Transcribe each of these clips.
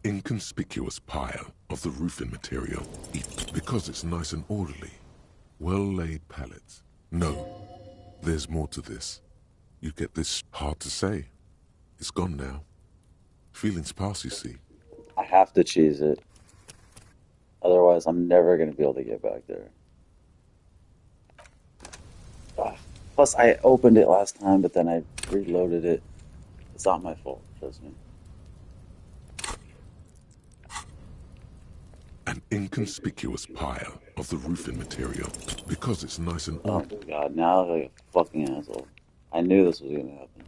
inconspicuous pile of the roofing material, because it's nice and orderly. Well-laid pallets. No, there's more to this. You get this hard to say. It's gone now. Feelings pass, you see. I have to cheese it. Otherwise, I'm never going to be able to get back there. Ugh. Plus, I opened it last time, but then I reloaded it. It's not my fault, trust me. An inconspicuous pile of the roofing material, because it's nice and Oh orderly. my god, now I look like a fucking asshole. I knew this was going to happen.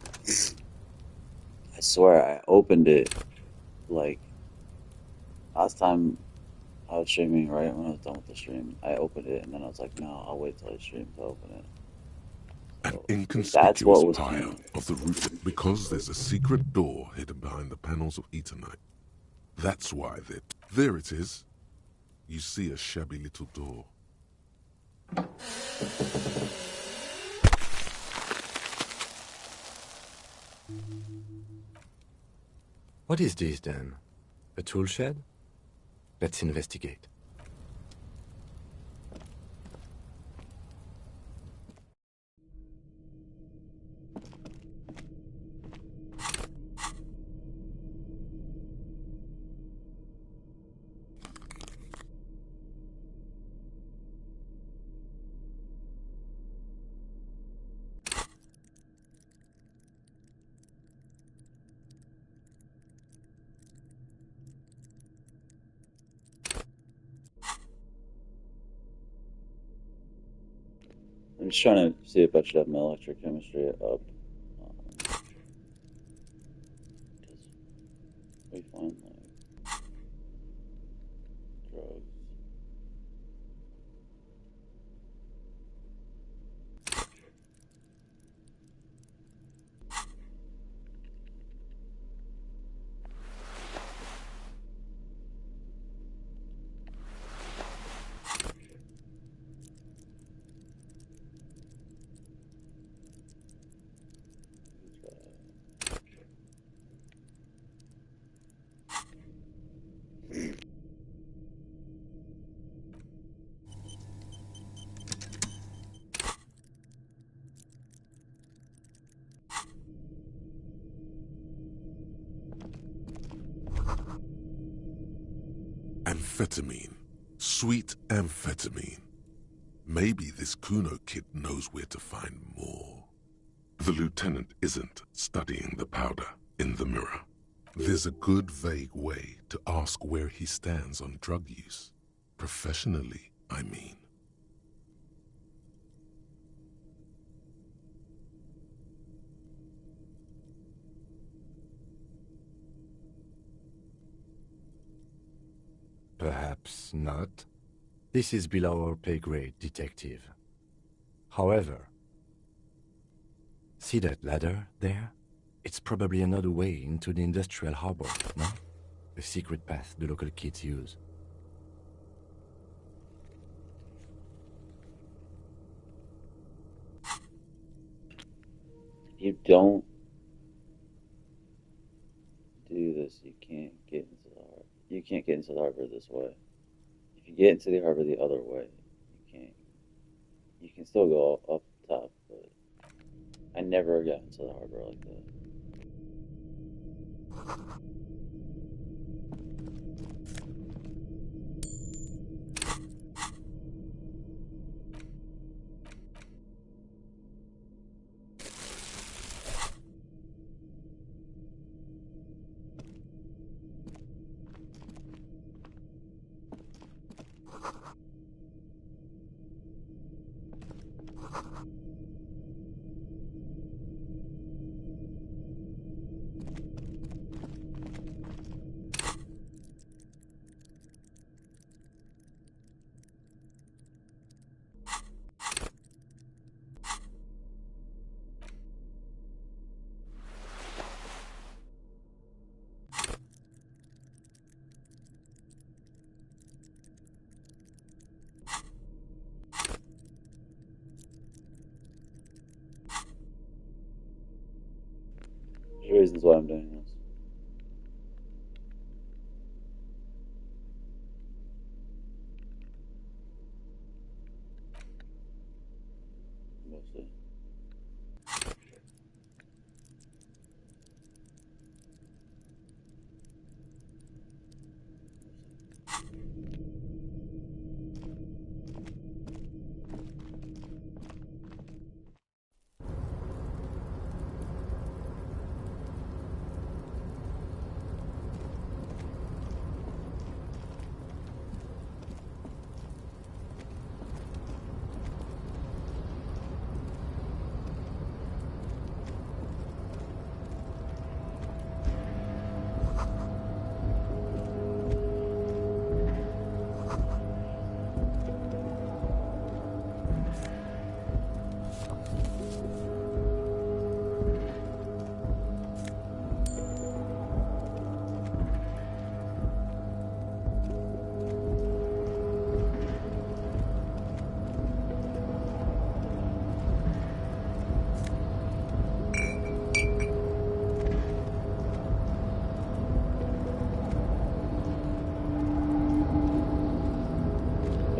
I swear, I opened it, like, last time I was streaming, right when I was done with the stream. I opened it, and then I was like, no, I'll wait till I stream to open it. An So, that's inconspicuous what was pile playing. of the roofing, because there's a secret door hidden behind the panels of Eternite. That's why there it is. You see a shabby little door. What is this, then? A tool shed? Let's investigate. I'm just trying to see if I should have my electrochemistry up. Because we find, like, drugs. Amphetamine. Sweet amphetamine. Maybe this Kuno kid knows where to find more. The lieutenant isn't studying the powder in the mirror. There's a good vague way to ask where he stands on drug use. Professionally, I mean. Perhaps not. This is below our pay grade, detective. However, see that ladder there? It's probably another way into the industrial harbor, no? A secret path the local kids use. You don't do this, you can't get into the harbor. You can't get into the harbor this way. If you get into the harbor the other way, you can't. You can still go up top, but I never got into the harbor like that. There's reasons why I'm doing this.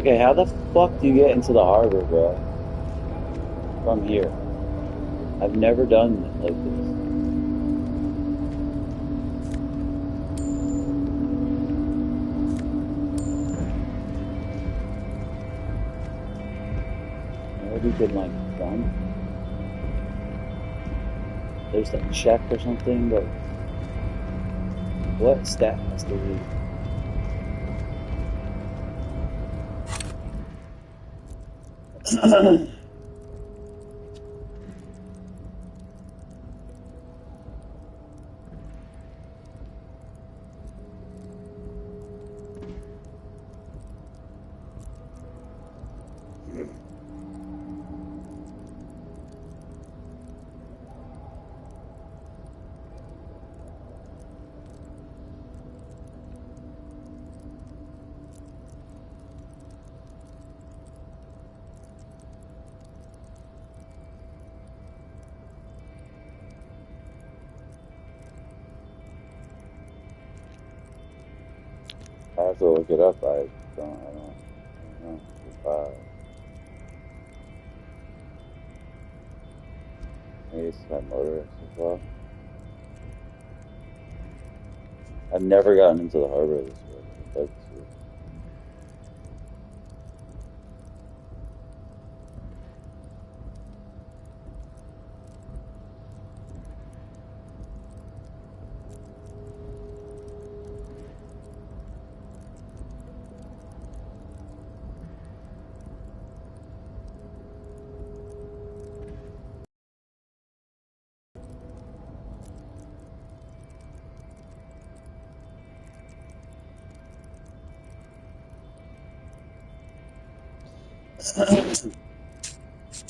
Okay, how the fuck do you get into the harbor, bro? From here. I've never done it like this. Maybe you could like jump. There's like check or something, but what stat has to be? I have to look it up. I don't know. Maybe it's my motorist as well. I've never gotten into the harbor this way. I'd like to.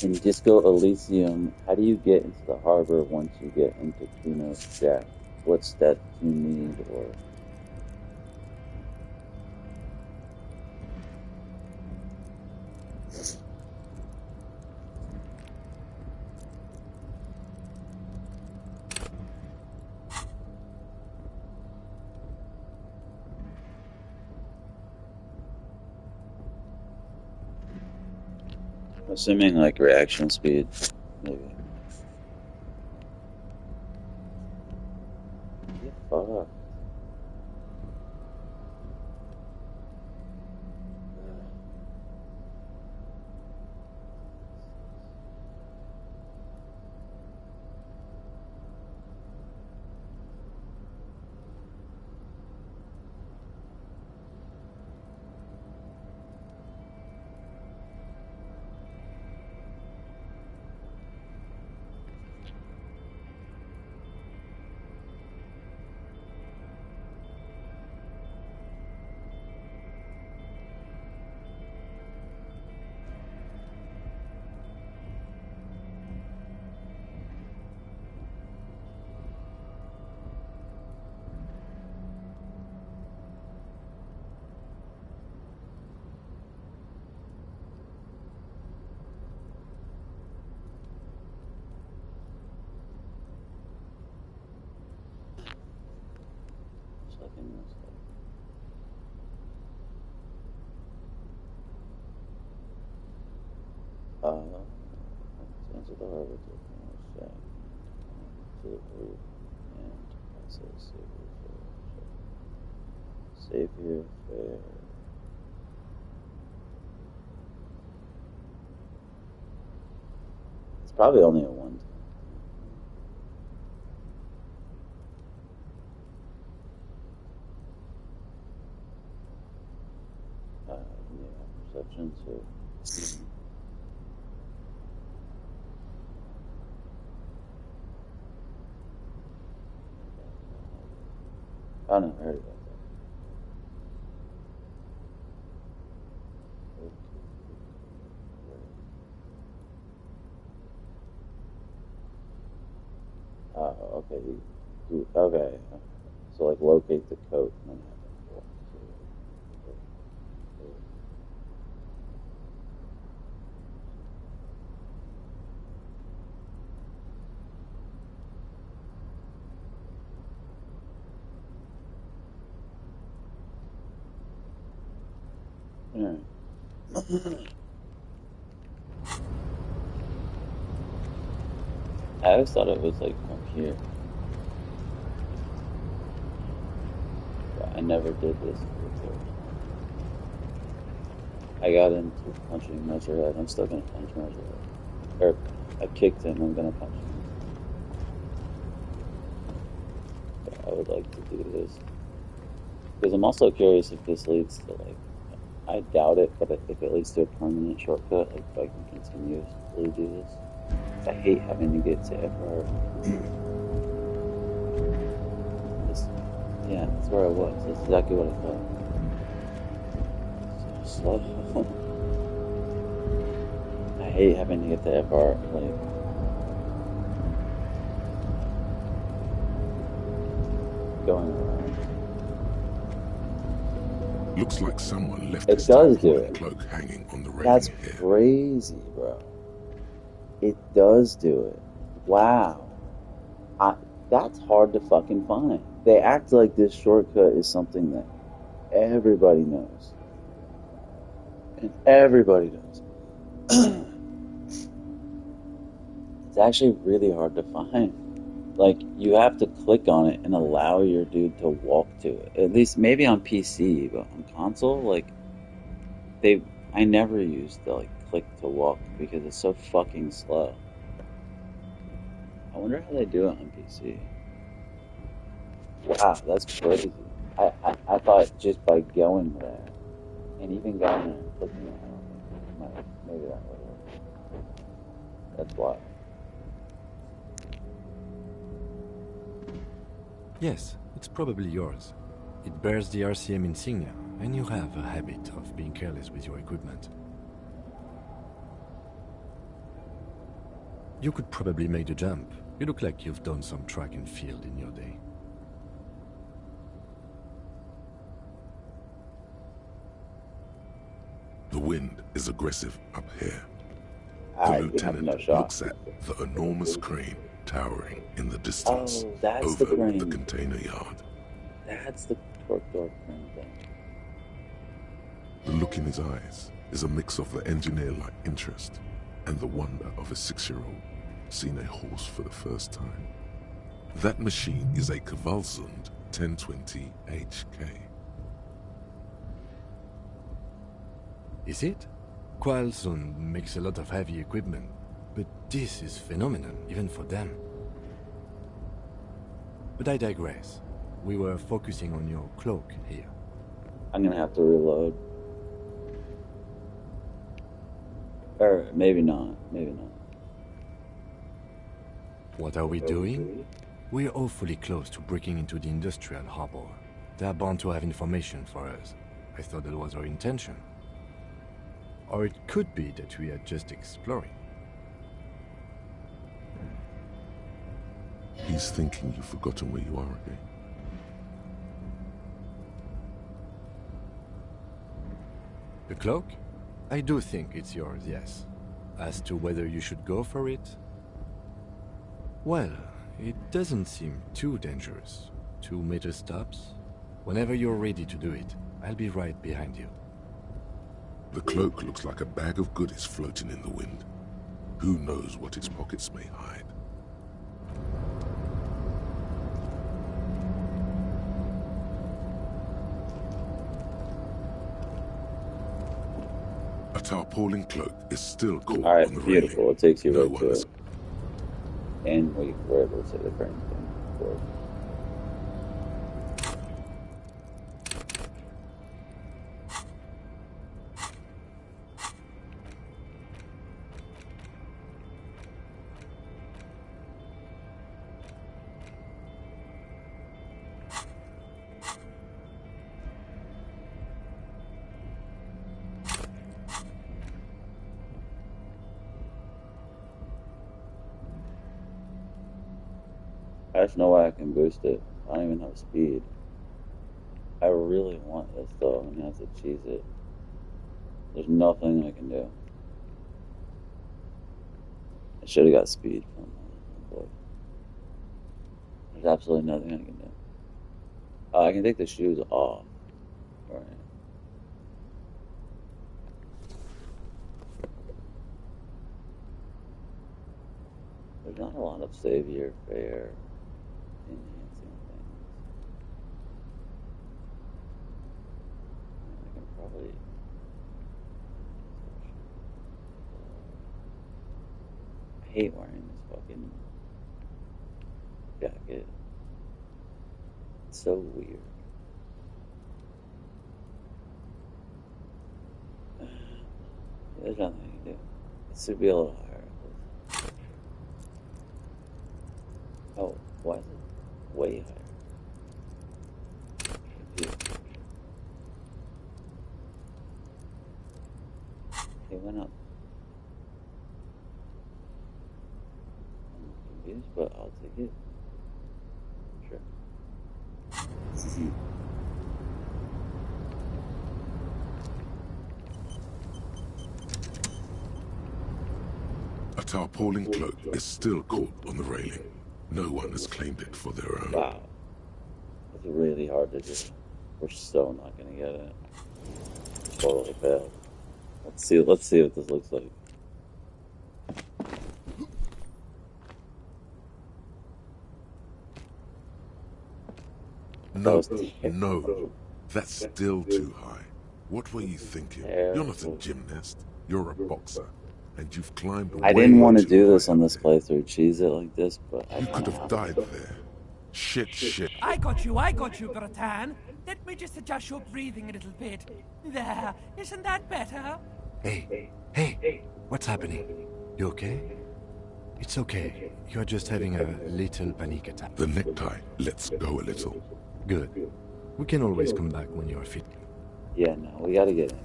In Disco Elysium, how do you get into the harbor once you get into Kuno's shack? What steps do you need, or assuming like reaction speed, maybe. Yeah, fuck. Checking this out. To enter the harbor to Kuno's shack, to the roof, and access Savior Fair. It's probably only a one time. Yeah, perception too. I don't know, I heard about that. Okay. Okay. So like locate the coat and then have it walk to it. Alright. I always thought it was like from here. But I never did this before. I got into punching Measurehead. I'm still gonna punch Measurehead. Or I kicked him, I'm gonna punch him. But I would like to do this. Because I'm also curious if this leads to like, I doubt it, but if it leads to a permanent shortcut, like if I can continuously do this. I hate having to get to Evart. Yeah, that's where I was. That's exactly what I thought. So slow. I hate having to get to Evart. Like, going around. Looks like someone left It his does do tarpaulin it. cloak hanging on the railing That's here. crazy, bro. It does do it. Wow. That's hard to fucking find. They act like this shortcut is something that everybody knows. And everybody does. It's actually really hard to find. Like, you have to click on it and allow your dude to walk to it. At least maybe on PC, but on console, like, I never used the, like, click to walk because it's so fucking slow. I wonder how they do it on PC. Wow, that's crazy. I thought just by going there, and even going there and clicking it, I don't think maybe that would work. That's wild. Yes, it's probably yours. It bears the RCM insignia, and you have a habit of being careless with your equipment. You could probably make the jump. You look like you've done some track and field in your day. The wind is aggressive up here. The I have lieutenant no shot. looks at the enormous crane towering in the distance Oh, that's the over crane. the container yard. That's the torque door crane thing. The look in his eyes is a mix of the engineer-like interest and the wonder of a 6-year-old seeing a horse for the first time. That machine is a Kvalsund 1020 HK. Is it? Kvalsund makes a lot of heavy equipment, but this is phenomenal, even for them. But I digress. We were focusing on your cloak here. I'm gonna have to reload. Or maybe not. Maybe not. What are we doing? We're awfully close to breaking into the industrial harbor. They're bound to have information for us. I thought that was our intention. Or it could be that we are just exploring. He's thinking you've forgotten where you are again. The cloak? I do think it's yours, yes. As to whether you should go for it? Well, it doesn't seem too dangerous. 2 meter stops. Whenever you're ready to do it, I'll be right behind you. The cloak looks like a bag of goodies floating in the wind. Who knows what its pockets may hide? A tarpaulin cloak is still caught Alright, on the beautiful. railing. It takes you No right one to has it. And we were able to say the crane thing before. I just know why I can boost it. I don't even have speed. I really want this though. I'm gonna have to cheese it. There's nothing I can do. I should have got speed from my boy. There's absolutely nothing I can do. I can take the shoes off. Right. not a lot of savior fare enhancing things. I can probably. I hate wearing this fucking jacket. It's so weird. There's nothing you can do. It should be a little higher. Oh, why is it way higher? It went up. I'm confused, but I'll take it. Sure. A tarpaulin cloak is still caught on the railing. No one has claimed it for their own. Wow. It's really hard to do. We're so not gonna get it. Totally failed. Let's see what this looks like. No, no. That's still too high. What were you thinking? You're not a gymnast. You're a boxer. And you've climbed I didn't want to do this on this playthrough, cheese it like this, but you could have died there. Shit. I got you, Bertan. Let me just adjust your breathing a little bit. There, isn't that better? Hey, what's happening? You okay? It's okay. You're just having a little panic attack. The necktie lets go a little. Good. We can always come back when you're fit. yeah, no, we gotta get in.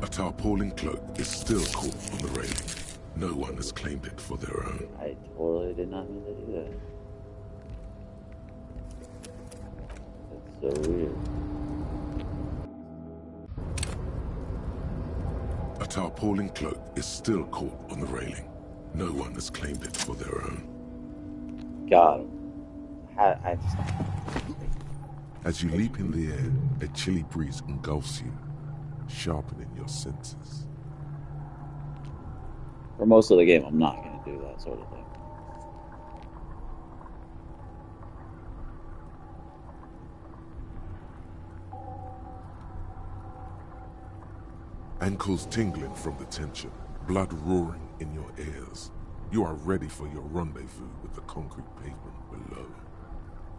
A tarpaulin cloak is still caught on the railing. No one has claimed it for their own. I totally did not mean to do that. That's so weird. A tarpaulin cloak is still caught on the railing. No one has claimed it for their own. Got him. I just... As you leap in the air, a chilly breeze engulfs you, sharpening your senses. For most of the game, I'm not going to do that sort of thing. Ankles tingling from the tension, blood roaring in your ears. You are ready for your rendezvous with the concrete pavement below.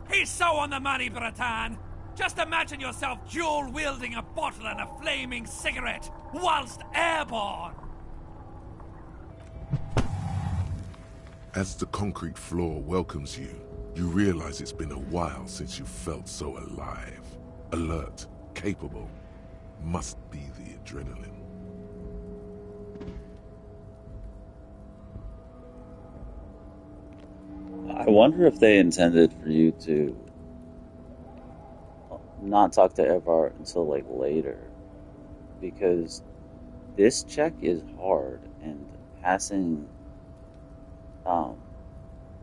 He's so on the money, Bertan. Just imagine yourself dual-wielding a bottle and a flaming cigarette whilst airborne. As the concrete floor welcomes you, you realize it's been a while since you felt so alive, alert, capable. Must be the adrenaline. I wonder if they intended for you to not talk to Evart until like later, because this check is hard and passing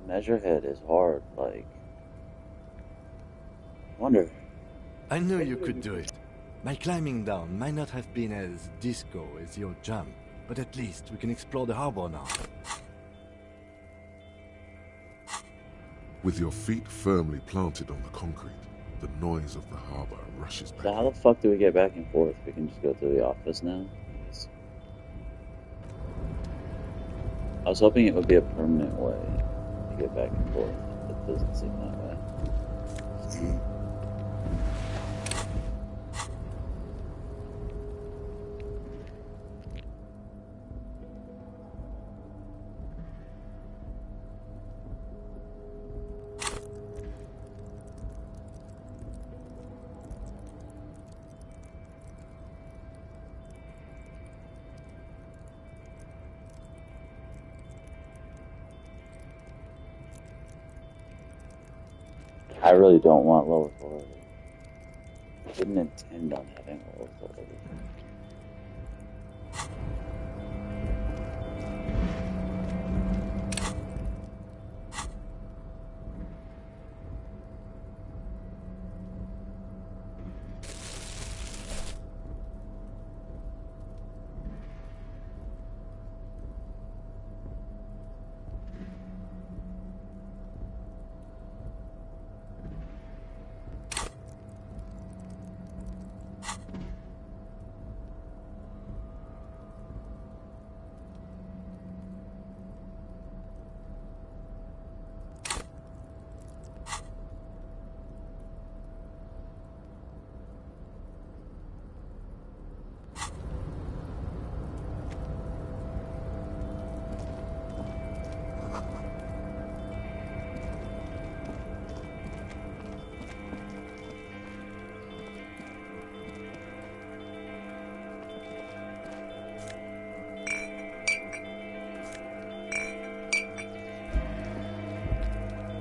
Measurehead is hard. Like, wonder. I knew you could do it. My climbing down might not have been as disco as your jump, but at least we can explore the harbor now. With your feet firmly planted on the concrete, the noise of the harbor rushes back. So how the fuck do we get back and forth? We can just go to the office now? I was hoping it would be a permanent way to get back and forth. It doesn't seem that way. I really don't want lower quality. I didn't intend on having lower quality.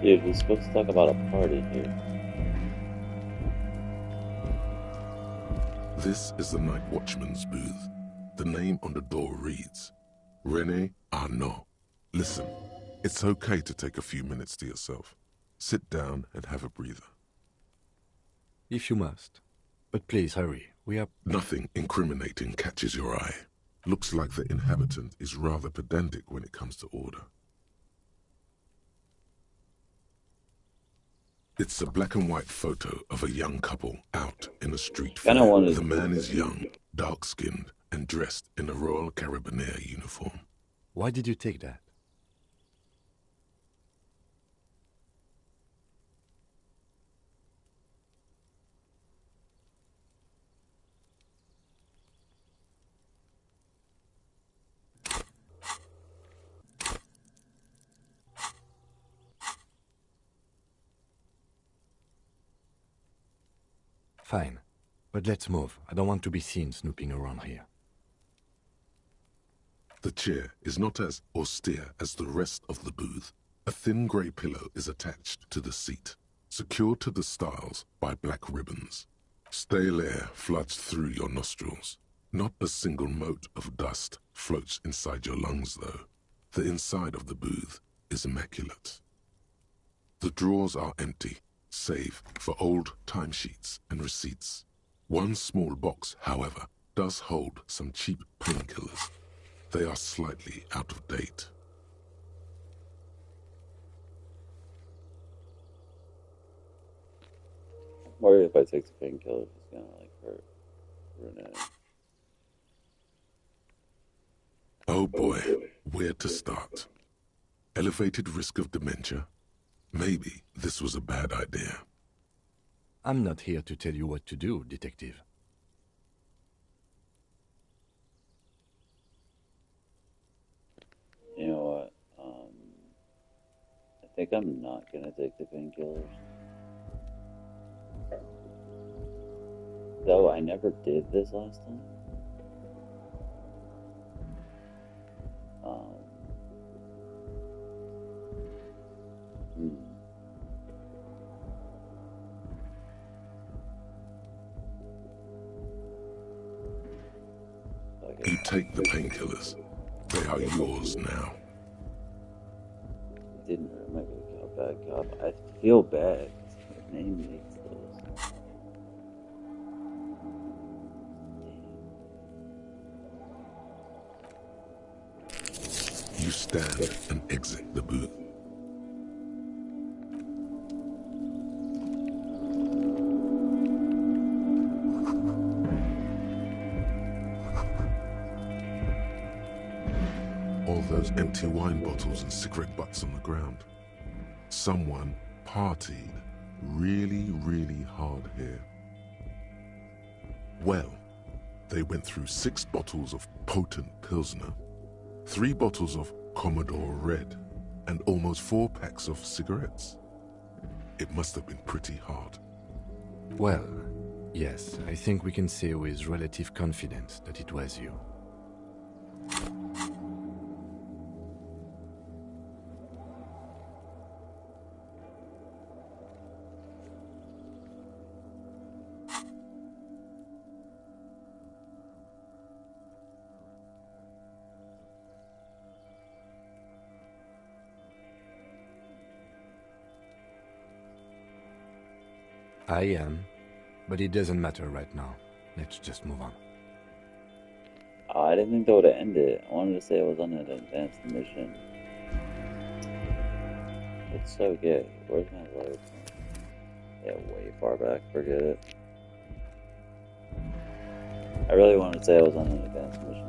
Dude, we're supposed to talk about a party here. This is the night watchman's booth. The name on the door reads, René Arnaud. Listen, it's okay to take a few minutes to yourself. Sit down and have a breather. If you must. But please hurry. We are... Nothing incriminating catches your eye. Looks like the inhabitant is rather pedantic when it comes to order. It's a black and white photo of a young couple out in a street fair. The man is young, dark-skinned, and dressed in a Royal Carabinieri uniform. Why did you take that? Fine. But let's move. I don't want to be seen snooping around here. The chair is not as austere as the rest of the booth. A thin grey pillow is attached to the seat, secured to the stiles by black ribbons. Stale air floods through your nostrils. Not a single mote of dust floats inside your lungs, though. The inside of the booth is immaculate. The drawers are empty, save for old timesheets and receipts. One small box, however, does hold some cheap painkillers. They are slightly out of date. I'm worried if I take the painkillers, it's gonna like hurt Renee. Oh boy, where to start? Elevated risk of dementia? Maybe this was a bad idea. I'm not here to tell you what to do, detective. You know what? I think I'm not gonna take the painkillers. Though I never did this last time. You take the painkillers. They are yours now. I didn't remember a bad cop. I feel bad. My name makes those. You stand and exit the booth. All those empty wine bottles and cigarette butts on the ground. Someone partied really, really hard here. Well, they went through 6 bottles of potent Pilsner, 3 bottles of Commodore Red, and almost 4 packs of cigarettes. It must have been pretty hard. Well, yes, I think we can say with relative confidence that it was you. I am, but it doesn't matter right now. Let's just move on. Oh, I didn't think that would have ended. I wanted to say I was on an advanced mission. It's so gay. Where's my load? Yeah, way far back. Forget it. I really wanted to say I was on an advanced mission.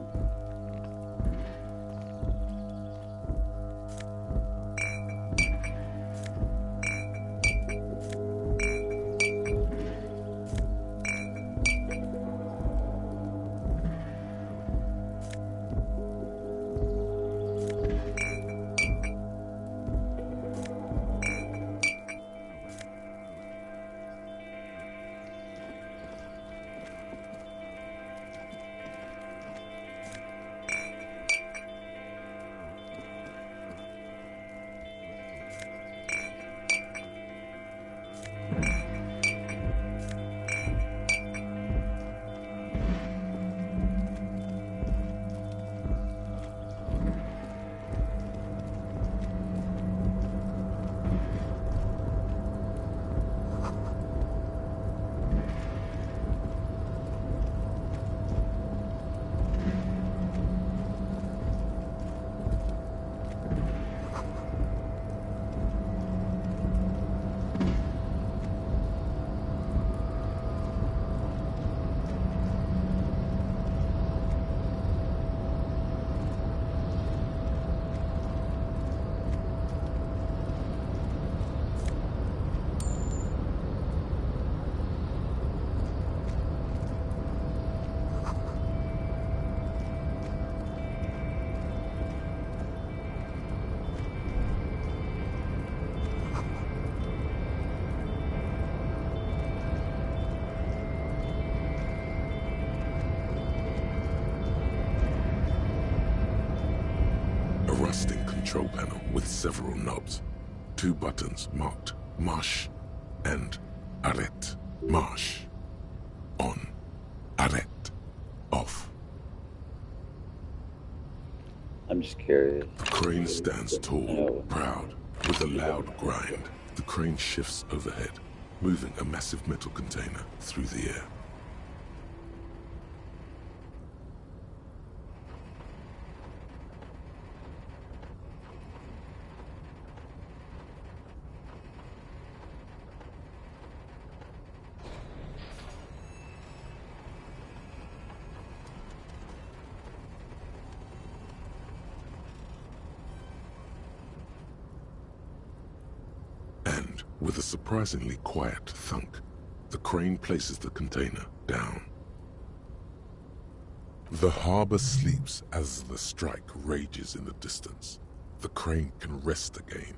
rusting control panel with several knobs. 2 buttons marked Marche and Arrête. Marche. On. Arrête. Off. I'm just curious. The crane stands tall, No. proud, with a loud grind. The crane shifts overhead, moving a massive metal container through the air. And, with a surprisingly quiet thunk, the crane places the container down. The harbor sleeps as the strike rages in the distance. The crane can rest again,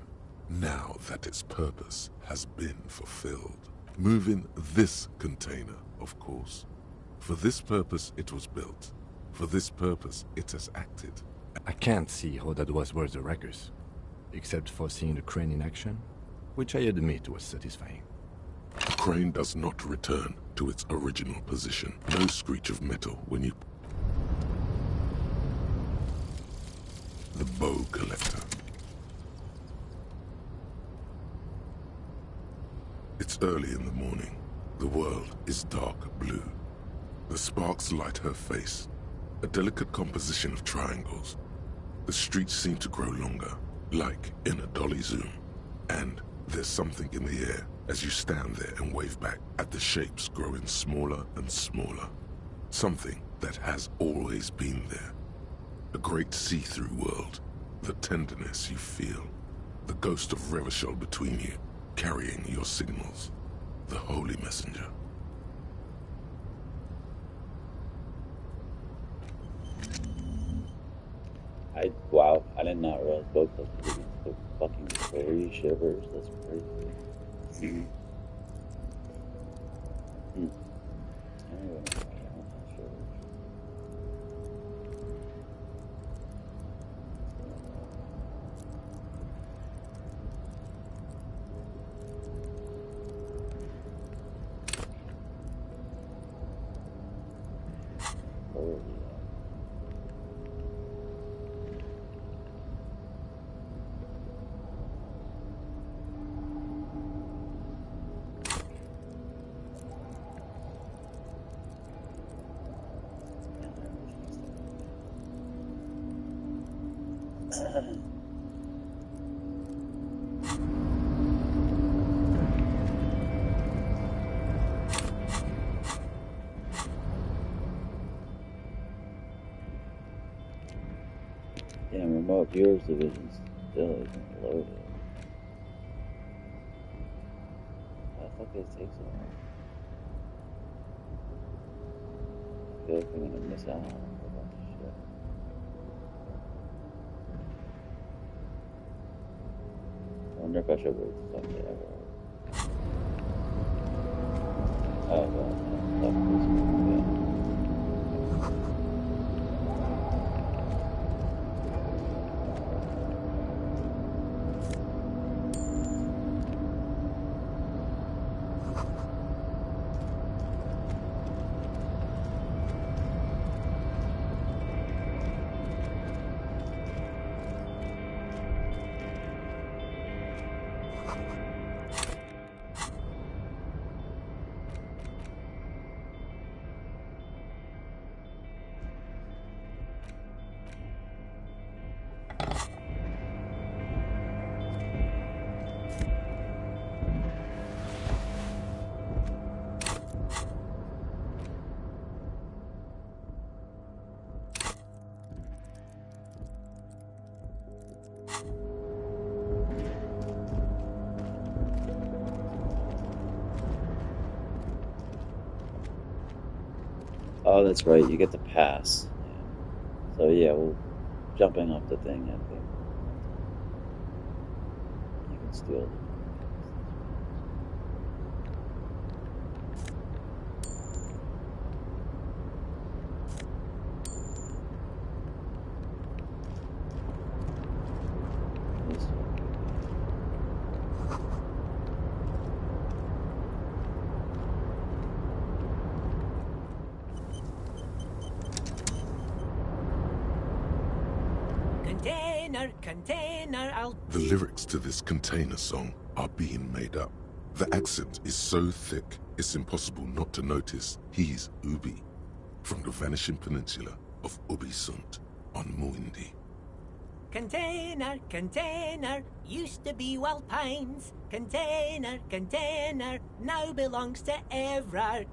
now that its purpose has been fulfilled. Moving this container, of course. For this purpose it was built. For this purpose it has acted. I can't see how that was worth the wreckers, except for seeing the crane in action, which I admit was satisfying. The crane does not return to its original position. No screech of metal when you... The bow collector. It's early in the morning. The world is dark blue. The sparks light her face, a delicate composition of triangles. The streets seem to grow longer, like in a dolly zoom. And there's something in the air as you stand there and wave back at the shapes growing smaller and smaller. Something that has always been there. A great see-through world. The tenderness you feel. The ghost of Revachol between you, carrying your signals. The holy messenger. Wow, I did not realize both of them the fucking fairy shivers. That's crazy. I don't even know why I want that shivers. Oh, yeah. Damn, remote viewers division still isn't loaded. How the fuck did it take so long? I feel like I'm gonna miss out on a whole bunch of shit. I wonder if I should wait till Sunday ever. Oh, well, fuck this one, yeah. Oh, that's right. You get the pass. Yeah. So yeah, we'll jumping off the thing. I think you can steal it. Container, container, I'll... The lyrics to this container song are being made up. The accent is so thick, it's impossible not to notice he's Ubi, from the vanishing peninsula of Ubisunt on Muindi. Container, container, used to be Wild Pines. Container, container, now belongs to Evart.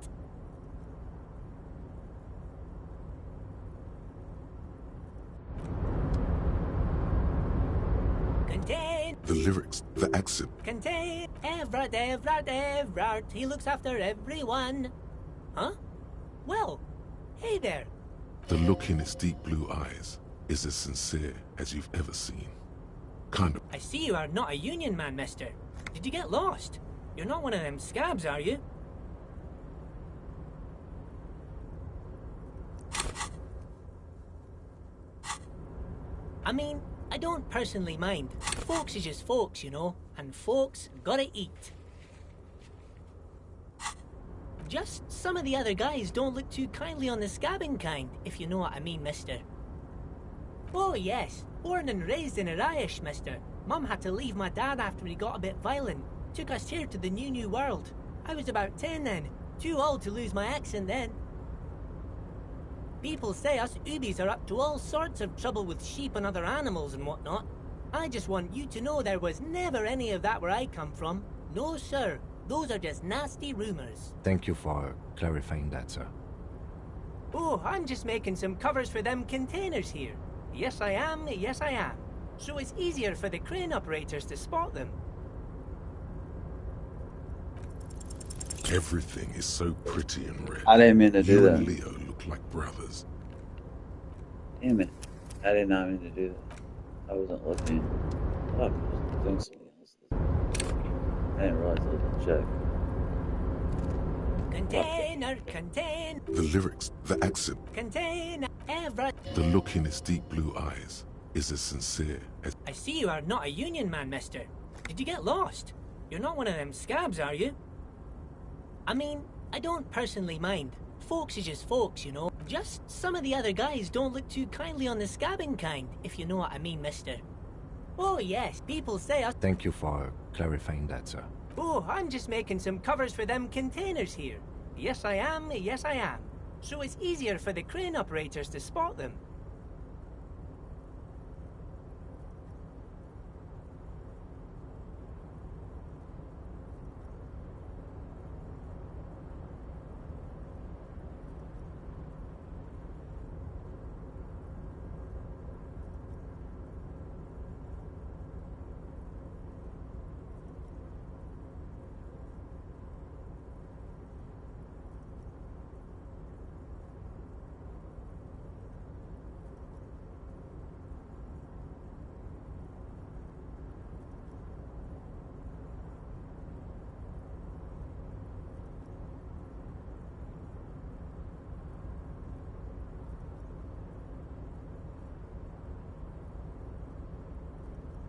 Contain... The lyrics, the accent... Contain... Evart, Evart, Evart, he looks after everyone. Huh? Well, hey there. The look in his deep blue eyes is as sincere as you've ever seen. Kind of... I see you are not a union man, mister. Did you get lost? You're not one of them scabs, are you? I mean, I don't personally mind. Folks is just folks, you know, and folks gotta eat. Just some of the other guys don't look too kindly on the scabbing kind, if you know what I mean, mister. Oh yes, born and raised in Irish, mister. Mum had to leave my dad after he got a bit violent. Took us here to the new world. I was about 10 then. Too old to lose my accent then. People say us Ubis are up to all sorts of trouble with sheep and other animals and whatnot. I just want you to know there was never any of that where I come from. No, sir. Those are just nasty rumors. Thank you for clarifying that, sir. Oh, I'm just making some covers for them containers here. Yes, I am. Yes, I am. So it's easier for the crane operators to spot them. Everything is so pretty and red. I didn't mean to do You that. and Leo look like brothers. Damn it. I did not mean to do that. I wasn't looking. Fuck, I was doing something else. I didn't realize I was in check. Container, contain, The lyrics, the accent, container, Evart. the look in his deep blue eyes is as sincere as... I see you are not a union man, mister. Did you get lost? You're not one of them scabs, are you? I mean, I don't personally mind. Folks is just folks, you know. Just some of the other guys don't look too kindly on the scabbing kind, if you know what I mean, mister. Oh yes, people say us... Thank you for clarifying that, sir. Oh, I'm just making some covers for them containers here. Yes, I am. Yes, I am. So it's easier for the crane operators to spot them.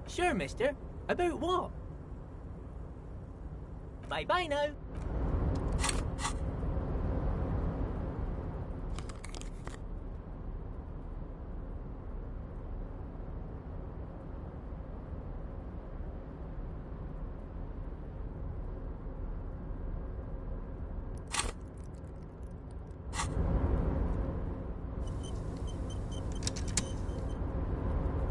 Sure, mister. About what? Bye-bye now.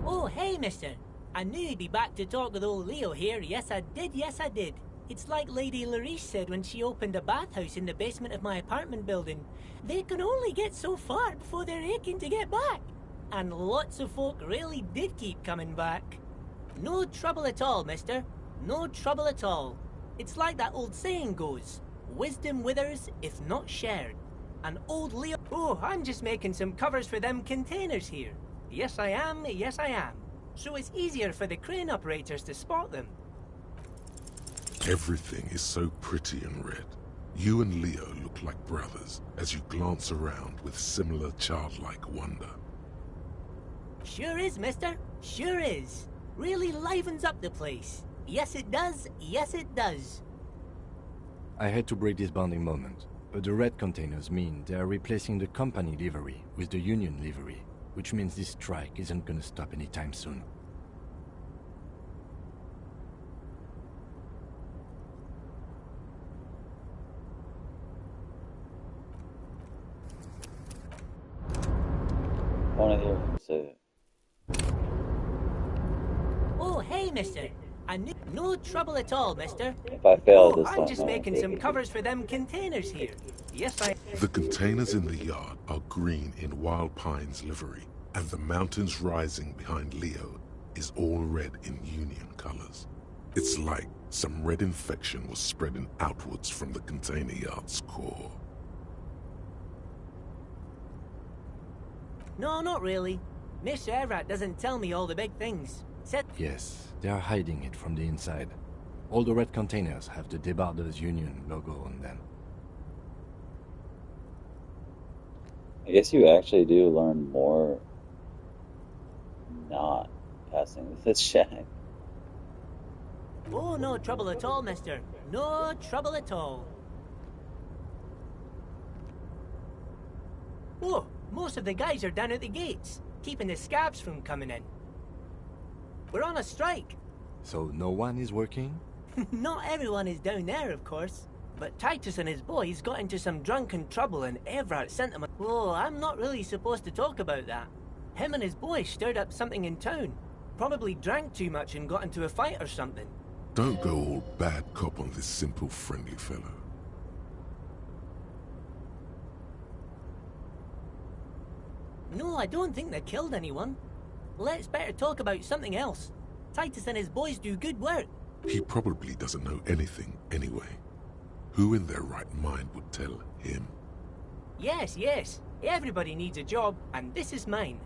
Oh, hey, mister. I knew you'd be back to talk with old Leo here. Yes, I did. Yes, I did. It's like Lady Larice said when she opened a bathhouse in the basement of my apartment building. They can only get so far before they're aching to get back. And lots of folk really did keep coming back. No trouble at all, mister. No trouble at all. It's like that old saying goes, wisdom withers if not shared. And old Leo... Oh, I'm just making some covers for them containers here. Yes, I am. Yes, I am. So it's easier for the crane operators to spot them. Everything is so pretty and red. You and Leo look like brothers as you glance around with similar childlike wonder. Sure is, mister. Sure is. Really livens up the place. Yes, it does. Yes, it does. I had to break this bonding moment, but the red containers mean they are replacing the company livery with the union livery. which means this strike isn't gonna stop anytime soon. I want to hear him say it. Oh, hey, mister. I knew... No trouble at all, mister. If I fail Oh, this I'm time, just making some covers for them containers here. Yes, I... The containers in the yard are green in Wild Pine's livery, and the mountains rising behind Leo is all red in Union colors. It's like some red infection was spreading outwards from the container yard's core. No, not really. Mr. Evart doesn't tell me all the big things. Yes, they are hiding it from the inside. All the red containers have the Debarders Union logo on them. I guess you actually do learn more not passing the check. Oh, no trouble at all, mister. No trouble at all. Oh, most of the guys are down at the gates, keeping the scabs from coming in. We're on a strike. So no one is working? Not everyone is down there, of course. But Titus and his boys got into some drunken trouble and Evart sent them a... Oh, I'm not really supposed to talk about that. Him and his boys stirred up something in town. Probably drank too much and got into a fight or something. Don't go all bad cop on this simple, friendly fellow. No, I don't think they killed anyone. Let's better talk about something else. Titus and his boys do good work. He probably doesn't know anything anyway. Who in their right mind would tell him? Yes, yes. Everybody needs a job, and this is mine.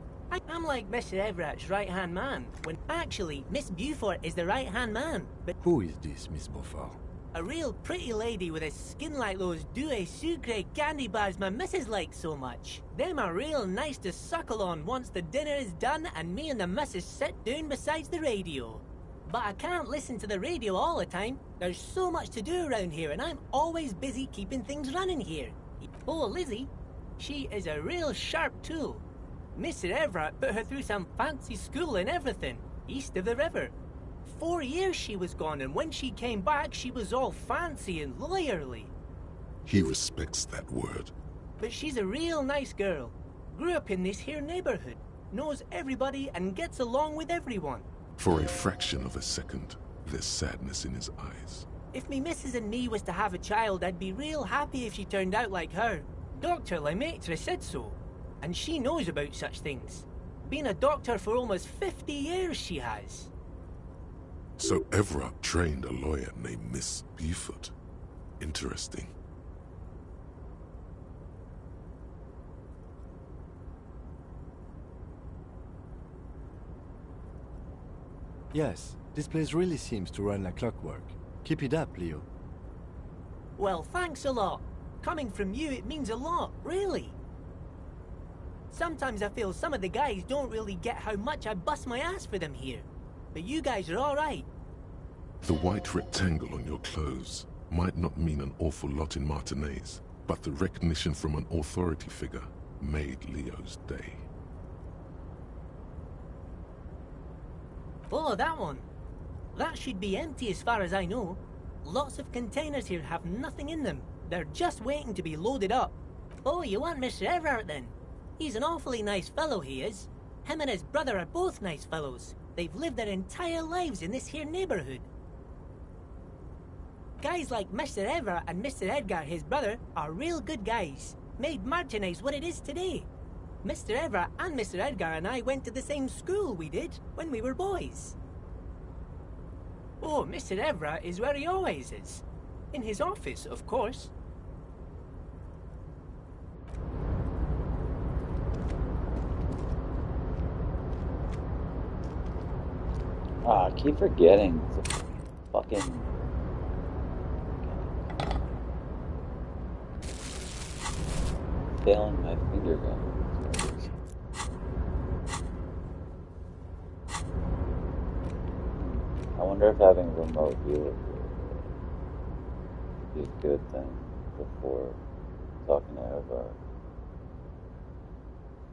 I'm like Mr. Everett's right-hand man, when actually Miss Beaufort is the right-hand man. But Who is this, Miss Beaufort? a real pretty lady with a skin like those Douai Sucre candy bars my missus likes so much. Them are real nice to suckle on once the dinner is done and me and the missus sit down beside the radio. But I can't listen to the radio all the time. There's so much to do around here and I'm always busy keeping things running here. Oh, Lizzie, she is a real sharp tool. Mr. Evart put her through some fancy school and everything, east of the river. 4 years she was gone, and when she came back, she was all fancy and lawyerly. He respects that word. But she's a real nice girl. Grew up in this here neighborhood, knows everybody and gets along with everyone. For a fraction of a second, there's sadness in his eyes. If me missus and me was to have a child, I'd be real happy if she turned out like her. Dr. Lemaitre said so, and she knows about such things. Been a doctor for almost 50 years she has. So Evart trained a lawyer named Miss Beaufort. Interesting. Yes, this place really seems to run like clockwork. Keep it up, Leo. Well, thanks a lot. Coming from you, it means a lot, really. Sometimes I feel some of the guys don't really get how much I bust my ass for them here. But you guys are all right. The white rectangle on your clothes might not mean an awful lot in Martinez, but the recognition from an authority figure made Leo's day. Oh, that one. That should be empty as far as I know. Lots of containers here have nothing in them. They're just waiting to be loaded up. Oh, you want Mr. Evart then? He's an awfully nice fellow, he is. Him and his brother are both nice fellows. They've lived their entire lives in this here neighborhood. Guys like Mr. Evart and Mr. Edgar, his brother, are real good guys. Made Martinez what it is today. Mr. Evart and Mr. Edgar and I went to the same school we did when we were boys. Oh, Mr. Evart is where he always is. In his office, of course. Ah, I keep forgetting the fucking... Failing my finger gun. I wonder if having a remote view would be a good thing before talking to Evart.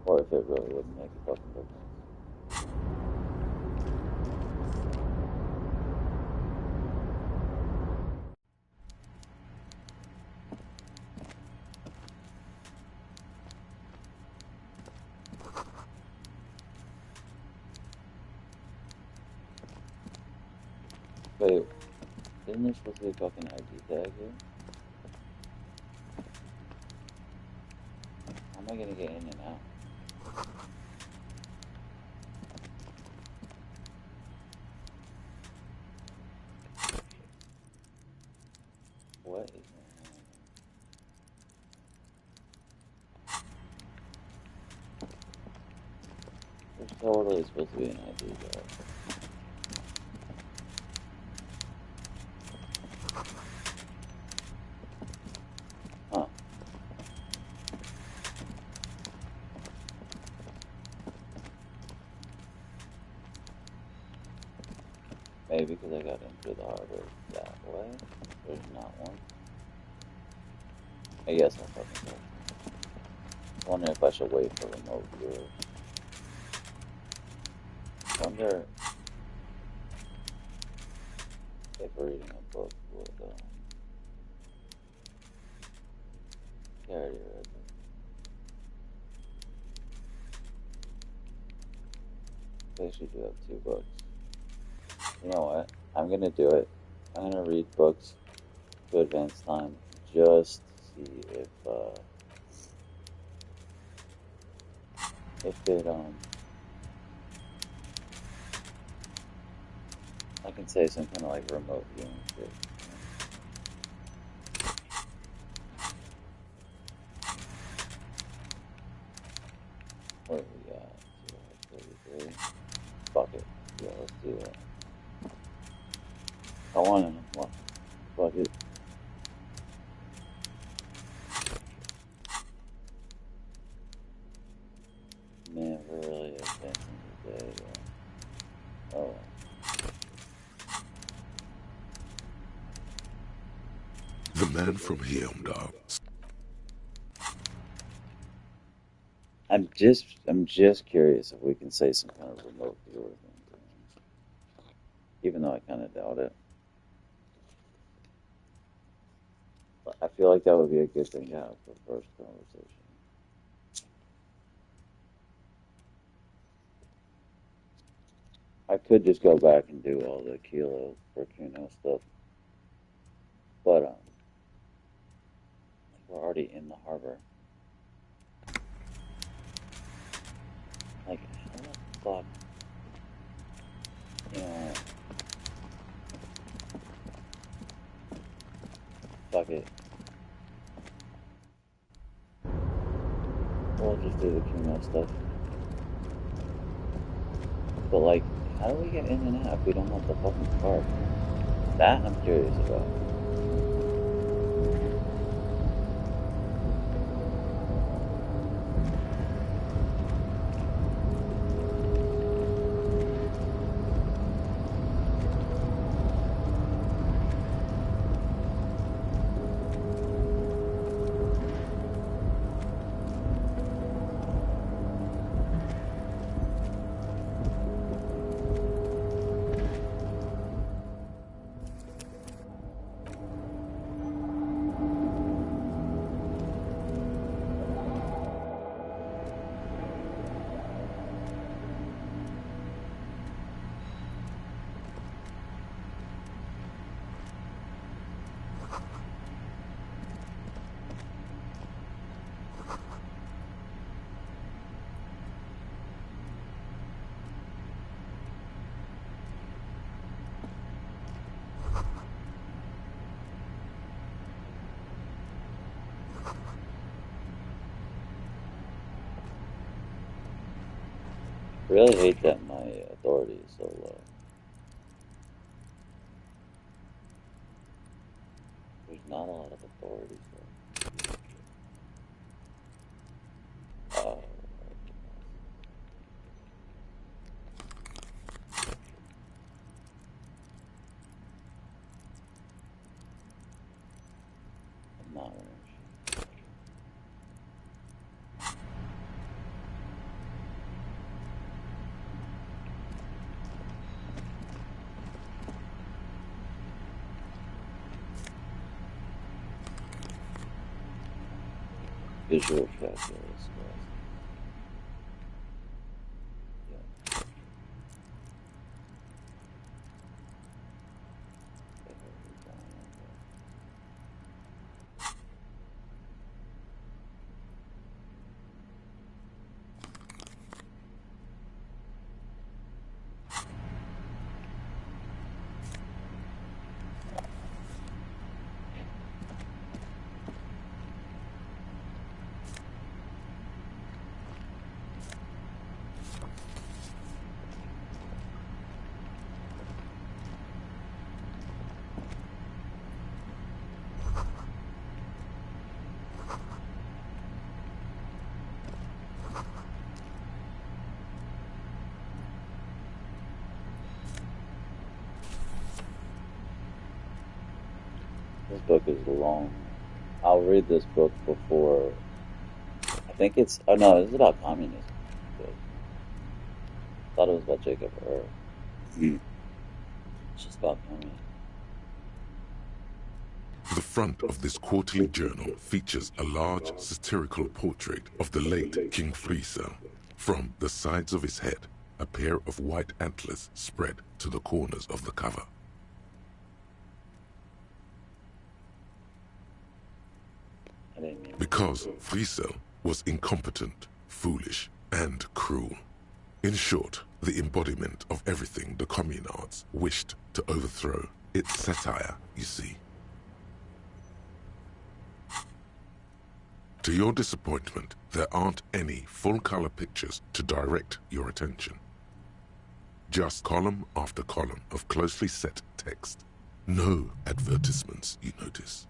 Or if it really wouldn't make a fucking difference. Wait, isn't there supposed to be a fucking ID tag here? How am I gonna get in and out? What is going on? There's totally supposed to be an ID tag. Huh. Maybe because I got into the harbor that way. There's not one. I guess I'll fucking go. Wonder if I should wait for remote viewers. Wonder if reading a book would, yeah, I already read it. They actually do have 2 books. You know what? I'm gonna do it. I'm gonna read books to advance time just to see if it, I can say some kind of like remote viewing shit. What do we got? 33. Fuck it. Yeah, let's do that. I want to know. Fuck it. Man, we're really advancing today. Oh. The man from Heomdar. I'm just curious if we can say some kind of remote viewer thing. Even though I kind of doubt it. But I feel like that would be a good thing to have for first conversation. I could just go back and do all the Kilo for Kuno stuff. But, we're already in the harbor. Like, how the fuck, you know, fuck it. We'll just do the Kuno stuff. But, like, how do we get in and out if we don't have the fucking card? That I'm curious about. I really hate that my authority is so low. There's not a lot of authorities there. I'm not wearing shit. visual calculus. This book is long. I'll read this book before. I think it's. Oh no, it's about communism. But I thought it was about Jacob Earl. It's just about communism. The front of this quarterly journal features a large satirical portrait of the late King Friesel. From the sides of his head, a pair of white antlers spread to the corners of the cover. Because Friesel was incompetent, foolish, and cruel. In short, the embodiment of everything the communards wished to overthrow. It's satire, you see. To your disappointment, there aren't any full-color pictures to direct your attention. Just column after column of closely set text. No advertisements, you notice.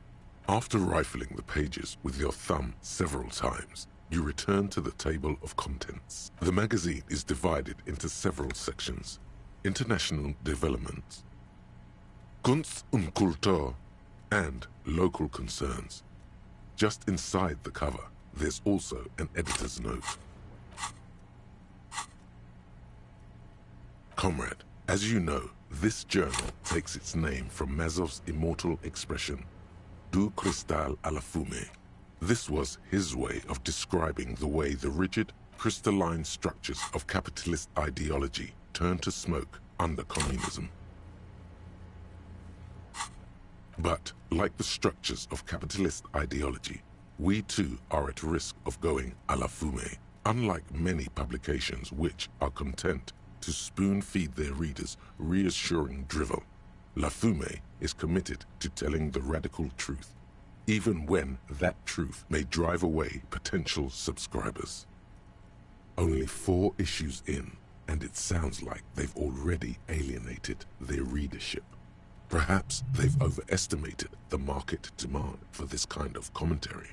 After rifling the pages with your thumb several times, you return to the table of contents. The magazine is divided into several sections. International developments, Kunst und Kultur, and local concerns. Just inside the cover, there's also an editor's note. Comrade, as you know, this journal takes its name from Mazov's immortal expression, Du cristal à la fumée. This was his way of describing the way the rigid, crystalline structures of capitalist ideology turn to smoke under communism. But, like the structures of capitalist ideology, we too are at risk of going à la fumée, unlike many publications which are content to spoon-feed their readers reassuring drivel. La Fumée is committed to telling the radical truth, even when that truth may drive away potential subscribers. Only 4 issues in, and it sounds like they've already alienated their readership. Perhaps they've overestimated the market demand for this kind of commentary.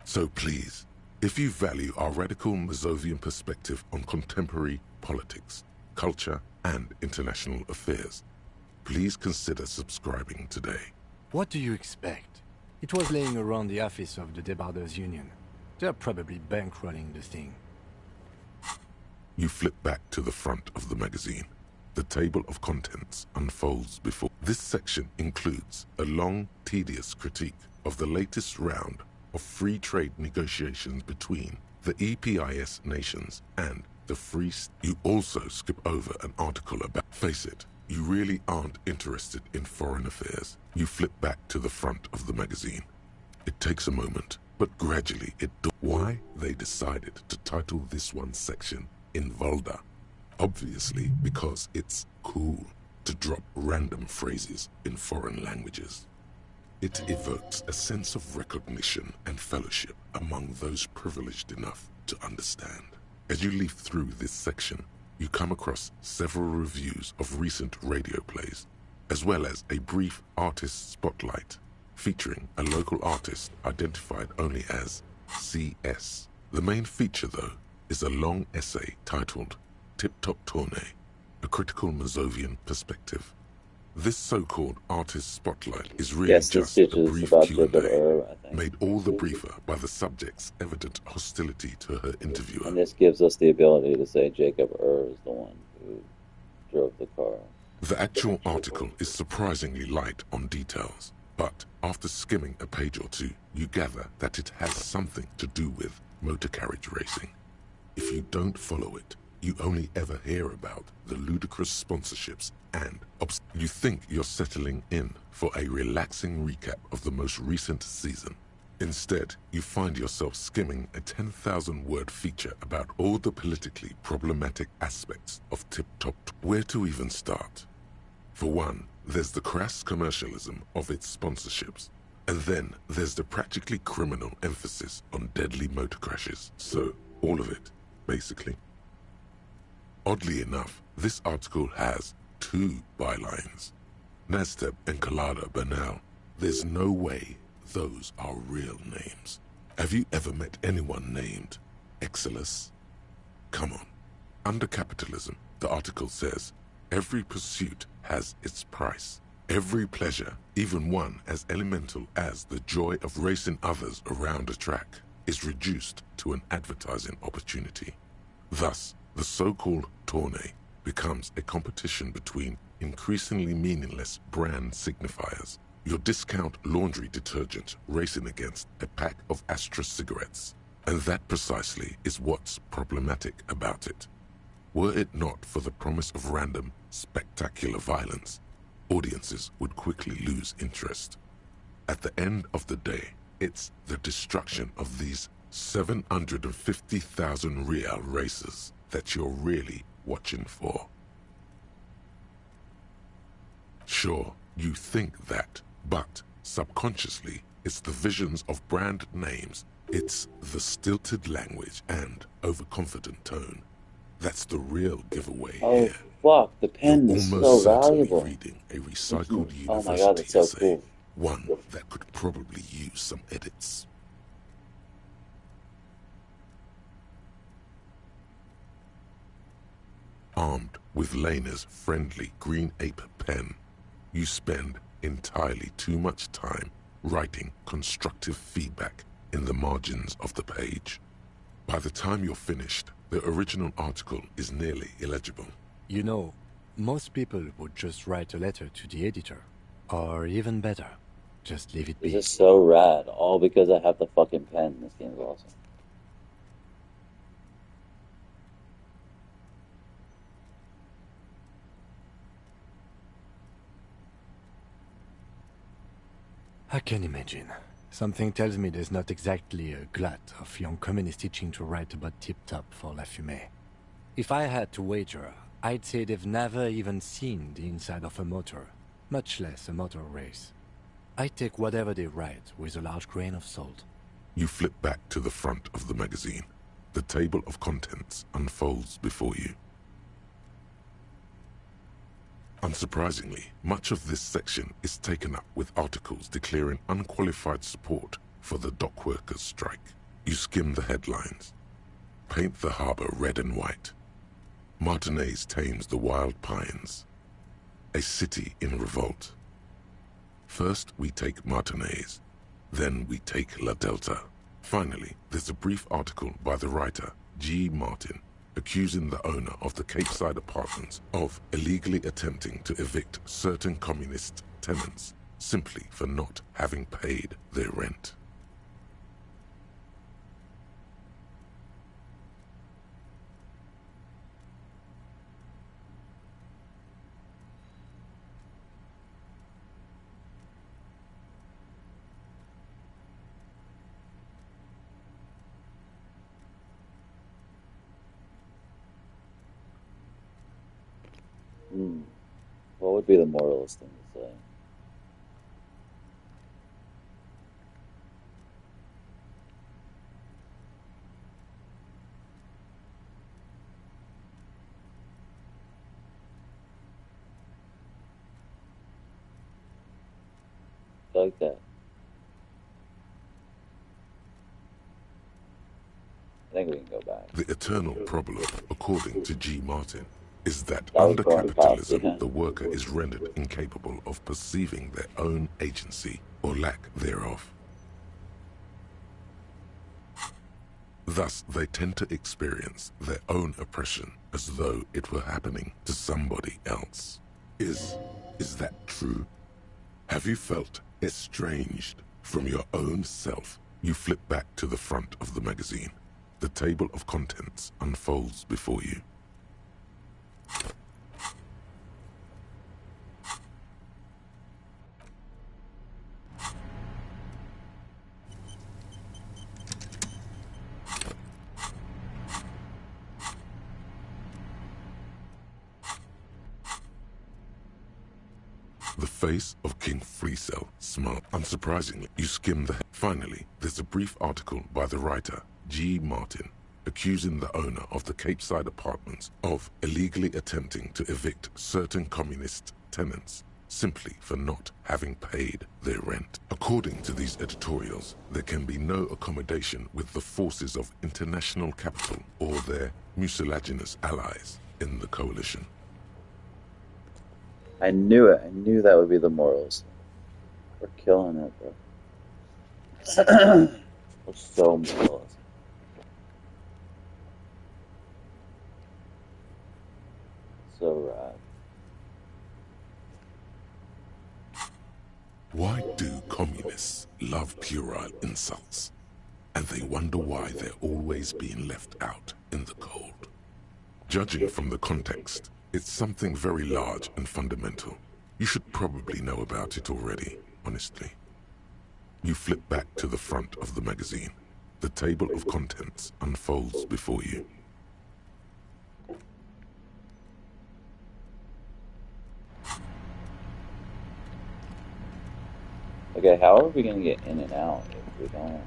So please, if you value our radical Mazovian perspective on contemporary politics, culture, and international affairs, please consider subscribing today. What do you expect? It was laying around the office of the Debarders Union. They're probably bankrolling the thing. You flip back to the front of the magazine. The table of contents unfolds before. This section includes a long, tedious critique of the latest round of free trade negotiations between the EPIS nations and the Free State. You also skip over an article about, face it, you really aren't interested in foreign affairs. You flip back to the front of the magazine. It takes a moment, but gradually it does. Why they decided to title this one section in Volda? Obviously because it's cool to drop random phrases in foreign languages. It evokes a sense of recognition and fellowship among those privileged enough to understand. As you leaf through this section, you come across several reviews of recent radio plays, as well as a brief artist spotlight featuring a local artist identified only as CS. The main feature, though, is a long essay titled Tip Top Tournée, a critical Mazovian perspective. This so-called artist spotlight is really just a brief Q&A, made all the briefer by the subject's evident hostility to her interviewer. And this gives us the ability to say Jacob is the one who drove the car. The actual article is surprisingly light on details, but after skimming a page or two, you gather that it has something to do with motor carriage racing. If you don't follow it, you only ever hear about the ludicrous sponsorships and you think you're settling in for a relaxing recap of the most recent season. Instead, you find yourself skimming a 10,000-word feature about all the politically problematic aspects of Tip Top. Where to even start? For one, there's the crass commercialism of its sponsorships. And then there's the practically criminal emphasis on deadly motor crashes. So, all of it, basically. Oddly enough, this article has 2 bylines. Nasteb and Colada Bernal. There's no way those are real names. Have you ever met anyone named Exilus? Come on. Under capitalism, the article says, every pursuit has its price. Every pleasure, even one as elemental as the joy of racing others around a track, is reduced to an advertising opportunity. Thus, the so-called tournée becomes a competition between increasingly meaningless brand signifiers. Your discount laundry detergent racing against a pack of Astra cigarettes. And that precisely is what's problematic about it. Were it not for the promise of random, spectacular violence, audiences would quickly lose interest. At the end of the day, it's the destruction of these 750,000 real races that you're really watching for. Sure, you think that, but subconsciously, it's the visions of brand names, it's the stilted language and overconfident tone. That's the real giveaway here. Fuck, the pen You're is almost so certainly valuable. reading a recycled Oh my university god, that's so essay, cool. one that could probably use some edits. Armed with Lena's friendly green ape pen, you spend entirely too much time writing constructive feedback in the margins of the page. By the time you're finished, the original article is nearly illegible. You know, most people would just write a letter to the editor. Or even better, just leave it be. This is so rad, all because I have the fucking pen. This game is awesome. I can imagine. Something tells me there's not exactly a glut of young communists itching to write about tip-top for La Fumée. If I had to wager, I'd say they've never even seen the inside of a motor, much less a motor race. I take whatever they write with a large grain of salt. You flip back to the front of the magazine. The table of contents unfolds before you. Unsurprisingly, much of this section is taken up with articles declaring unqualified support for the dockworkers' strike. You skim the headlines. Paint the harbor red and white. Martinez tames the wild pines. A city in revolt. First we take Martinez, then we take La Delta. Finally, there's a brief article by the writer, G. Martin, accusing the owner of the Capeside Apartments of illegally attempting to evict certain communist tenants simply for not having paid their rent. What would be the moralist thing to say? Like that. I think we can go back. The eternal problem, according to G. Martin, is that That was under broadcast, capitalism, yeah. the worker is rendered incapable of perceiving their own agency or lack thereof. Thus, they tend to experience their own oppression as though it were happening to somebody else. Is that true? Have you felt estranged From your own self, you flip back to the front of the magazine. The table of contents unfolds before you. The face of King Freecell smiled. Unsurprisingly, you skim the... Finally, there's a brief article by the writer, G. Martin, accusing the owner of the Capeside Apartments of illegally attempting to evict certain communist tenants simply for not having paid their rent. According to these editorials, there can be no accommodation with the forces of international capital or their mucilaginous allies in the coalition. I knew it. I knew that would be the morals. We're killing it, bro. We're so morals. So rad. Why do communists love puerile insults? And they wonder why they're always being left out in the cold. Judging from the context, it's something very large and fundamental. You should probably know about it already, honestly. You flip back to the front of the magazine. The table of contents unfolds before you. Okay, how are we gonna get in and out if we don't?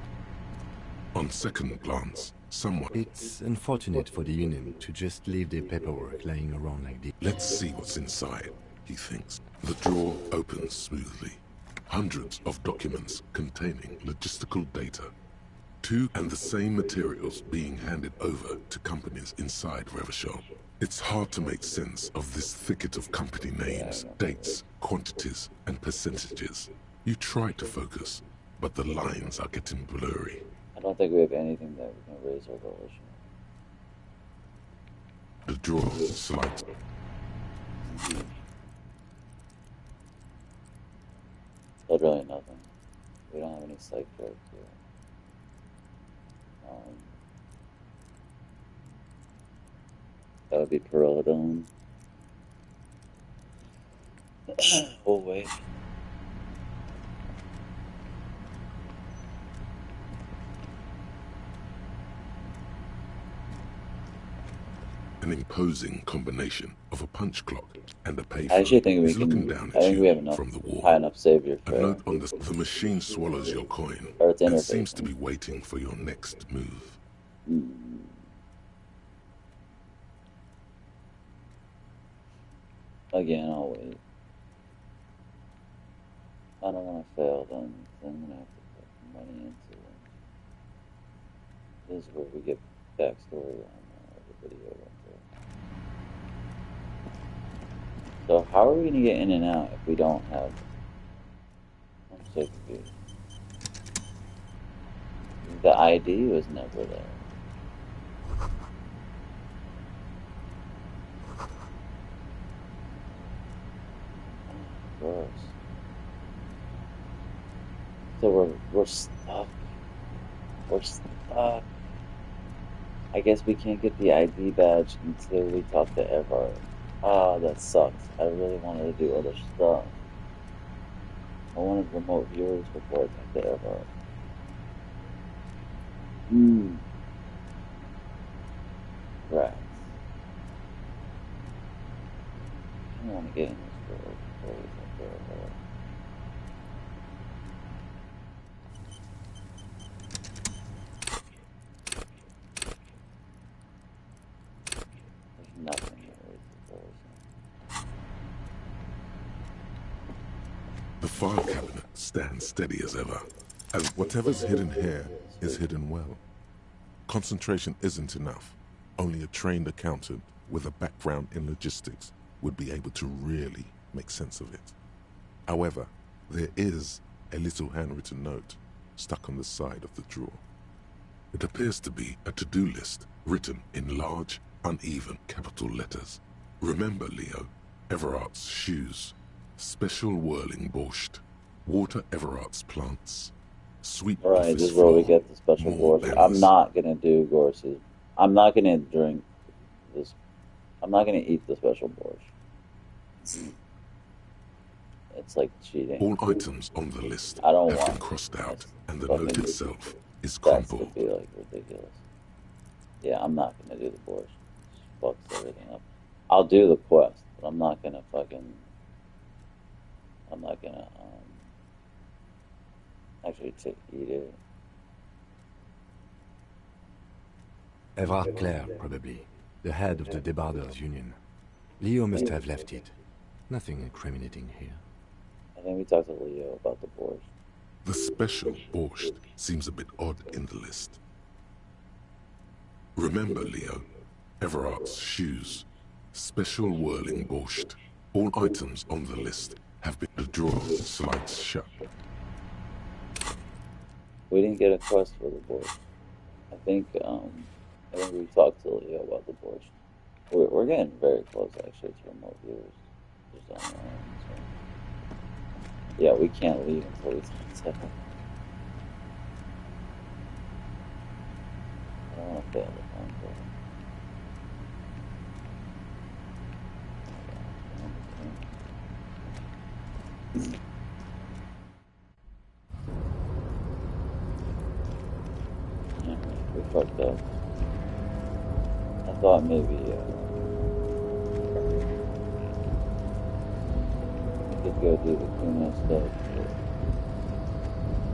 On second glance, someone... It's unfortunate for the Union to just leave their paperwork lying around like this. Let's see what's inside, he thinks. The drawer opens smoothly. Hundreds of documents containing logistical data. Two and the same materials being handed over to companies inside Revachol. It's hard to make sense of this thicket of company names, dates, quantities, and percentages. You try to focus, but the lines are getting blurry. I don't think we have anything that we can raise our volition. The drawer slides. Literally nothing. We don't have any psych drugs here. That would be parroting. Oh wait. An imposing combination of a punch clock and a payphone. I actually think we is looking can. down I at think you we have enough from the wall. high enough savior A for note on the machine swallows your coin or its and interface. seems to be waiting for your next move. Again, I'll wait. I don't want to fail then. I'm gonna have to put money into it. This is where we get backstory on the video right there. So how are we gonna get in and out if we don't have? I'm so confused. The ID was never there. Gross. So we're stuck. We're stuck. I guess we can't get the ID badge until we talk to Evart. Ah, that sucks. I really wanted to do other stuff. I wanted remote viewers before I talked to Evart. Rats. I don't want to get in this world before we talk to Evart. There's nothing here. The file cabinet stands steady as ever, as whatever's hidden here is hidden well. Concentration isn't enough. Only a trained accountant with a background in logistics would be able to really make sense of it. However, there is a little handwritten note stuck on the side of the drawer. It appears to be a to-do list written in large, uneven capital letters. Remember, Leo, Everart's shoes, special whirling borscht, water Everart's plants, Sweet Alright, office this is where we floor, get the special more borscht. I'm banners. not gonna do Gorse's. I'm not gonna drink this. I'm not gonna eat the special borscht. It's like cheating. All items on the list I don't have been want. crossed out, That's and the fucking. note itself is That's to crumpled. be like ridiculous. Yeah, I'm not gonna do the borscht. It fucks everything up. I'll do the quest, but I'm not gonna fucking. I'm not gonna actually eat it. Evart Clare, probably. The head of the Debarders Union. Leo must have left it. Nothing incriminating here. I think we talked to Leo about the borscht. The special borscht seems a bit odd in the list. Remember, Leo, Everart's shoes. Special whirling borscht. All items on the list have been. The drawer slides shut. We didn't get a quest for the borscht. I think we talked to Leo about the borscht. We're getting very close actually to remote viewers. Just on our own, so. Yeah, we can't leave until we talk to him. I don't want to fail the phone call. Yeah, we fucked up. I thought maybe we could go do the Kuno stuff.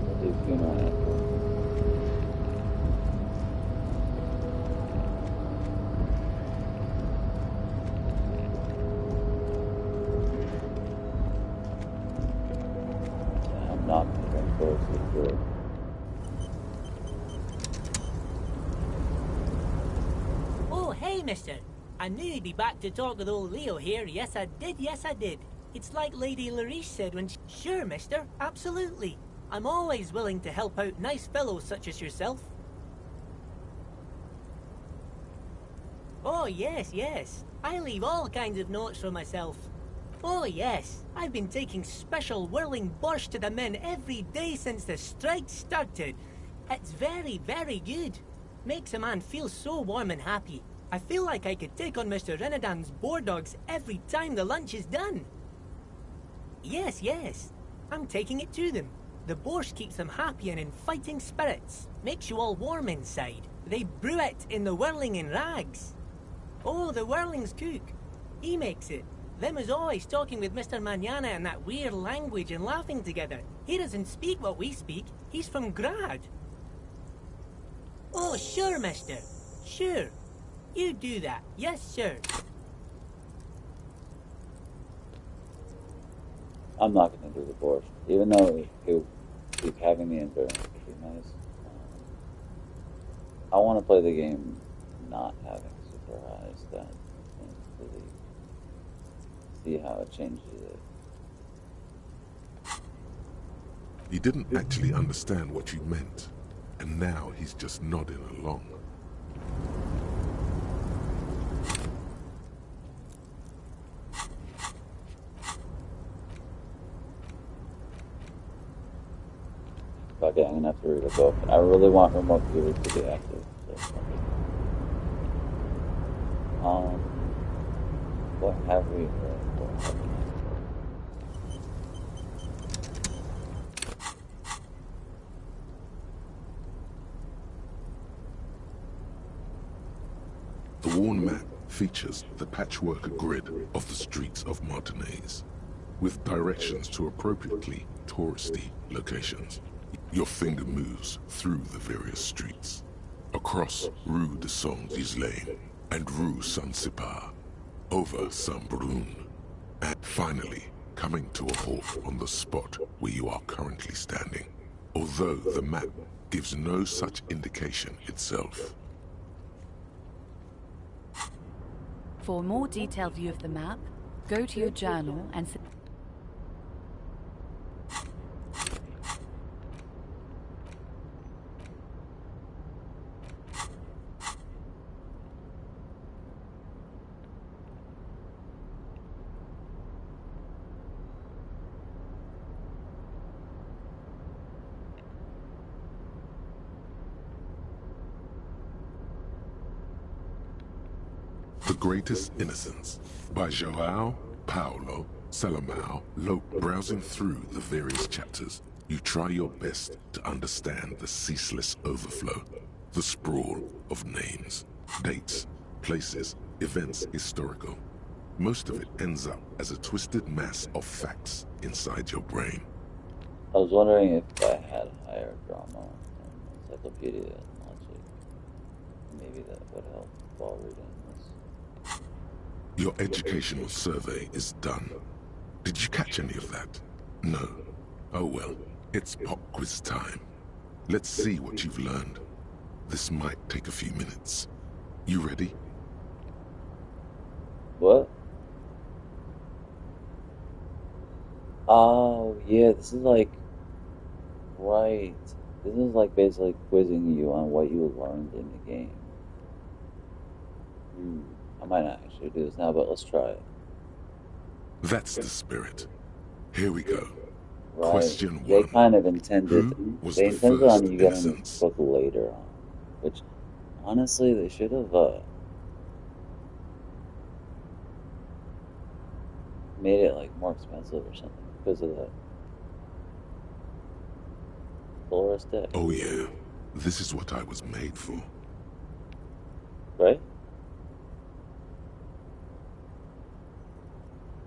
We'll do Kuno after. Yeah, I'm not moving close to it. Oh, hey, mister. I knew you'd be back to talk with old Leo here. Yes, I did. Yes, I did. It's like Lady Larice said when she... Sure, mister. Absolutely. I'm always willing to help out nice fellows such as yourself. Oh, yes, yes. I leave all kinds of notes for myself. Oh, yes. I've been taking special whirling borscht to the men every day since the strike started. It's very, very good. Makes a man feel so warm and happy. I feel like I could take on Mr. Renadan's boar dogs every time the lunch is done. Yes, yes. I'm taking it to them. The borscht keeps them happy and in fighting spirits. Makes you all warm inside. They brew it in the whirling in rags. Oh, the whirling's cook. He makes it. Them is always talking with Mr. Manana in that weird language and laughing together. He doesn't speak what we speak. He's from Grad. Oh, sure, mister. Sure. You do that. Yes, sir. I'm not going to do the borscht, even though it keep having the endurance would be nice. I want to play the game not having super high stats and really see how it changes it. He didn't actually understand what you meant, and now he's just nodding along. Okay, I'm gonna have to read a book. I really want remote viewers to be active. So. What have we read? What have we not read? The worn map features the patchwork grid of the streets of Martinez, with directions to appropriately touristy locations. Your finger moves through the various streets, across Rue de Saint-Ghislain and Rue Saint-Sipar, over Saint-Brun, and finally coming to a halt on the spot where you are currently standing, although the map gives no such indication itself. For a more detailed view of the map, go to your journal and... The Greatest Innocence by João Paulo Salomão Lope. Browsing through the various chapters, you try your best to understand the ceaseless overflow, the sprawl of names, dates, places, events historical. Most of it ends up as a twisted mass of facts inside your brain. I was wondering if I had higher drama and encyclopedia and logic. Maybe that would help while reading this. Your educational survey is done. Did you catch any of that? No. Oh well, it's pop quiz time. Let's see what you've learned. This might take a few minutes. You ready? What? Oh, yeah, this is like... Right. This is like basically quizzing you on what you learned in the game. I might not actually do this now, but let's try it. That's the spirit. Here we go. Right. Question They 1. kind of intended... Who was They the intended first on you getting innocence? the book later on. Which, honestly, they should have, made it, like, more expensive or something because of that. Dolores Day. Oh yeah, this is what I was made for. Right?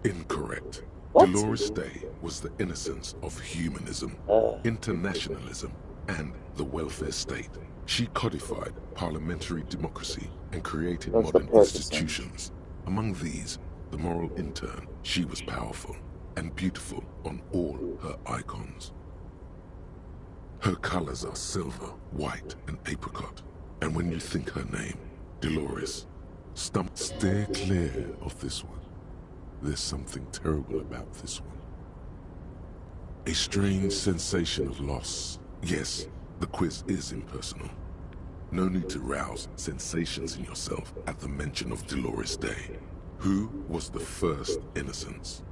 Incorrect. What? Dolores Day was the innocence of humanism, internationalism, and the welfare state. She codified parliamentary democracy and created What's the modern purpose institutions. Among these, the moral intern. She was powerful and beautiful on all her icons. Her colors are silver, white, and apricot. And when you think her name, Dolores, steer clear of this one. There's something terrible about this one. A strange sensation of loss. Yes, the quiz is impersonal. No need to rouse sensations in yourself at the mention of Dolores Day. Who was the first innocence?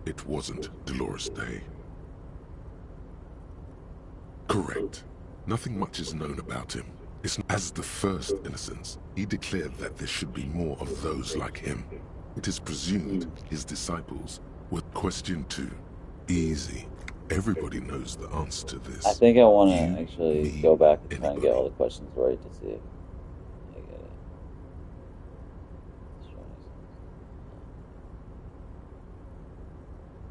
It wasn't Dolores Day. Correct. Nothing much is known about him. As the first innocence, he declared that there should be more of those like him. It is presumed his disciples were. Question 2. Easy. Everybody knows the answer to this. I think I want to You, actually me, go back and try and get anybody. all the questions right to see if I get it. Let's try this.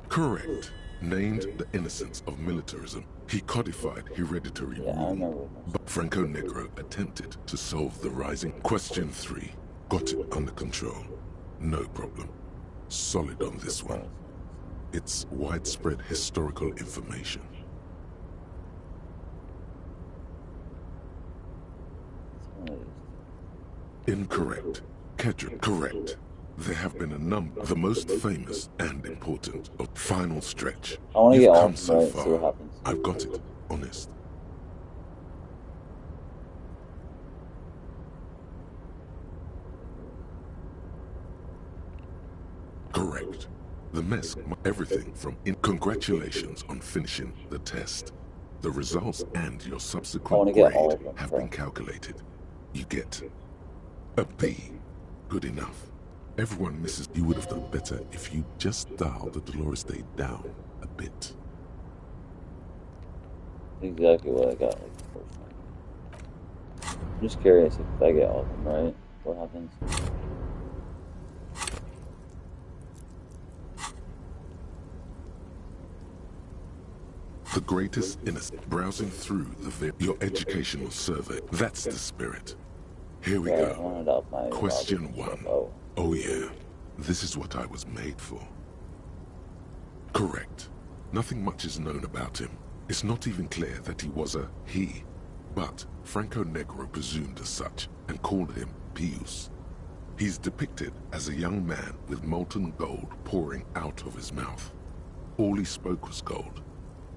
Correct. Named the innocence of militarism, he codified hereditary Yeah, I rule. remember. But Franco Negro attempted to solve the rising. Question 3. Got it under control. No problem. Solid on this one. It's widespread historical information. Incorrect. Kedrick. Correct. There have been a number. The most famous and important of final stretch. I want to You've get all come of them so right and see what far. happens. I've got it. Honest. Correct. The mess, everything from congratulations on finishing the test. The results and your I subsequent wanna get all grade of them, have bro. been calculated. You get a B. Good enough. Everyone misses. You would have done better if you just dialed the Dolores Day down a bit. Exactly what I got like the first time. I'm just curious if I get all of them right, what happens? The greatest innocent. Browsing through your educational survey. That's the spirit. Here we Yeah, I go. wanted out my Question Robert 1. stuff. Oh, Oh yeah, this is what I was made for. Correct. Nothing much is known about him. It's not even clear that he was a he, but Franco Negro presumed as such and called him Pius. He's depicted as a young man with molten gold pouring out of his mouth. All he spoke was gold.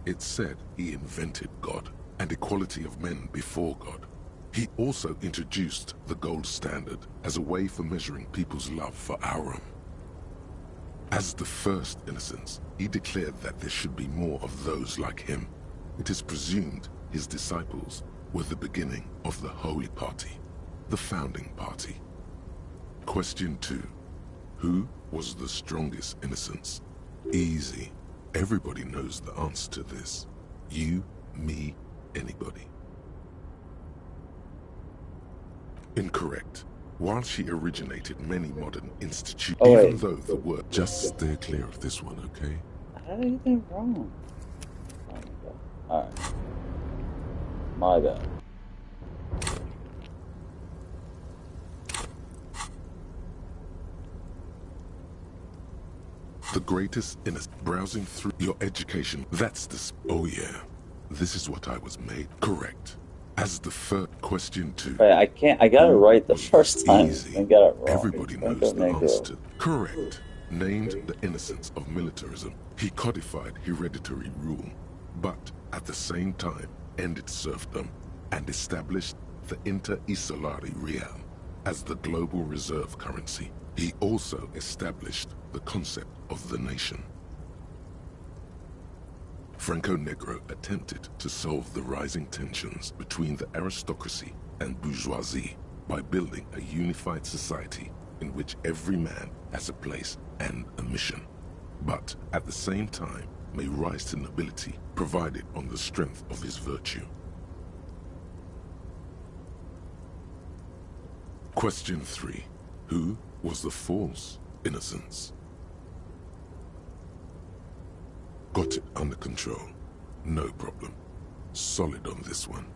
It's said he invented God and equality of men before God. He also introduced the gold standard as a way for measuring people's love for Aurum. As the first innocence, he declared that there should be more of those like him. It is presumed his disciples were the beginning of the Holy Party, the founding party. Question 2. Who was the strongest innocence? Easy. Everybody knows the answer to this. You, me, anybody. Incorrect. While she originated many modern institutions, even though the word... Just steer clear of this one, okay? How did I get that wrong? Oh my god. Alright. My bad. The greatest innocence. Browsing through your education. That's the... Oh yeah. This is what I was made. Correct. As the first question 2. Right, I can't. I got it right the first time. Easy. I got it wrong. Everybody knows the answer. Correct. Named the innocence of militarism. He codified hereditary rule, but at the same time ended serfdom and established the inter-isolari real as the global reserve currency. He also established the concept of the nation. Franco Negro attempted to solve the rising tensions between the aristocracy and bourgeoisie by building a unified society in which every man has a place and a mission, but at the same time may rise to nobility provided on the strength of his virtue. Question 3. Who was the false innocence? Got it under control. No problem. Solid on this one.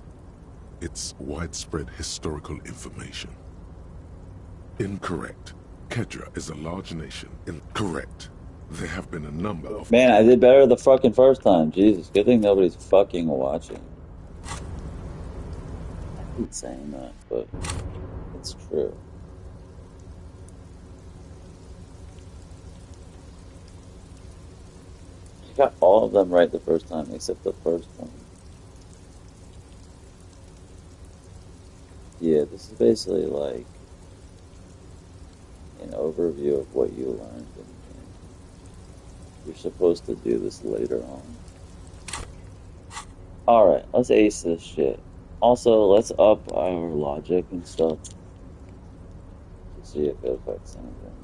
It's widespread historical information. Incorrect. Kedra is a large nation. Incorrect. There have been a number of... Man, I did better the fucking first time. Jesus, good thing nobody's fucking watching. I hate saying that, but it's true. Got all of them right the first time, except the first one. Yeah, this is basically like an overview of what you learned. You're supposed to do this later on. Alright, let's ace this shit. Also, let's up our logic and stuff to see if it affects anything.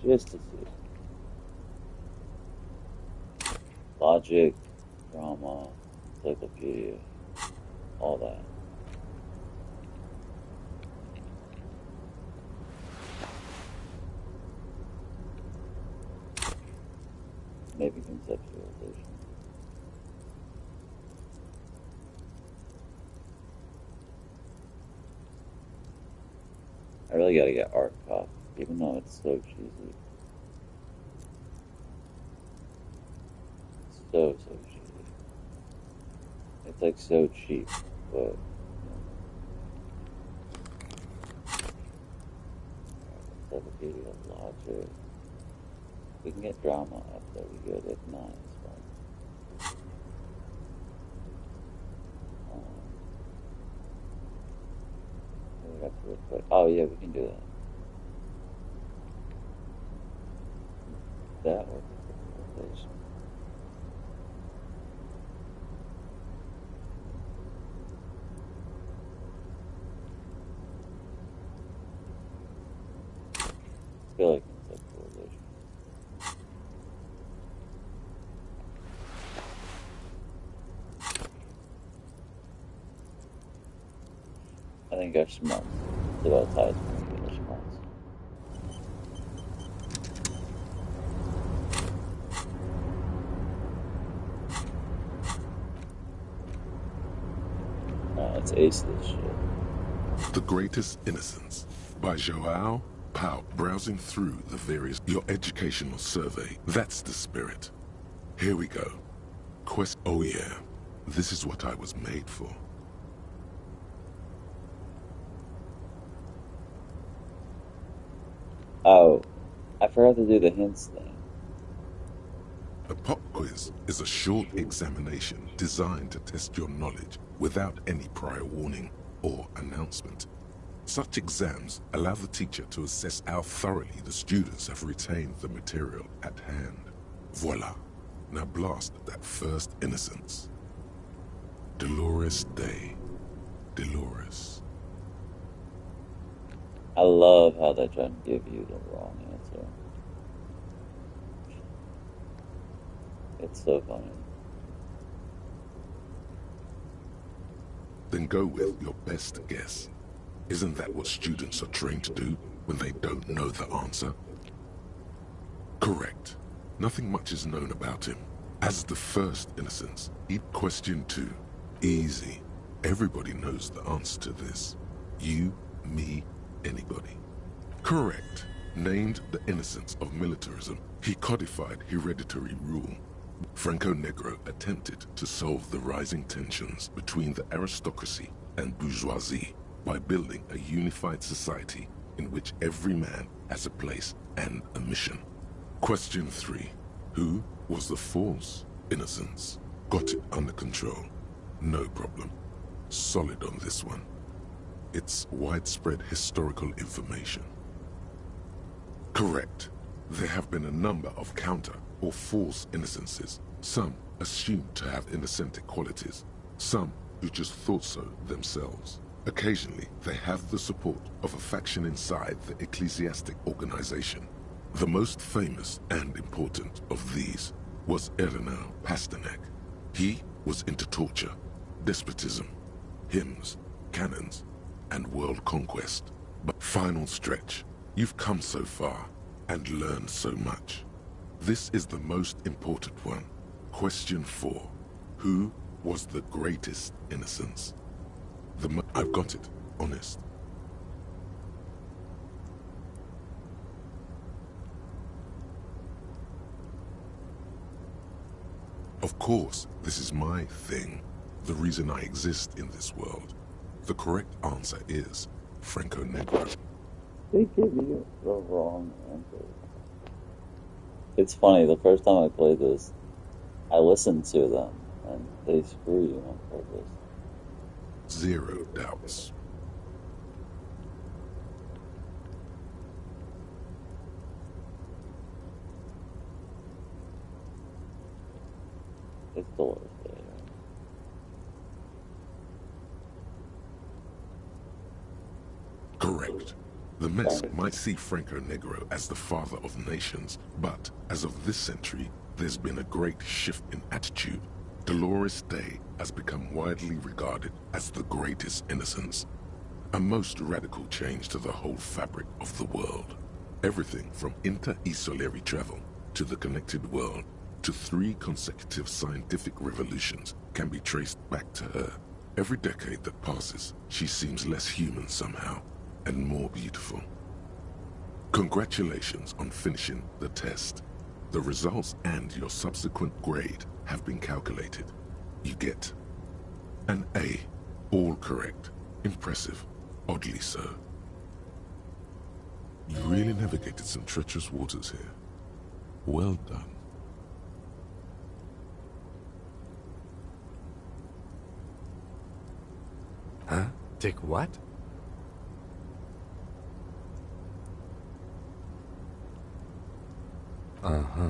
Just to see. Logic, drama, encyclopedia, all that. Maybe conceptualization. I really gotta get art cop, even though it's so cheesy. So cheesy. It's like so cheap, but encyclopedia of logic. We can get drama up, that'd be good. If not, it's fine. We have to look quick. Oh yeah, we can do that. That would be good. I feel like conceptualization. I think our smarts. It's about ties between our smarts. Let's ace this shit. The Greatest Innocence by Joao Pau. Browsing through the various... Your educational survey. That's the spirit. Here we go. Oh yeah. This is what I was made for. Oh, I forgot to do the hints thing. A pop quiz is a short examination designed to test your knowledge without any prior warning or announcement. Such exams allow the teacher to assess how thoroughly the students have retained the material at hand. Voila. Now blast that first innocence. Dolores Day. Dolores. I love how they try to give you the wrong answer. It's so funny. Then go with your best guess. Isn't that what students are trained to do when they don't know the answer? Correct. Nothing much is known about him. As the first innocence, question 2. Easy. Everybody knows the answer to this. You, me, anybody. Correct. Named the innocence of militarism, he codified hereditary rule. Franco Negro attempted to solve the rising tensions between the aristocracy and bourgeoisie by building a unified society in which every man has a place and a mission. Question 3. Who was the false innocence? Got it under control. No problem. Solid on this one. It's widespread historical information. Correct. There have been a number of counter or false innocences. Some assumed to have innocentic qualities. Some who just thought so themselves. Occasionally, they have the support of a faction inside the ecclesiastic organization. The most famous and important of these was Ernest Pasternak. He was into torture, despotism, hymns, cannons, and world conquest. But final stretch, you've come so far and learned so much. This is the most important one. Question 4. Who was the greatest innocence? I've got it, honest. Of course, this is my thing, the reason I exist in this world. The correct answer is Franco Negro. They give you the wrong answer. It's funny, the first time I played this, I listened to them, and they screw you on purpose. Zero doubts. It's Dolores Day. Correct. The mess might see Franco Negro as the father of nations, but as of this century, there's been a great shift in attitude. Dolores Day has become widely regarded as the greatest innocence. A most radical change to the whole fabric of the world. Everything from inter-esolary travel to the connected world to 3 consecutive scientific revolutions can be traced back to her. Every decade that passes, she seems less human somehow, and more beautiful. Congratulations on finishing the test. The results and your subsequent grade have been calculated. You get an A. All correct. Impressive. Oddly so. You really navigated some treacherous waters here. Well done. Huh? Take what? Uh-huh.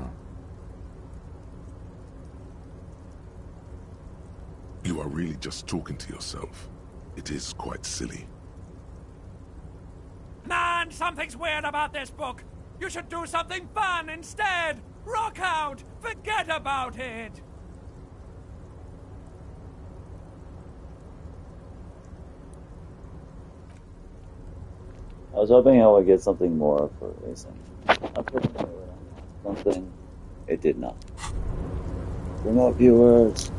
You are really just talking to yourself. It is quite silly. Man, something's weird about this book. You should do something fun instead. Rock out. Forget about it. I was hoping I would get something more for racing. Unfortunately, something it did not. Remote viewers.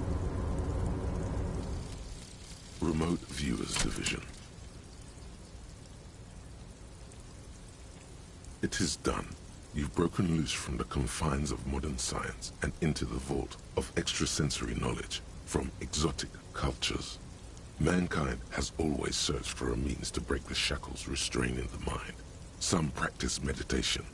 Remote Viewers Division. It is done. You've broken loose from the confines of modern science and into the vault of extrasensory knowledge from exotic cultures. Mankind has always searched for a means to break the shackles restraining the mind. Some practice meditation.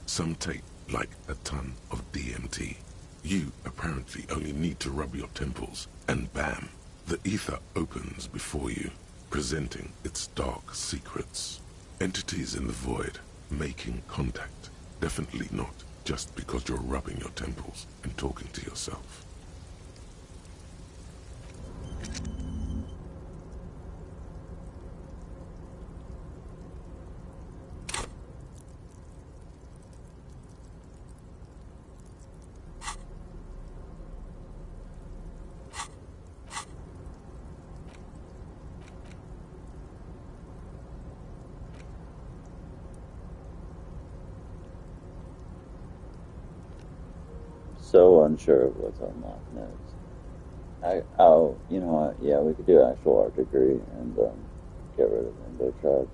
Some take like a ton of DMT. You apparently only need to rub your temples, and bam, the ether opens before you, presenting its dark secrets. Entities in the void, making contact. Definitely not just because you're rubbing your temples and talking to yourself. so unsure of what's unlocked next. You know what? Yeah, we could do actual art degree and get rid of Rainbow Tribe.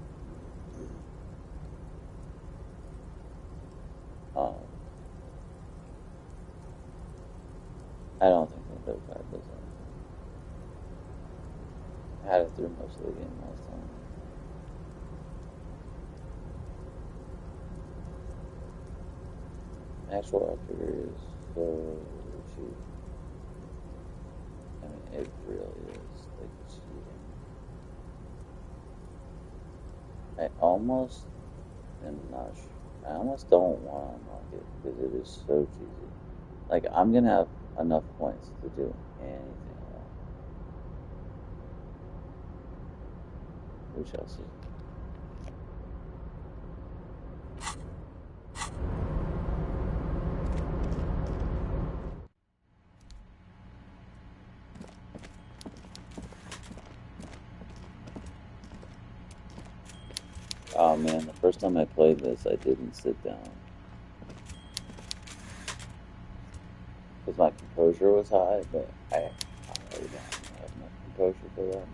I don't think Rainbow Tribe does anything. I had it through most of the game last time. Actual art degree is so cheap. I mean, it really is like cheating. I almost am not sure. I almost don't want to unlock it because it is so cheesy. Like, I'm gonna have enough points to do anything I want. We shall see. Oh man, the first time I played this, I didn't sit down. Because my composure was high, but I really don't have enough composure for that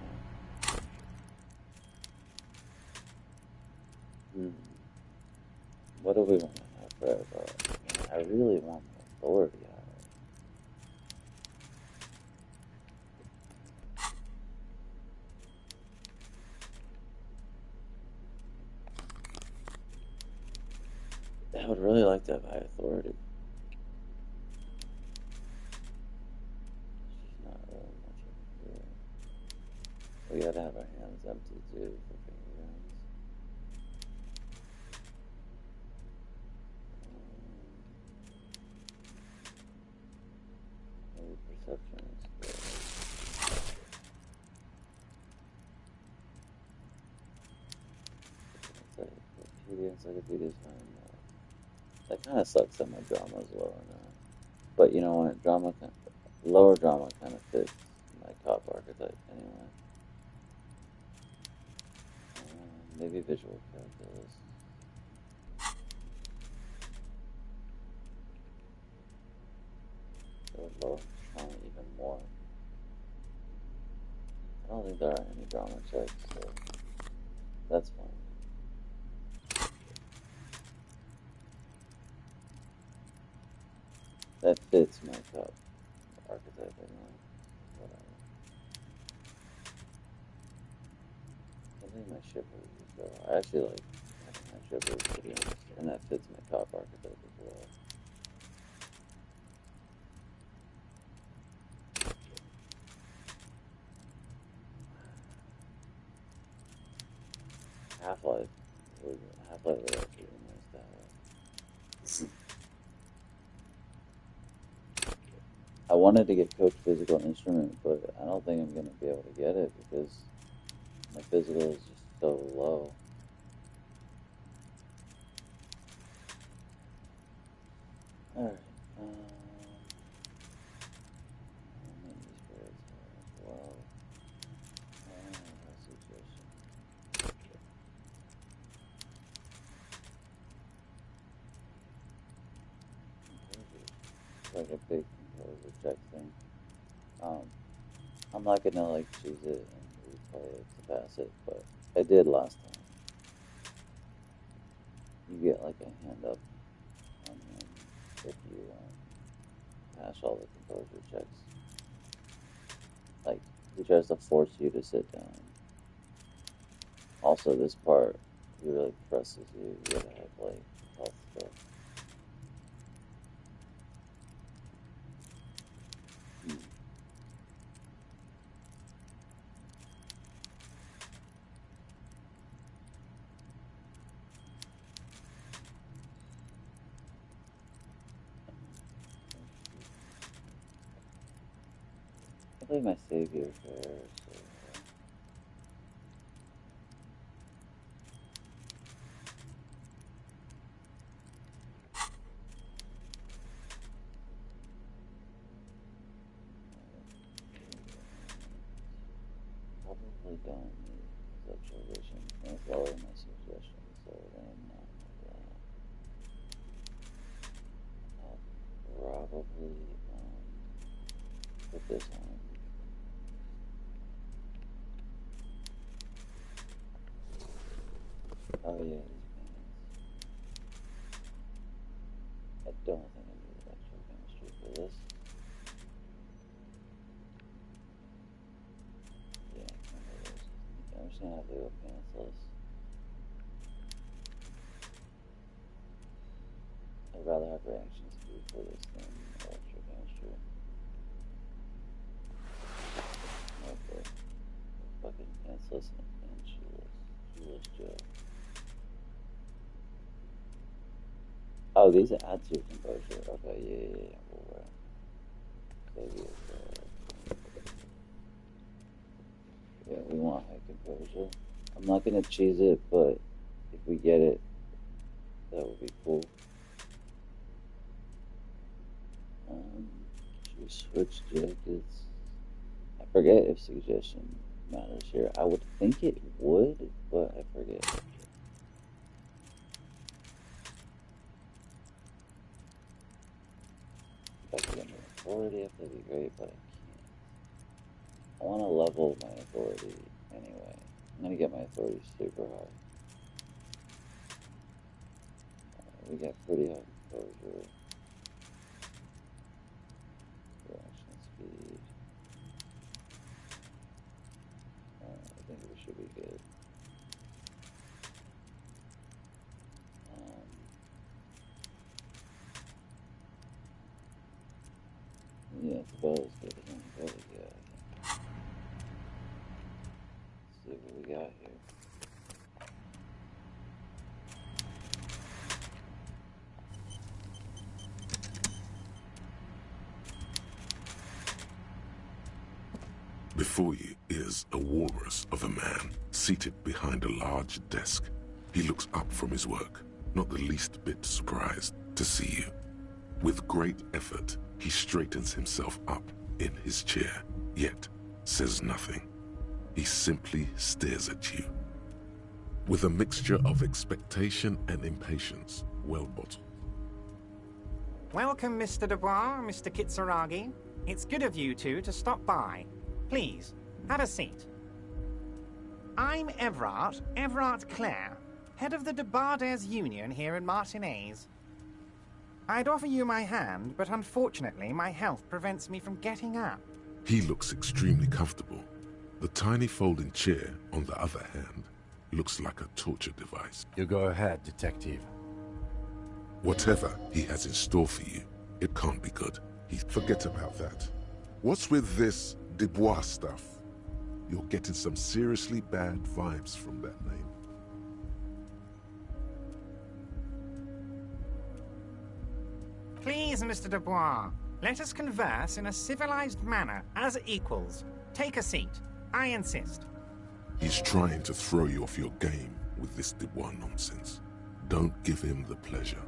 now. What do we want to have for Evart? I really want the authority out of it. I would really like to have high authority. There's not really much I can do. We gotta have our hands empty too for finger guns. Maybe perception is good. Encyclopedia is fine. That kind of sucks that my drama is lower now. But you know what? Lower drama kind of fits my top archetype anyway. Maybe visual calculus. It would lower trauma even more. I don't think there are any drama checks, so that's fine. That fits my top archetype anyway. Whatever. I think my shippers would go. I actually like having my shippers, to be honest, and that fits my top archetype as well. Half-Life would actually be nice to have. I wanted to get Coach Physical Instrument, but I don't think I'm going to be able to get it because my physical is just so low. Alright, maybe spirits as well. I have a suggestion. It's like a big composer check thing. I'm not gonna like choose it and replay it to pass it, but I did last time. You get like a hand up on him if you pass all the composure checks. Like, he tries to force you to sit down. Also, this part, he really presses you. You gotta have like health stuff. I think my savior here, so probably don't need conceptual vision. That's all of my suggestions, so I am not with that. I'll probably this on. Oh yeah, these pants. I don't think I need electrical chemistry for this. Yeah, I can't do those. I'm just gonna have to go pantsless. I'd rather have reaction speed for this than electrochemistry. Okay. Fucking pantsless and shoeless. Shoeless Joe. Oh, these add to your composure. Okay, yeah. We'll save you. Yeah, we want high composure. I'm not gonna cheese it, but if we get it, that would be cool. Should we switch jackets? I forget if suggestion matters here. I would think it would, but I forget. If I could get my authority, that'd be great, but I can't. I want to level my authority anyway. I'm gonna get my authority super high. We got pretty high composure. Reaction speed. I think we should be good. Yeah, it's about as good as anybody got. Let's see what we got here. Before you is a walrus of a man, seated behind a large desk. He looks up from his work, not the least bit surprised to see you. With great effort, he straightens himself up in his chair, yet says nothing. He simply stares at you. With a mixture of expectation and impatience, well bottled. Welcome, Mr. Dubois, Mr. Kitsuragi. It's good of you two to stop by. Please, have a seat. I'm Evart Clare, head of the Debarders Union here in Martinez. I'd offer you my hand, but unfortunately my health prevents me from getting up. He looks extremely comfortable. The tiny folding chair, on the other hand, looks like a torture device. You go ahead, detective. Whatever he has in store for you, it can't be good. Forget about that. What's with this Dubois stuff? You're getting some seriously bad vibes from that name. Please, Mr. Dubois, let us converse in a civilized manner, as equals. Take a seat. I insist. He's trying to throw you off your game with this Dubois nonsense. Don't give him the pleasure.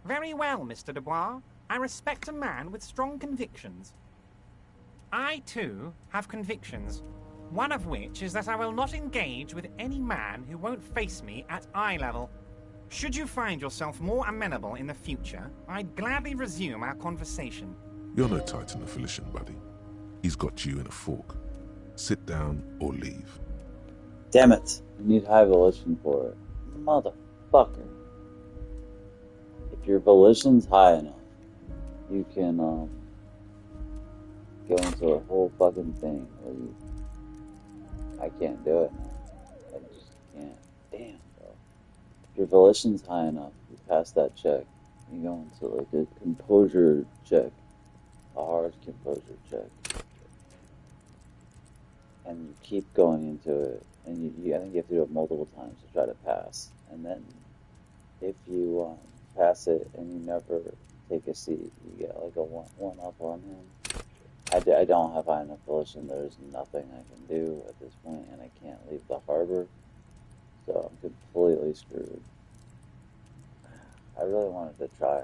Very well, Mr. Dubois. I respect a man with strong convictions. I, too, have convictions. One of which is that I will not engage with any man who won't face me at eye level. Should you find yourself more amenable in the future, I'd gladly resume our conversation. You're no Titan of Elysium, buddy. He's got you in a fork. Sit down or leave. Damn it. You need high volition for it. Motherfucker. If your volition's high enough, you can, go into a whole fucking thing where you... I can't do it now. I just can't. Damn, bro. If your volition's high enough, you pass that check. You go into, like, a composure check. A hard composure check. And you keep going into it. And I think you have to do it multiple times to try to pass. And then, if you, pass it and you never take a seat, you get, like, a one up on him. I don't have high enough volition. There's nothing I can do at this point, and I can't leave the harbor, so I'm completely screwed. I really wanted to try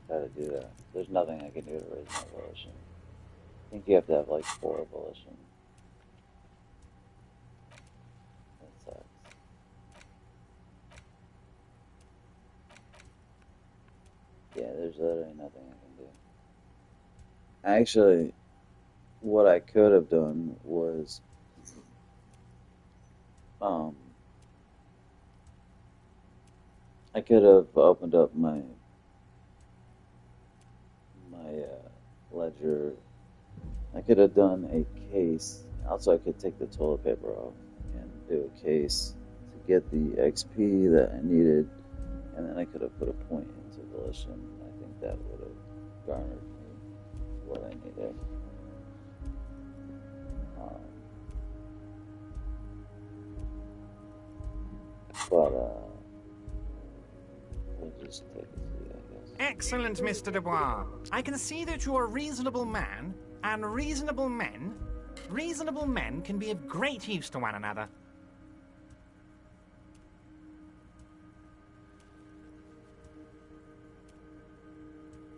to do that. There's nothing I can do to raise my volition. I think you have to have like 4 volition. There's literally nothing I can do. Actually, what I could have done was, I could have opened up my ledger. I could have done a case. Also, I could take the toilet paper off and do a case to get the XP that I needed, and then I could have put a point into Elysium. I think that would have garnered me what I needed. But we'll just take it easy, I guess. Excellent, Mr. Dubois. I can see that you're a reasonable man, and reasonable men can be of great use to one another.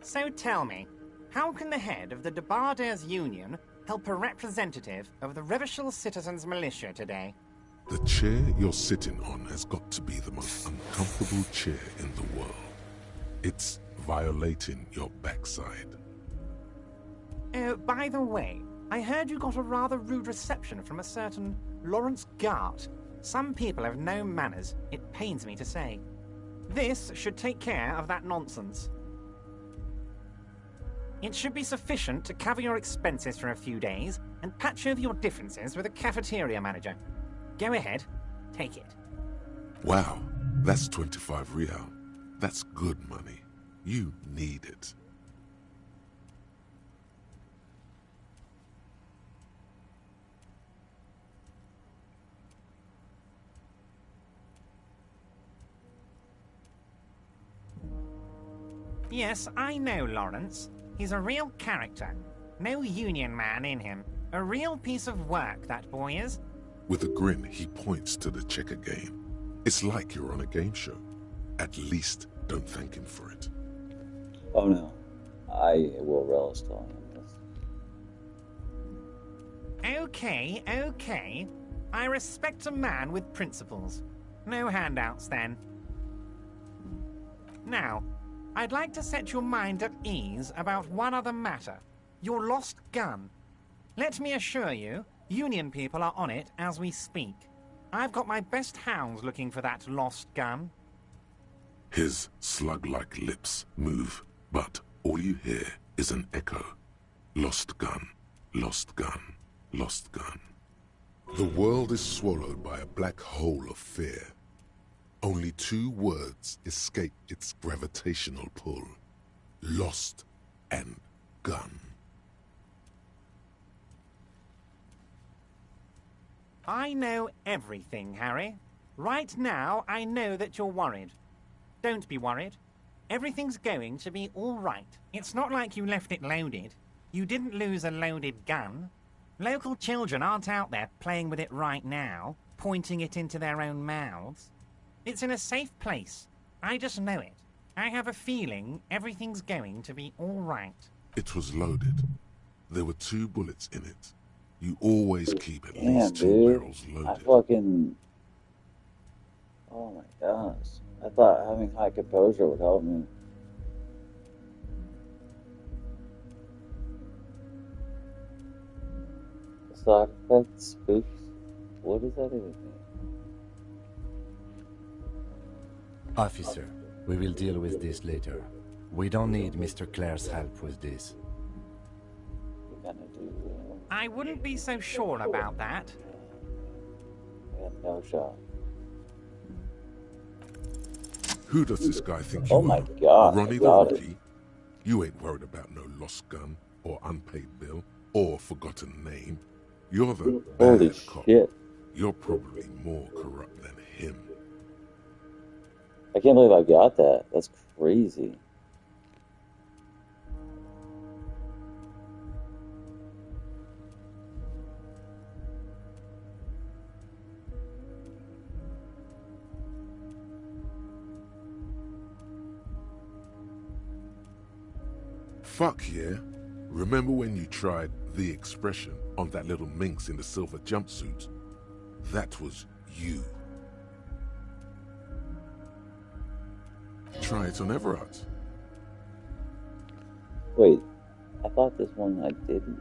So tell me, how can the head of the Debarders Union help a representative of the Revachol Citizens Militia today? The chair you're sitting on has got to be the most uncomfortable chair in the world. It's violating your backside. Oh, by the way, I heard you got a rather rude reception from a certain Lawrence Gart. Some people have no manners, it pains me to say. This should take care of that nonsense. It should be sufficient to cover your expenses for a few days and patch over your differences with a cafeteria manager. Go ahead, take it. Wow, that's 25 real. That's good money. You need it. Yes, I know Lawrence. He's a real character. No union man in him. A real piece of work, that boy is. With a grin, he points to the checker game. It's like you're on a game show. At least don't thank him for it. Oh no, I will relish telling him this. Okay, okay. I respect a man with principles. No handouts, then. Now, I'd like to set your mind at ease about one other matter. Your lost gun. Let me assure you, Union people are on it as we speak. I've got my best hounds looking for that lost gun. His slug-like lips move, but all you hear is an echo. Lost gun, lost gun, lost gun. The world is swallowed by a black hole of fear. Only two words escape its gravitational pull. Lost and gun. I know everything, Harry. Right now, I know that you're worried. Don't be worried. Everything's going to be all right. It's not like you left it loaded. You didn't lose a loaded gun. Local children aren't out there playing with it right now, pointing it into their own mouths. It's in a safe place. I just know it. I have a feeling everything's going to be all right. It was loaded. There were 2 bullets in it. You always keep at Damn, least 2 dude. barrels I loaded. fucking... Oh my gosh. I thought having high composure would help me. Stock effect speaks. What does that even mean? Officer, we will deal with this later. We don't need Mr. Clare's help with this. We're gonna do... I wouldn't be so sure about that. I got no shot. Who does this guy think you Oh my are? God, Ronnie I the got it. Rookie? You ain't worried about no lost gun, or unpaid bill, or forgotten name. You're the Holy bad cop. shit. You're probably more corrupt than him. I can't believe I got that. That's crazy. Fuck yeah. Remember when you tried the expression on that little minx in the silver jumpsuit? That was you. Try it on Evart. Wait, I thought this one I didn't.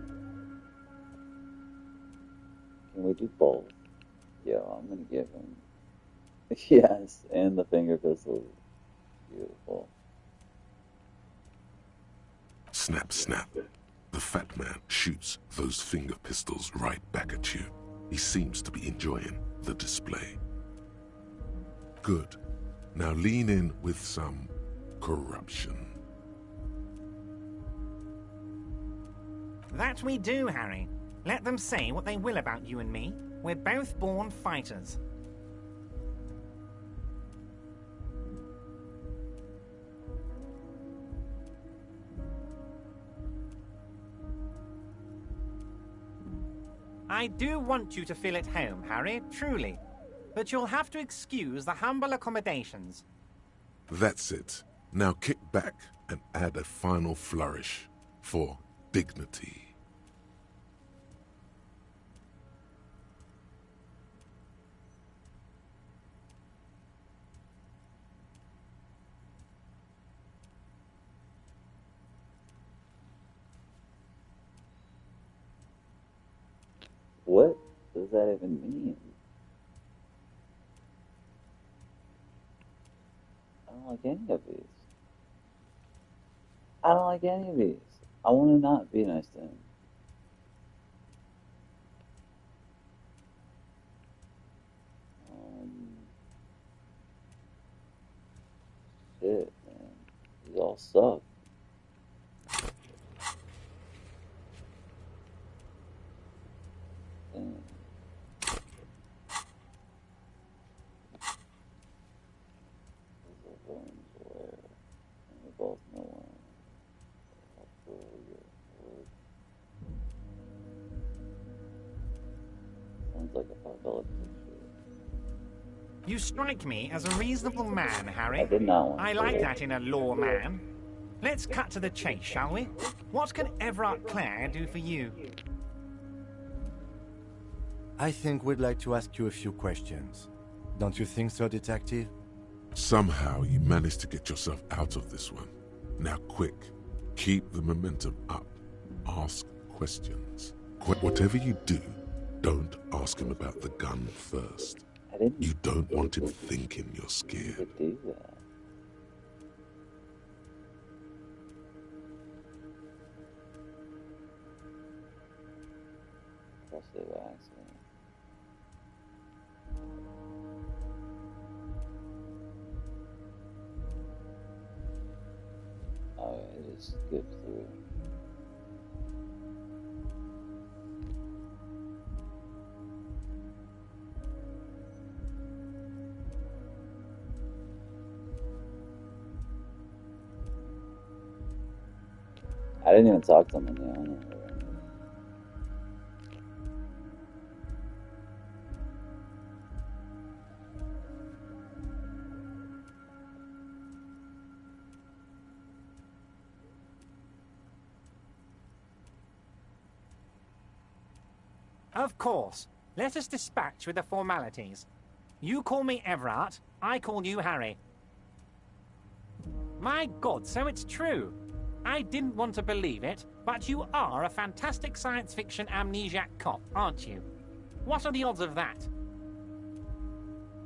Can we do both? Yo, I'm gonna give him. Yes, and the finger pistol. Beautiful. Snap, snap. The fat man shoots those finger pistols right back at you. He seems to be enjoying the display. Good. Now lean in with some corruption. That we do, Harry. Let them say what they will about you and me. We're both born fighters. I do want you to feel at home, Harry, truly. But you'll have to excuse the humble accommodations. That's it. Now kick back and add a final flourish for dignity. What does that even mean? I don't like any of these. I don't like any of these. I want to not be nice to him. Shit, man. These all suck. Damn. These are villains where, and we both know one. Sounds like a $5 picture. You strike me as a reasonable man, Harry. I did not want I to. like that in a law man. Let's cut to the chase, shall we? What can Evart Clare do for you? I think we'd like to ask you a few questions. Don't you think so, Detective? Somehow you managed to get yourself out of this one. Now quick, keep the momentum up. Ask questions. Whatever you do, don't ask him about the gun first. I didn't You don't want him thinking you're scared. do that. Pressed it by accident. Oh, it just skipped through. I didn't even talk to him in the honor. Of course. Let us dispatch with the formalities. You call me Evart, I call you Harry. My God, so it's true. I didn't want to believe it, but you are a fantastic science fiction amnesiac cop, aren't you? What are the odds of that?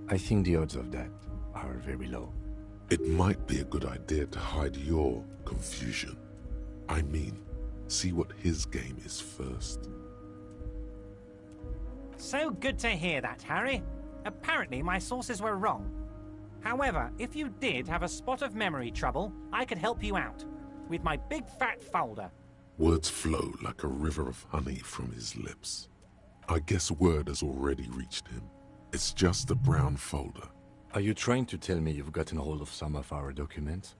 I think the odds of that are very low. It might be a good idea to hide your confusion. I mean, see what his game is first. So good to hear that, Harry. Apparently my sources were wrong. However, if you did have a spot of memory trouble, I could help you out. With my big fat folder. Words flow like a river of honey from his lips. I guess word has already reached him. It's just a brown folder. Are you trying to tell me you've gotten hold of some of our documents?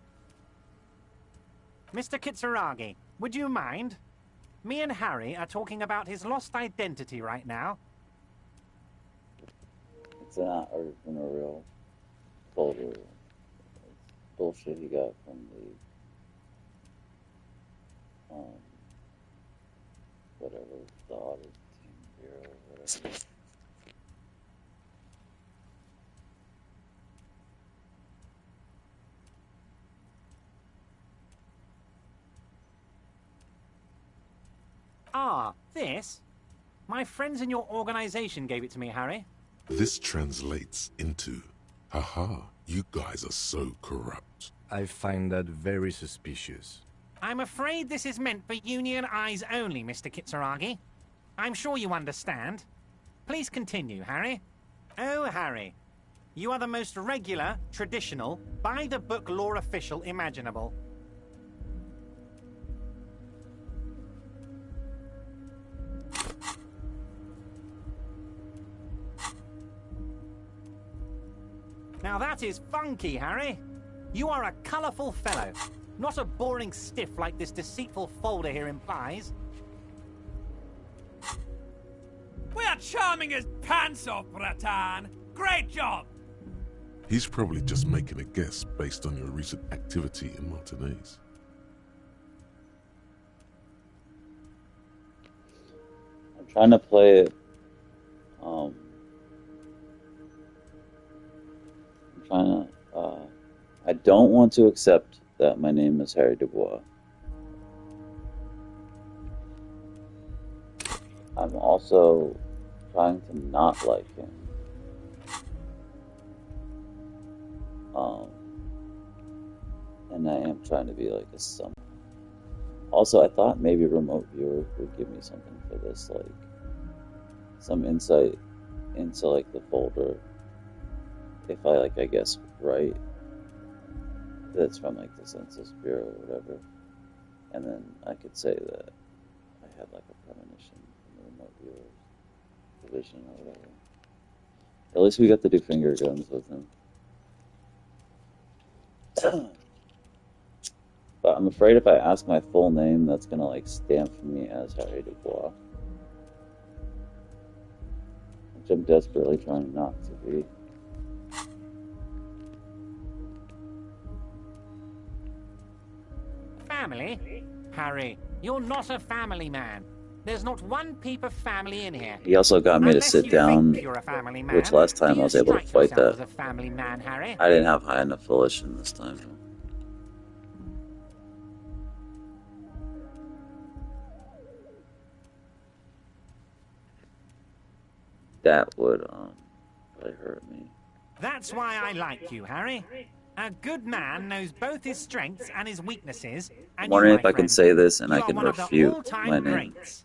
Mr. Kitsuragi, would you mind? Me and Harry are talking about his lost identity right now. It's not in a real folder. It's bullshit he got from the whatever, the audit team bureau or whatever. Ah, this? My friends in your organization gave it to me, Harry. This translates into, haha, you guys are so corrupt. I find that very suspicious. I'm afraid this is meant for union eyes only, Mr. Kitsuragi. I'm sure you understand. Please continue, Harry. Oh, Harry. You are the most regular, traditional, by-the-book law official imaginable. Now that is funky, Harry. You are a colourful fellow, not a boring stiff like this deceitful folder here implies. We are charming as pants off, Bratan. Great job! He's probably just making a guess based on your recent activity in Martinez. I'm trying to play it. I'm trying to. I don't want to accept that my name is Harry Dubois. I'm also trying to not like him. And I am trying to be like a son. Also, I thought maybe remote viewers would give me something for this, like some insight into like the folder. If I like, I guess, write that's from like the Census Bureau or whatever, and then I could say that I had like a premonition from the remote viewers division or whatever. At least we got to do finger guns with him. But I'm afraid if I ask my full name, that's gonna like stamp me as Harry Dubois, which I'm desperately trying not to be. Family? Harry, you're not a family man. There's not one peep of family in here. He also got me to Unless sit you down, think you're a family man, which last time do I was you able to strike fight yourself that. as a family man, Harry? I didn't have high enough volition this time. That would probably hurt me. That's why I like you, Harry. A good man knows both his strengths and his weaknesses. And I'm wondering you, if I my can friend, say this and you I are can one of the refute all-time my name. greats.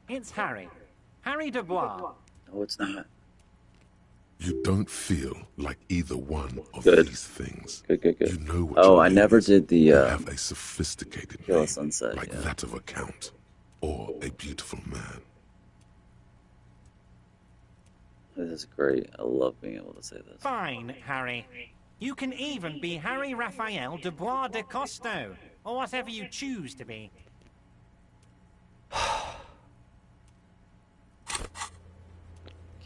It's Harry. Harry Dubois. No, it's not. You don't feel like either one of Good. these things. Good. You know what Oh, your I name never is. did the You have a sophisticated Kill a name, Sunset, like yeah. that of a count or a beautiful man. This is great. I love being able to say this. Fine, Harry. You can even be Harry Raphael Dubois de Costeau, or whatever you choose to be.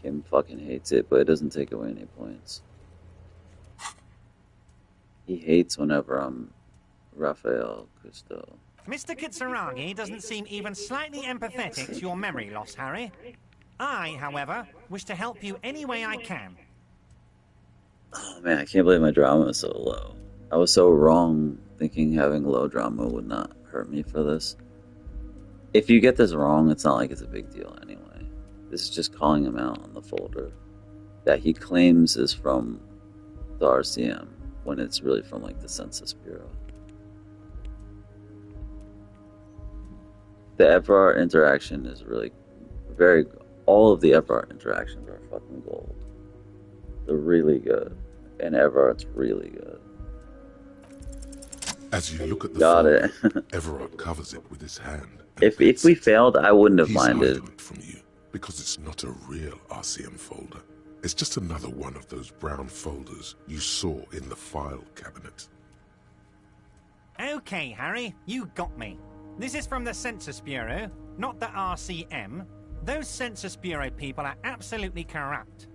Kim fucking hates it, but it doesn't take away any points. He hates whenever I'm Raphael Cousteau. Mr. Kitsuragi doesn't seem even slightly empathetic to your memory loss, Harry. I, however, wish to help you any way I can. Oh man, I can't believe my drama is so low. I was so wrong thinking having low drama would not hurt me for this. If you get this wrong, it's not like it's a big deal anyway. This is just calling him out on the folder that he claims is from the RCM when it's really from like the Census Bureau. The Evart interaction is really very... All of the Evart interactions are fucking gold. They're really good. And Everart's really good. As you look at the Got folder, it. Everard covers it with his hand. and If bets we it. failed, I wouldn't have He's minded. hiding it from you because it's not a real RCM folder. It's just another one of those brown folders you saw in the file cabinet. Okay, Harry, you got me. This is from the Census Bureau, not the RCM. Those Census Bureau people are absolutely corrupt.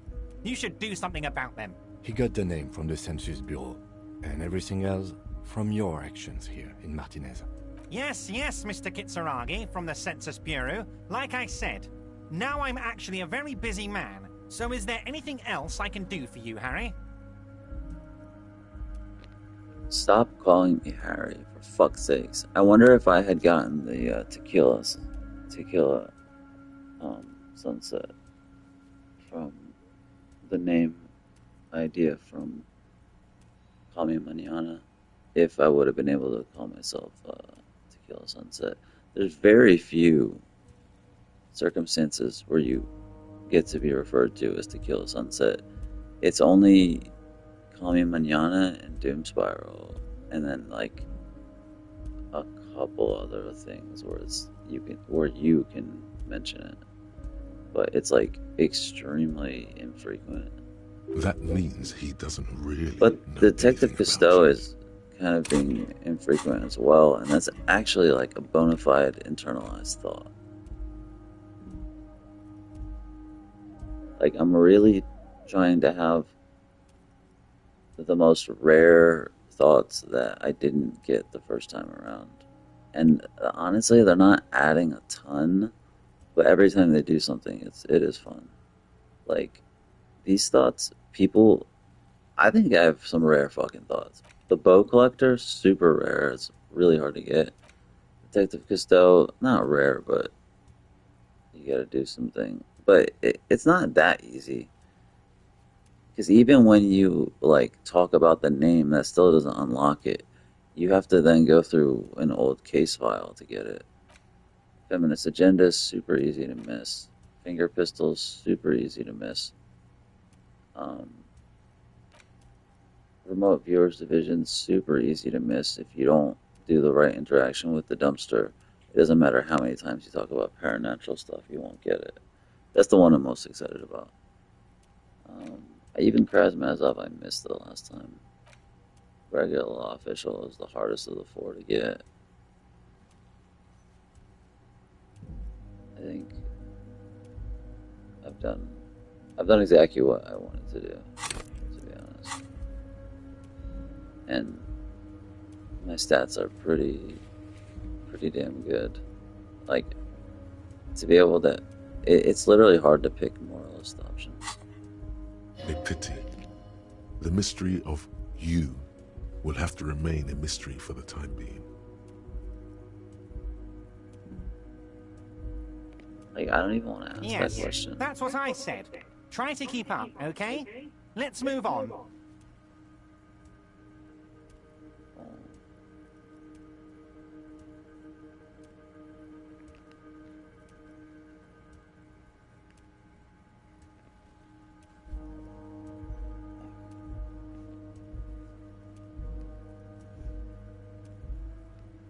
You should do something about them. He got the name from the Census Bureau, and everything else from your actions here in Martinez. Yes, Mr. Kitsuragi from the Census Bureau. Like I said, now I'm actually a very busy man. So is there anything else I can do for you, Harry? Stop calling me Harry, for fuck's sakes. I wonder if I had gotten the tequila sunset from the name idea from Call Me Manana, if I would have been able to call myself Tequila Sunset. There's very few circumstances where you get to be referred to as Tequila Sunset. It's only Call Me Manana and Doom Spiral, and then like a couple other things where you can mention it, but it's like extremely infrequent. That means he doesn't really But know Detective anything Costeau about you. is kind of being infrequent as well, and that's actually like a bona fide internalized thought. Like, I'm really trying to have the most rare thoughts that I didn't get the first time around. And honestly, they're not adding a ton, but every time they do something, it is fun. Like, these thoughts, I think I have some rare fucking thoughts. The bow collector, super rare. It's really hard to get. Detective Costeau, not rare, but you gotta do something. But it's not that easy. Because even when you, like, talk about the name, that still doesn't unlock it. You have to then go through an old case file to get it. Feminist agenda, super easy to miss. Finger pistols, super easy to miss. Remote viewers division, super easy to miss if you don't do the right interaction with the dumpster. It doesn't matter how many times you talk about paranatural stuff, you won't get it. That's the one I'm most excited about. Even Krasmazov I missed the last time. Regular law official is the hardest of the four to get. I think I've done exactly what I wanted to do, to be honest. And my stats are pretty damn good. Like, to be able to, it's literally hard to pick moralist options. A pity. The mystery of you will have to remain a mystery for the time being. Like, I don't even want to ask Yes, that question. that's what I said. Try to keep up, okay? Let's move on.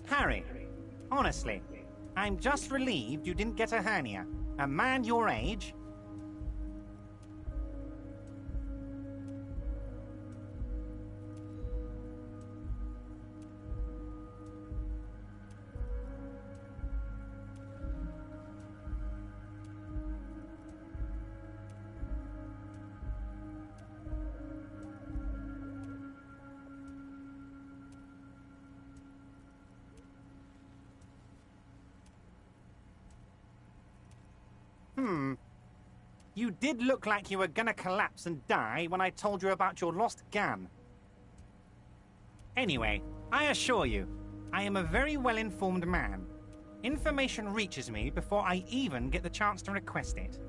Harry, honestly, I'm just relieved you didn't get a hernia. A man your age... You did look like you were gonna collapse and die when I told you about your lost gun. Anyway, I assure you, I am a very well-informed man. Information reaches me before I even get the chance to request it.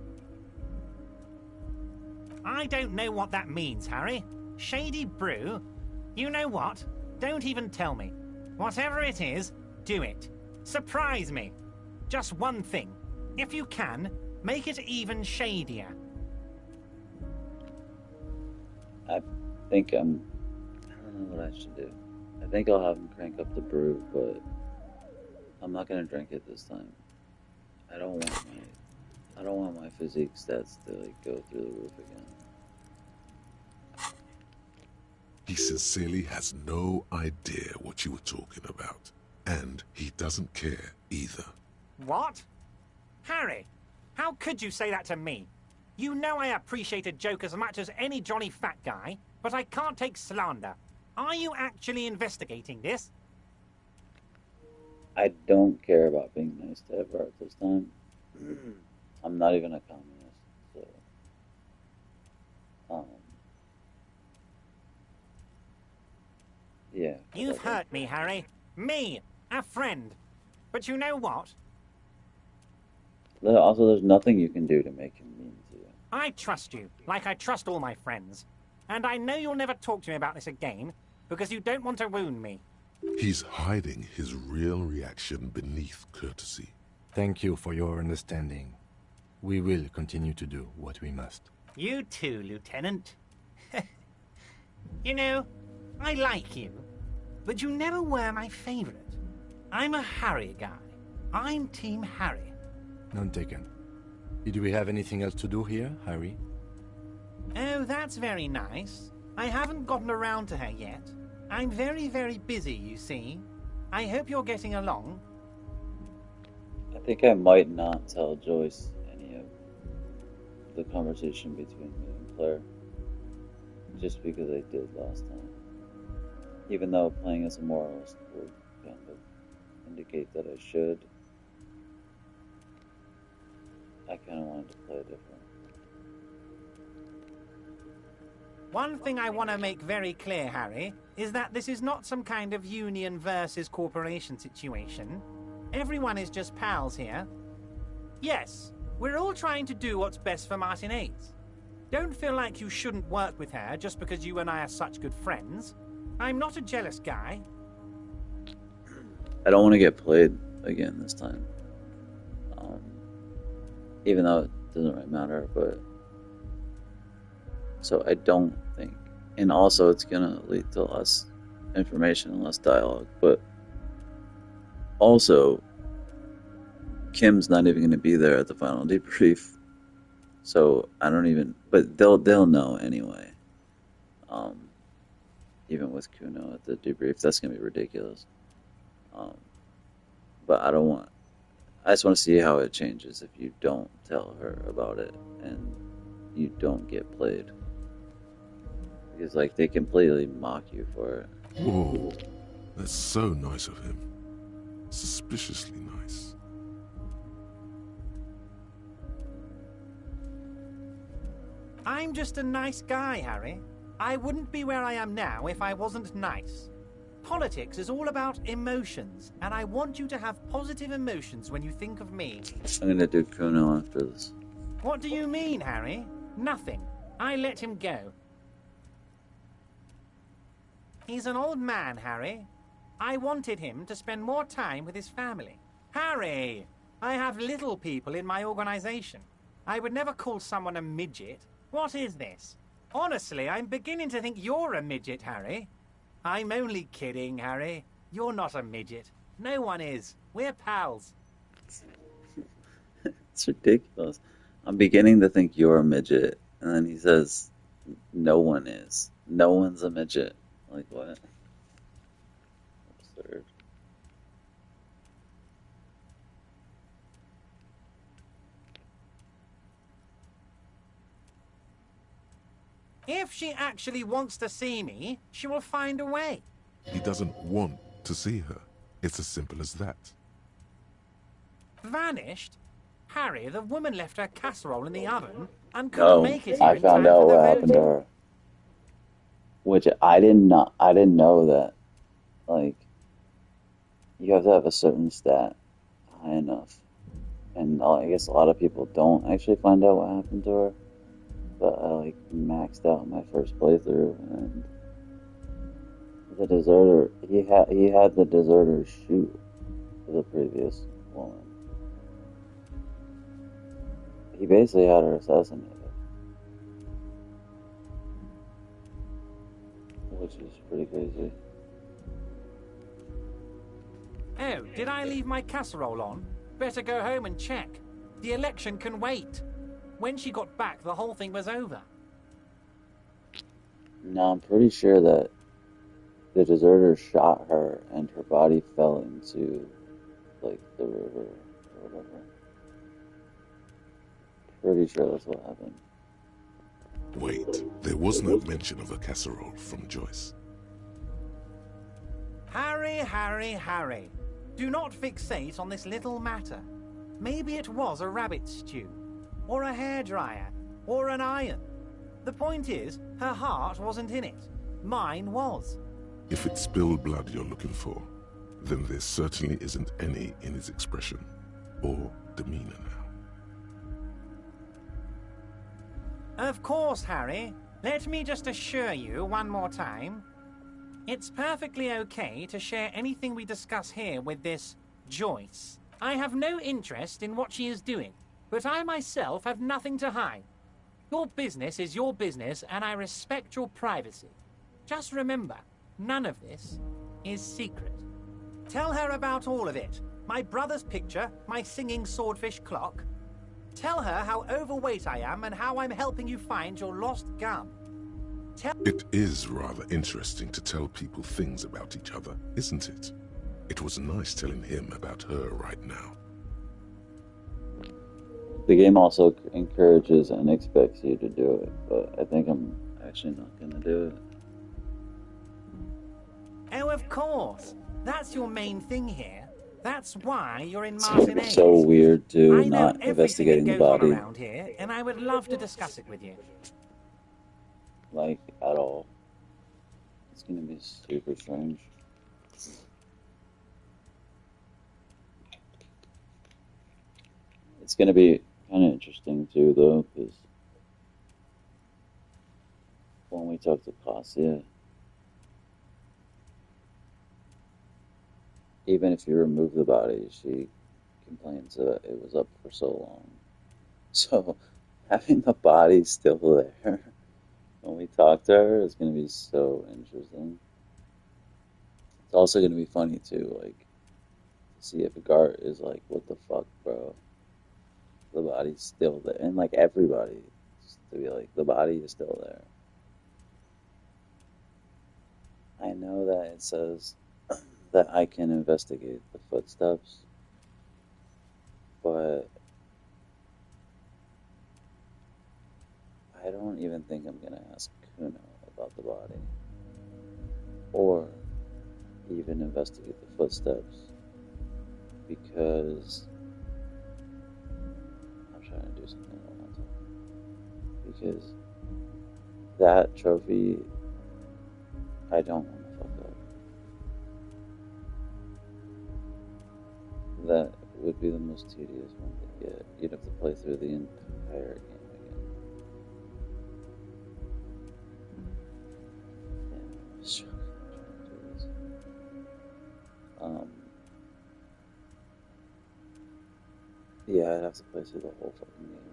I don't know what that means, Harry. Shady brew? You know what? Don't even tell me. Whatever it is, do it. Surprise me. Just one thing. If you can, make it even shadier. I think I don't know what I should do. I think I'll have him crank up the brew, but I'm not gonna drink it this time. I don't want my physique stats to like go through the roof again. He sincerely has no idea what you were talking about. And he doesn't care either. What? Harry, how could you say that to me? You know I appreciate a joke as much as any jolly fat guy, but I can't take slander. Are you actually investigating this? I don't care about being nice to Evart this time. I'm not even a communist, so Yeah. You've hurt me, Harry. Me, a friend. But you know what? Also, there's nothing you can do to make him mean to you. I trust you, like I trust all my friends. And I know you'll never talk to me about this again, because you don't want to wound me. He's hiding his real reaction beneath courtesy. Thank you for your understanding. We will continue to do what we must. You too, Lieutenant. You know, I like you, but you never were my favorite. I'm a Harry guy. I'm Team Harry. None taken. Did we have anything else to do here, Harry? Oh, that's very nice. I haven't gotten around to her yet. I'm very, very busy, you see. I hope you're getting along. I think I might not tell Joyce any of the conversation between me and Claire. Just because I did last time. Even though playing as a moralist would kind of indicate that I should, I kind of wanted to play different. One thing I want to make very clear, Harry, is that this is not some kind of union versus corporation situation. Everyone is just pals here. Yes, we're all trying to do what's best for Martinez. Don't feel like you shouldn't work with her just because you and I are such good friends. I'm not a jealous guy. I don't want to get played again this time. Even though it doesn't really matter, but... So I don't think... And also it's gonna lead to less information and less dialogue, but... Also... Kim's not even gonna be there at the final debrief. So I don't even... But they'll know anyway. Even with Kuno at the debrief, that's gonna be ridiculous. But I don't want... I just want to see how it changes if you don't tell her about it and you don't get played. Because, like, they completely mock you for it. Whoa, that's so nice of him. Suspiciously nice. I'm just a nice guy, Harry. I wouldn't be where I am now if I wasn't nice. Politics is all about emotions, and I want you to have positive emotions when you think of me. I'm gonna do Kuno after this. What do you mean, Harry? Nothing. I let him go. He's an old man, Harry. I wanted him to spend more time with his family. Harry! I have little people in my organization. I would never call someone a midget. What is this? Honestly, I'm beginning to think you're a midget, Harry. I'm only kidding, Harry. You're not a midget. No one is. We're pals. It's ridiculous. I'm beginning to think you're a midget. And then he says, no one is. No one's a midget. Like, what? Absurd. If she actually wants to see me, she will find a way. He doesn't want to see her. It's as simple as that. Vanished? Harry, the woman left her casserole in the oven and couldn't make it here I in found time out for the what happened to voting. her. Which I didn't know that, like, you have to have a certain stat high enough. And I guess a lot of people don't actually find out what happened to her. But I, like, maxed out my first playthrough, and the deserter, he had the deserter shoot the previous woman. He basically had her assassinated. Which is pretty crazy. Oh, did I leave my casserole on? Better go home and check. The election can wait. When she got back, the whole thing was over. No, I'm pretty sure that the deserter shot her and her body fell into, like, the river or whatever. Pretty sure that's what happened. Wait, there was no mention of a casserole from Joyce. Harry, Harry, Harry. Do not fixate on this little matter. Maybe it was a rabbit stew, or a hairdryer, or an iron. The point is, her heart wasn't in it. Mine was. If it's spilled blood you're looking for, then there certainly isn't any in his expression or demeanor now. Of course, Harry. Let me just assure you one more time. It's perfectly okay to share anything we discuss here with this Joyce. I have no interest in what she is doing, but I myself have nothing to hide. Your business is your business, and I respect your privacy. Just remember, none of this is secret. Tell her about all of it. My brother's picture, my singing swordfish clock. Tell her how overweight I am and how I'm helping you find your lost gun. It is rather interesting to tell people things about each other, isn't it? It was nice telling him about her right now. The game also encourages and expects you to do it, but I think I'm actually not going to do it. Oh, of course. That's your main thing here. That's why you're in It's Martinez. so weird to I know not everything investigating that the goes on body, around here, and I would love to discuss it with you. like, at all. It's going to be super strange. It's going to be kind of interesting, too, though, because when we talk to Cassia, even if you remove the body, she complains that it was up for so long. So, having the body still there when we talk to her is going to be so interesting. It's also going to be funny, too, like, to see if Evart is like, what the fuck, bro? The body's still there. And, like, everybody, just to be like, the body is still there. I know that it says that I can investigate the footsteps, but I don't even think I'm going to ask Kuno about the body, or even investigate the footsteps, because I'm trying to do something I want to. Because that trophy, I don't want to fuck up. That would be the most tedious one to get. You'd have to play through the entire game again. Yeah, I'm struggling trying to do this. Yeah, I'd have to play through the whole fucking game again.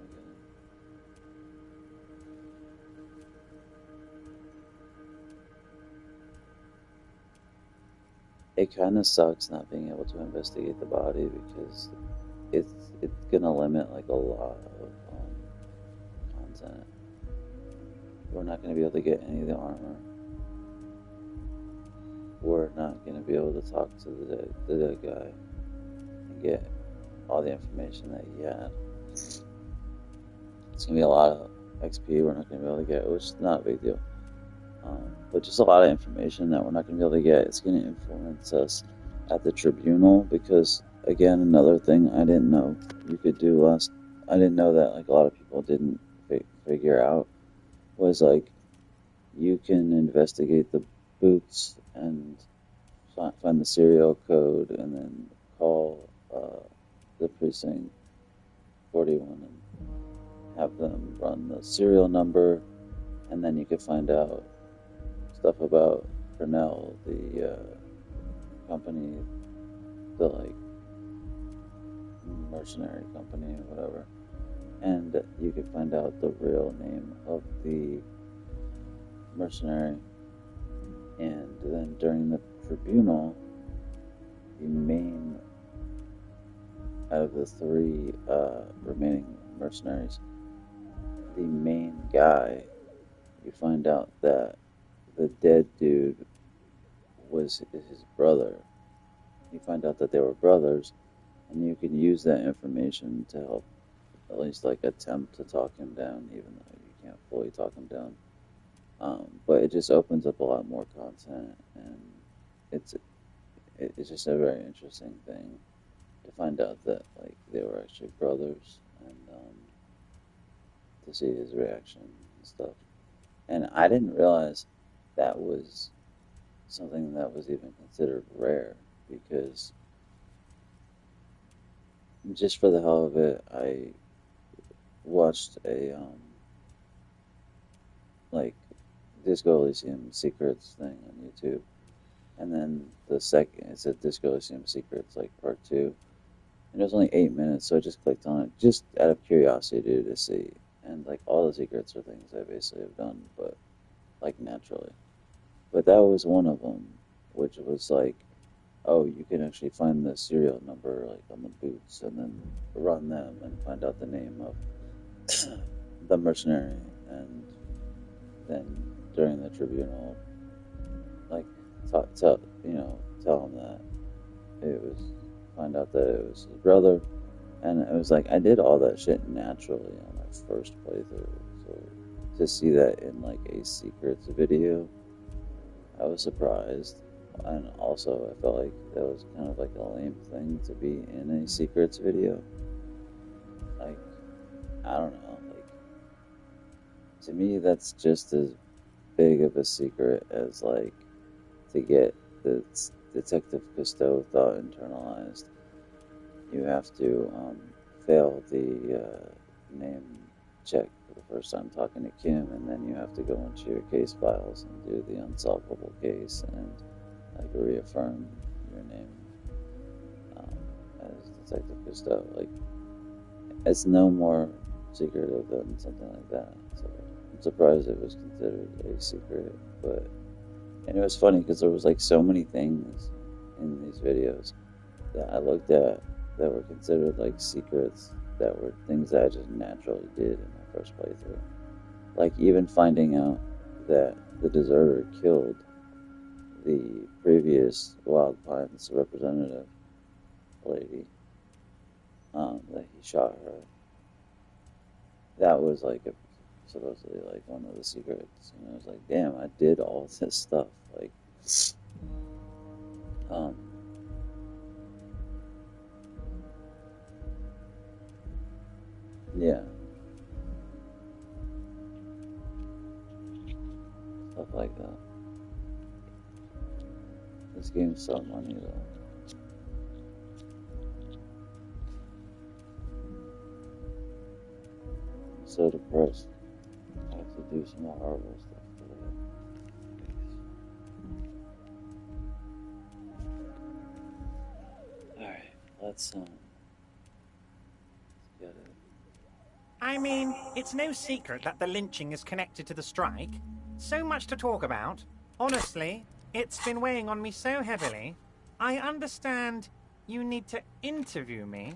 It kind of sucks not being able to investigate the body, because it's gonna limit like a lot of content. We're not gonna be able to get any of the armor. We're not gonna be able to talk to the dead guy and get all the information that he had. It's gonna be a lot of XP we're not gonna be able to get, which is not a big deal. But just a lot of information that we're not going to be able to get. It's going to influence us at the tribunal, because, again, another thing I didn't know you could do I didn't know that, like, a lot of people didn't figure out, was, like, you can investigate the boots and find the serial code and then call the precinct 41 and have them run the serial number, and then you could find out stuff about Cornell, the company, the like mercenary company or whatever, and you could find out the real name of the mercenary. And then during the tribunal, the main out of the three remaining mercenaries, the main guy, you find out that the dead dude was his brother. You find out that they were brothers, and you can use that information to help at least like attempt to talk him down, even though you can't fully talk him down. But it just opens up a lot more content, and it's just a very interesting thing to find out that like they were actually brothers, and to see his reaction and stuff. And I didn't realize that was something that was even considered rare, because just for the hell of it, I watched a like Disco Elysium Secrets thing on YouTube, and then the second it said Disco Elysium Secrets like part two, and it was only 8 minutes, so I just clicked on it just out of curiosity to see, and like all the secrets are things I basically have done, but like naturally. But that was one of them, which was like, oh, you can actually find the serial number like on the boots, and then run them and find out the name of the mercenary, and then during the tribunal, like tell him that it was, find out that it was his brother, and it was like I did all that shit naturally on my first playthrough. So to see that in like a secrets video, I was surprised, and also I felt like that was kind of like a lame thing to be in a secrets video. Like, I don't know, like, to me that's just as big of a secret as like to get the Detective Costeau thought internalized. You have to fail the name check for the first time talking to Kim, and then you have to go into your case files and do the unsolvable case and like reaffirm your name as Detective Costeau. Like, it's no more secretive than something like that. So I'm surprised it was considered a secret, but and it was funny because there was like so many things in these videos that I looked at that were considered like secrets, that were things that I just naturally did in my first playthrough. Like even finding out that the deserter killed the previous Wild Pines representative lady, that he shot her. That was like supposedly like one of the secrets, and I was like, damn, I did all this stuff. Like, yeah, stuff like that. This game's so money though. I'm so depressed. I have to do some more horrible stuff today. Alright, let's get it. I mean, it's no secret that the lynching is connected to the strike. So much to talk about. Honestly, it's been weighing on me so heavily. I understand you need to interview me.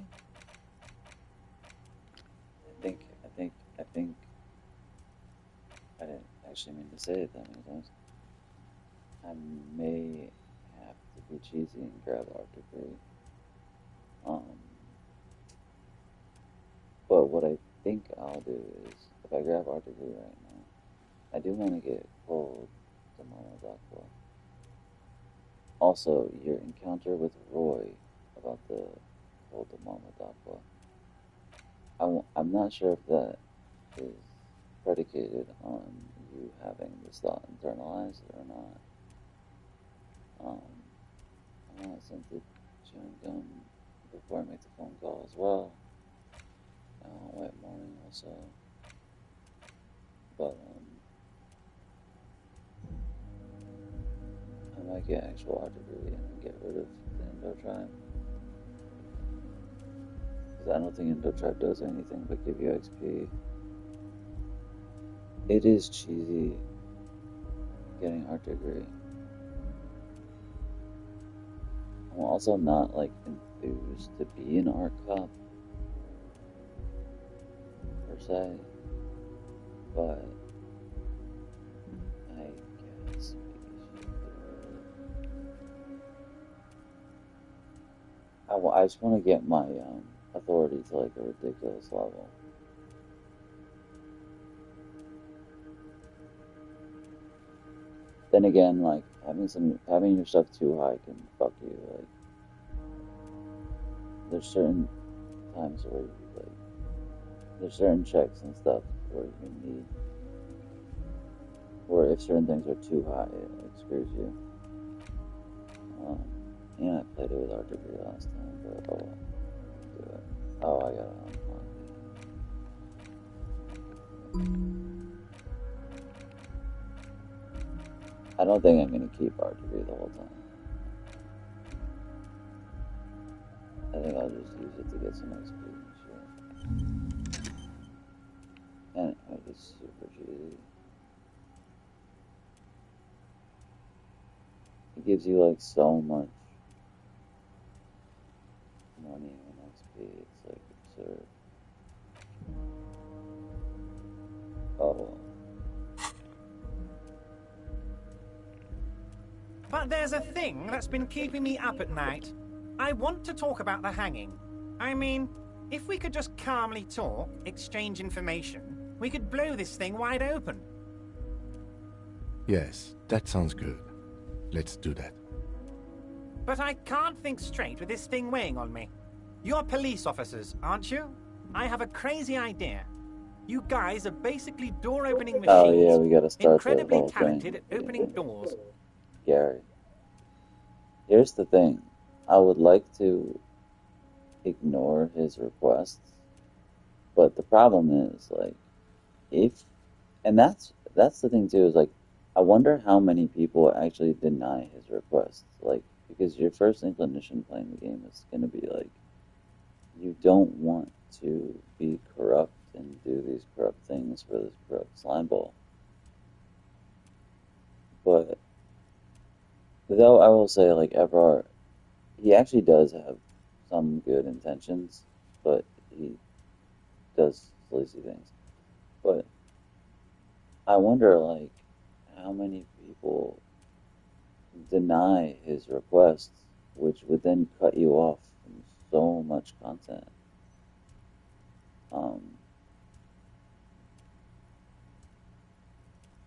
I think I didn't actually mean to say it that many times. I may have to be cheesy and grab our degree. But what I think I'll do is, if I grab our degree right now, I do want to get pulled to Momodakuwa. Also, your encounter with Roy about the pull to Momodakuwa. I'm not sure if that is predicated on you having this thought internalized or not. I want to send the chewing gum before I make the phone call as well. I want wet morning also. But I might get actual art degree and get rid of the Indo tribe. Because I don't think Indo tribe does anything but give you XP. It is cheesy getting art degree. I'm also not like enthused to be an art cop per se, but I guess we should do it. I just want to get my authority to like a ridiculous level. Then again, like having your stuff too high can fuck you. Like, there's certain times where you like, there's certain checks and stuff where you need, or if certain things are too high, it like screws you. Yeah, I played it with our degree last time, but oh, well. Do it. Oh, I got it on. I don't think I'm gonna keep our degree the whole time. I think I'll just use it to get some XP and shit. And make it super cheesy. It gives you like so much money and XP. It's like absurd. Oh. But there's a thing that's been keeping me up at night. I want to talk about the hanging. I mean, if we could just calmly talk, exchange information, we could blow this thing wide open. Yes, that sounds good. Let's do that. But I can't think straight with this thing weighing on me. You're police officers, aren't you? I have a crazy idea. You guys are basically door-opening machines. Oh yeah, we gotta start incredibly the talented at opening doors. Gary. Here's the thing. I would like to ignore his requests, but the problem is, like, that's the thing too, is like, I wonder how many people actually deny his requests, like, because your first inclination playing the game is going to be like, you don't want to be corrupt and do these corrupt things for this corrupt slime ball. But though I will say, like, Evart, he actually does have some good intentions, but he does sleazy things. But I wonder, like, how many people deny his requests, which would then cut you off from so much content.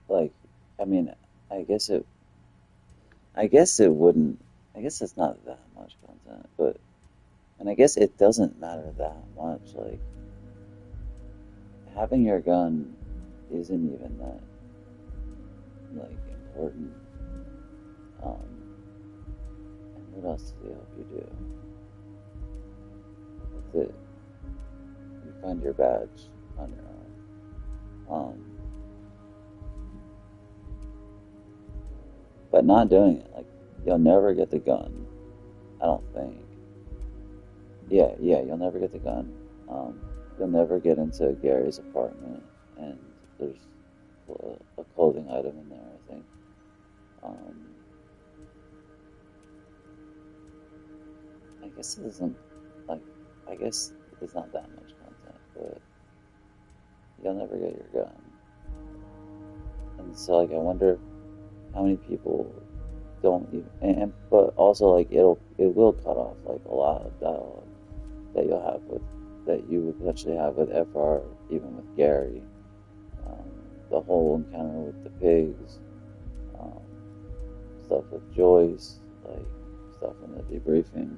Like, I mean, I guess it wouldn't. I guess it's not that much content, but, and I guess it doesn't matter that much. Like, having your gun isn't even that, like, important. And what else does he help you do? That's it. You find your badge on your own. But not doing it, like, you'll never get the gun. I don't think. Yeah, you'll never get the gun. You'll never get into Gary's apartment, and there's a clothing item in there, I think. I guess it isn't, like, I guess it's not that much content, but you'll never get your gun. And so, like, I wonder how many people don't even, but also, like, it will cut off, like, a lot of dialogue that you'll have that you would potentially have with FR, even with Gary. The whole encounter with the pigs, stuff with Joyce, like, stuff in the debriefing.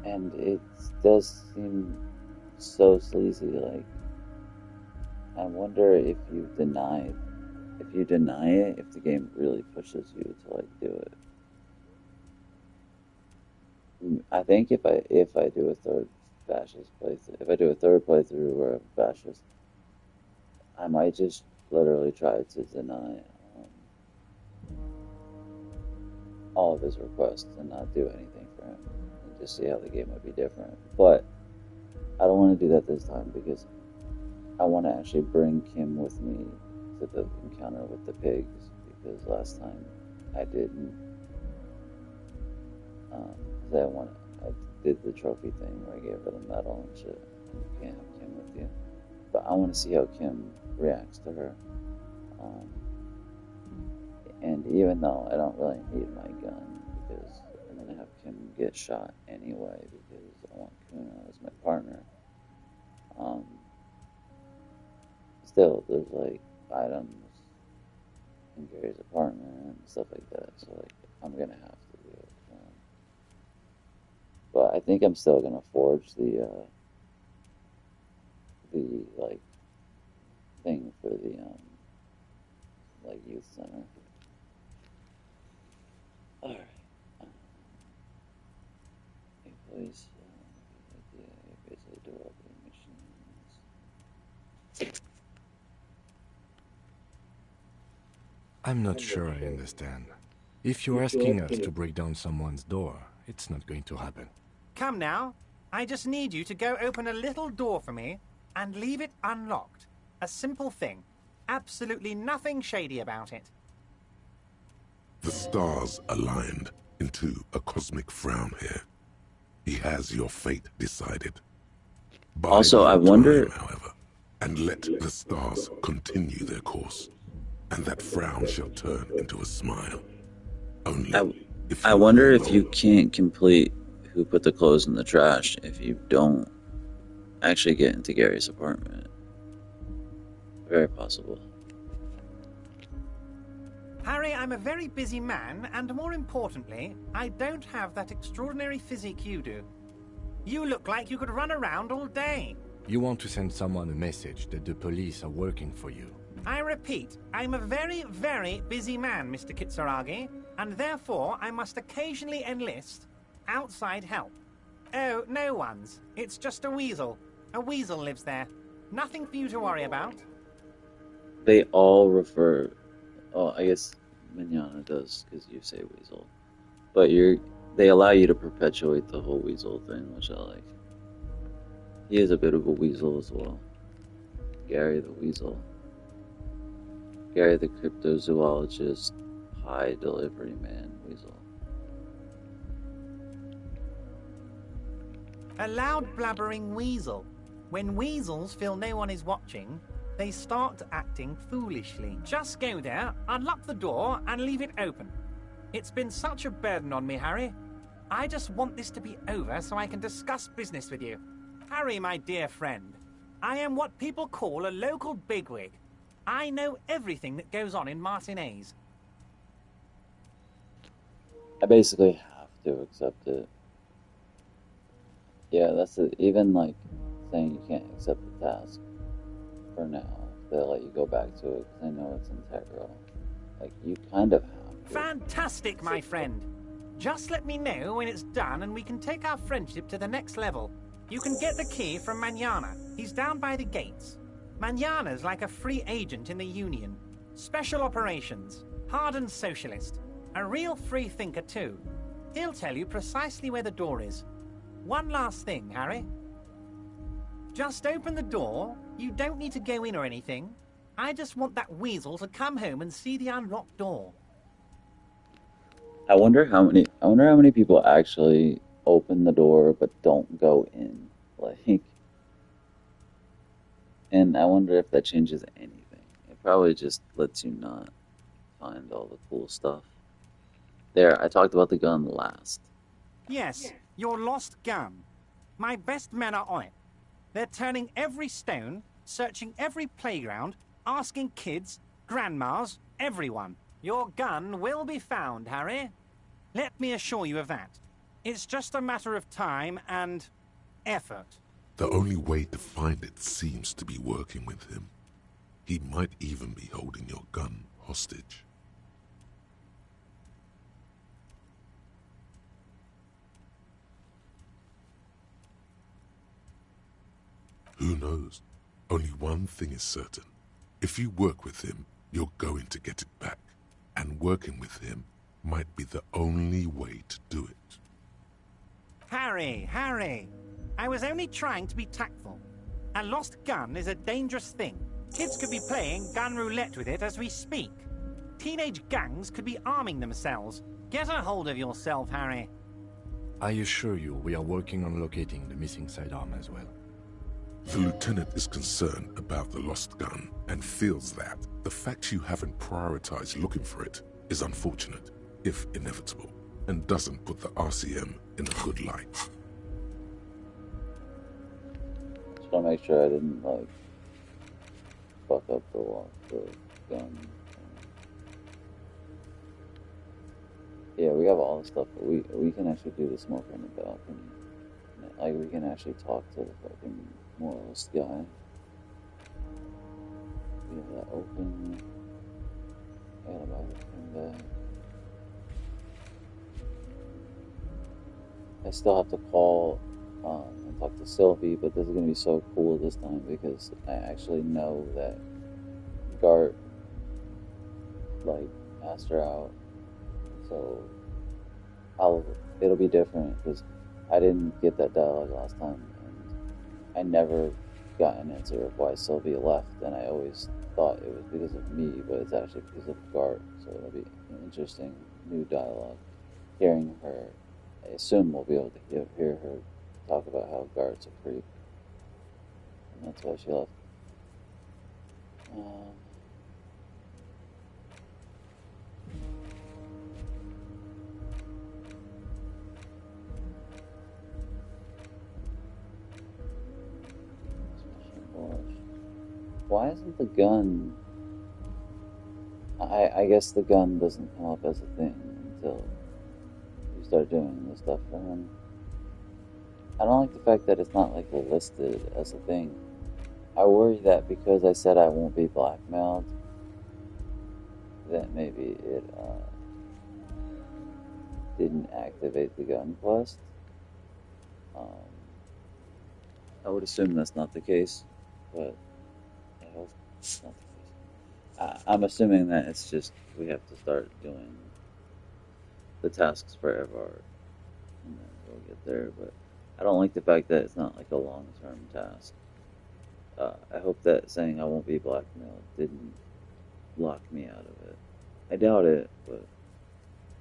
And it does seem so sleazy, like, I wonder if you deny it, if the game really pushes you to, like, do it. I think if I do a third fascist playthrough, if I do a third playthrough where I'm fascist, I might just literally try to deny all of his requests and not do anything for him, and just see how the game would be different. But I don't want to do that this time, because I want to actually bring Kim with me to the encounter with the pigs, because last time I didn't. I did the trophy thing where I gave her the medal and shit, and you can't have Kim with you. But I want to see how Kim reacts to her. And even though I don't really need my gun, because I'm going to have Kim get shot anyway, because I want Kuno as my partner. Still, there's, like, items in Gary's apartment and stuff like that, so, like, I'm gonna have to do it. But I think I'm still gonna forge the like, thing for the like, youth center. Alright. Place. Basically, door opening missions. I'm not sure I understand. If you're asking us to break down someone's door, it's not going to happen. Come now. I just need you to go open a little door for me and leave it unlocked. A simple thing. Absolutely nothing shady about it. The stars aligned into a cosmic frown here. He has your fate decided. Bide Also, I your wonder... time, however, and let the stars continue their course, and that frown shall turn into a smile. Only if I wonder if you can't complete Who Put the Clothes in the Trash if you don't actually get into Gary's apartment. Very possible. Harry, I'm a very busy man, and more importantly, I don't have that extraordinary physique you do. You look like you could run around all day. You want to send someone a message that the police are working for you. I repeat, I'm a very, very busy man, Mr. Kitsuragi, and therefore I must occasionally enlist outside help. Oh, no one's. It's just a weasel. A weasel lives there. Nothing for you to worry about. They all refer... Oh, I guess Manana does, because you say weasel. But they allow you to perpetuate the whole weasel thing, which I like. He is a bit of a weasel as well. Gary the Weasel. Gary the cryptozoologist, pie delivery man weasel. A loud blabbering weasel. When weasels feel no one is watching, they start acting foolishly. Just go there, unlock the door, and leave it open. It's been such a burden on me, Harry. I just want this to be over so I can discuss business with you. Harry, my dear friend, I am what people call a local bigwig. I know everything that goes on in Martinez. I basically have to accept it. Yeah, that's it. Even like saying you can't accept the task for now. They'll let you go back to it because they know it's integral. Like, you kind of have to. Fantastic, my friend. Just let me know when it's done and we can take our friendship to the next level. You can get the key from Manana. He's down by the gates. Manana's like a free agent in the Union. Special operations. Hardened socialist. A real free thinker, too. He'll tell you precisely where the door is. One last thing, Harry. Just open the door. You don't need to go in or anything. I just want that weasel to come home and see the unlocked door. I wonder how many people actually open the door but don't go in. Like, and I wonder if that changes anything. It probably just lets you not find all the cool stuff. There, I talked about the gun last. Yes, your lost gun. My best men are on it. They're turning every stone, searching every playground, asking kids, grandmas, everyone. Your gun will be found, Harry. Let me assure you of that. It's just a matter of time and effort. The only way to find it seems to be working with him. He might even be holding your gun hostage. Who knows? Only one thing is certain. If you work with him, you're going to get it back. And working with him might be the only way to do it. Harry! I was only trying to be tactful. A lost gun is a dangerous thing. Kids could be playing gun roulette with it as we speak. Teenage gangs could be arming themselves. Get a hold of yourself, Harry. I assure you we are working on locating the missing sidearm as well. The lieutenant is concerned about the lost gun and feels that the fact you haven't prioritized looking for it is unfortunate, if inevitable, and doesn't put the RCM in a good light. Just want to make sure I didn't, like, fuck up the gun. Yeah, we have all the stuff, but we can actually do the smoke on the balcony. Like, we can actually talk to the fucking moralist guy. We have that open. I gotta buy the thing back. I still have to call and talk to Sylvie, but this is going to be so cool this time because I actually know that Gart, like, asked her out. So it'll be different because I didn't get that dialogue last time, and I never got an answer of why Sylvia left, and I always thought it was because of me, but it's actually because of Gart. So it'll be an interesting new dialogue. Hearing her, I assume we'll be able to hear her talk about how Gart's a creep, and that's why she left. Why isn't the gun... I guess the gun doesn't come up as a thing until you start doing the stuff for him. I don't like the fact that it's not, like, listed as a thing. I worry that because I said I won't be blackmailed, that maybe it didn't activate the gun quest. I would assume that's not the case, but I hope it's not the case. I'm assuming that it's just we have to start doing the tasks for Evart, and then we'll get there, but I don't like the fact that it's not like a long-term task. I hope that saying I won't be blackmailed didn't lock me out of it. I doubt it, but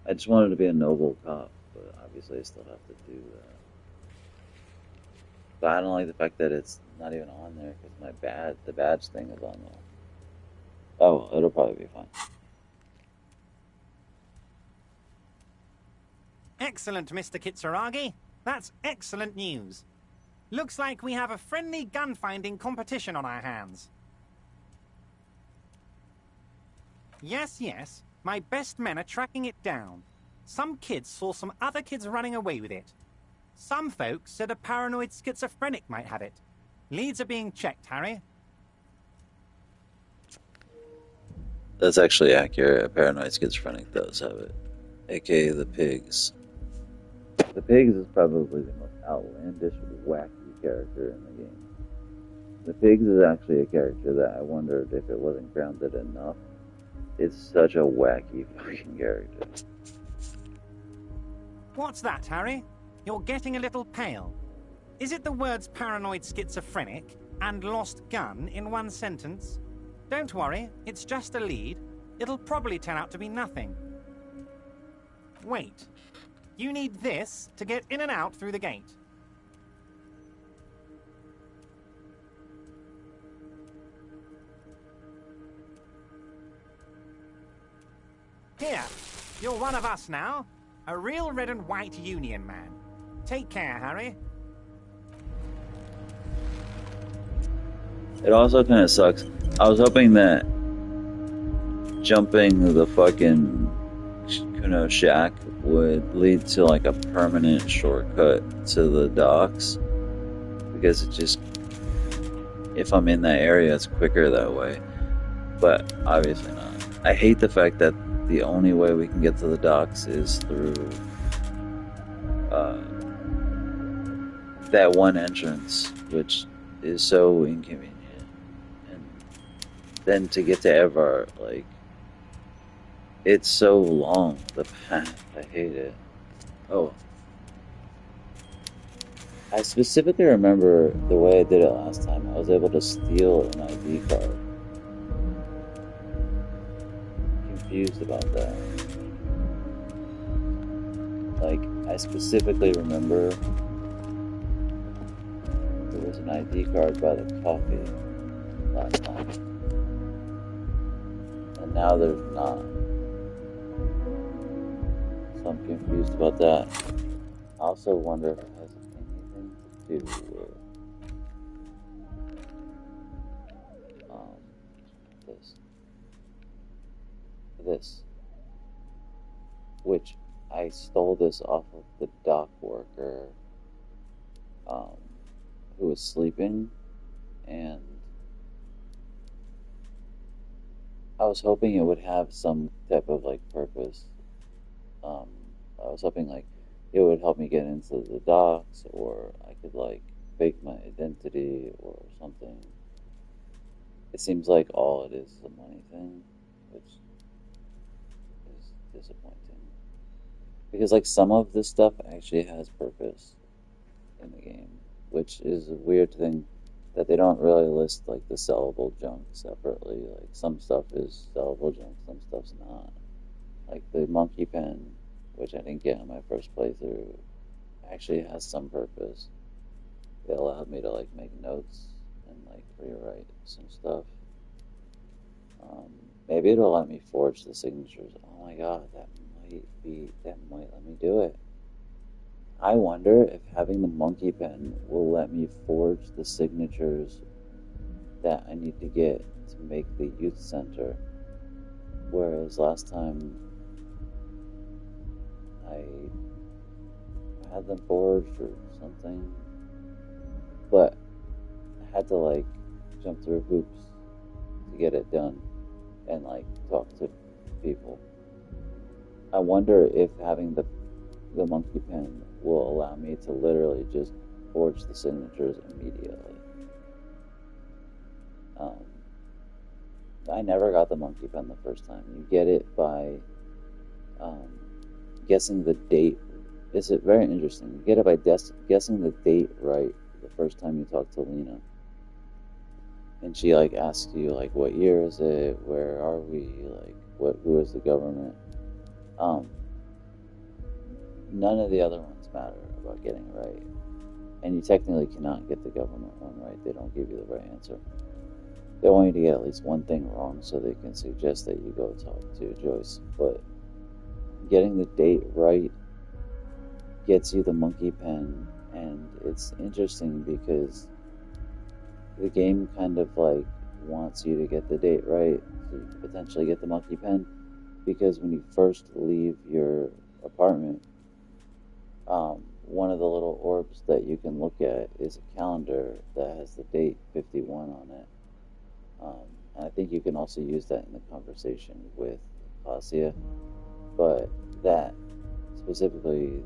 I just wanted to be a noble cop, but obviously I still have to do that. But I don't like the fact that it's not even on there because the badge thing is on there. Oh, well, it'll probably be fine. Excellent, Mr. Kitsuragi. That's excellent news. Looks like we have a friendly gun-finding competition on our hands. Yes, my best men are tracking it down. Some kids saw some other kids running away with it. Some folks said a paranoid schizophrenic might have it. Leads are being checked, Harry. That's actually accurate. A paranoid schizophrenic does have it. AKA the pigs. The pigs is probably the most outlandish, wacky character in the game. The pigs is actually a character that I wondered if it wasn't grounded enough. It's such a wacky fucking character. What's that, Harry? You're getting a little pale. Is it the words paranoid schizophrenic and lost gun in one sentence? Don't worry, it's just a lead. It'll probably turn out to be nothing. Wait. You need this to get in and out through the gate. Here, you're one of us now. A real red and white union man. Take care, Harry. It also kind of sucks. I was hoping that jumping the fucking Kuno shack would lead to like a permanent shortcut to the docks, because it just, if I'm in that area, it's quicker that way. But obviously not. I hate the fact that the only way we can get to the docks is through that one entrance, which is so inconvenient. And then to get to Evart, like, it's so long, the path. I hate it. Oh. I specifically remember the way I did it last time. I was able to steal an ID card. Confused about that. Like, I specifically remember there was an ID card by the coffee last time. And now there's not. So I'm confused about that. I also wonder if it has anything to do with this. Which I stole this off of the dock worker who was sleeping, and I was hoping it would have some type of like purpose. I was hoping like it would help me get into the docks, or I could like fake my identity or something. It seems like all it is a money thing, which is disappointing. Because like some of this stuff actually has purpose in the game, which is a weird thing that they don't really list like the sellable junk separately. Like some stuff is sellable junk, some stuff's not. Like the monkey pen, which I didn't get on my first playthrough, actually has some purpose. It allowed me to like make notes and like rewrite some stuff. Maybe it'll let me forge the signatures. Oh my god, that might let me do it. I wonder if having the monkey pen will let me forge the signatures that I need to get to make the youth center. Whereas last time I had them forged or something, but I had to like jump through hoops to get it done and like talk to people. I wonder if having the monkey pen will allow me to literally just forge the signatures immediately. I never got the monkey pen the first time. You get it by guessing the date. It's very interesting. You get it by guessing the date right the first time you talk to Lena. And she like asks you like, what year is it? Where are we? Like, who is the government? None of the other ones matter about getting it right. And you technically cannot get the government one right. They don't give you the right answer. They want you to get at least one thing wrong so they can suggest that you go talk to Joyce. But getting the date right gets you the monkey pen, and it's interesting because the game kind of like wants you to get the date right to potentially get the monkey pen, because when you first leave your apartment, one of the little orbs that you can look at is a calendar that has the date 51 on it. And I think you can also use that in the conversation with Kasia, but that specifically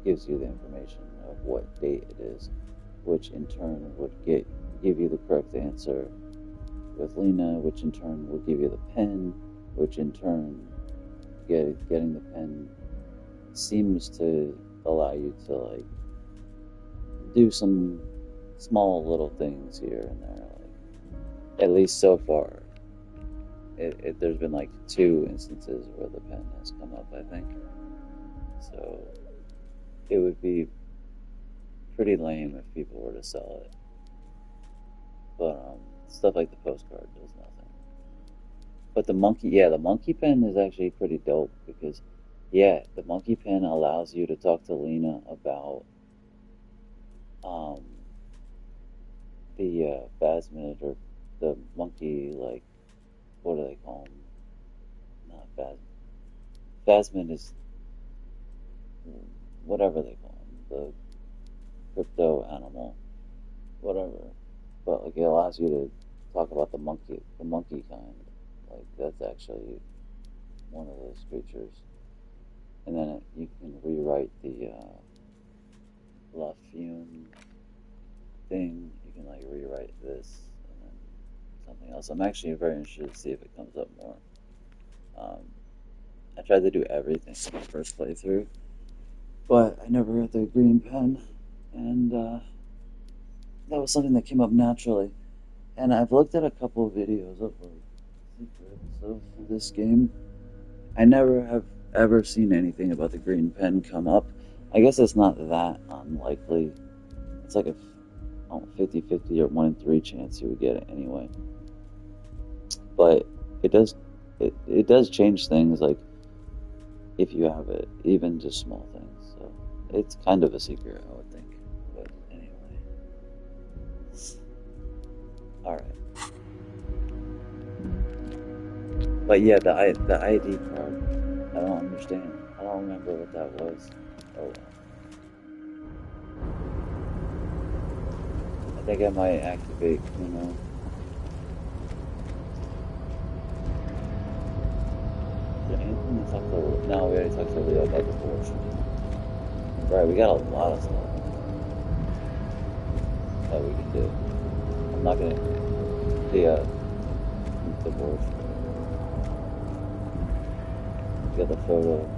gives you the information of what date it is, which in turn would give you the correct answer with Lena, which in turn would give you the pen, which in turn getting the pen seems to allow you to like do some small little things here and there. Like, at least so far, there's been like 2 instances where the pen has come up, I think. So it would be pretty lame if people were to sell it. But stuff like the postcard does nothing. But the monkey pen is actually pretty dope because, yeah, the monkey pen allows you to talk to Lena about the phasmid, or the monkey, like, what do they call them? Not phasmid. Phasmid is whatever they call them, the crypto animal, whatever. But like, it allows you to talk about the monkey kind. Like, that's actually one of those creatures. And then you can rewrite the La Fume thing. You can like rewrite this and then something else. I'm actually very interested to see if it comes up more. I tried to do everything in my first playthrough, but I never got the green pen, and that was something that came up naturally. And I've looked at a couple of videos of like secrets of this game. I never have ever seen anything about the green pen come up. I guess it's not that unlikely. It's like a 50-50 or 1 in 3 chance you would get it anyway. But it does change things, like if you have it, even just small things. So it's kind of a secret, I would think. But anyway, all right. But yeah, the ID card, I don't understand. I don't remember what that was. Oh well. I think I might activate Kuno. Is there anything to talk to? No, we already talked to Leo about the fortune. Right, we got a lot of stuff that we can do. I'm not gonna be a divorce. Got the photo.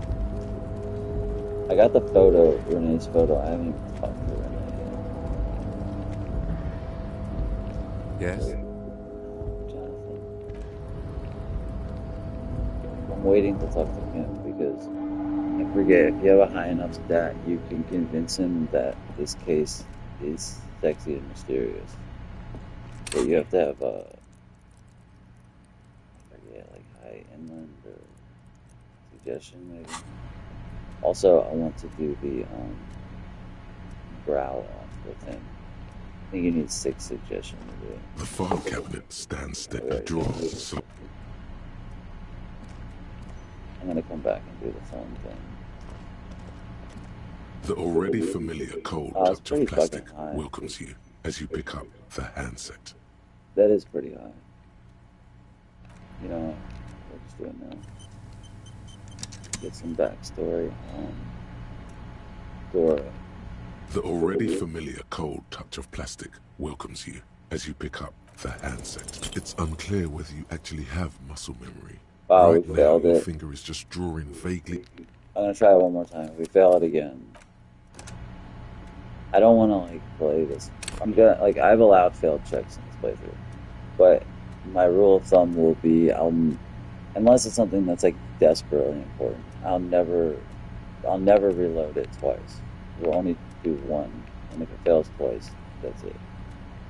I got the photo, Renee's photo. I haven't even talked to Renee yet. Yes? Jonathan. I'm waiting to talk to him because I forget, if you have a high enough stat, you can convince him that this case is sexy and mysterious. But you have to have a, I forget, like high inland or suggestion maybe. Also, I want to do the brow off with him. I think you need 6 suggestions to do it. The file cabinet stands steady drawers. So I'm gonna come back and do the phone thing. the already familiar cold Oh, it's touch of pretty plastic fucking high. welcomes you as you pick up the handset. That is pretty high. You know what? We'll just do it now. Get some backstory on Dora. The already familiar cold touch of plastic welcomes you as you pick up the handset. It's unclear whether you actually have muscle memory. Wow, Right we now, failed your it. finger is just drawing vaguely. I'm gonna try it one more time. If we fail it again, I don't want to like play this. I'm gonna like I've allowed failed checks in this playthrough, but my rule of thumb will be unless it's something that's like desperately important, I'll never reload it twice. We'll only do one, and if it fails twice, that's it.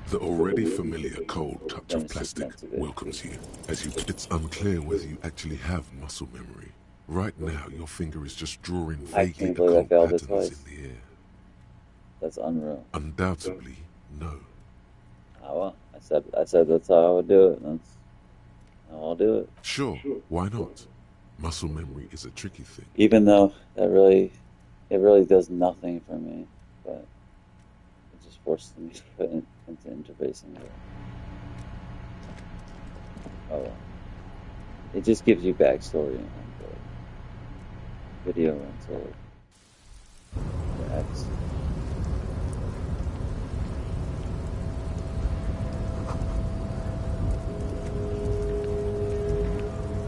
The already familiar cold touch Then of it's just plastic meant to be. welcomes you as you. It's unclear whether you actually have muscle memory. Right now, your finger is just drawing I vaguely can't believe I occult failed it patterns twice. in the air. That's unreal. Undoubtedly, no. Oh, well, I said that's how I would do it. That's how I'll do it. Sure, why not? Muscle memory is a tricky thing. Even though it really does nothing for me, but it just forces me to put into interfacing it. Oh well. It just gives you backstory on the video rental. The X.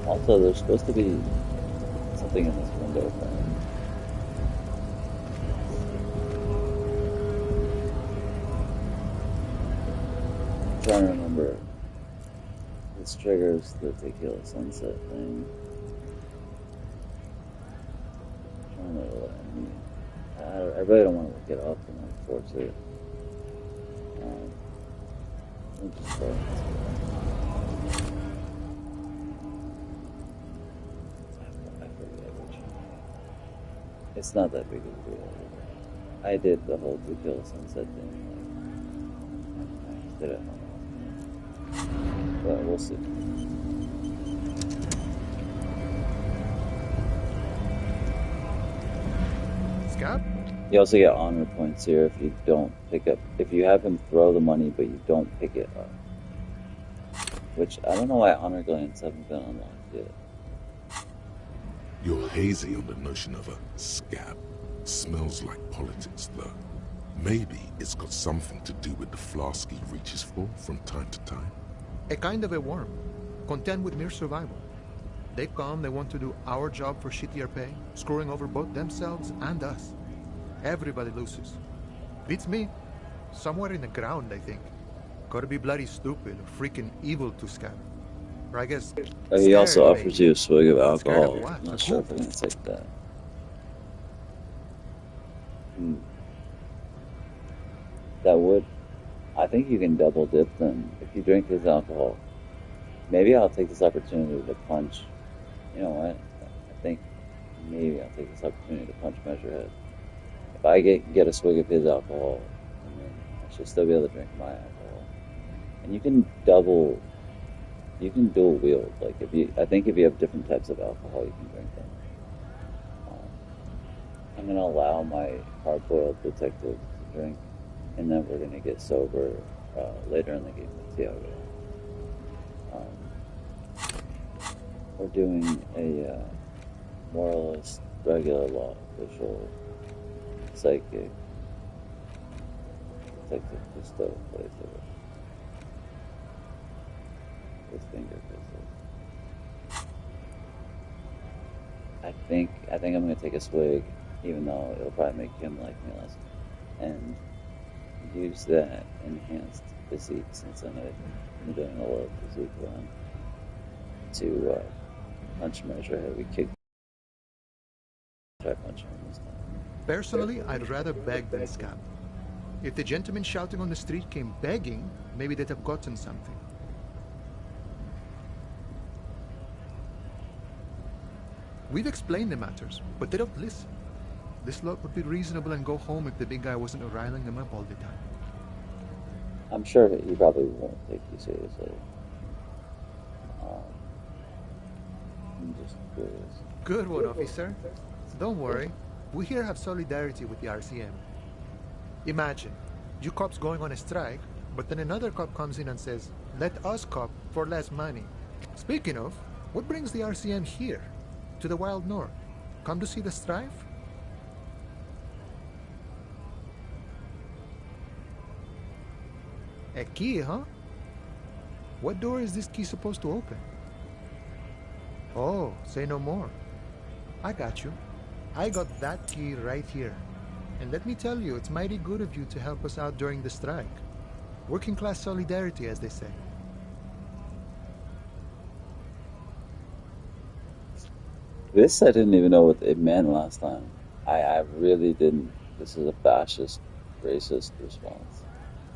Also, there's supposed to be something in this window frame. I'm trying to remember. This triggers the tequila sunset thing. I'm trying to remember what I need. I really don't want to look it up and like force it. Let me just try this. It's not that big of a deal. I did the whole tequila sunset thing. I just did it on. But we'll see. Scab? You also get honor points here if you don't pick up. If you have him throw the money, but you don't pick it up. Which I don't know why honor glands haven't been unlocked yet. You're hazy on the notion of a scab. Smells like politics, though. Maybe it's got something to do with the flask he reaches for from time to time. A kind of a worm, content with mere survival. They come, they want to do our job for shittier pay, screwing over both themselves and us. Everybody loses. Beats me. Somewhere in the ground, I think. Gotta be bloody stupid or freaking evil to scab. Or I guess... He also scared, offers you a swig of Scared of alcohol. what? I'm not sure if I'm gonna take that. That would... I think you can double dip them if you drink his alcohol. Maybe I'll take this opportunity to punch. You know what? I think maybe I'll take this opportunity to punch Measurehead. If I get a swig of his alcohol, and then I should still be able to drink my alcohol. And you can dual wield. Like I think if you have different types of alcohol, you can drink them. I'm gonna allow my hard-boiled detective to drink, and then we're gonna get sober later in the game with Tiago. We're doing a moralist, regular law official Psychic Detective Costeau playthrough with finger pistols. I think I'm gonna take a swig, even though it'll probably make him like me less, and use that enhanced physique, since I'm doing a low physique run, to punch measure heavy kick. Try punching him this time. Personally, I'd rather beg than scam. If the gentleman shouting on the street came begging, maybe they'd have gotten something. We've explained the matters, but they don't listen. This lot would be reasonable and go home if the big guy wasn't riling them up all the time. I'm sure he probably won't take you seriously. I'm just curious. Good one, officer. Don't worry. We here have solidarity with the RCM. Imagine, you cops going on a strike, but then another cop comes in and says, let us cop for less money. Speaking of, what brings the RCM here? To the wild north? Come to see the strife? A key, huh? What door is this key supposed to open? Oh, say no more. I got you. I got that key right here. And let me tell you, it's mighty good of you to help us out during the strike. Working class solidarity, as they say. This I didn't even know what it meant last time. I really didn't. This is a fascist, racist response.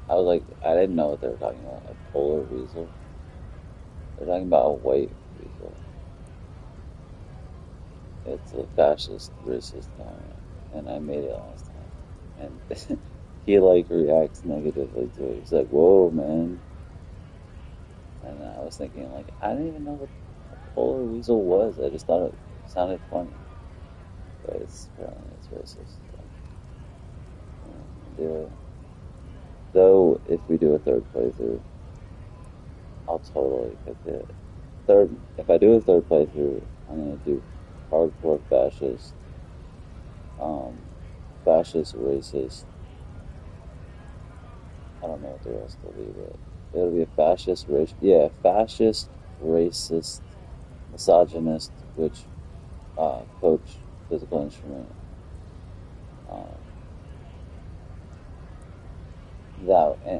I was like, I didn't know what they were talking about. A polar weasel? They're talking about a white weasel. It's a fascist, racist comment. And I made it last time. And he like reacts negatively to it. He's like, whoa, man. And I was thinking, like, I didn't even know what a polar weasel was. I just thought it sounded funny. But apparently it's racist. So, do it. Though, if we do a third playthrough, I'll totally pick it. If I do a third playthrough, I'm going to do hardcore fascist, fascist, racist. I don't know what the rest will be, but it'll be a fascist, fascist, racist, misogynist, which coach physical instrument.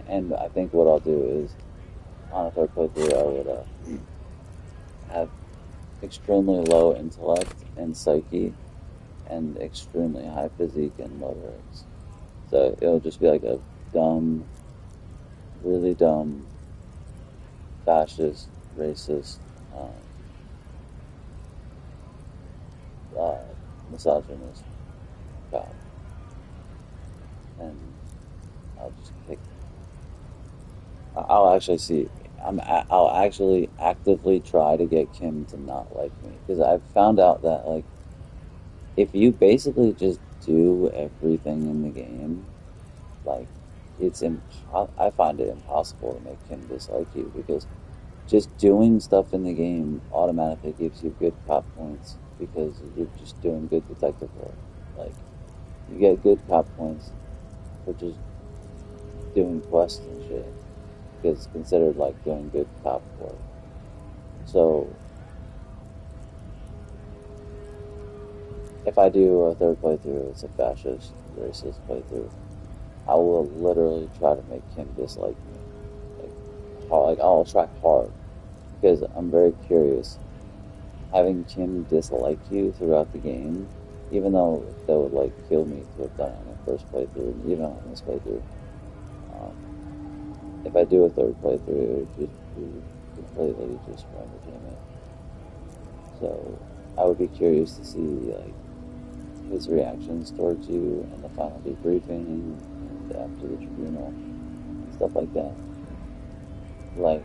And I think what I'll do is, on a third playthrough, I would have extremely low intellect and psyche, and extremely high physique and motorics. So it'll just be like a dumb, really dumb, fascist, racist, misogynist cop. And I'll just pick. I'll actually actively try to get Kim to not like me, because I've found out that, like, if you basically just do everything in the game, like, I find it impossible to make Kim dislike you, because just doing stuff in the game automatically gives you good cop points, because you're just doing good detective work. Like, you get good cop points for just doing quests and shit, because it's considered like doing good cop work. So if I do a third playthrough, it's a fascist, racist playthrough, I will literally try to make him dislike me. Like I'll try hard, because I'm very curious. Having Kim dislike you throughout the game, even though that would like kill me to have done it on the first playthrough, and even on this playthrough. If I do a third playthrough, it would just be completely just for entertainment. So I would be curious to see like his reactions towards you in the final debriefing and after the tribunal, stuff like that. Like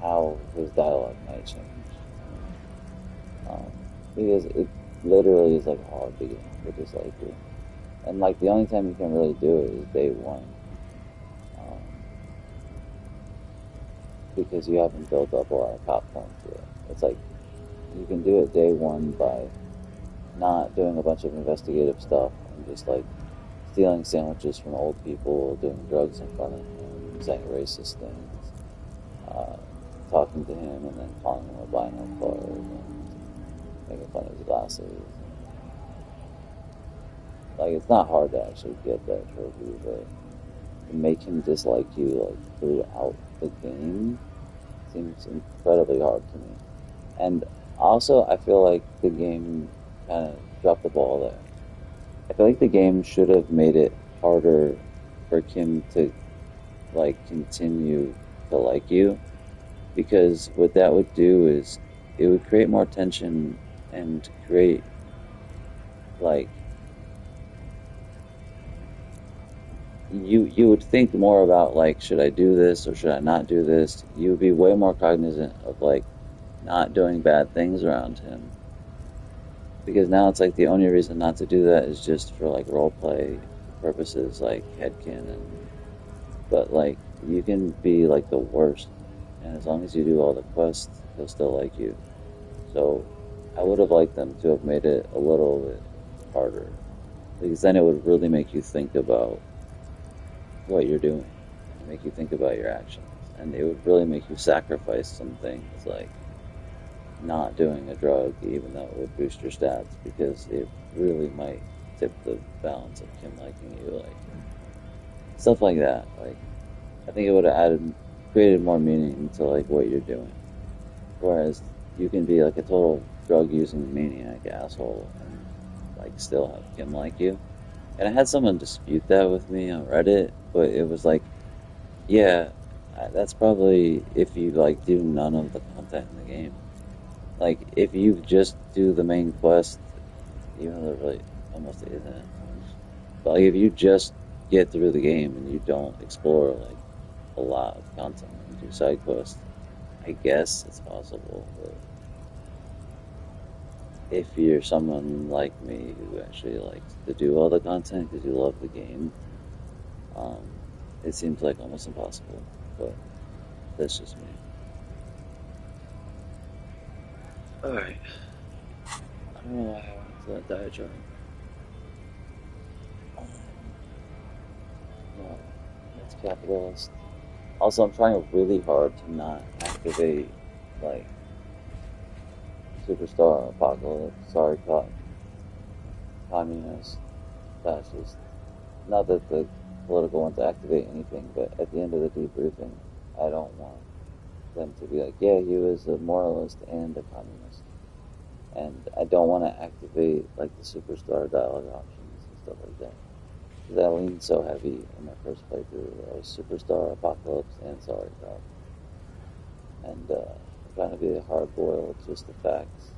how his dialogue might change. Because it literally is like hard to get to dislike you. And like the only time you can really do it is day one. Because you haven't built up a lot of cop points yet. It's like, you can do it day one by not doing a bunch of investigative stuff and just like stealing sandwiches from old people, doing drugs in front of him, saying racist things, talking to him and then calling him a vinyl card and making fun of his glasses. Like, it's not hard to actually get that trophy, but to make him dislike you, like, throughout the game seems incredibly hard to me. And also, I feel like the game kind of dropped the ball there. I feel like the game should have made it harder for Kim to, like, continue to like you, because what that would do is it would create more tension and create, like, you would think more about, like, should I do this or should I not do this? You would be way more cognizant of, like, not doing bad things around him. Because now it's like the only reason not to do that is just for, like, roleplay purposes, like headcanon. But, like, you can be, like, the worst, and as long as you do all the quests, he'll still like you. So I would have liked them to have made it a little bit harder, because then it would really make you think about what you're doing, make you think about your actions, and it would really make you sacrifice some things, like not doing a drug, even though it would boost your stats, because it really might tip the balance of Kim liking you, like stuff like that. Like, I think it would have created more meaning to, like, what you're doing. Whereas you can be like a total drug using maniac asshole and, like, still have Kim like you. And I had someone dispute that with me on Reddit, but it was like, yeah, that's probably if you, like, do none of the content in the game. Like, if you just do the main quest, even though there really almost isn't, but, like, if you just get through the game and you don't explore, like, a lot of content and do side quests, I guess it's possible. But if you're someone like me who actually likes to do all the content because you love the game, it seems like almost impossible. But that's just me. Alright. I don't know why I went to that diatribe. No, it's capitalist. Also, I'm trying really hard to not activate, like, Superstar, Apocalypse, sorry, Communist, Fascist. Not that the political ones activate anything, but at the end of the debriefing, I don't want them to be like, yeah, he was a moralist and a communist. And I don't want to activate, like, the Superstar dialogue options and stuff like that. Because I leaned so heavy in my first playthrough. I was Superstar, Apocalypse, and sorry, Cop. And, trying to be hard-boiled, just the facts.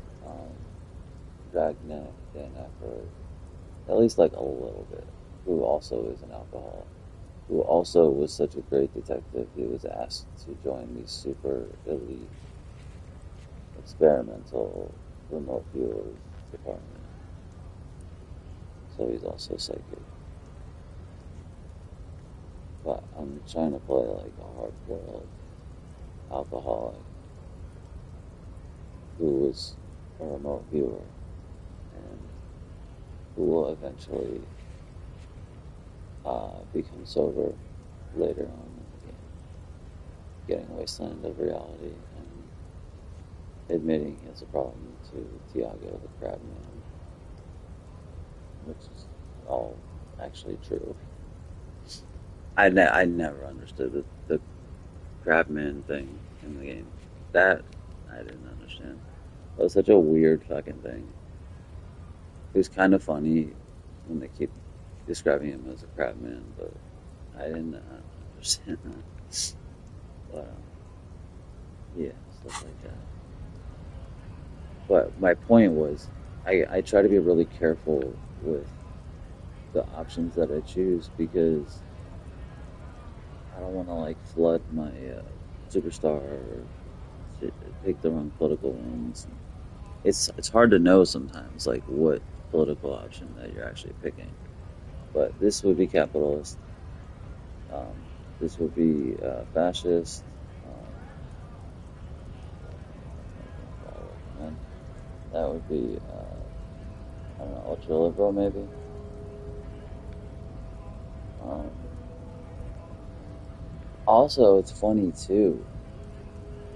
Dragnet and Evart, at least, like, a little bit, who also is an alcoholic, who also was such a great detective. He was asked to join the super elite experimental remote viewers department. So he's also psychic. But I'm trying to play, like, a hard-boiled alcoholic who was a remote viewer and who will eventually become sober later on in the game, getting wasteland of reality and admitting he has a problem to Tiago the Crabman, which is all actually true. I never understood the Crabman thing in the game. That I didn't understand. It was such a weird fucking thing. It was kind of funny when they keep describing him as a crabman, but I didn't understand that. But, yeah, stuff like that. But my point was, I try to be really careful with the options that I choose, because I don't want to, like, flood my Superstar or pick the wrong political ones. It's hard to know sometimes, like, what political option that you're actually picking. But this would be capitalist. This would be fascist. That would be, I don't know, ultra liberal maybe. Also, it's funny too.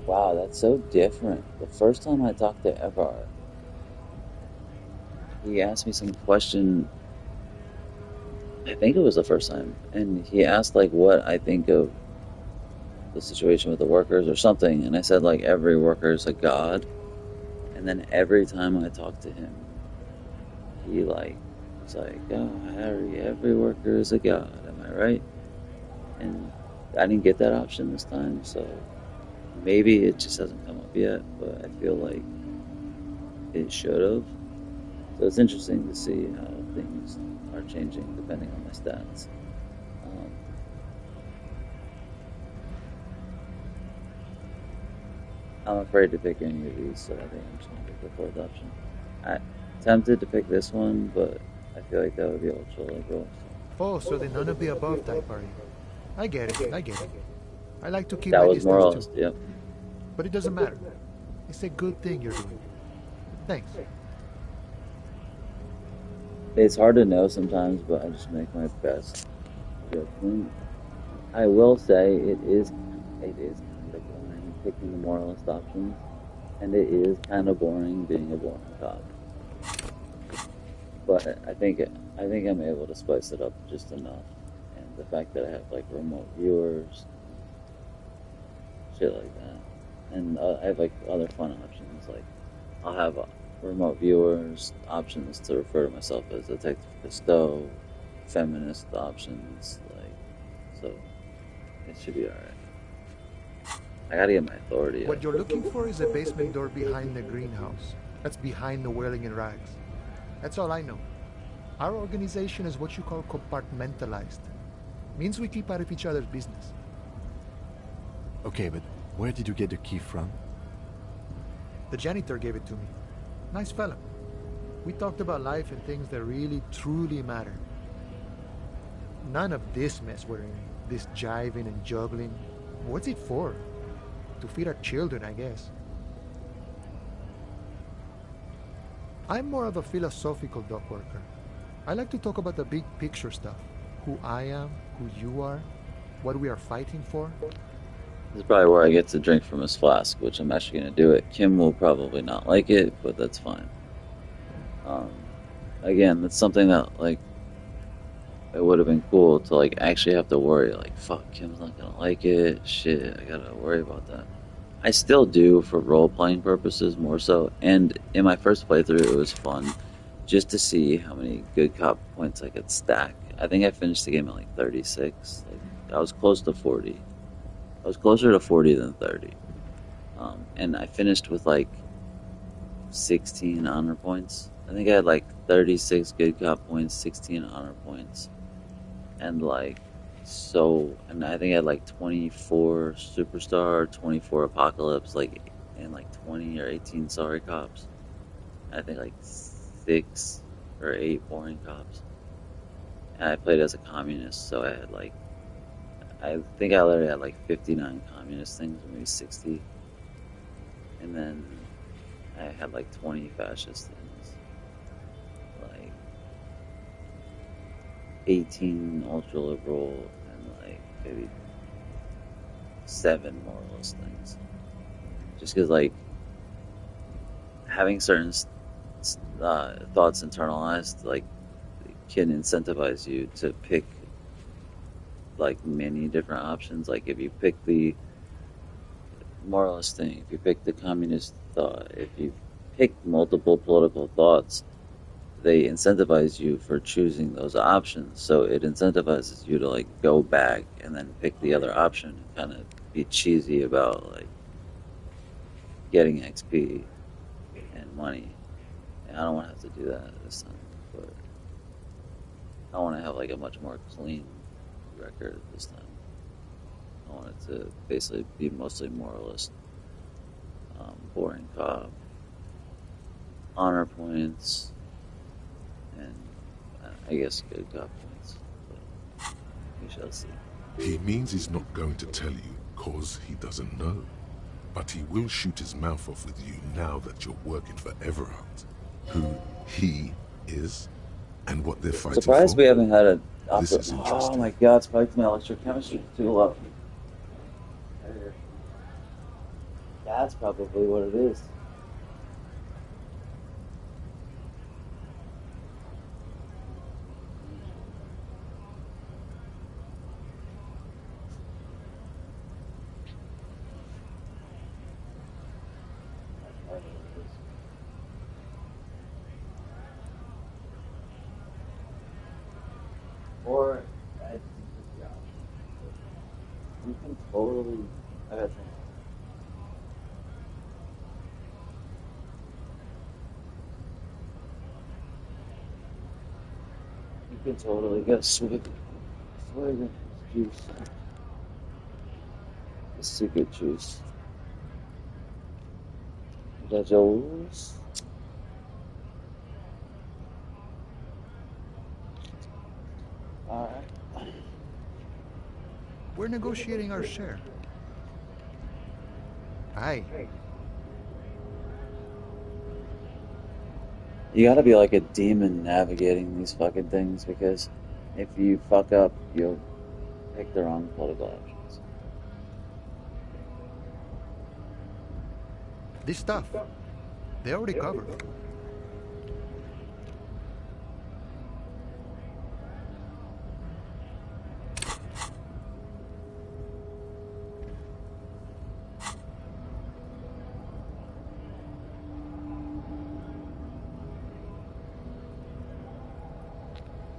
Wow, that's so different. The first time I talked to Evart, he asked me some question. I think it was the first time, and he asked like what I think of the situation with the workers or something, and I said like every worker is a god. And then every time I talked to him, he like was like, "Oh, Harry, every worker is a god. Am I right?" And I didn't get that option this time, so maybe it just hasn't come up yet. But I feel like it should have. So it's interesting to see how things are changing depending on my stats. I'm afraid to pick any of these, so I think I'm just going to pick the fourth option. I'm tempted to pick this one, but I feel like that would be ultra liberal. Oh, so the none of the above type are you? I get it, I get it. I like to keep That my was distance moralist, too. yep. But it doesn't matter. It's a good thing you're doing. Thanks. It's hard to know sometimes, but I just make my best judgment. I will say it is kind of boring picking the moralist options, and it is kind of boring being a boring cop. But I think I'm able to spice it up just enough, and the fact that I have like remote viewers, shit like that, and I have like other fun options. Like I'll have remote viewers, options to refer to myself as Detective Costeau, feminist options, like, so it should be alright. I gotta get my authority What up. you're looking for is a basement door behind the greenhouse. That's behind the wailing in rags. That's all I know. Our organization is what you call compartmentalized. Means we keep out of each other's business. Okay, but where did you get the key from? The janitor gave it to me. Nice fella. We talked about life and things that really, truly matter. None of this mess we're in. This jiving and juggling. What's it for? To feed our children, I guess. I'm more of a philosophical dock worker. I like to talk about the big picture stuff. Who I am, who you are, what we are fighting for. This is probably where I get to drink from his flask, which I'm actually going to do it. Kim will probably not like it, but that's fine. Again, that's something that, like, it would have been cool to, like, actually have to worry. Like, fuck, Kim's not going to like it. Shit, I got to worry about that. I still do for role-playing purposes more so. And in my first playthrough, it was fun just to see how many good cop points I could stack. I think I finished the game at, like, 36. Like, I was close to 40. I was closer to 40 than 30. And I finished with like 16 honor points. I think I had like 36 good cop points, 16 honor points. And like, and I think I had like 24 superstar, 24 apocalypse, like, and like 20 or 18 sorry cops. I think like 6 or 8 boring cops. And I played as a communist, so I had like, I think I literally had like 59 communist things, maybe 60. And then I had like 20 fascist things. Like 18 ultra liberal and like maybe 7 moralist things. Just because like having certain thoughts internalized like can incentivize you to pick like many different options. Like if you pick the moralist thing, if you pick the communist thought, if you pick multiple political thoughts, they incentivize you for choosing those options. So it incentivizes you to like go back and then pick the other option and kind of be cheesy about like getting XP and money. And I don't want to have to do that this time, but I want to have like a much more clean record this time. I want it to basically be mostly moralist, boring cop, honor points, and I guess good cop points. But we shall see. He means he's not going to tell you cause he doesn't know. But he will shoot his mouth off with you now that you're working for Evart. Who he is and what they're fighting Surprised for. we haven't had This is Oh interesting. my god, spiked my electrochemistry is too low. That's probably what it is. Or you can totally. I got something. You can totally get a swig of this juice. The secret juice. Is that yours? Alright. We're negotiating our share. Aye. You gotta be like a demon navigating these fucking things because if you fuck up, you'll pick the wrong political options. This stuff, they already covered.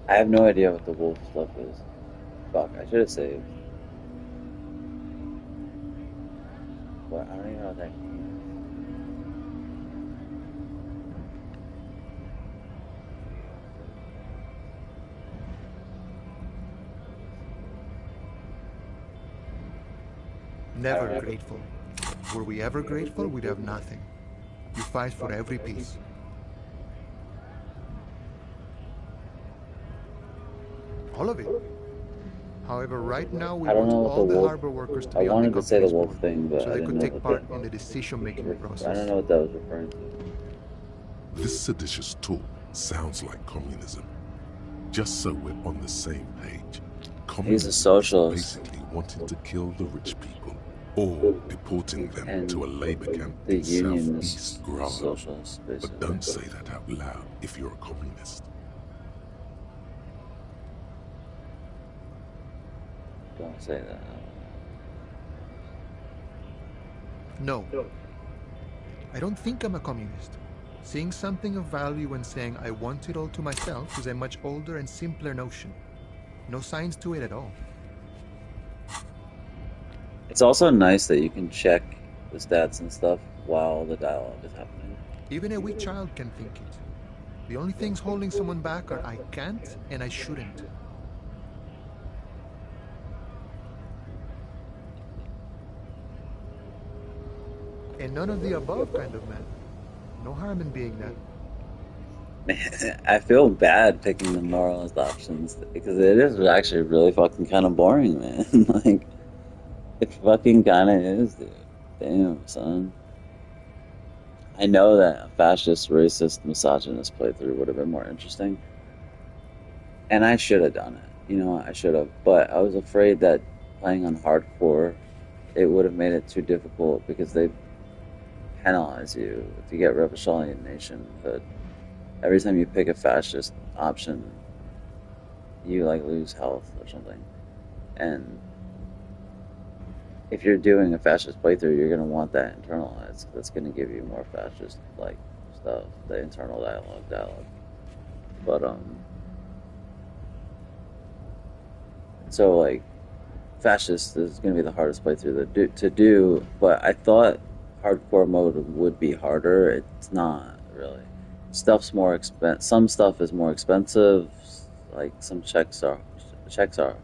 I have no idea what the wolf stuff is. Fuck, I should have saved. But I don't even know what that means. Never grateful. Were we ever grateful, we'd have nothing. You fight for every piece. All of it. However, right now we I don't want know what all the the wolf. harbor workers to I be on the wanted to say the company's wolf board, thing, but so I they didn't could know take what part the, in the decision-making I don't process. know what that was referring to. This seditious talk sounds like communism. Just so we're on the same page. Communism is socialist. basically wanting to kill the rich people or deporting them And to a labor camp the in union is southeast Grado. socialist, basically. But don't say that out loud if you're a communist. Don't say that. No. I don't think I'm a communist. Seeing something of value and saying I want it all to myself is a much older and simpler notion. No science to it at all. It's also nice that you can check the stats and stuff while the dialogue is happening. Even a weak child can think it. The only things holding someone back are I can't and I shouldn't. A none of the above kind of man. No harm in being that. I feel bad picking the moralist options because it is actually really fucking kind of boring, man. Like, it fucking kind of is, dude. Damn, son. I know that a fascist, racist, misogynist playthrough would have been more interesting. And I should have done it. You know, I should have. But I was afraid that playing on hardcore, it would have made it too difficult because they penalize you to get revolutionation. But every time you pick a fascist option, you like lose health or something. And if you're doing a fascist playthrough, you're gonna want that internalized. That's gonna give you more fascist like stuff, the internal dialogue. But so like fascist is gonna be the hardest playthrough to do. But I thought hardcore mode would be harder. It's not really. Stuff's more expensive. Some stuff is more expensive. Like some checks are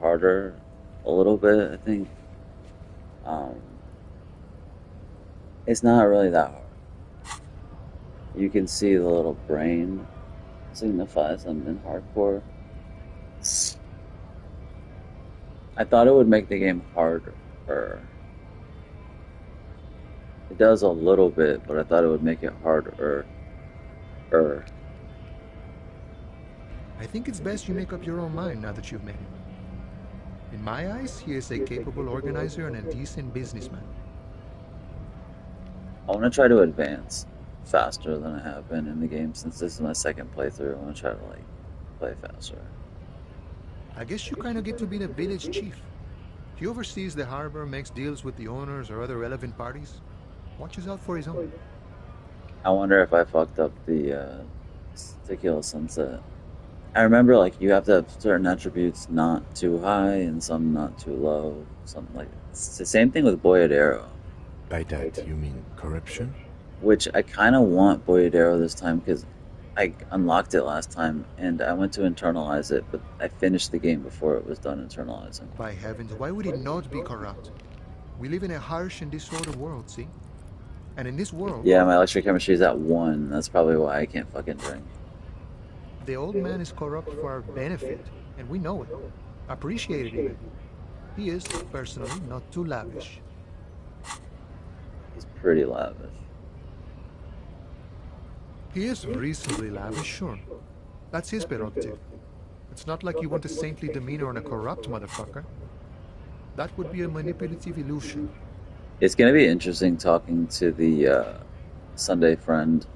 harder, a little bit. I think. It's not really that hard. You can see the little brain signifies them in hardcore. I thought it would make the game harder. It does a little bit, but I thought it would make it harder. I think it's best you make up your own mind now that you've met him. In my eyes, he is a capable organizer and a decent businessman. I want to try to advance faster than I have been in the game since this is my second playthrough. I want to try to like play faster. I guess you kind of get to be the village chief. He oversees the harbor, makes deals with the owners or other relevant parties, watches out for his own. I wonder if I fucked up the Tequila Sunset. I remember like you have to have certain attributes not too high and some not too low. Something like it's the same thing with Boyadero. By that, you mean corruption? Which I kind of want Boyadero this time because I unlocked it last time and I went to internalize it, but I finished the game before it was done internalizing. By heavens, why would it not be corrupt? We live in a harsh and disordered world, see? And in this world... Yeah, my electrochemistry is at 1. That's probably why I can't fucking drink. The old man is corrupt for our benefit, and we know it. Appreciate it even. He is, personally, not too lavish. He's pretty lavish. He is reasonably lavish, sure. That's his prerogative. It's not like you want a saintly demeanor on a corrupt motherfucker. That would be a manipulative illusion. It's gonna be interesting talking to the Sunday friend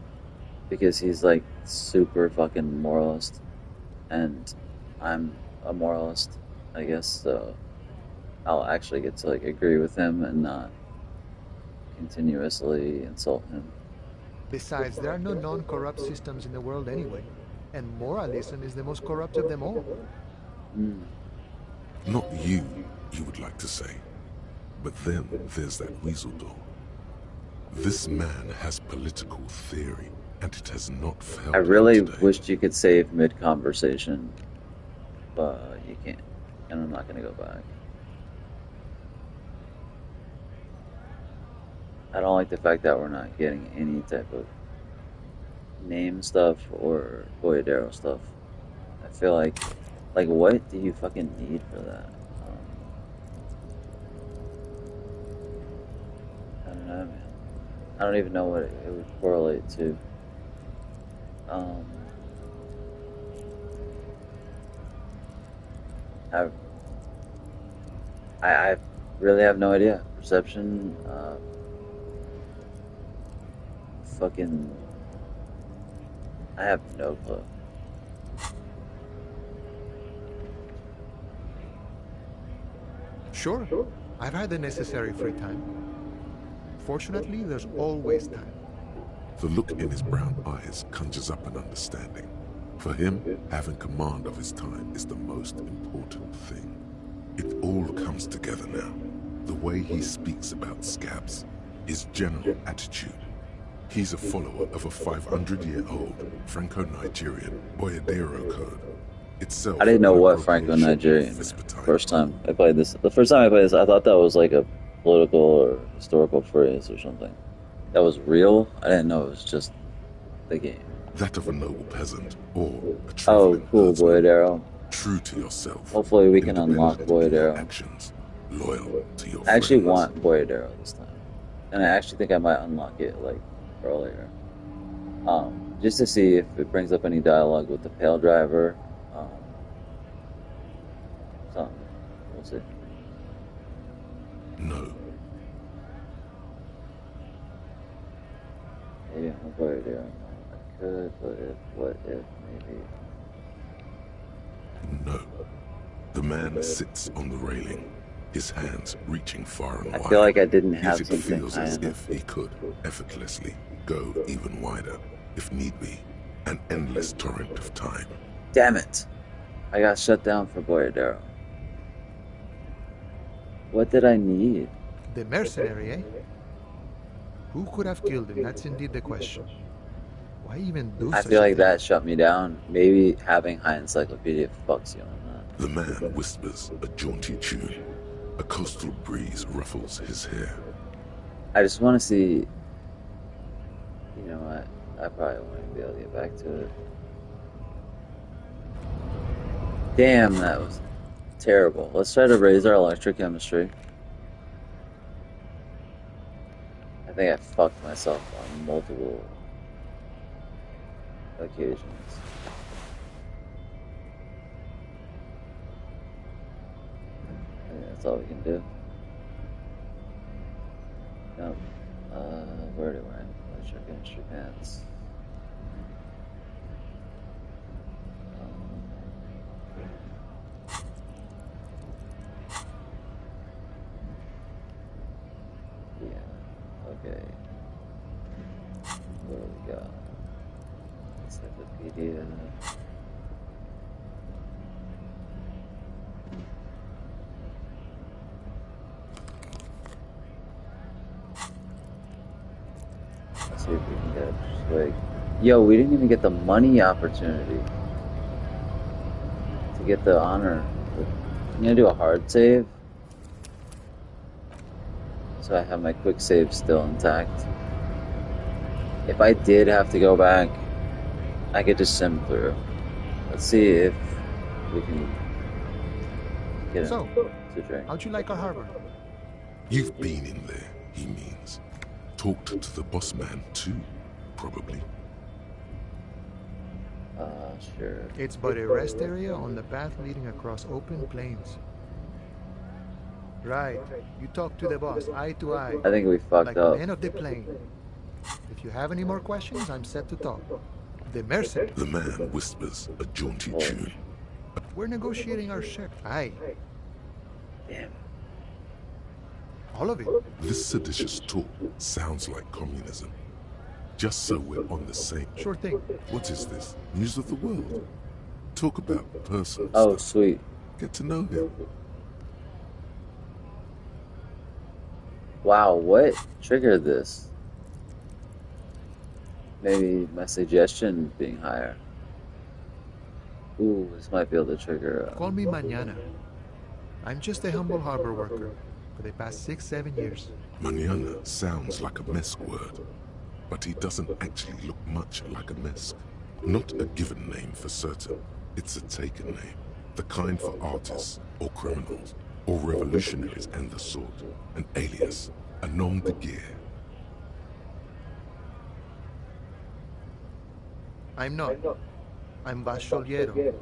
because he's like super fucking moralist and I'm a moralist, I guess, so I'll actually get to like agree with him and not continuously insult him. Besides, there are no non-corrupt systems in the world anyway, and moralism is the most corrupt of them all. Not you would like to say. But then there's that weasel door. This man has political theory, and it has not failed. I really today. wished you could save mid-conversation, but you can't, and I'm not gonna go back. I don't like the fact that we're not getting any type of name stuff or Boyadero stuff. I feel like what do you fucking need for that? I don't know, man. I don't even know what it would correlate to. I really have no idea. Perception, fucking, I have no clue. Sure, I've had the necessary free time. Fortunately, there's always time. The look in his brown eyes conjures up an understanding. For him, having command of his time is the most important thing. It all comes together now. The way he speaks about scabs, his general attitude. He's a follower of a 500-year-old Franco-Nigerian Boyadero code. Itself, I didn't know what Franco-Nigerian first time I played this. The first time I played this, I thought that was like a political or historical phrase or something. That was real? I didn't know it was just the game. That of a noble peasant or a Oh, traveling cool, herdsman. Boyadero. True to yourself. Hopefully we can unlock independent in your Boyadero. actions, loyal to your I actually friends. want Boyadero this time. And I actually think I might unlock it, like, earlier. Just to see if it brings up any dialogue with the Pale Driver. Something. We'll see. No. Maybe I'm a Boyadero. I could, but if, what if, maybe... No. The man sits on the railing, his hands reaching far and wide. I feel like I didn't have Yet it something feels high as enough. if he could effortlessly go even wider, if need be. An endless torrent of time. Damn it! I got shut down for Boyadero. What did I need? The mercenary, eh? Who could have killed him? That's indeed the question. Why even do I such feel a like thing? that shut me down. Maybe having high encyclopedia fucks you on that. The man whispers a jaunty tune. A coastal breeze ruffles his hair. I just want to see... You know what? I probably won't be able to get back to it. Damn, that was terrible. Let's try to raise our electrochemistry. I think I fucked myself on multiple occasions. That's all we can do. No. Where do I check industry pants? Yeah. Okay. What do we got? Encyclopedia. Let's see if we can get swag. Yo, we didn't even get the money opportunity to get the honor. I'm gonna do a hard save, so I have my quick save still intact. If I did have to go back, I could just sim through. Let's see if we can get So, to drink. how'd you like our harbor? You've been in there, he means. Talked to the boss man too, probably. Sure. It's but a rest area on the path leading across open plains. Right. You talk to the boss, eye to eye. I think we fucked like up. men of the plain. If you have any more questions, I'm set to talk. The mercenary. The man whispers a jaunty tune. We're negotiating our share. Aye. Damn. All of it. This seditious talk sounds like communism. Just so we're on the same. Sure thing. What is this? News of the world? Talk about personal Oh, stuff. sweet. Get to know him. Wow, what triggered this? Maybe my suggestion being higher. Ooh, this might be able to trigger. Call me mañana. I'm just a humble harbor worker for the past 6-7 years. Mañana sounds like a Mesk word, but he doesn't actually look much like a Mesk. Not a given name for certain. It's a taken name. The kind for artists, or criminals, or revolutionaries and the sort. An alias, a nom de guerre. I'm not. I'm Vasoliero.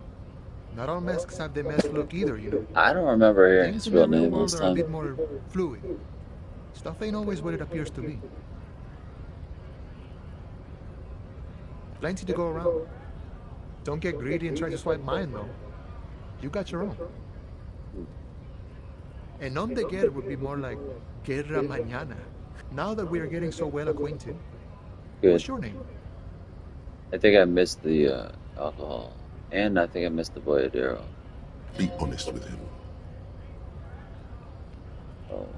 Not all Mesks have the Mesk look either, you know. I don't remember hearing Things his in the real real name world this are a time. bit more fluid. Stuff ain't always what it appears to be. Plenty to go around. Don't get greedy and try to swipe mine, though. You got your own. And nom de guerre would be more like Guerra Mañana. Now that we are getting so well acquainted, Good. what's your name? I think I missed the alcohol. And I think I missed the Boyadero. Be honest with him. Oh.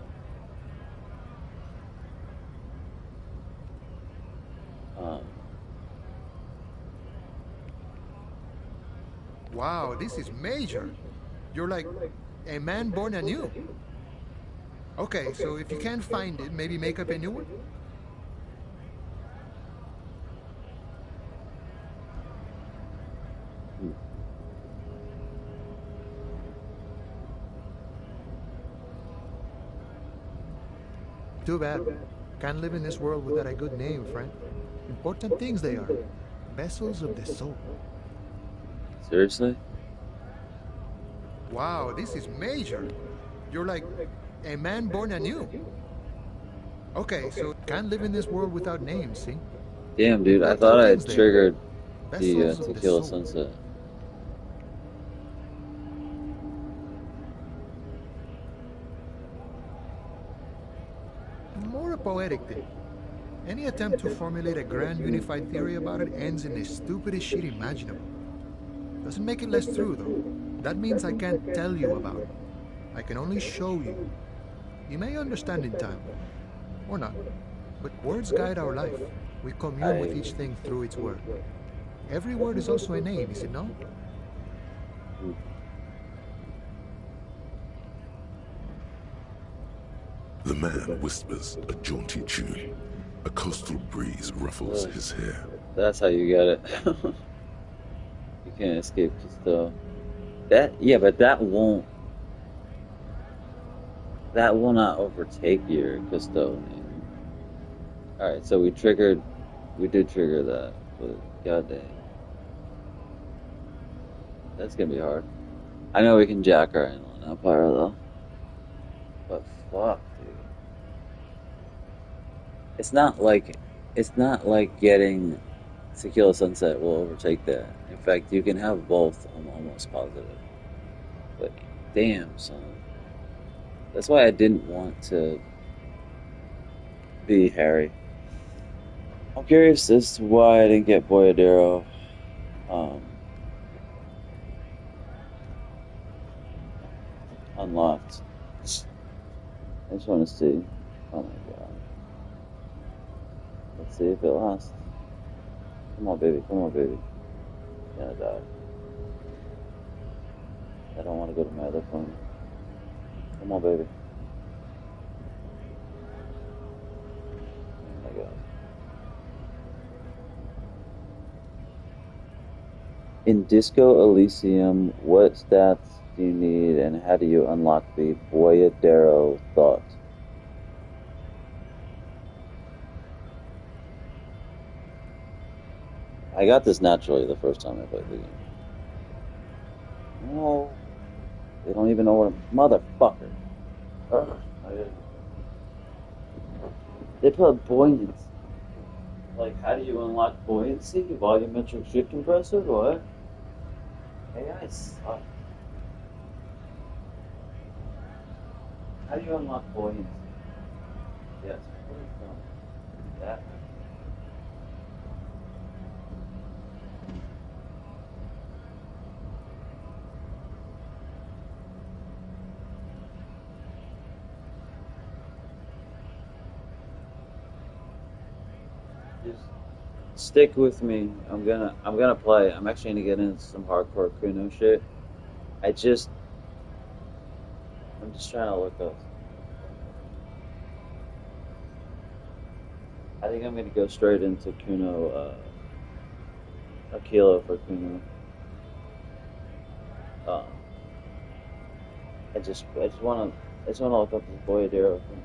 Wow, this is major. You're like a man born anew. Okay, so if you can't find it, maybe make up a new one? Too bad. Can't live in this world without a good name, friend. Important things they are. Vessels of the soul. Seriously? Wow, this is major. You're like a man born anew. Okay, so can't live in this world without names, see? Damn, dude, I thought I had Things they are. triggered the Vessels of the Tequila soul. Sunset. More a poetic thing. Any attempt to formulate a grand unified theory about it ends in the stupidest shit imaginable. Doesn't make it less true, though. That means I can't tell you about it. I can only show you. You may understand in time, or not. But words guide our life. We commune with each thing through its word. Every word is also a name, is it not? The man whispers a jaunty tune. A coastal breeze ruffles his hair. That's how you get it. You can't escape Costeau. But that will not overtake your Costeau name. Alright, so we did trigger that, but goddamn. That's gonna be hard. I know we can jack our inland empire though. But fuck, dude. It's not like getting Tequila Sunset will overtake that. In fact, you can have both. I'm almost positive. But damn, son. That's why I didn't want to be Harry. I'm curious as to why I didn't get Boyadero unlocked. I just want to see. Oh my god. Let's see if it lasts. Come on, baby. Come on, baby. I'm gonna die. I don't want to go to my other phone. Come on, baby. Oh my god. In Disco Elysium, what stats do you need and how do you unlock the Boyadero thought? I got this naturally the first time I played the game. No. They don't even know what a motherfucker. Ugh. They put buoyancy. Like, how do you unlock buoyancy? Volumetric shift compressor? What? AI sucks. How do you unlock buoyancy? Yes, what is that? Just stick with me. I'm gonna play. I'm actually gonna get into some hardcore Kuno shit. I'm just trying to look up. I think I'm gonna go straight into Kuno, a kilo for Kuno. I just wanna look up this Boyadero thing.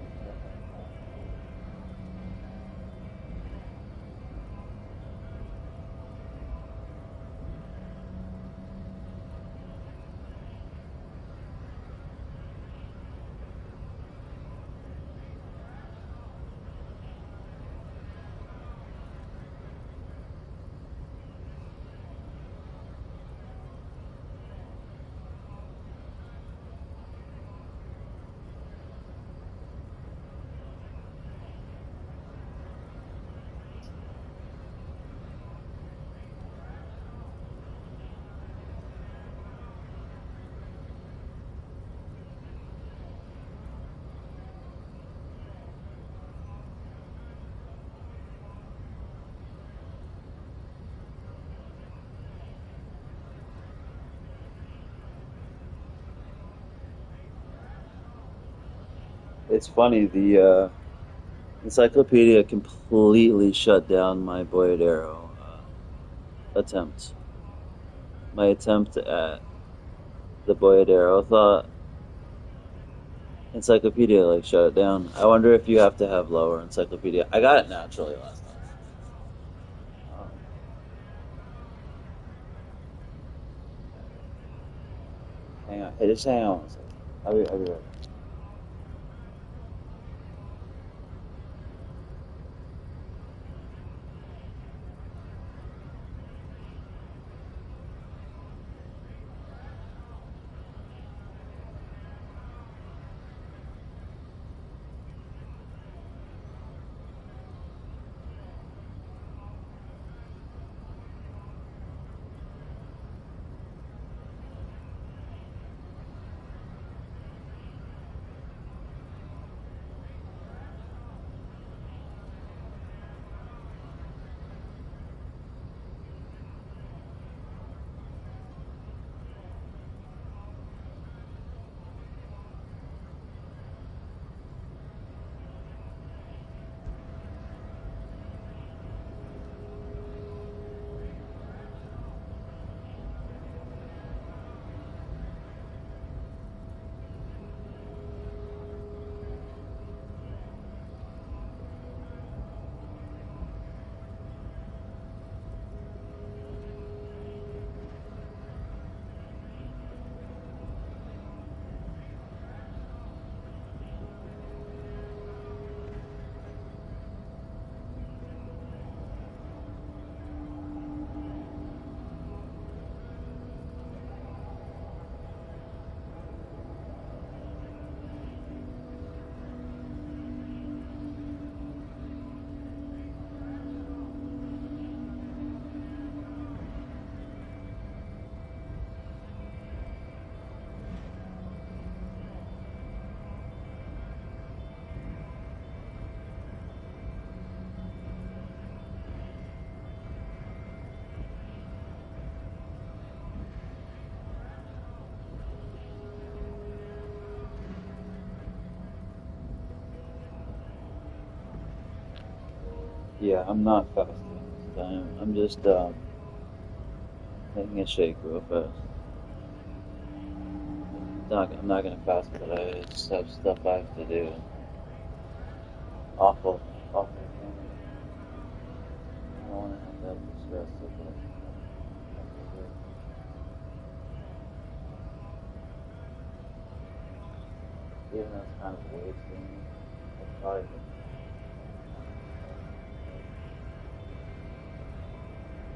It's funny, the encyclopedia completely shut down my Boyadero attempt. My attempt at the Boyadero thought encyclopedia like shut it down. I wonder if you have to have lower encyclopedia. I got it naturally last time. Hang on, hey, just hang on one second. I'll be right back. Yeah, I'm not fasting this time. I'm just taking a shake real fast. I'm not gonna fast, but I just have stuff I have to do. Awful, awful. I don't want to have that stress of it. Even though it's kind of wasting, it's probably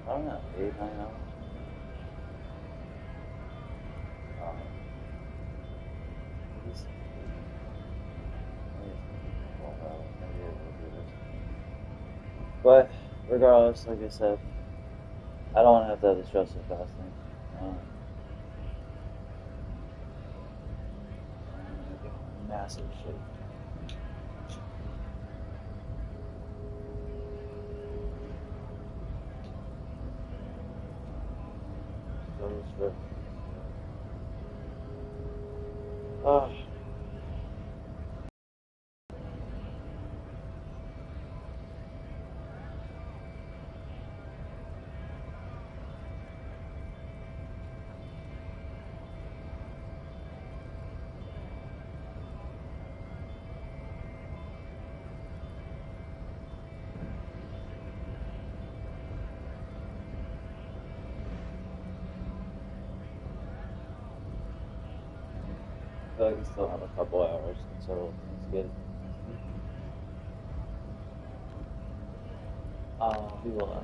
I don't know, 8, 9 hours. At least 12 hours, maybe I will do this. But regardless, like I said, I don't want to have to have the stress of fasting. I'm gonna make a massive shake. So stressed. Ah. I feel like we still have a couple hours until things get. We will.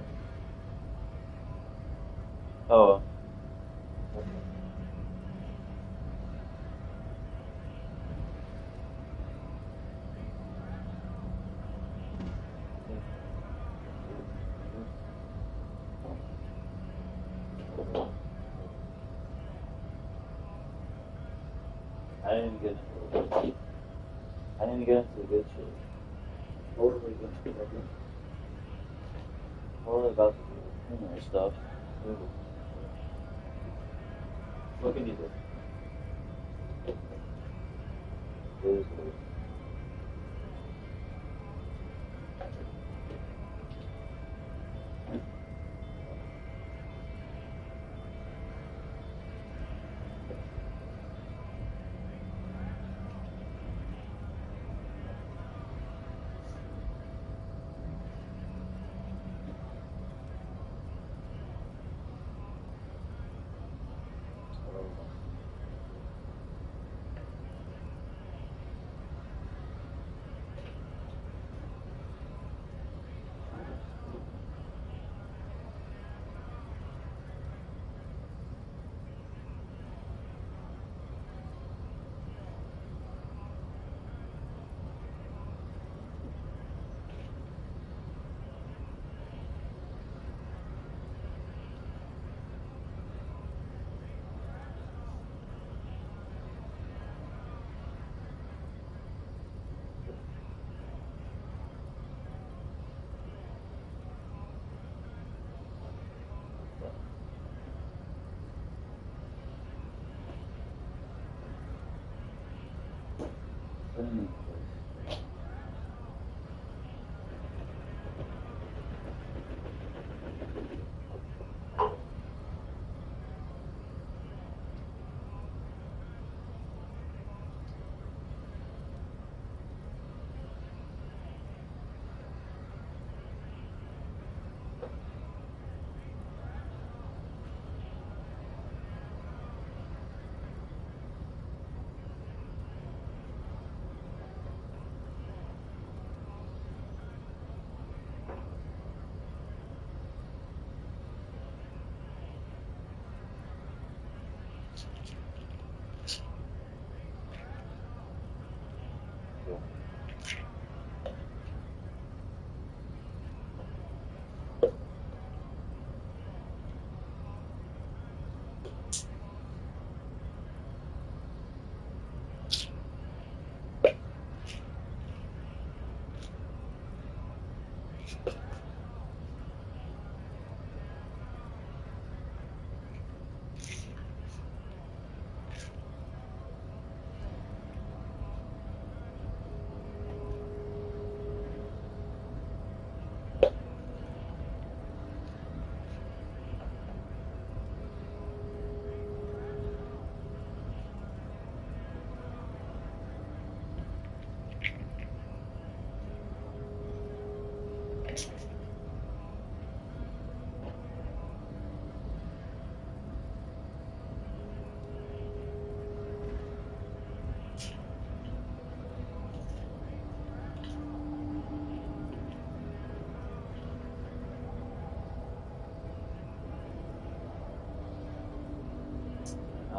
Oh. I didn't get into the good shit. Totally about the Kuno stuff. What can you do? Lose.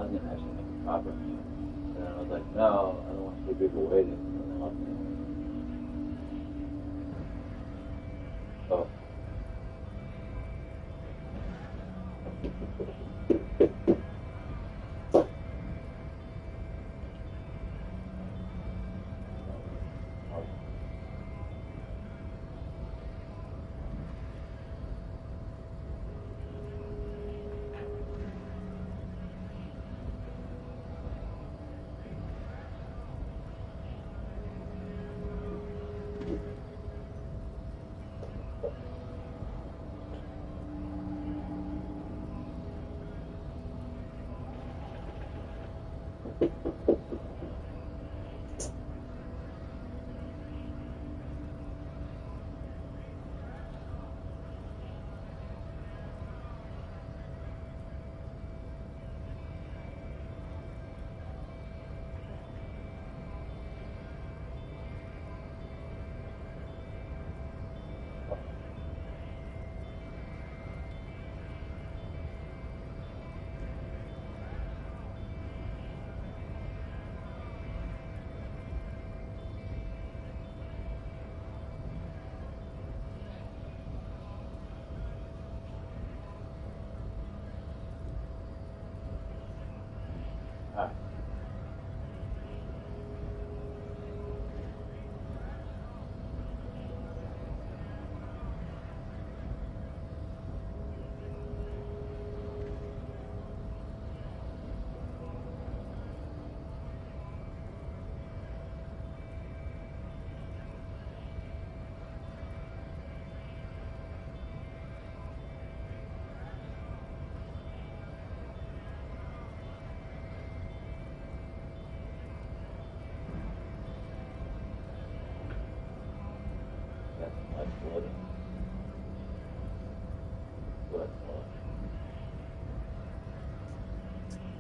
I was gonna actually make a proper meal. And then I was like, no, I don't want to keep people waiting. And then left me. Oh.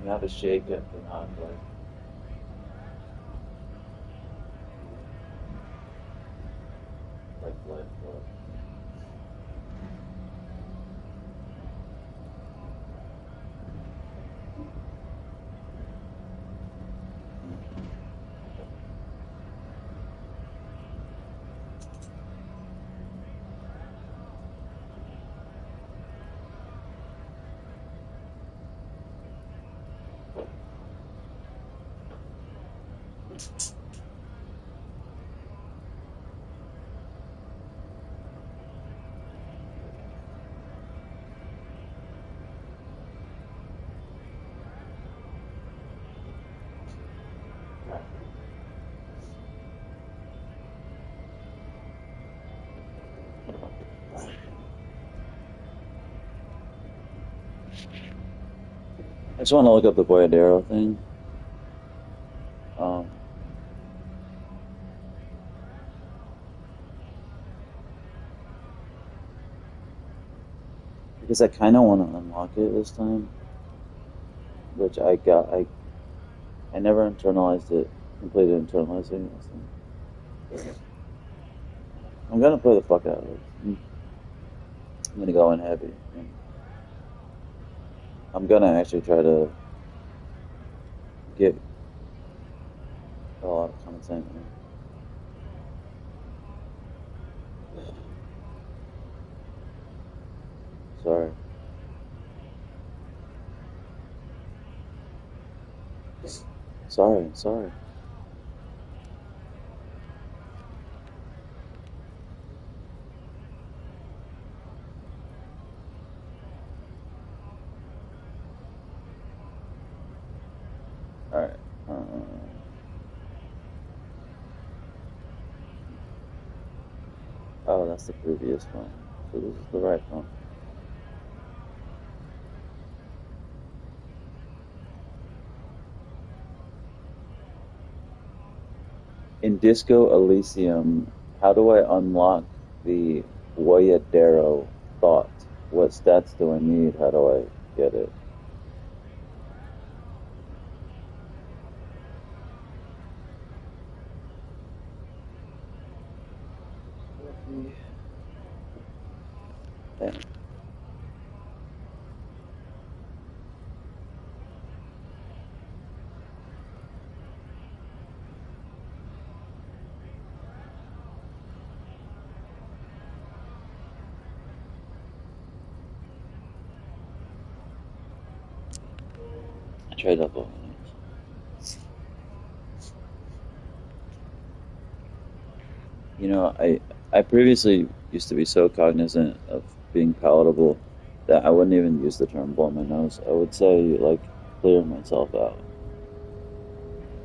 You have to shake it to not like blood flow. I just want to look up the Boyadero thing. Because I kind of want to unlock it this time, which I never internalized it, completed internalizing it this time. I'm gonna play the fuck out of it. I'm gonna go in heavy. I'm gonna actually try to get a lot of content in. Sorry. Sorry. Alright. Oh, that's the previous one. So this is the right one. In Disco Elysium, how do I unlock the Boyadero thought? What stats do I need? How do I get it? Damn. Try double. You know, I previously used to be so cognizant of being palatable that I wouldn't even use the term blow my nose. I would say, like, clear myself out.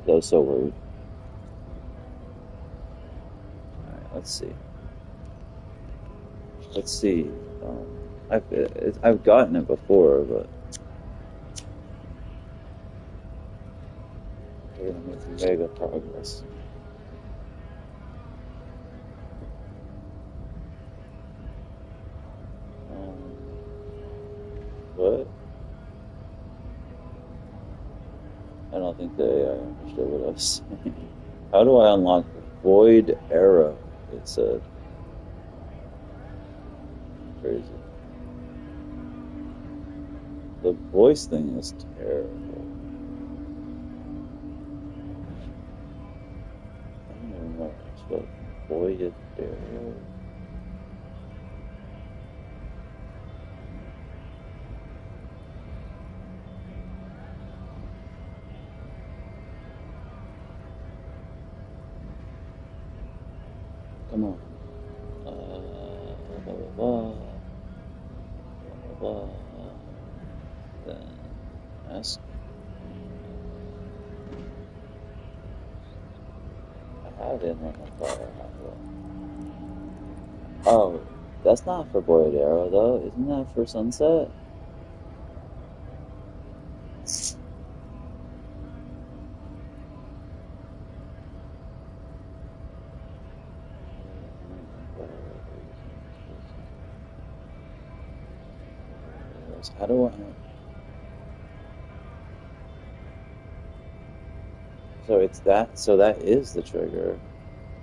I was so worried. Alright, let's see. Let's see. I've gotten it before, but we're gonna make mega progress. What? I don't think the AI understood what I was saying. How do I unlock Void Arrow? It said. Crazy. The voice thing is terrible. I don't even know what's called. Void Arrow? Come on. Blah, blah, blah. Blah, blah, blah. Then ask. I have it in my fire. Oh, that's not for Void Arrow though. Isn't that for Sunset? How do I? So it's that. So that is the trigger.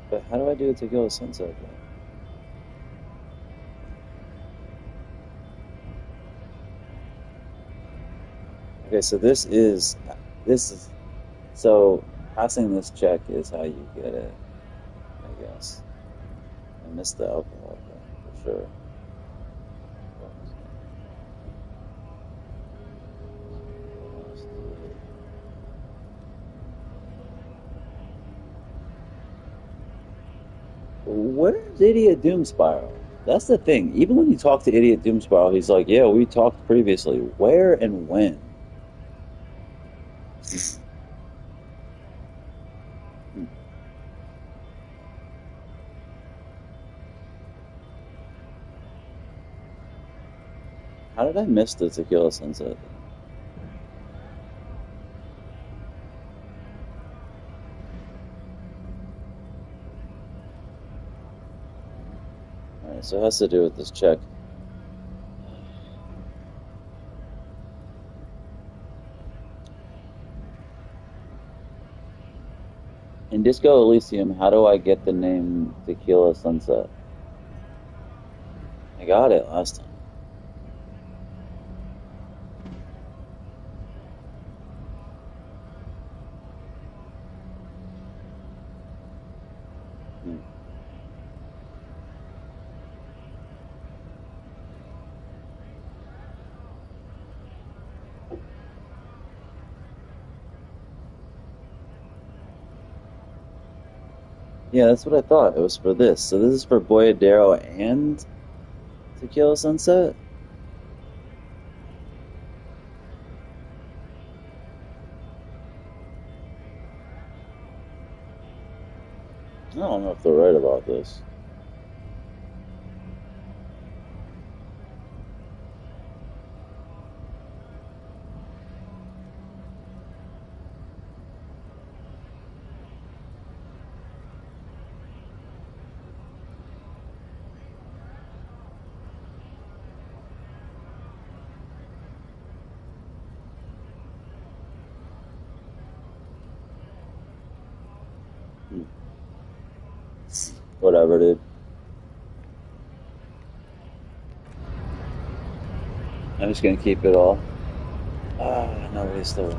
But how do I do it to kill a sunset? Then? Okay, so this is. So passing this check is how you get it. I guess. I missed the alcohol thing for sure. Where's Idiot Doom Spiral? That's the thing. Even when you talk to Idiot Doom Spiral, he's like, yeah, we talked previously. Where and when? How did I miss the Tequila Sunset? Alright, so it has to do with this check. In Disco Elysium, how do I get the name Tequila Sunset? I got it last time. Yeah, that's what I thought. It was for this. So this is for Boyadero and Tequila Sunset? I don't know if they're right about this. Whatever, dude. I'm just gonna keep it all. Nobody's still.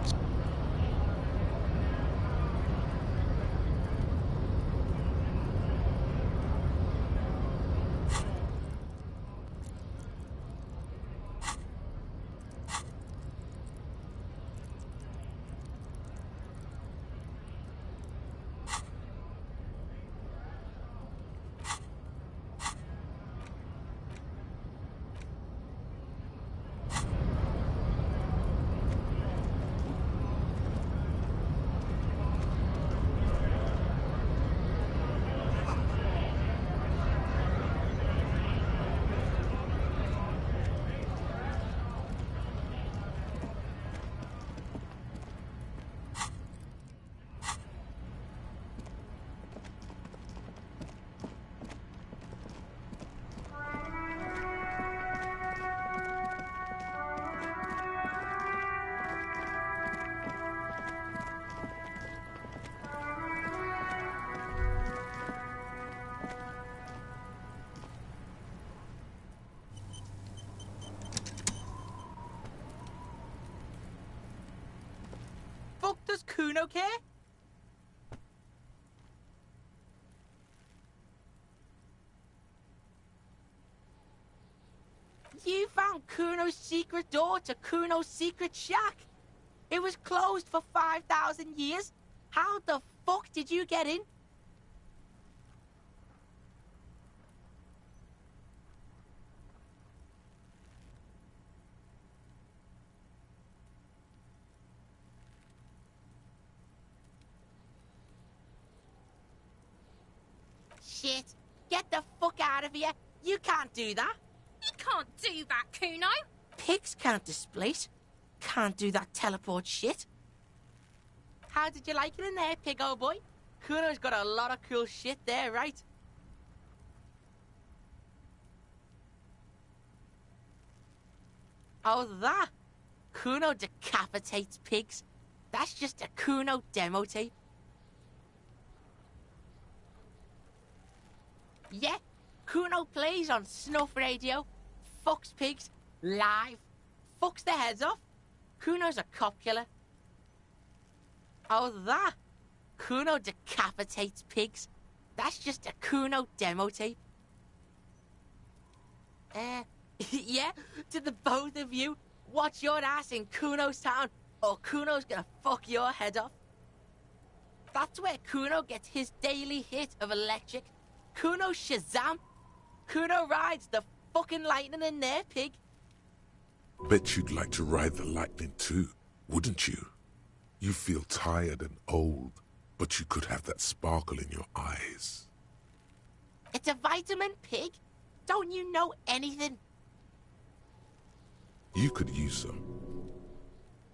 Kuno care? You found Kuno's secret door to Kuno's secret shack. It was closed for 5,000 years. How the fuck did you get in? Shit. Get the fuck out of here. You can't do that. You can't do that, Cuno. Pigs can't displace. Can't do that teleport shit. How did you like it in there, pig old boy? Kuno's got a lot of cool shit there, right? Oh, that? Kuno decapitates pigs. That's just a Kuno demo tape. Yeah, Kuno plays on snuff radio, fucks pigs, live, fucks their heads off. Kuno's a cop killer. Oh, that? Kuno decapitates pigs. That's just a Kuno demo tape. Yeah, to the both of you, watch your ass in Kuno's town, or Kuno's gonna fuck your head off. That's where Kuno gets his daily hit of electric. Kuno Shazam. Kuno rides the fucking lightning in there, pig. Bet you'd like to ride the lightning too, wouldn't you? You feel tired and old, but you could have that sparkle in your eyes. It's a vitamin, pig. Don't you know anything? You could use some.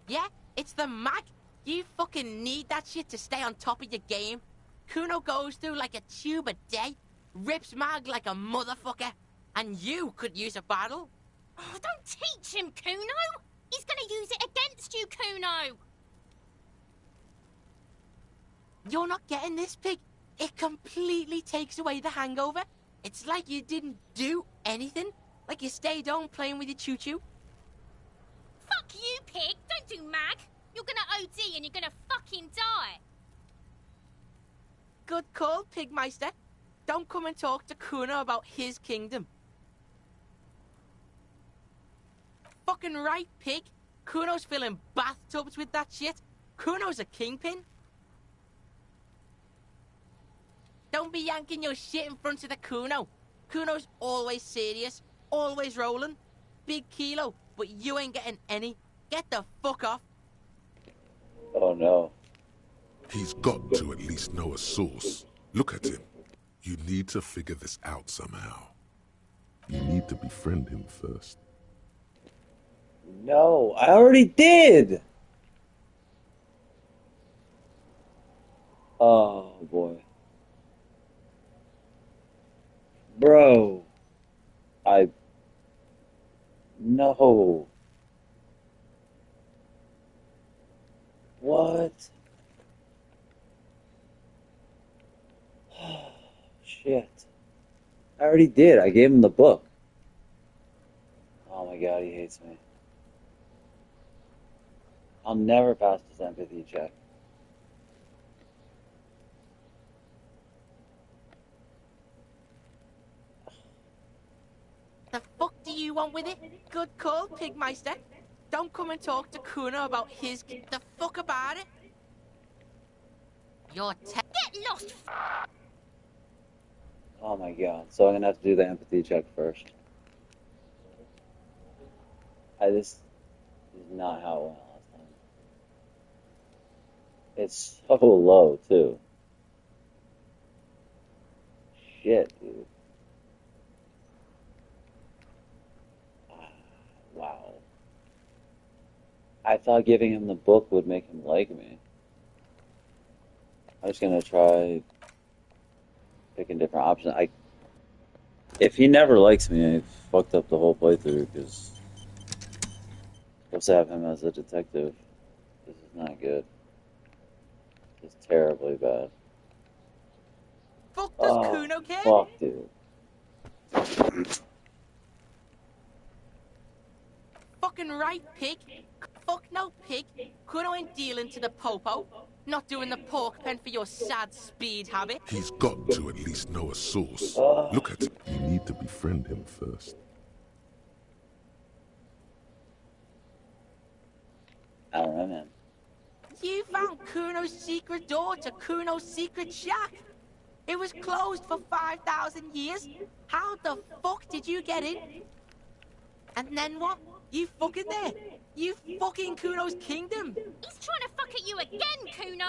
Yeah, it's the mag. You fucking need that shit to stay on top of your game. Kuno goes through like a tube a day, rips mag like a motherfucker, and you could use a bottle. Oh, don't teach him, Cuno. He's gonna use it against you, Cuno. You're not getting this, pig. It completely takes away the hangover. It's like you didn't do anything. Like you stayed home playing with your choo-choo. Fuck you, pig. Don't do mag. You're gonna OD and you're gonna fucking die. Good call, Pigmeister. Don't come and talk to Kuno about his kingdom. Fucking right, pig. Kuno's filling bathtubs with that shit. Kuno's a kingpin. Don't be yanking your shit in front of the Kuno. Kuno's always serious, always rolling. Big kilo, but you ain't getting any. Get the fuck off. Oh no. He's got to at least know a source. Look at him. You need to figure this out somehow. You need to befriend him first. No, I already did! Oh boy. Bro. No. What? Shit. I already did. I gave him the book. Oh my god, he hates me. I'll never pass this empathy check. The fuck do you want with it? Good call, Pigmeister. Don't come and talk to Kuno about his... The fuck about it? You're Get lost! Oh my god. So I'm gonna have to do the empathy check first. This is not how it went last time. It's so low, too. Shit, dude. Wow. I thought giving him the book would make him like me. I'm just gonna try picking different options. If he never likes me, I fucked up the whole playthrough, because I'm supposed to have him as a detective. This is not good. It's terribly bad. fuck does Kuno care? Fuck, dude. fucking right, pig. Fuck no, pig. Kuno ain't dealing to the popo. Not doing the pork pen for your sad speed habit. He's got to at least know a source. Look at him. You need to befriend him first. I don't know, man. You found Kuno's secret door to Kuno's secret shack. It was closed for 5,000 years. How the fuck did you get in? And then what? You fucking there. You fucking Kuno's kingdom. He's trying to fuck at you again, Kuno.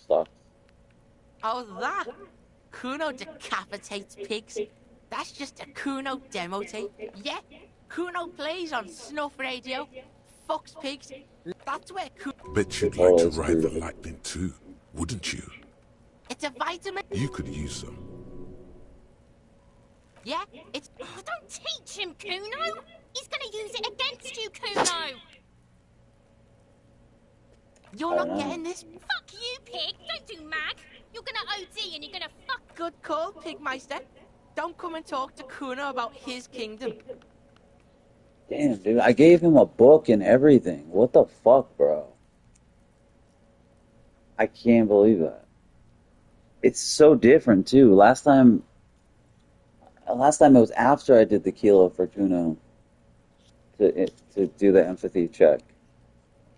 Sucks. Oh, that? Kuno decapitates pigs. That's just a Kuno demo tape. Yeah, Kuno plays on snuff radio. Fucks pigs. That's where Kuno... Bet you'd like to ride the lightning too, wouldn't you? It's a vitamin. You could use some. Yeah, it's... Oh, don't teach him, Kuno. He's gonna use it against you, Kuno. You're not getting this. Fuck you, pig. Don't do mag. You're gonna OD and you're gonna fuck... Good call, Pigmeister. Don't come and talk to Kuno about his kingdom. Damn, dude, I gave him a book and everything. What the fuck, bro? I can't believe that. It's so different, too. Last time it was after I did the kilo for Kuno to do the empathy check.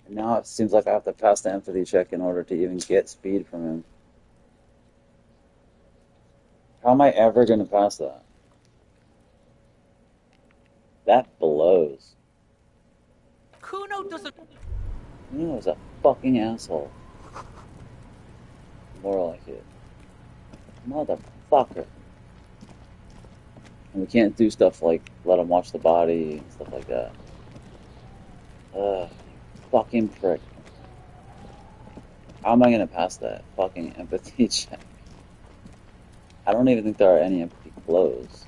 And now it seems like I have to pass the empathy check in order to even get speed from him. How am I ever going to pass that? That blows. Kuno doesn't... Kuno's a fucking asshole. More like it. Motherfucker. And we can't do stuff like let him watch the body and stuff like that. Fucking prick. How am I gonna pass that fucking empathy check? I don't even think there are any empathy blows.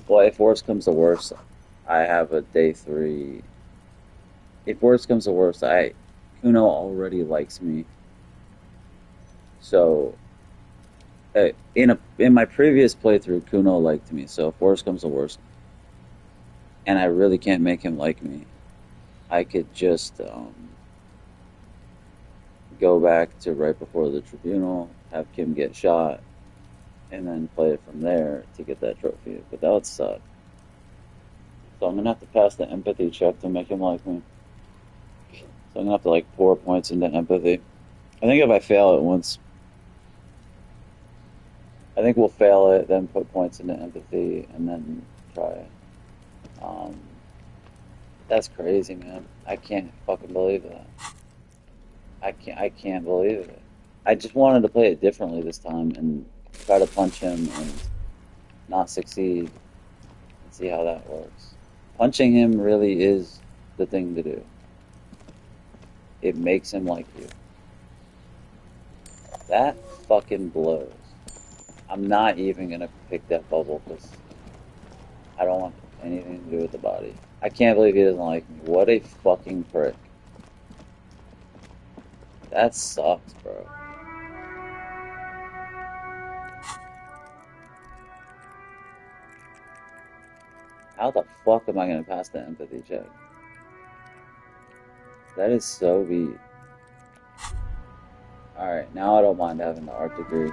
Well, if worse comes to worse, I have a day 3. If worse comes to worse, Kuno already likes me. So, in my previous playthrough, Kuno liked me. So if worse comes to worse, and I really can't make him like me, I could just go back to right before the tribunal, have Kim get shot, and then play it from there to get that trophy. But that would suck. So I'm going to have to pass the empathy check to make him like me. So I'm going to have to like pour points into empathy. I think if I fail it once, I think we'll fail it, then put points into empathy, and then try. That's crazy, man. I can't fucking believe that. I can't believe it. I just wanted to play it differently this time and try to punch him and not succeed and see how that works. Punching him really is the thing to do. It makes him like you. That fucking blows. I'm not even gonna pick that bubble because I don't want anything to do with the body. I can't believe he doesn't like me. What a fucking prick. That sucks, bro. How the fuck am I gonna pass the empathy check? That is so beat. Alright, now I don't mind having the art degree.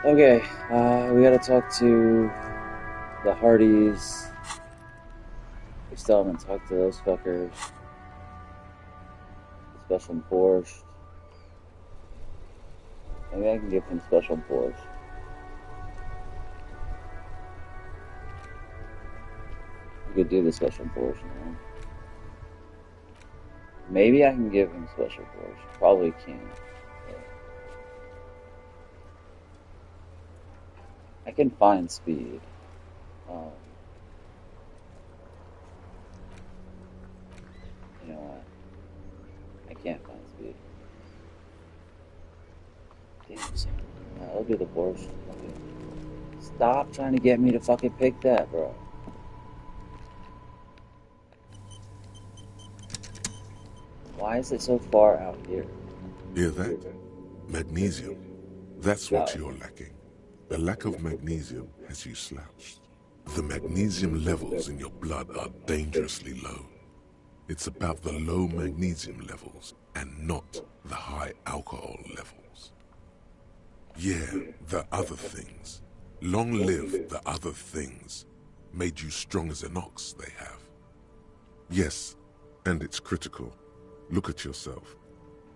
Okay, we gotta talk to the Hardys. We still haven't talked to those fuckers. Special enforced. Maybe I can give them special enforced. We could do the special enforced now. Maybe I can give him special enforced. Probably can't. I can find speed. You know what? I can't find speed. Damn, son. I'll do the Porsche. Okay. Stop trying to get me to fucking pick that, bro. Why is it so far out here? Hear that? Magnesium. That's what you're lacking. The lack of magnesium has you slouched. The magnesium levels in your blood are dangerously low. It's about the low magnesium levels and not the high alcohol levels. Yeah, the other things. Long live the other things. Made you strong as an ox, they have. Yes, and it's critical. Look at yourself.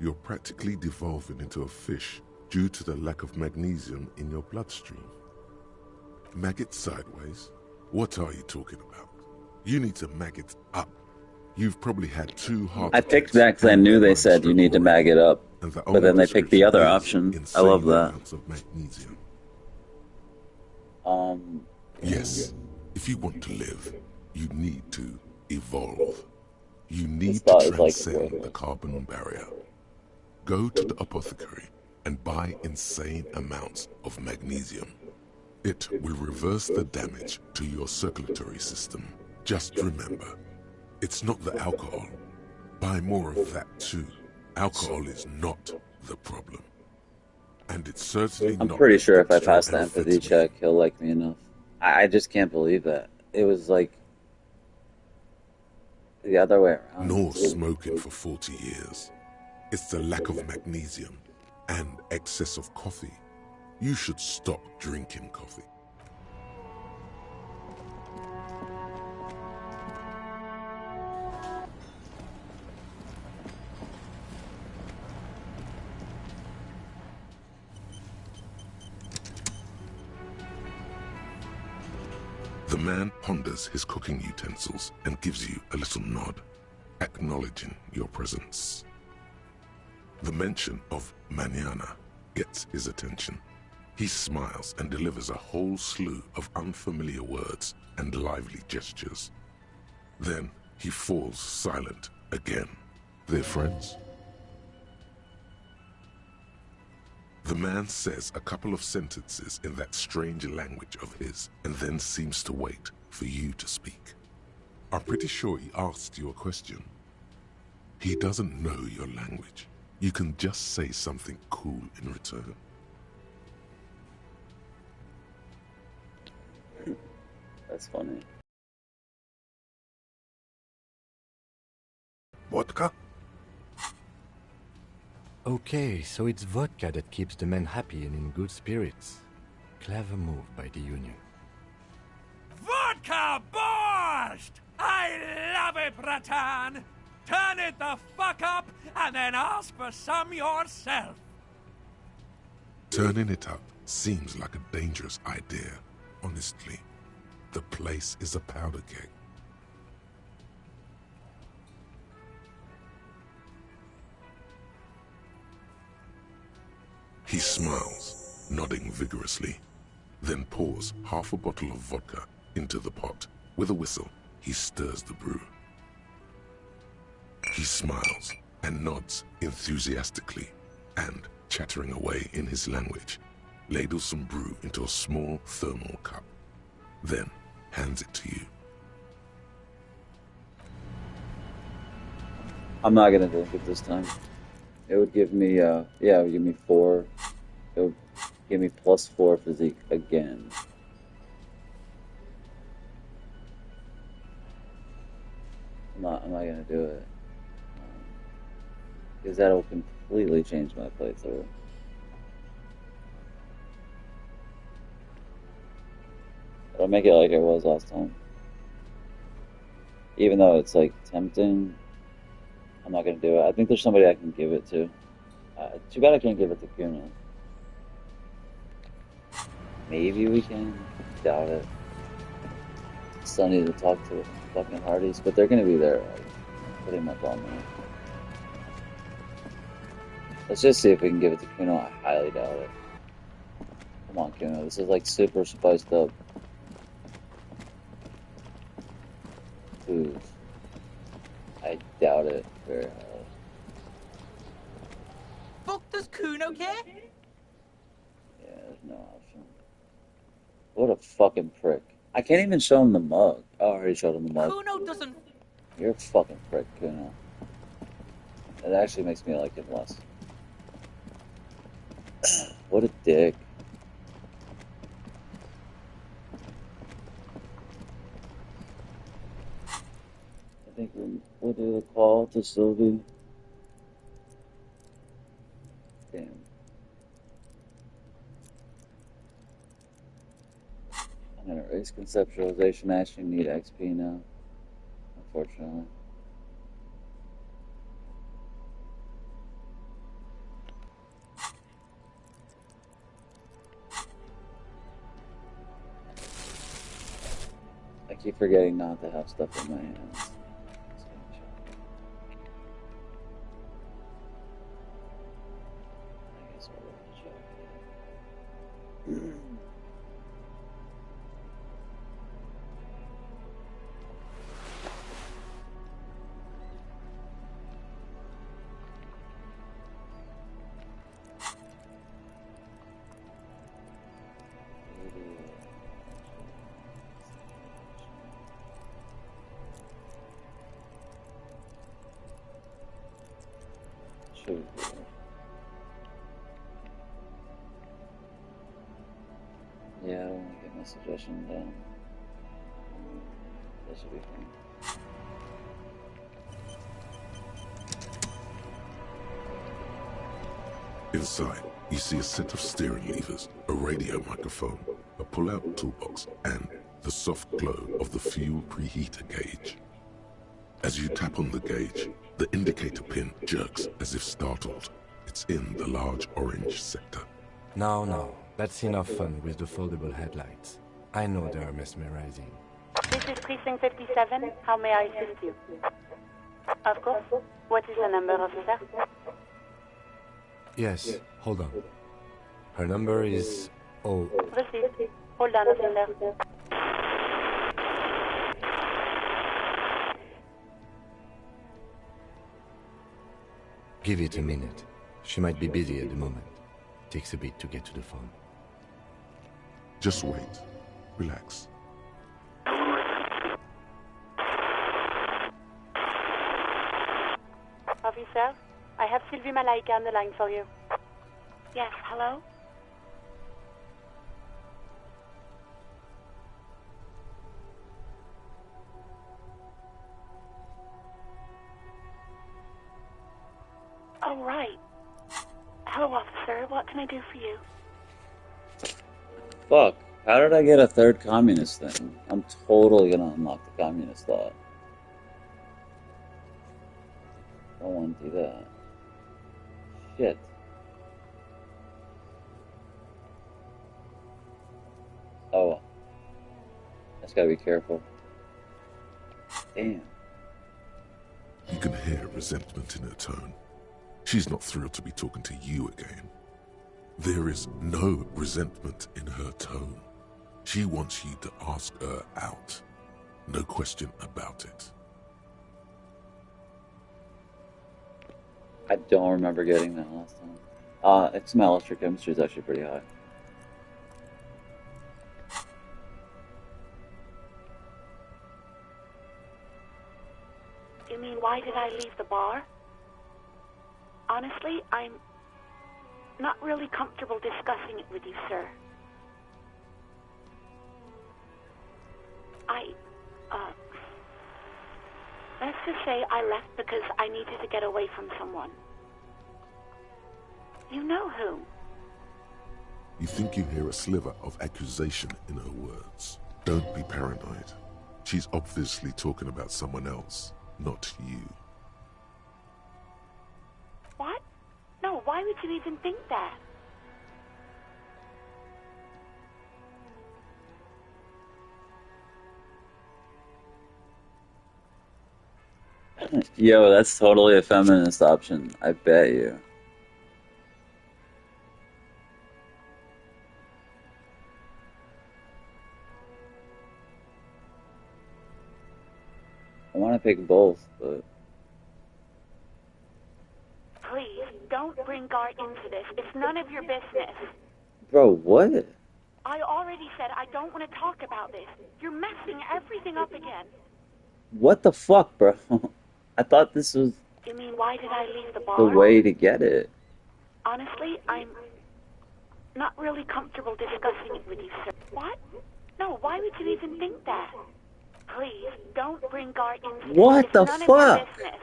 You're practically devolving into a fish due to the lack of magnesium in your bloodstream. Maggot sideways? What are you talking about? You need to maggot up. You've probably had 2 heart I picked that because I knew they said you need to mag it up, but then they picked the other option. I love that. Of magnesium. Yes, if you want to live, you need to evolve. You need to transcend the carbon barrier. Go to the apothecary and buy insane amounts of magnesium. It will reverse the damage to your circulatory system. Just remember, it's not the alcohol. Buy more of that too. Alcohol is not the problem. And it's certainly not. I'm pretty sure if I pass the empathy check, he'll like me enough. I just can't believe that. It was like the other way around. Nor smoking for 40 years. It's the lack of magnesium and excess of coffee. You should stop drinking coffee. The man ponders his cooking utensils and gives you a little nod, acknowledging your presence. The mention of mañana gets his attention. He smiles and delivers a whole slew of unfamiliar words and lively gestures. Then he falls silent again. They're friends? The man says a couple of sentences in that strange language of his and then seems to wait for you to speak. I'm pretty sure he asked you a question. He doesn't know your language. You can just say something cool in return. That's funny. Vodka? Okay, so it's vodka that keeps the men happy and in good spirits. Clever move by the Union. Vodka borscht! I love it, Bratan! Turn it the fuck up and then ask for some yourself. Turning it up seems like a dangerous idea, honestly. The place is a powder keg. He smiles, nodding vigorously, then pours half a bottle of vodka into the pot. With a whistle, he stirs the brew. He smiles and nods enthusiastically, and, chattering away in his language, ladles some brew into a small thermal cup, then hands it to you. I'm not gonna drink it this time. It would give me, yeah, it would give me 4. It would give me +4 physique again. I'm not gonna do it. Because that'll completely change my playthrough. It'll make it like it was last time. Even though it's like tempting, I'm not gonna do it. I think there's somebody I can give it to. Too bad I can't give it to Kuno. Maybe we can. Doubt it. Still need to talk to fucking Hardys, but they're gonna be there like, pretty much all night. Let's just see if we can give it to Kuno. I highly doubt it. Come on, Kuno. This is like super spiced up. Ooh. I doubt it very highly. Fuck does Kuno care? Yeah, there's no option. What a fucking prick. I can't even show him the mug. Oh, I already showed him the mug. Kuno doesn't... You're a fucking prick, Kuno. It actually makes me like him less. What a dick. We'll do the call to Sylvie. Damn. I'm gonna erase conceptualization. I actually need XP now, unfortunately. I keep forgetting not to have stuff in my hands. I guess we'll check. Yeah, I don't want to get my suggestion down. That should be fine. Inside, you see a set of steering levers, a radio microphone, a pull-out toolbox, and the soft glow of the fuel preheater gauge. As you tap on the gauge, the indicator pin jerks as if startled. It's in the large orange sector. No. That's enough fun with the foldable headlights. I know they are mesmerizing. This is Precinct 57. How may I assist you? Of course. What is the number, officer? Yes, hold on. Her number is... Oh. Proceed. Hold on, officer. Give it a minute. She might be busy at the moment. Takes a bit to get to the phone. Just wait. Relax. Officer, I have Sylvie Malaika on the line for you. Yes, hello? Oh, right. Hello, officer. What can I do for you? Fuck. How did I get a third communist thing? I'm totally gonna unlock the communist thought. I don't want to do that. Shit. Oh. I just gotta be careful. Damn. You can hear resentment in her tone. She's not thrilled to be talking to you again. There is no resentment in her tone. She wants you to ask her out. No question about it. I don't remember getting that last time. It's my electrochemistry is actually pretty high. You mean, why did I leave the bar? Honestly, I'm not really comfortable discussing it with you, sir. Let's just say I left because I needed to get away from someone. You know who? You think you hear a sliver of accusation in her words. Don't be paranoid. She's obviously talking about someone else, not you. What? No, why would you even think that? Yo, that's totally a feminist option. I bet you. I want to pick both, but... Please, don't bring Gar into this. It's none of your business. Bro, what? I already said I don't want to talk about this. You're messing everything up again. What the fuck, bro? I thought this was... You mean, why did I leave the bar? the way to get it. Honestly, I'm not really comfortable discussing it with you, sir. What? No, why would you even think that? Please, don't bring Gart into this. What It's the none of your fuck? business.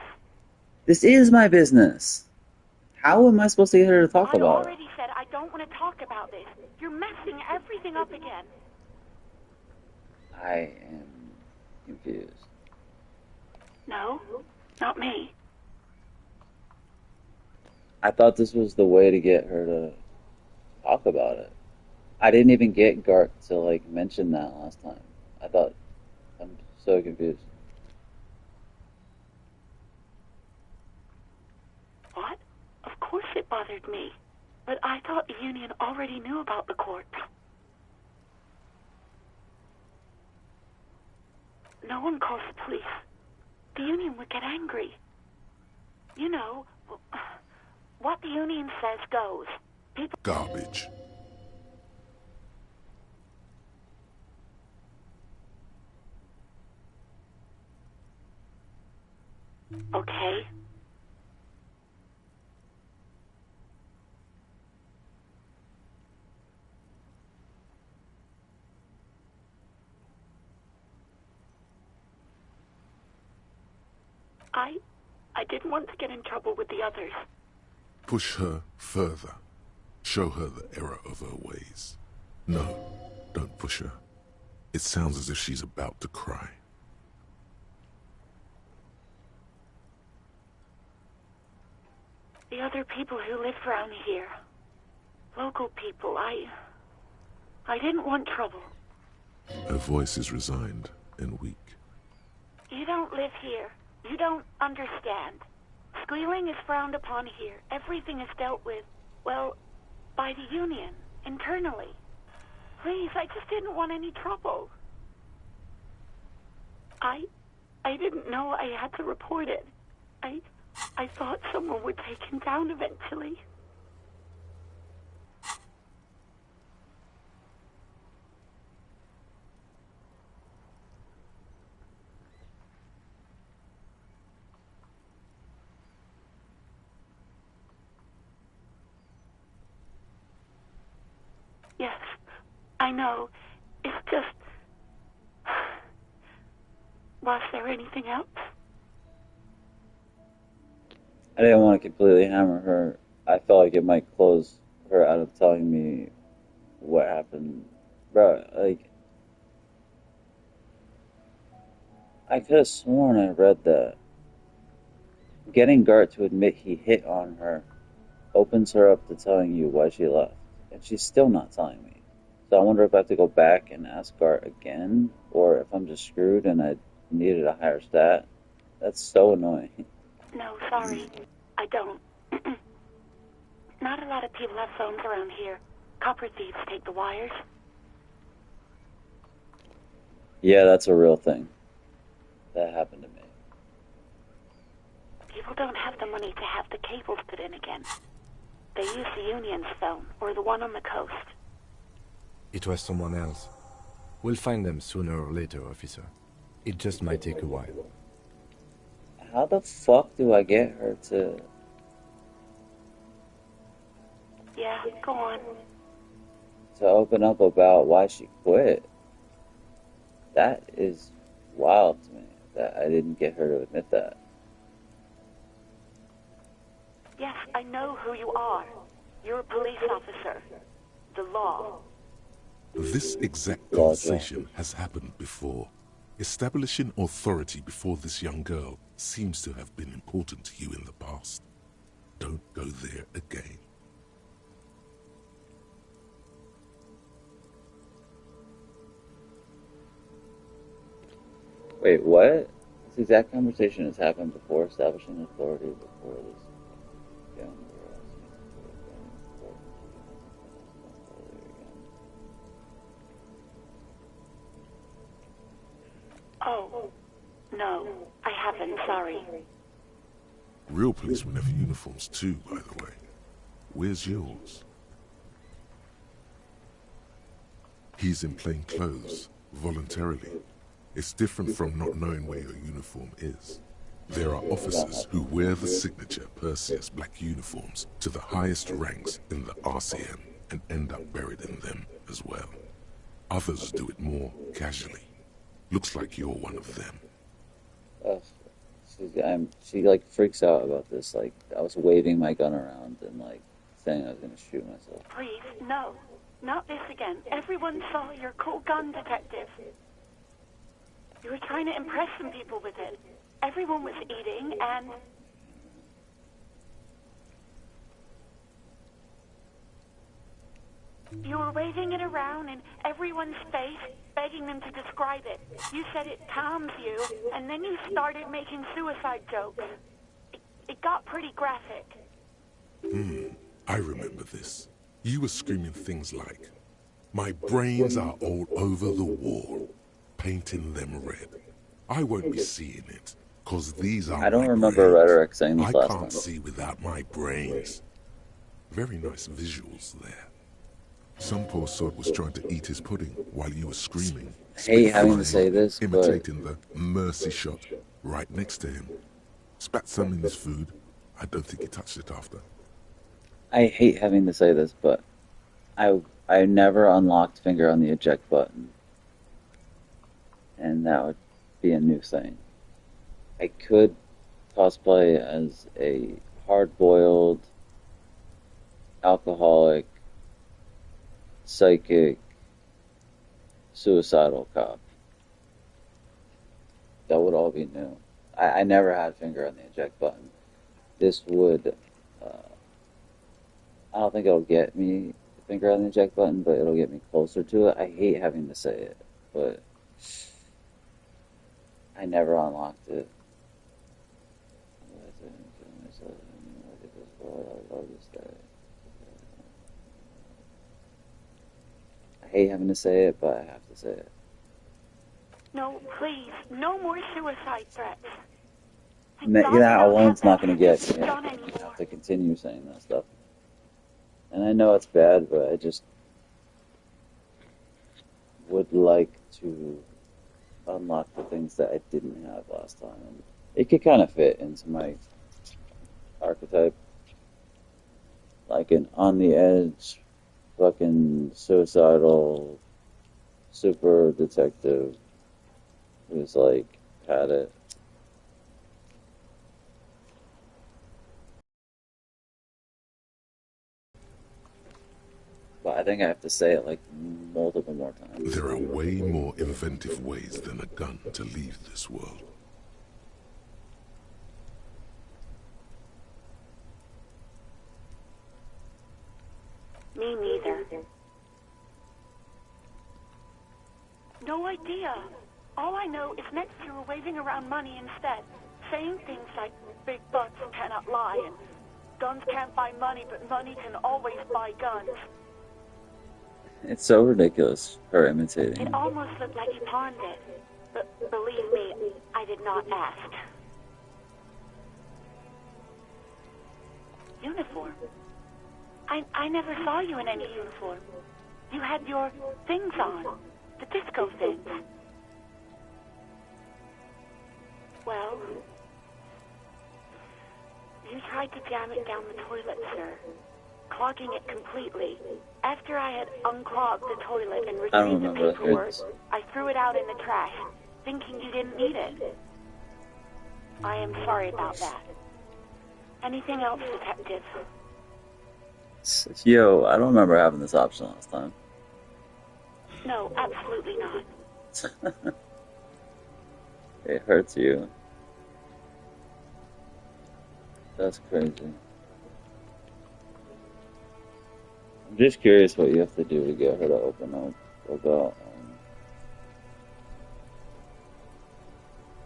This is my business. How am I supposed to get her to talk I about it? already said I don't want to talk about this. You're messing everything up again. I am confused. No, not me. I thought this was the way to get her to talk about it. I didn't even get Gart to, like, mention that last time. I'm so confused. What? Of course it bothered me. But I thought the Union already knew about the court. No one calls the police. The Union would get angry. You know, what the Union says goes. People... Garbage. Okay. I didn't want to get in trouble with the others. Push her further. Show her the error of her ways. No, don't push her. It sounds as if she's about to cry. The other people who live around here. Local people, I didn't want trouble. Her voice is resigned and weak. You don't live here. You don't understand. Squealing is frowned upon here. Everything is dealt with, well, by the Union, internally. Please, I just didn't want any trouble. I didn't know I had to report it. I thought someone would take him down eventually. Yes, I know. It's just... Was there anything else? I didn't want to completely hammer her. I felt like it might close her out of telling me what happened. Bro, like... I could have sworn I read that. Getting Gart to admit he hit on her opens her up to telling you why she left. And she's still not telling me. So I wonder if I have to go back and ask Gart again, or if I'm just screwed and I needed a higher stat. That's so annoying. No, sorry. I don't. Not a lot of people have phones around here. Copper thieves take the wires. Yeah, that's a real thing. That happened to me. People don't have the money to have the cables put in again. They use the Union's phone, or the one on the coast. It was someone else. We'll find them sooner or later, officer. It just might take a while. How the fuck do I get her to... Yeah, go on. to open up about why she quit? That is wild to me, that I didn't get her to admit that. Yes, I know who you are. You're a police officer. The law. This exact conversation has happened before. Establishing authority before this young girl seems to have been important to you in the past. Don't go there again. Wait, what? This exact conversation has happened before establishing authority before this young girl. Oh, no, I haven't, sorry. Real policemen have uniforms too, by the way. Where's yours? He's in plain clothes, voluntarily. It's different from not knowing where your uniform is. There are officers who wear the signature Perseus black uniforms to the highest ranks in the RCM and end up buried in them as well. Others do it more casually. Looks like you're one of them. She like freaks out about this. Like, I was waving my gun around and like saying I was gonna shoot myself. Please, no. Not this again. Everyone saw your cool gun, detective. You were trying to impress some people with it. Everyone was eating and... You were waving it around in everyone's face, begging them to describe it. You said it calms you, and then you started making suicide jokes. It got pretty graphic. I remember this. You were screaming things like, "My brains are all over the wall, painting them red. I won't be seeing it, cause these are I don't my remember brains. Rhetoric saying this I last can't time. see without my brains." Very nice visuals there. Some poor sod was trying to eat his pudding while you were screaming. I hate having to say this, but imitating the mercy shot right next to him. Spat some in his food. I don't think he touched it after. I hate having to say this, but I never unlocked finger on the eject button, and that would be a new thing. I could cosplay as a hard-boiled, alcoholic, psychic, suicidal cop. That would all be new. I never had finger on the eject button. This would, I don't think it'll get me finger on the eject button, but it'll get me closer to it. I hate having to say it, but I never unlocked it. I hate having to say it, but I have to say it. No, please, no more suicide threats. That alone's not going to get me. I have to continue saying that stuff. And I know it's bad, but I just would like to unlock the things that I didn't have last time. And it could kind of fit into my archetype. Like an on-the-edge, fucking suicidal, super detective who's like, had it. But I think I have to say it like multiple more times. There are way more inventive ways than a gun to leave this world. Me neither. No idea. All I know is next you were waving around money instead, saying things like big butts cannot lie and guns can't buy money, but money can always buy guns. It's so ridiculous, her imitating. It almost looked like he pawned it, but believe me, I did not ask. Uniform? I never saw you in any uniform. You had your things on, the disco things. Well, you tried to jam it down the toilet, sir, clogging it completely. After I had unclogged the toilet and retrieved the paperwork, I threw it out in the trash, thinking you didn't need it. I am sorry about that. Anything else, detective? Yo, I don't remember having this option last time. No, absolutely not. It hurts you. That's crazy. I'm just curious what you have to do to get her to open up about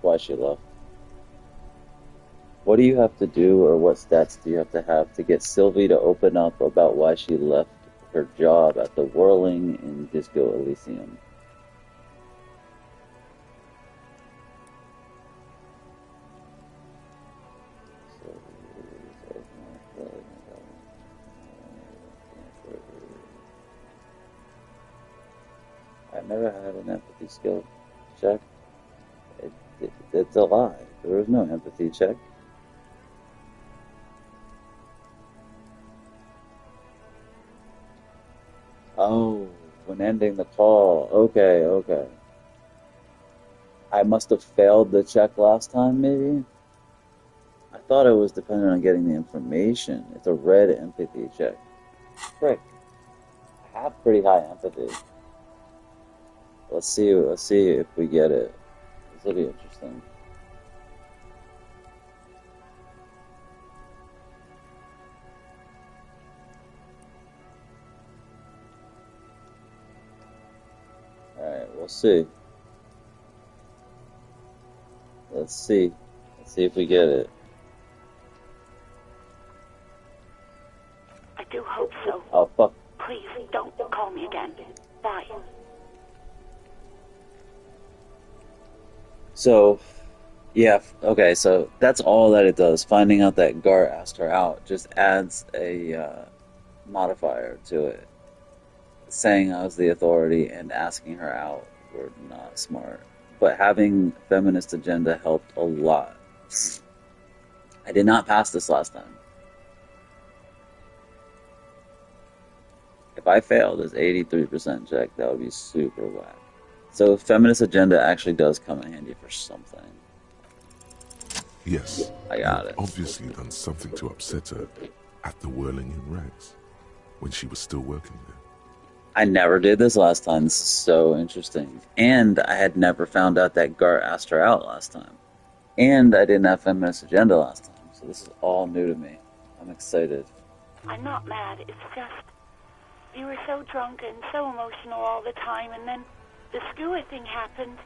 why she left. What do you have to do, or what stats do you have to get Sylvie to open up about why she left her job at the Whirling in Disco Elysium? I've never had an empathy skill check. It's a lie. There was no empathy check. Oh, when ending the call. Okay. I must have failed the check last time, maybe? I thought it was dependent on getting the information. It's a red empathy check. Frick. I have pretty high empathy. Let's see if we get it. This will be interesting. Alright, we'll see. Let's see. Let's see if we get it. I do hope so. Oh, fuck. Please, don't call me again. Bye. So, yeah, okay, so that's all that it does. Finding out that Gar asked her out just adds a modifier to it. Saying I was the authority and asking her out were not smart. But having feminist agenda helped a lot. I did not pass this last time. If I failed this 83% check, that would be super whack. So feminist agenda actually does come in handy for something. Yes. I got it. Obviously done something to upset her at the Whirling in Rags when she was still working there. I never did this last time. This is so interesting. And I had never found out that Gar asked her out last time. And I didn't have feminist agenda last time. So this is all new to me. I'm excited. I'm not mad. It's just you were so drunk and so emotional all the time, and then the skewer thing happened.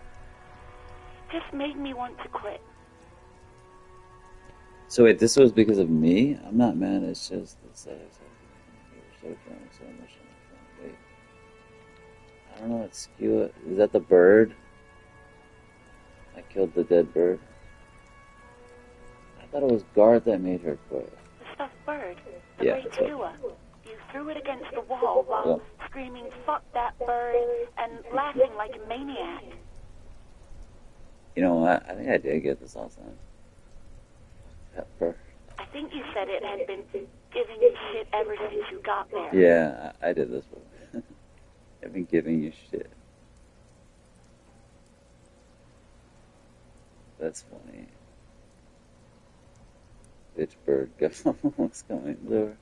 Just made me want to quit. So wait, this was because of me? I'm not mad. It's just that you were so drunk, so emotional. Wait. I don't know what skewer. Is that the bird? I killed the dead bird. I thought it was Garth that made her quit. The stuffed bird. The Yeah, great that's right. skewer. You threw it against the wall while screaming, "Fuck that bird," and laughing like a maniac. You know what? I think I did get this last time. That bird. I think you said it had been giving you shit ever since you got there. Yeah, I did this one. I've been giving you shit. That's funny. Bitch bird go. What's coming through?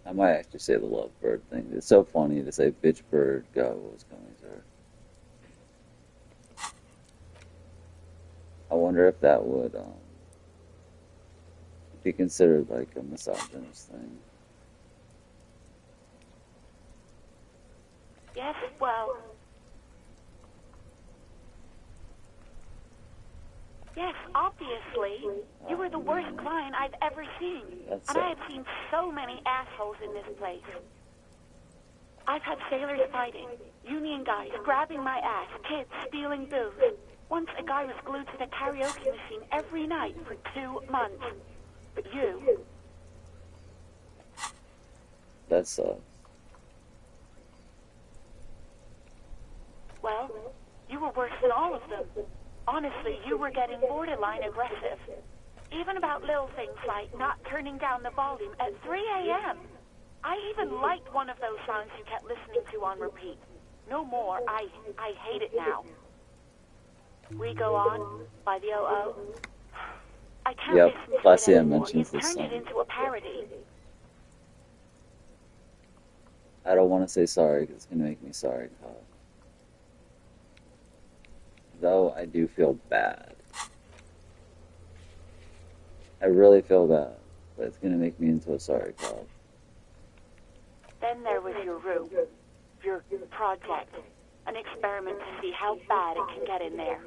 I might actually say the love bird thing. It's so funny to say bitch bird go was coming through. I wonder if that would be considered like a misogynist thing. Yes, well... Yes, obviously. You were the worst client I've ever seen. And I have seen so many assholes in this place. I've had sailors fighting, union guys grabbing my ass, kids stealing booze. Once a guy was glued to the karaoke machine every night for 2 months. But you... That sucks. Well, you were worse than all of them. Honestly, you were getting borderline aggressive. Even about little things like not turning down the volume at 3 a.m. I even liked one of those songs you kept listening to on repeat. No more. I hate it now. We Go On by the O.O. I can't Yep, listen to Classy it M anymore. mentions You've this turned it song. into a parody. I don't want to say sorry because it's going to make me sorry, Todd. Though I do feel bad. I really feel bad, but it's going to make me into a sorry cloud. Then there was your room, your project, an experiment to see how bad it can get in there.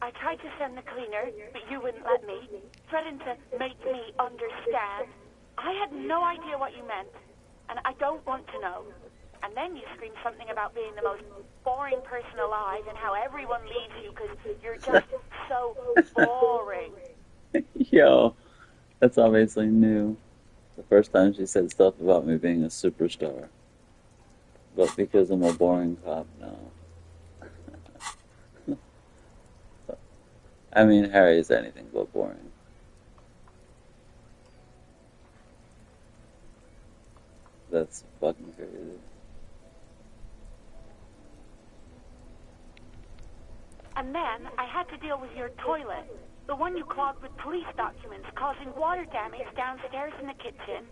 I tried to send the cleaner, but you wouldn't let me, threatened to make me understand. I had no idea what you meant, and I don't want to know. And then you screamed something about being the most boring person alive and how everyone leaves you because you're just so boring. Yo, that's obviously new. The first time she said stuff about me being a superstar. But because I'm a boring cop, no. I mean, Harry is anything but boring. That's fucking crazy. And then I had to deal with your toilet. The one you clogged with police documents, causing water damage downstairs in the kitchen.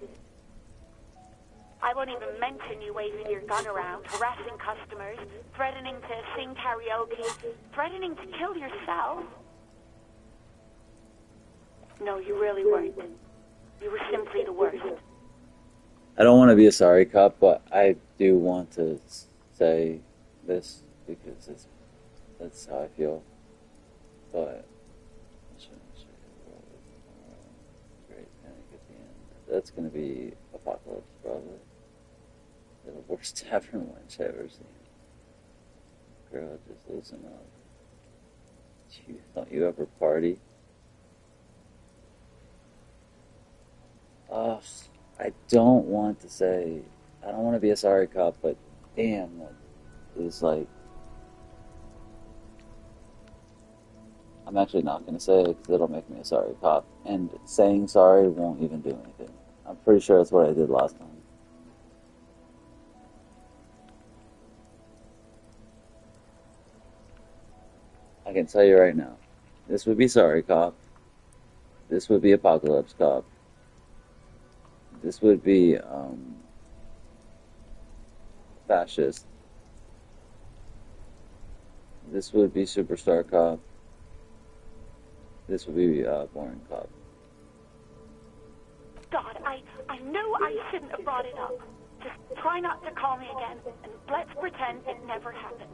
I won't even mention you waving your gun around, harassing customers, threatening to sing karaoke, threatening to kill yourself. No, you really weren't. You were simply the worst. I don't want to be a sorry cop, but I do want to say this because that's how I feel. But great panic at the end. That's gonna be Apocalypse, probably. The worst tavern wench I've ever seen. Girl, just listen up. Don't you ever party? I don't want to say, I don't want to be a sorry cop, but damn, that is like, I'm actually not going to say it because it'll make me a sorry cop. And saying sorry won't even do anything. I'm pretty sure that's what I did last time. I can tell you right now, this would be sorry cop. This would be Apocalypse cop. This would be fascist. This would be superstar cop. This would be boring cop. God, I knew I shouldn't have brought it up. Just try not to call me again, and let's pretend it never happened.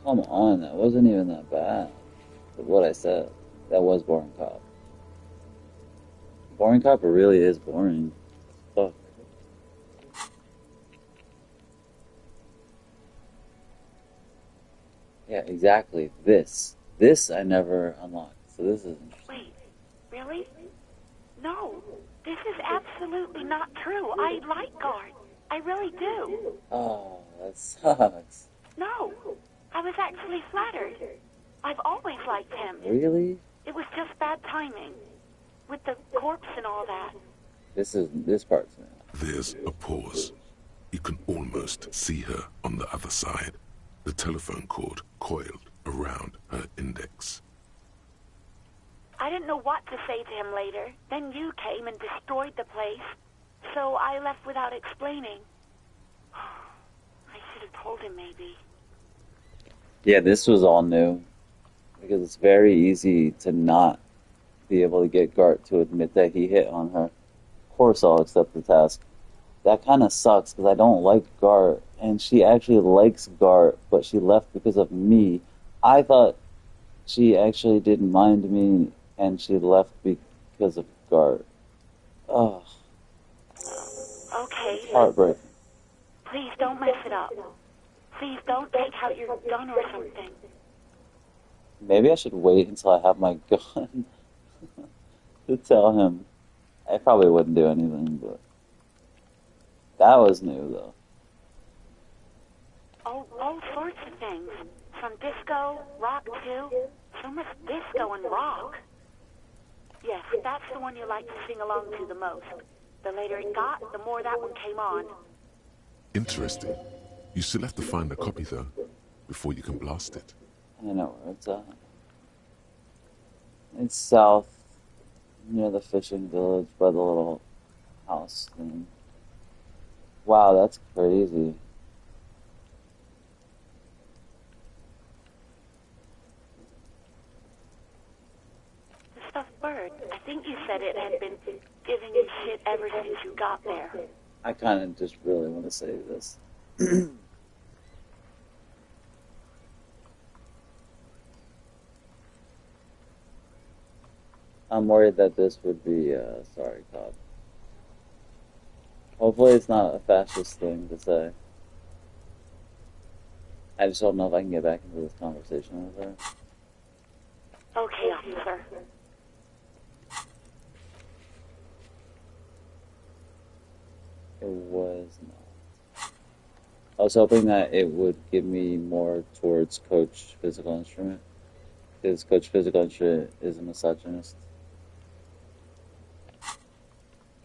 Come on, that wasn't even that bad. But what I said, that was boring cop. Boring cop really is boring. Fuck. Yeah, exactly. This I never unlocked. So this is interesting. Wait, really? No, this is absolutely not true. I like Guard. I really do. Oh, that sucks. No, I was actually flattered. I've always liked him. Really? It was just bad timing. With the corpse and all that. This part's new. There's a pause. You can almost see her on the other side. The telephone cord coiled around her index. I didn't know what to say to him later. Then you came and destroyed the place. So I left without explaining. I should have told him, maybe. Yeah, this was all new. Because it's very easy to not be able to get Gart to admit that he hit on her. Of course I'll accept the task. That kind of sucks because I don't like Gart. And she actually likes Gart, but she left because of me. I thought she actually didn't mind me and she left because of Gart. Ugh. Okay. Heartbreaking. Please don't mess it up. Please don't take out your gun or something. Maybe I should wait until I have my gun to tell him. I probably wouldn't do anything, but that was new, though. Oh, all sorts of things. From disco, rock too. So much disco and rock. Yes, that's the one you like to sing along to the most. The later it got, the more that one came on. Interesting. You still have to find a copy, though, before you can blast it. I know where it's at. It's south, near the fishing village, by the little house thing. Wow, that's crazy. The stuffed bird. I think you said it had been giving you shit ever since you got there. I kind of just really want to say this. I'm worried that this would be sorry, cop. Hopefully it's not a fascist thing to say. I just don't know if I can get back into this conversation with her. Okay, officer. It was not. I was hoping that it would give me more towards Coach Physical Instrument. Because Coach Physical Instrument is a misogynist.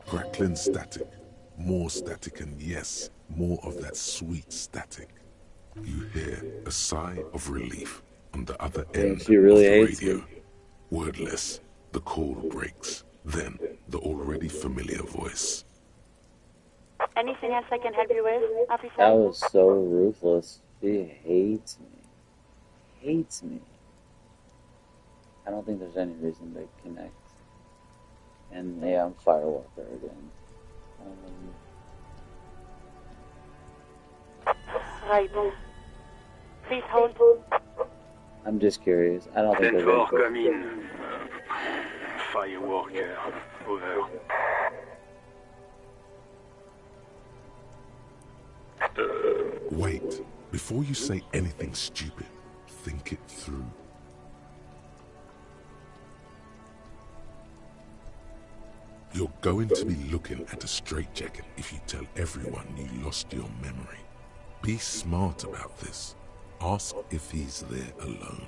Bracklin static. More static and yes, more of that sweet static. You hear a sigh of relief on the other end she really of the hates radio. me. Wordless, the call breaks. Then, the already familiar voice. Anything else I can help you with, officer? That was so ruthless. She hates me. Hates me. I don't think there's any reason to connect. And yeah, I'm Firewalker again. Right. Please hold. I'm just curious. I don't think there's Evart, any... come in. Firewalker, over. Wait, before you say anything stupid, think it through. You're going to be looking at a straitjacket if you tell everyone you lost your memory. Be smart about this. Ask if he's there alone.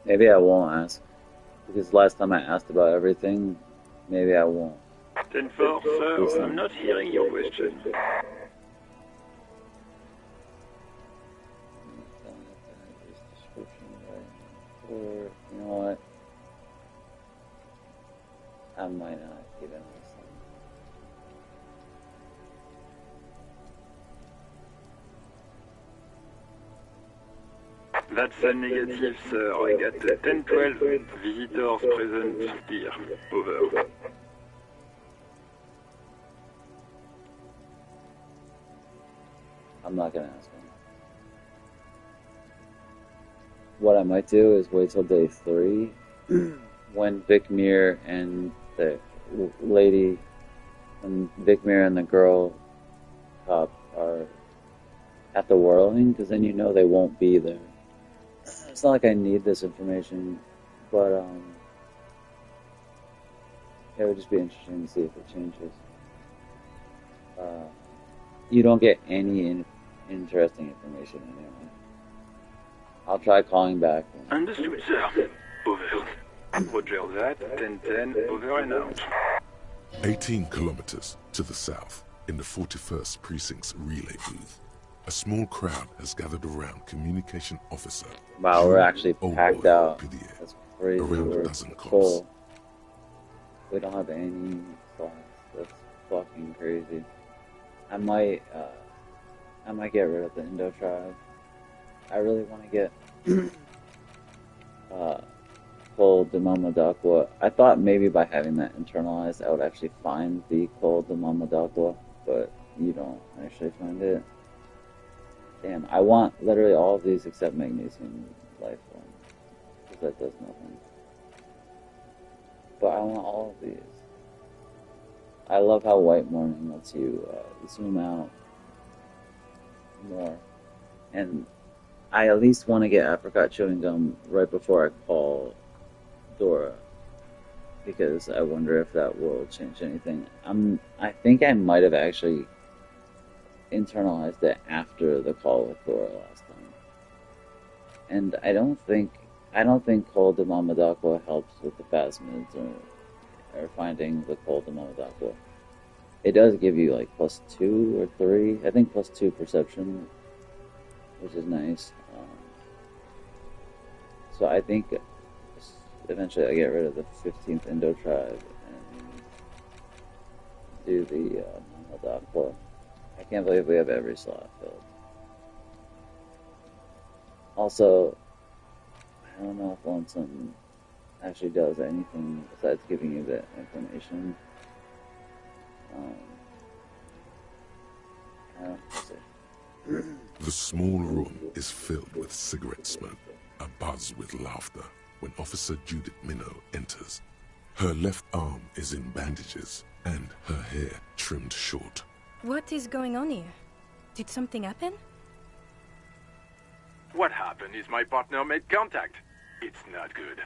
Maybe I won't ask. Because last time I asked about everything, maybe I won't. Evart, sir, I'm not hearing your question. Or, you know what? I might not even listen. That's a negative, sir. I got 10-12 visitors present here. Over. I'm not gonna ask him. What I might do is wait till day 3 when Vic Mir and the lady and Vic Mir and the girl cop are at the whirling, because then you know they won't be there. It's not like I need this information, but it would just be interesting to see if it changes. You don't get any interesting information anyway. I'll try calling back. Understood, sir. Over. Roger that. 10-10, over and out. 18 kilometers to the south, in the 41st Precinct's relay booth, a small crowd has gathered around Communication Officer. Wow, we're actually packed out. That's crazy. Around We're a dozen cops. full. We don't have any slots. That's fucking crazy. I might get rid of the Indo tribe. I really want to get Cole de Mamadakwa. I thought maybe by having that internalized, I would actually find the Cole de Mamadakwa, but you don't actually find it. Damn, I want literally all of these except magnesium life form, because that does nothing. But I want all of these. I love how White Morning lets you zoom out more. And I at least want to get apricot chewing gum right before I call Dora, because I wonder if that will change anything. I think I might have actually internalized it after the call with Dora last time. And I don't think Cole de Mamadakwa helps with the phasmids or finding the Cole de Mamadakwa. It does give you like +2 or 3. I think +2 perception, which is nice. So I think eventually I get rid of the 15th Indo tribe and do the Mamadakwa. I can't believe we have every slot filled. Also, I don't know if Lonesome actually does anything besides giving you that information. I don't know. The small room is filled with cigarette smoke, abuzz with laughter, when Officer Judith Minnow enters. Her left arm is in bandages, and her hair trimmed short. What is going on here? Did something happen? What happened is my partner made contact. It's not good.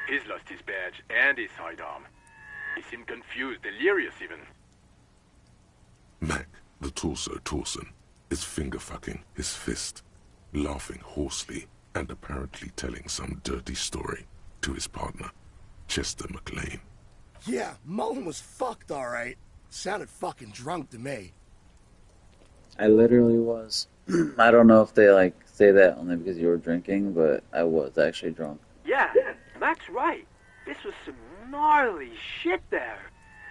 He's lost his badge and his sidearm. He seemed confused, delirious even. Mac, the torso Torson, is finger-fucking his fist, laughing hoarsely and apparently telling some dirty story to his partner, Chester McLean. Yeah, Mullen was fucked, alright. Sounded fucking drunk to me. I literally was. I don't know if they like say that only because you were drinking, but I was actually drunk. Yeah, Mac's right. This was some gnarly shit there.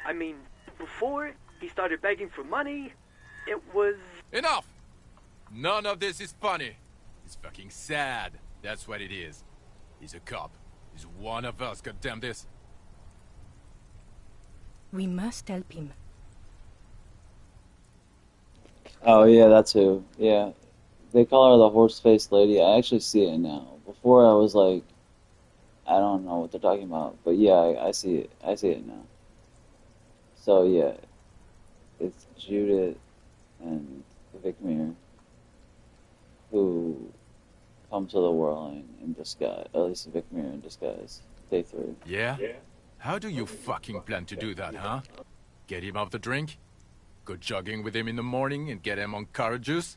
I mean, before he started begging for money, it was... Enough! None of this is funny. It's fucking sad. That's what it is. He's a cop. He's one of us, goddamn this. We must help him. Oh yeah, that's who. Yeah. They call her the horse-faced lady. I actually see it now. Before I was like, I don't know what they're talking about. But yeah, I see it. I see it now. So yeah, it's Judith and Vicmir who come to the whirling in disguise. At least Vicmir in disguise. Day 3. Yeah? How do you fucking plan to do that, huh? Get him off the drink? Go jogging with him in the morning and get him on carrot juice?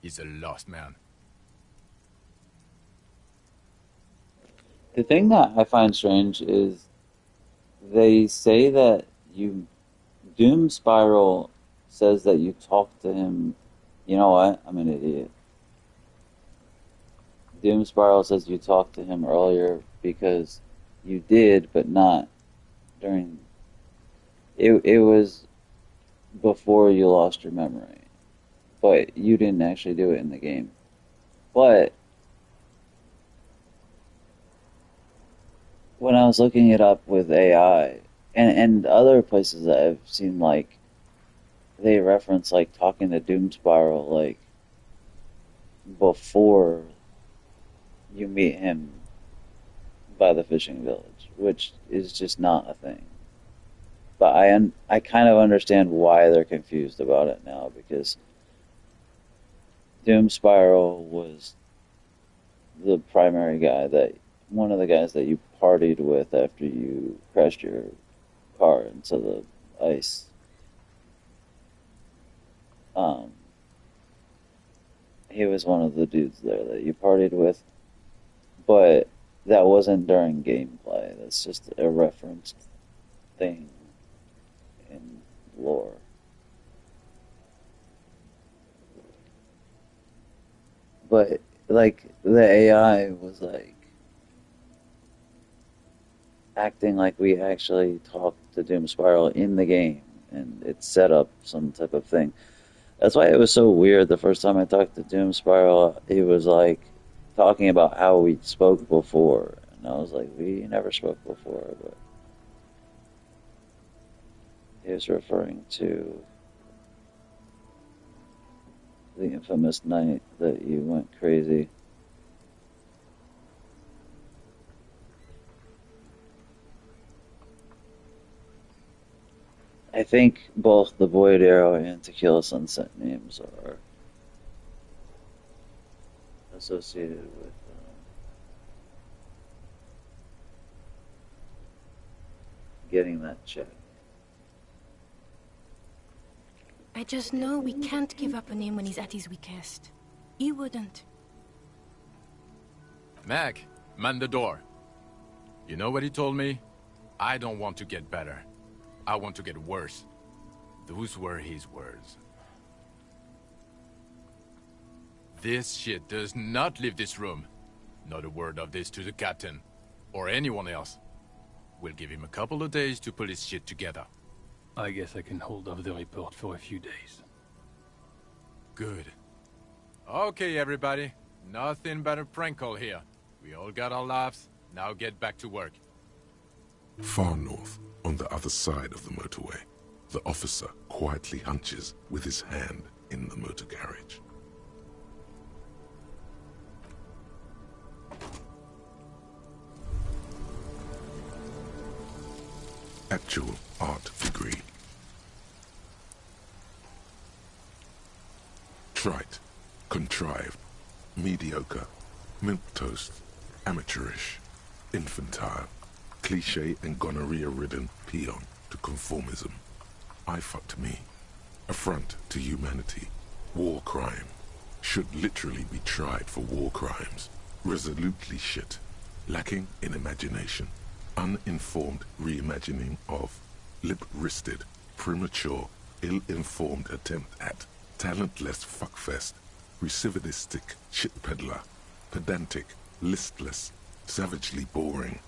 He's a lost man. The thing that I find strange is they say that Doom Spiral says that you talk to him. You know what? I'm an idiot. Doom Spiral says you talked to him earlier because you did, but not during... It was before you lost your memory. But you didn't actually do it in the game. But when I was looking it up with AI, and other places that I've seen, like, they reference, like, talking to Doom Spiral, like, before you meet him by the fishing village, which is just not a thing. But I kind of understand why they're confused about it now, because Doom Spiral was the primary guy one of the guys that you partied with after you crashed your car into the ice. He was one of the dudes there that you partied with, but that wasn't during gameplay. That's just a referenced thing in lore. But, like, the AI was, like, acting like we actually talked to Doom Spiral in the game, and it set up some type of thing. That's why it was so weird the first time I talked to Doom Spiral. He was, like, talking about how we spoke before, and I was like, we never spoke before, but he was referring to the infamous night that you went crazy. I think both the Void Arrow and Tequila Sunset names are associated with getting that check. I just know we can't give up on him when he's at his weakest. He wouldn't. Mac, man the door. You know what he told me? I don't want to get better. I want to get worse. Those were his words. This shit does not leave this room. Not a word of this to the captain, or anyone else. We'll give him a couple of days to put his shit together. I guess I can hold off the report for a few days. Good. Okay, everybody. Nothing but a prank call here. We all got our laughs. Now get back to work. Far north, on the other side of the motorway, the officer quietly hunches with his hand in the motor garage. Actual art degree. Trite, contrived, mediocre, milquetoast, amateurish, infantile, cliché and gonorrhea-ridden peon to conformism. I fucked me. Affront to humanity. War crime. Should literally be tried for war crimes. Resolutely shit. Lacking in imagination. Uninformed reimagining of lip-wristed premature, ill-informed attempt at talentless fuckfest, recidivistic shit peddler, pedantic, listless, savagely boring,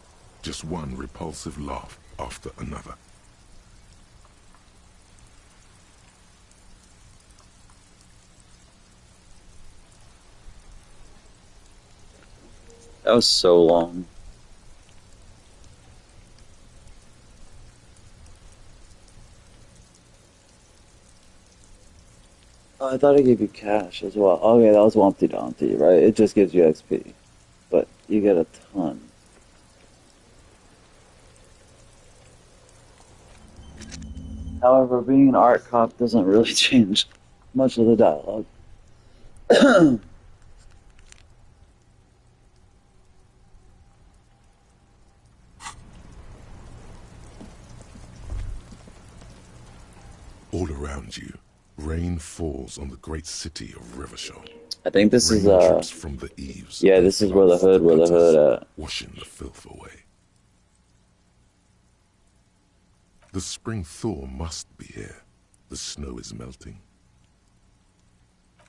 just one repulsive laugh after another. That was so long. Oh, I thought it gave you cash as well. Okay, that was Wumpty Dumpty, right? It just gives you XP. But you get a ton. However, being an art cop doesn't really change much of the dialogue. All around you, rain falls on the great city of Revachol. I think this Rain is drips from the eaves. yeah, this is where the hood at. Washing the filth away. The spring thaw must be here. The snow is melting.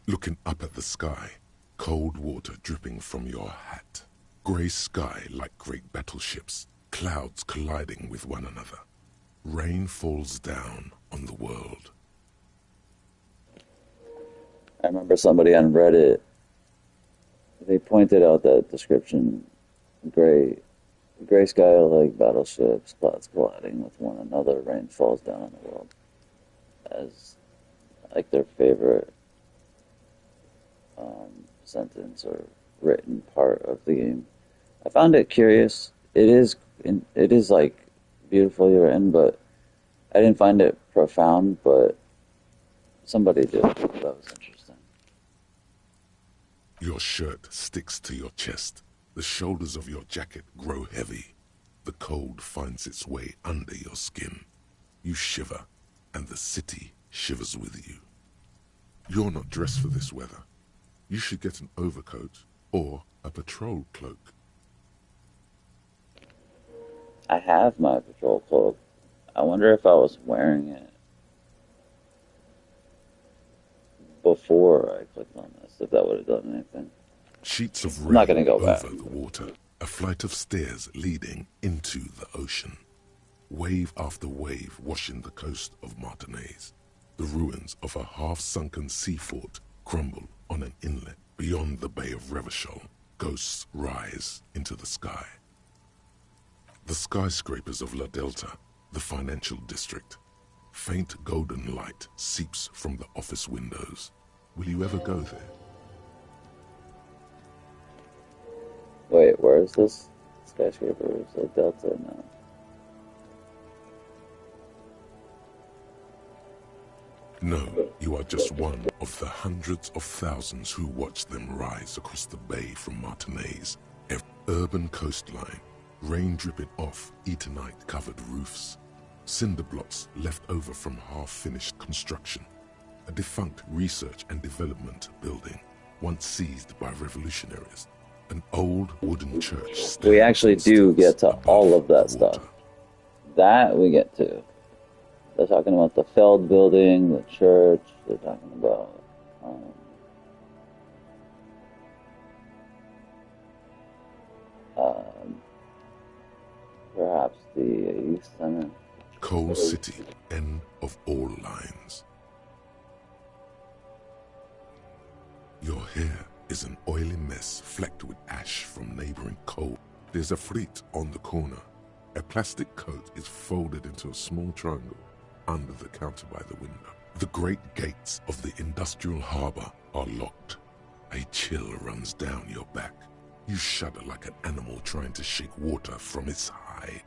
Looking up at the sky, cold water dripping from your hat. Grey sky like great battleships, clouds colliding with one another. Rain falls down on the world. I remember somebody on Reddit, they pointed out that description, gray sky like battleships, clouds colliding with one another, rain falls down on the world, as like their favorite sentence or written part of the game. I found it curious. It is like beautifully written, but I didn't find it profound, but somebody did. That was interesting. Your shirt sticks to your chest. The shoulders of your jacket grow heavy. The cold finds its way under your skin. You shiver, and the city shivers with you. You're not dressed for this weather. You should get an overcoat or a patrol cloak. I have my patrol cloak. I wonder if I was wearing it before I clicked on this, if that would have done anything. Sheets of I'm rain not gonna go over back. the water. A flight of stairs leading into the ocean. Wave after wave washing the coast of Martinaise. The ruins of a half-sunken sea fort crumble on an inlet beyond the Bay of Revachol. Ghosts rise into the sky. The skyscrapers of La Delta, the financial district. Faint golden light seeps from the office windows. Will you ever go there? Wait, where is this skyscraper? Is it Delta? No. No, you are just one of the hundreds of thousands who watch them rise across the bay from Martinaise. Urban coastline, rain dripping off Eternite-covered roofs. Cinder blocks left over from half-finished construction. A defunct research and development building, once seized by revolutionaries. An old wooden church. We actually do get to all of that stuff. That we get to. They're talking about the Feld building, the church. They're talking about perhaps the youth center. Coal City, end of all lines. Your hair is an oily mess flecked with ash from neighboring coal. There's a fleet on the corner. A plastic coat is folded into a small triangle under the counter by the window. The great gates of the industrial harbor are locked. A chill runs down your back. You shudder like an animal trying to shake water from its hide.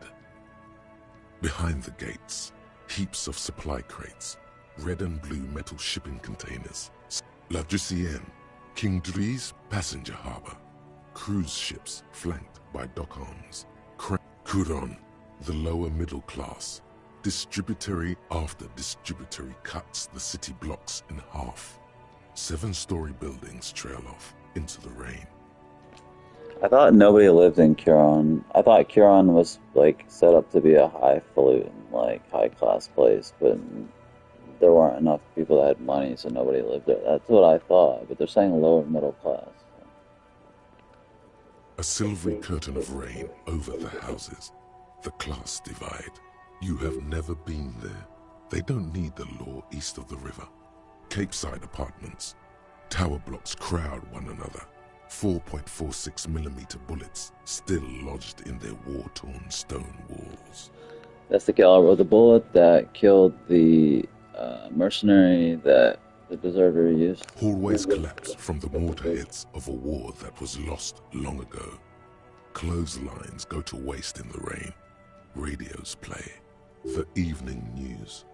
Behind the gates, heaps of supply crates, red and blue metal shipping containers. La Drusienne, King Dries passenger harbor, cruise ships flanked by dock arms. Curon, the lower middle class, distributary after distributary cuts the city blocks in half. 7-story buildings trail off into the rain. I thought nobody lived in Curon. I thought Curon was like set up to be a highfalutin, like high class place, but there weren't enough people that had money, so nobody lived there. That's what I thought, but they're saying lower middle class. A silvery curtain of rain over the houses. The class divide. You have never been there. They don't need the law east of the river. Capeside apartments. Tower blocks crowd one another. 4.46mm bullets still lodged in their war-torn stone walls. That's the caliber of the bullet that killed the mercenary that the deserter used. Hallways collapse from the mortar hits of a war that was lost long ago. Clotheslines go to waste in the rain. Radios play. The evening news.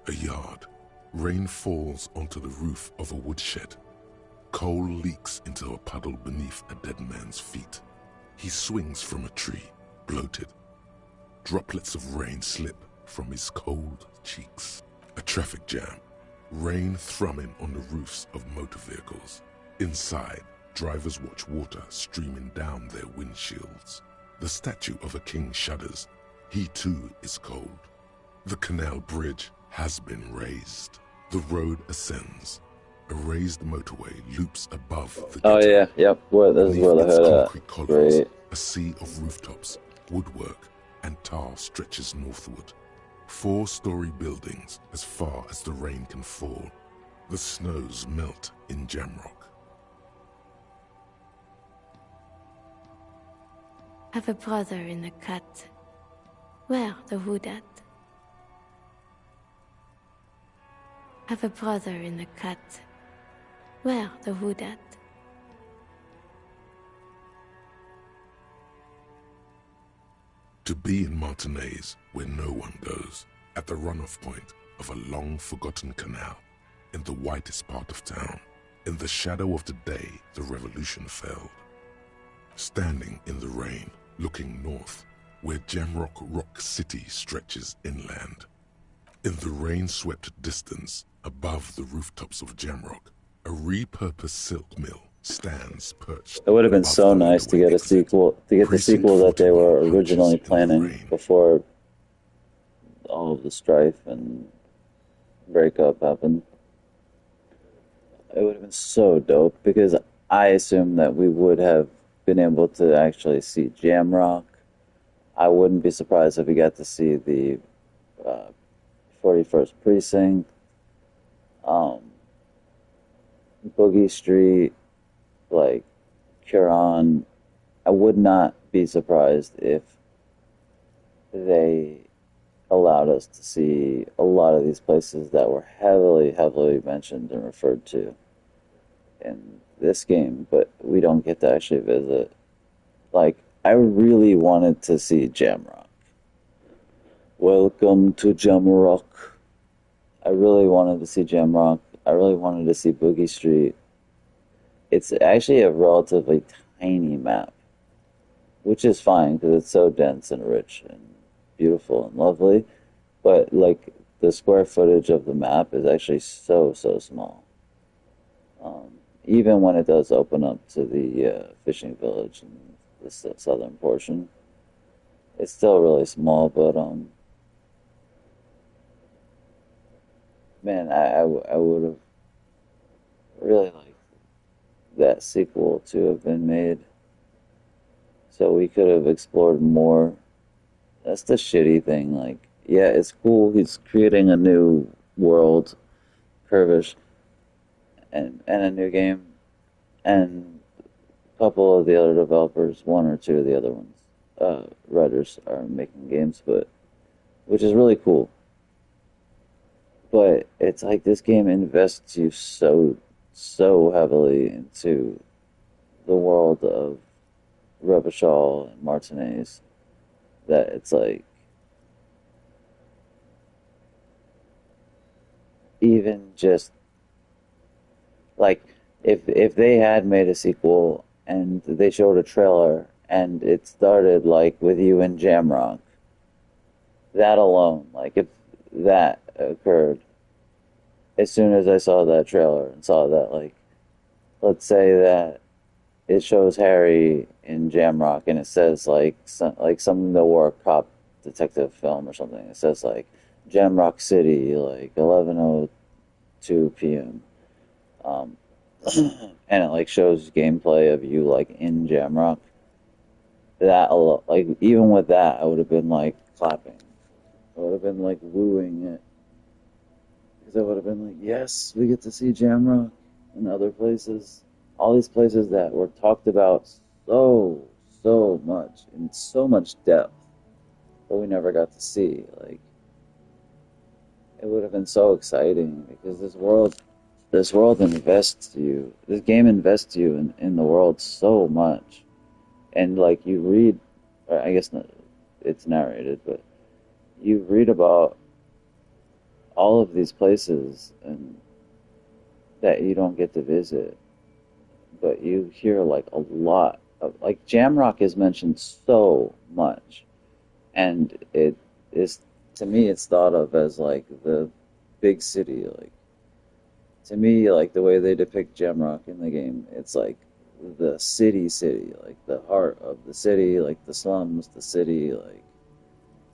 A yard. Rain falls onto the roof of a woodshed. Coal leaks into a puddle beneath a dead man's feet. He swings from a tree, bloated. Droplets of rain slip from his cold cheeks. A traffic jam. Rain thrumming on the roofs of motor vehicles. Inside, drivers watch water streaming down their windshields. The statue of a king shudders. He too is cold. The canal bridge has been raised. The road ascends. A raised motorway loops above the ghetto. Oh yeah, yep. This is where the hood concrete columns, a sea of rooftops, woodwork, and tar stretches northward. 4-story buildings as far as the rain can fall. The snows melt in Jamrock. Have a brother in the cut. Where the hood at? Have a brother in the cut. Where the hood at? To be in Martinez, where no one goes, at the runoff point of a long-forgotten canal, in the whitest part of town, in the shadow of the day the revolution failed. Standing in the rain, looking north, where Jamrock Rock City stretches inland. In the rain-swept distance, above the rooftops of Jamrock, a repurposed silk mill stands perched. It would have been so nice to get a sequel, the sequel that they were originally planning before all of the strife and breakup happened. It would have been so dope, because I assume that we would have been able to actually see Jamrock. I wouldn't be surprised if we got to see the 41st Precinct, Boogie Street, like Curon. I would not be surprised if they allowed us to see a lot of these places that were heavily mentioned and referred to in this game, but we don't get to actually visit. Like, I really wanted to see Jamrock. Welcome to Jamrock. I really wanted to see Jamrock. I really wanted to see Boogie Street. It's actually a relatively tiny map, which is fine because it's so dense and rich and beautiful and lovely. But like the square footage of the map is actually so small. Even when it does open up to the fishing village and the southern portion, it's still really small. But man, I would have really liked that sequel to have been made, so we could have explored more. That's the shitty thing. Like, yeah, it's cool. He's creating a new world, Curvish, and a new game, and a couple of the other developers, one or two of the other ones, writers are making games, but which is really cool. But it's like this game invests you so heavily into the world of Revachol and Martinez that it's like, even just like if they had made a sequel and they showed a trailer and it started like with you in Jamrock, that alone, like if that occurred, as soon as I saw that trailer and saw that, like, let's say that it shows Harry in Jamrock, and it says like some noir cop detective film or something. It says like Jamrock City, like 11:02 p.m. Um, and it like shows gameplay of you like in Jamrock. Like even with that, I would have been like clapping. I would have been like wooing it because I would have been like, yes, we get to see Jamrock and other places, all these places that were talked about so much in so much depth, but we never got to see. Like it would have been so exciting because this world invests you. This game invests you in the world so much, and like you read, or I guess not, it's narrated, but you read about all of these places and that you don't get to visit, but you hear like a lot of like Jamrock is mentioned so much, and it is to me it's thought of as like the big city. Like to me, like the way they depict Jamrock in the game, it's like the city, like the heart of the city, like the slums, the city, like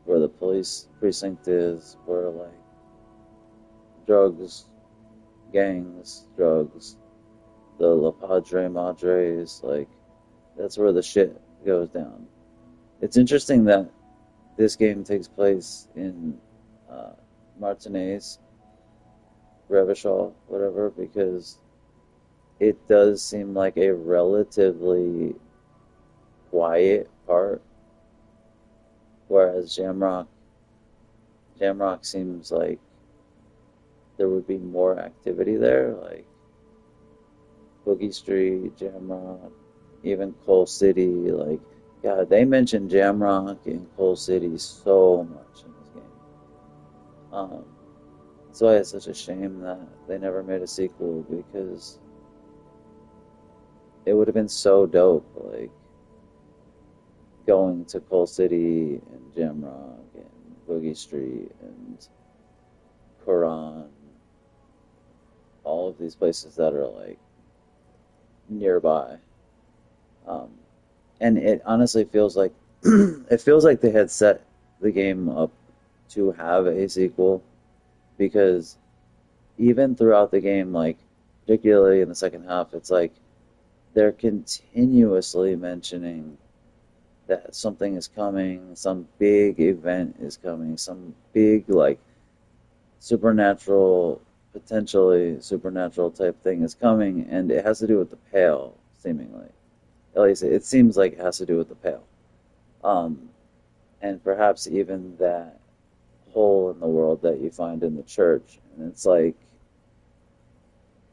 where the police precinct is, where like drugs, gangs, drugs, the La Padre Madres, like that's where the shit goes down. It's interesting that this game takes place in Martinez, Revachol, whatever, because it does seem like a relatively quiet part, whereas Jamrock seems like there would be more activity there, like Boogie Street, Jamrock, even Coal City. Like, God, they mentioned Jamrock and Coal City so much in this game. That's why it's such a shame that they never made a sequel, because it would have been so dope, like going to Coal City and Jamrock and Boogie Street and Quran, all of these places that are like nearby. And it honestly feels like it feels like they had set the game up to have a sequel, because even throughout the game, like particularly in the second half, it's like they're continuously mentioning that something is coming, some big event is coming, some big like supernatural, potentially supernatural type thing is coming, and it has to do with the Pale, seemingly. At least it seems like it has to do with the Pale. And perhaps even that hole in the world that you find in the church. And it's like,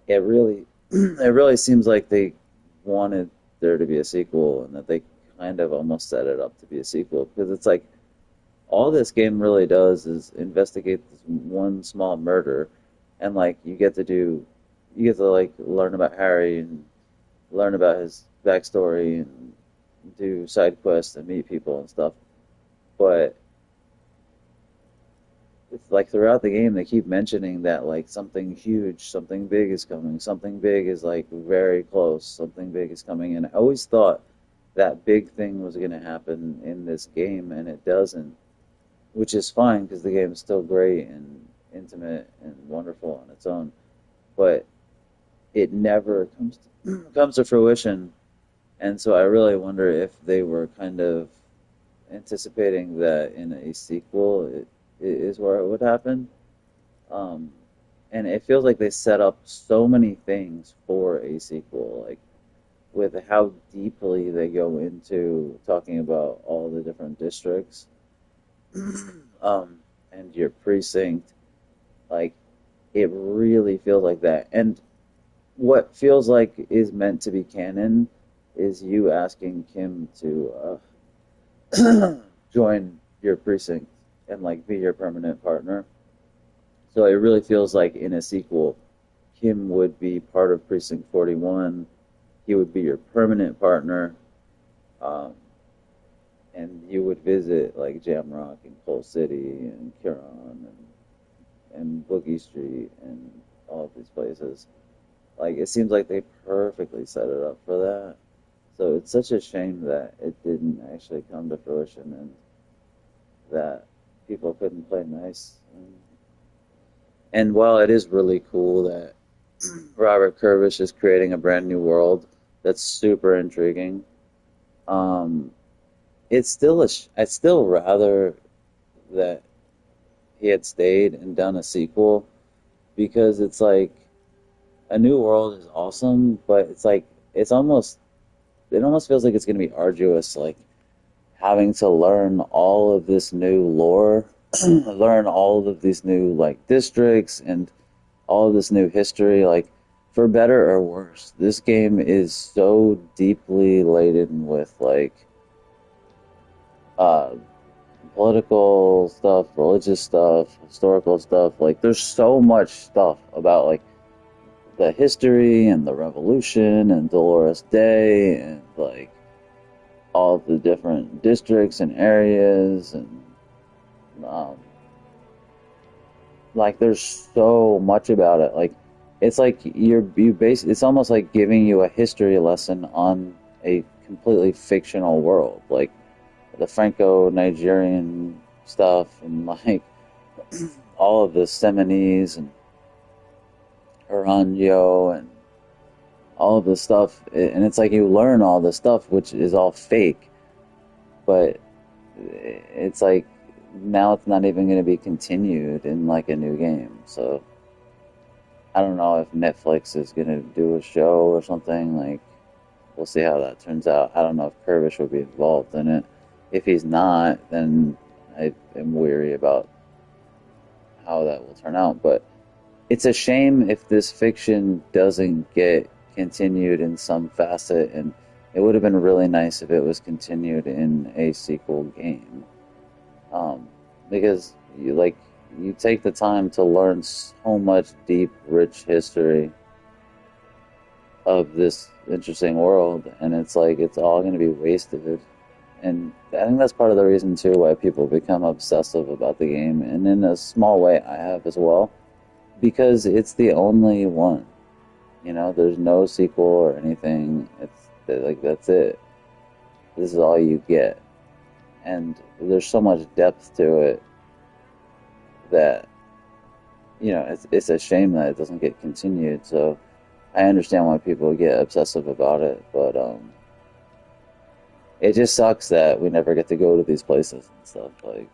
it really, it really seems like they wanted there to be a sequel, and that they kind of almost set it up to be a sequel, because it's like, all this game really does is investigate this one small murder, and like you get to like learn about Harry and learn about his backstory and do side quests and meet people and stuff. But it's like throughout the game they keep mentioning that like something huge, something big is coming, something big is like very close, something big is coming, and I always thought that big thing was going to happen in this game, and it doesn't, which is fine because the game is still great and intimate and wonderful on its own, but it never comes to fruition. And so I really wonder if they were kind of anticipating that in a sequel it is where it would happen. And it feels like they set up so many things for a sequel, like with how deeply they go into talking about all the different districts, and your precinct. Like, it really feels like that. And what feels like is meant to be canon is you asking Kim to join your precinct and like be your permanent partner. So it really feels like in a sequel, Kim would be part of Precinct 41. He would be your permanent partner, and you would visit like Jamrock and Coal City and Huron and Boogie Street and all of these places. Like, it seems like they perfectly set it up for that. So it's such a shame that it didn't actually come to fruition and that people couldn't play nice. And while it is really cool that Robert Kurvish is creating a brand new world that's super intriguing, it's still I'd still rather that he had stayed and done a sequel because it's like a new world is awesome, but it's like it almost feels like it's going to be arduous, like having to learn all of this new lore, learn all of these new like districts and all of this new history, like for better or worse. This game is so deeply laden with like political stuff, religious stuff, historical stuff. Like there's so much stuff about like the history and the revolution and Dolores Day and like all the different districts and areas and like there's so much about it. Like it's like it's almost like giving you a history lesson on a completely fictional world, like the Franco-Nigerian stuff and like all of the Seminese and Oranjo and all of this stuff, and it's like you learn all this stuff which is all fake, but it's like now it's not even going to be continued in like a new game. So I don't know if Netflix is going to do a show or something. Like we'll see how that turns out. I don't know if Kurvish will be involved in it. If he's not, then I am weary about how that will turn out. But it's a shame if this fiction doesn't get continued in some facet, and it would have been really nice if it was continued in a sequel game. Because you take the time to learn so much deep, rich history of this interesting world, and it's like it's all going to be wasted. And I think that's part of the reason too why people become obsessive about the game, and in a small way I have as well, because it's the only one. You know, there's no sequel or anything. It's like that's it. This is all you get. And there's so much depth to it that, you know, it's a shame that it doesn't get continued. So I understand why people get obsessive about it, but it just sucks that we never get to go to these places and stuff. Like,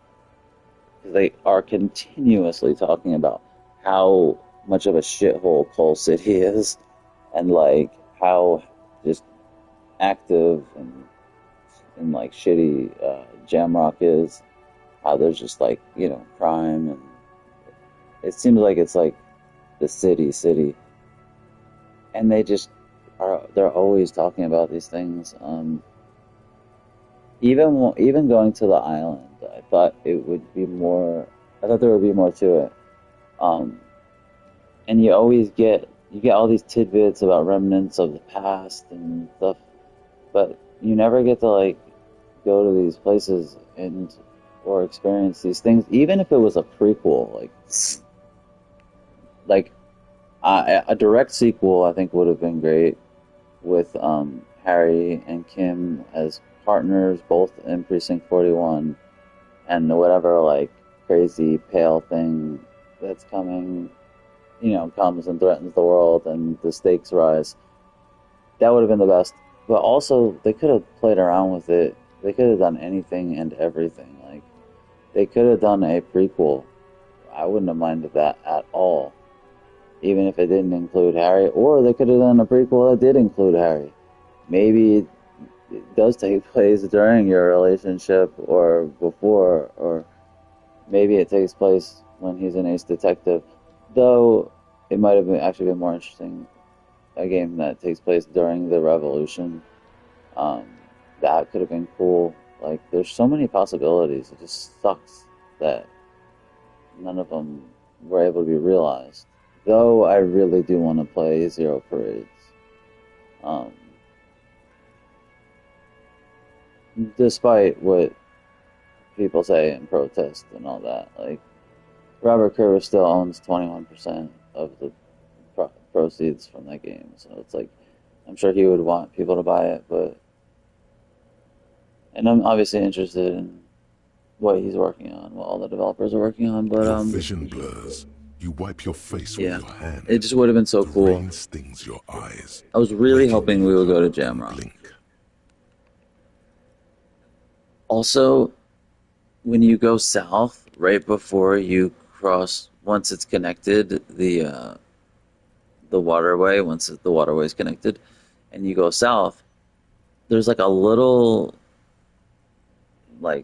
they are continuously talking about how much of a shithole Coal City is, and like how just active and like shitty Jamrock is, how there's just like, you know, crime, and it seems like it's like the city, and they're always talking about these things. Even going to the island, I thought there would be more to it. And you get all these tidbits about remnants of the past and stuff, but you never get to like go to these places or experience these things, even if it was a prequel. Like a direct sequel, I think would have been great with Harry and Kim as partners, both in Precinct 41, and whatever like crazy pale thing that's coming, you know, comes and threatens the world and the stakes rise. That would have been the best. But also, they could have played around with it. They could have done anything and everything. Like, they could have done a prequel. I wouldn't have minded that at all, even if it didn't include Harry. Or they could have done a prequel that did include Harry. Maybe it does take place during your relationship or before, or maybe it takes place when he's an ace detective. Though it might have actually been more interesting, a game that takes place during the revolution. That could have been cool. Like, there's so many possibilities. It just sucks that none of them were able to be realized. Though I really do want to play Zero Parades. Despite what people say and protest and all that, like, Robert Kurvish still owns 21% of the proceeds from that game, so it's like, I'm sure he would want people to buy it, but And I'm obviously interested in what he's working on, what all the developers are working on, but Your vision blurs. You wipe your face yeah, with your hand. it just would have been so cool. Rain stings your eyes. I was really hoping we would go to Jamrock. Also, when you go south, right before you cross, once it's connected, the waterway, once the waterway is connected, and you go south, there's like a little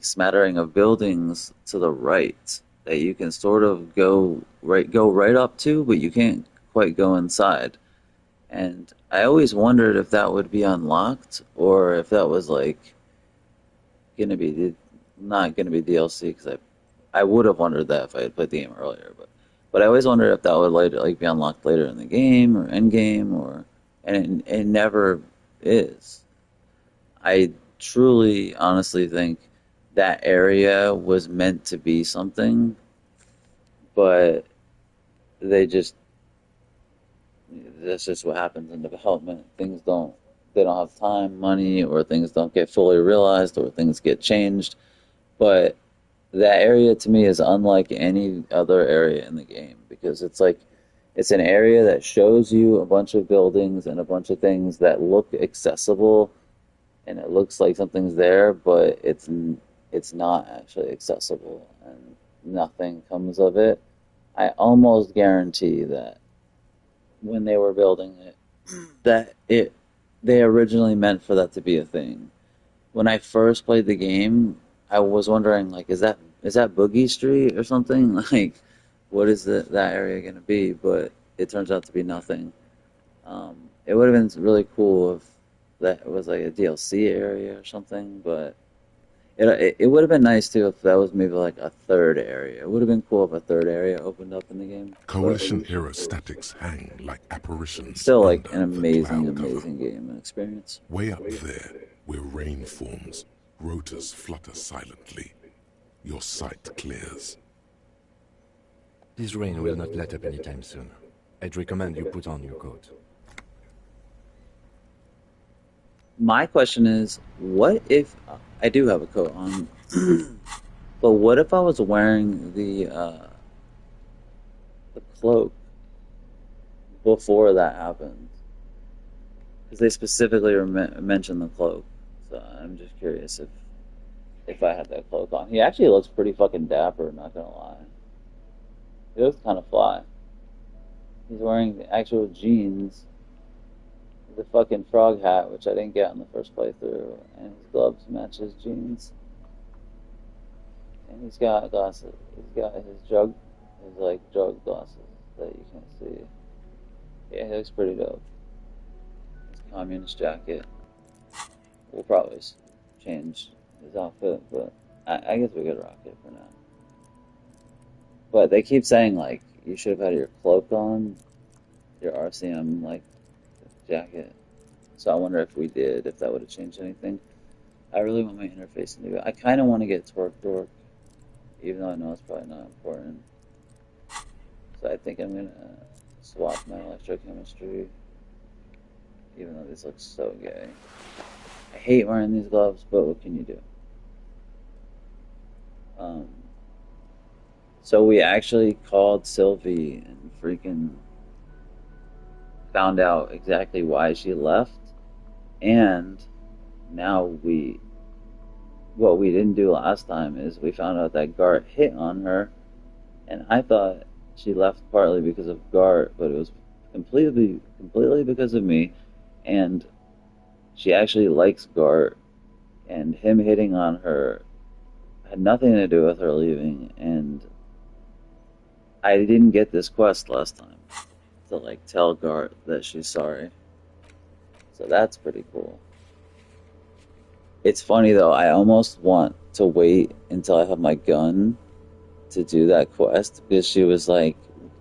smattering of buildings to the right that you can sort of go right up to, but you can't quite go inside. And I always wondered if that would be unlocked or if that was gonna be not gonna be DLC, because I would have wondered that if I had played the game earlier, but I always wondered if that would later be unlocked later in the game or end game, and it never is. I truly, honestly think that area was meant to be something, but that's just what happens in development. They don't have time, money, or things don't get fully realized, or things get changed. But that area to me is unlike any other area in the game, because it's an area that shows you a bunch of buildings and a bunch of things that look accessible, and it looks like something's there, but it's not actually accessible, and nothing comes of it. I almost guarantee that when they were building it, they originally meant for that to be a thing. When I first played the game, I was wondering, is that Boogie Street or something? What is that area going to be? But it turns out to be nothing. It would have been really cool if that was a DLC area or something, but it would have been nice too if that was maybe a third area. It would have been cool if a third area opened up in the game. Coalition-era statics hang like apparitions. Still an amazing game and experience. Way up there, where rain forms, rotors flutter silently. Your sight clears. This rain will not let up anytime soon. I'd recommend you put on your coat. My question is, what if I do have a coat on, but what if I was wearing the cloak before that happened? Because they specifically mentioned the cloak, so I'm just curious if I had that cloak on. He actually looks pretty fucking dapper, not gonna lie. He looks kind of fly. He's wearing the actual jeans, the fucking frog hat, which I didn't get on the first playthrough, and his gloves match his jeans. And he's got glasses. He's got his drug glasses that you can't see. Yeah, he looks pretty dope. His communist jacket. We'll probably change his outfit, but I guess we could rock it for now. But they keep saying, you should have had your cloak on, your RCM, jacket. So I wonder if we did, if that would have changed anything. I really want my interface to do it. I kind of want to get Torque Dork, even though I know it's probably not important. So I think I'm going to swap my electrochemistry, even though this looks so gay. I hate wearing these gloves, but what can you do? So we actually called Sylvie and freaking found out exactly why she left, and now what we didn't do last time is we found out that Gart hit on her, and I thought she left partly because of Gart, but it was completely because of me, and she actually likes Gart, and him hitting on her had nothing to do with her leaving, and I didn't get this quest last time to tell Gart that she's sorry. So that's pretty cool. It's funny though, I almost want to wait until I have my gun to do that quest, because she was like,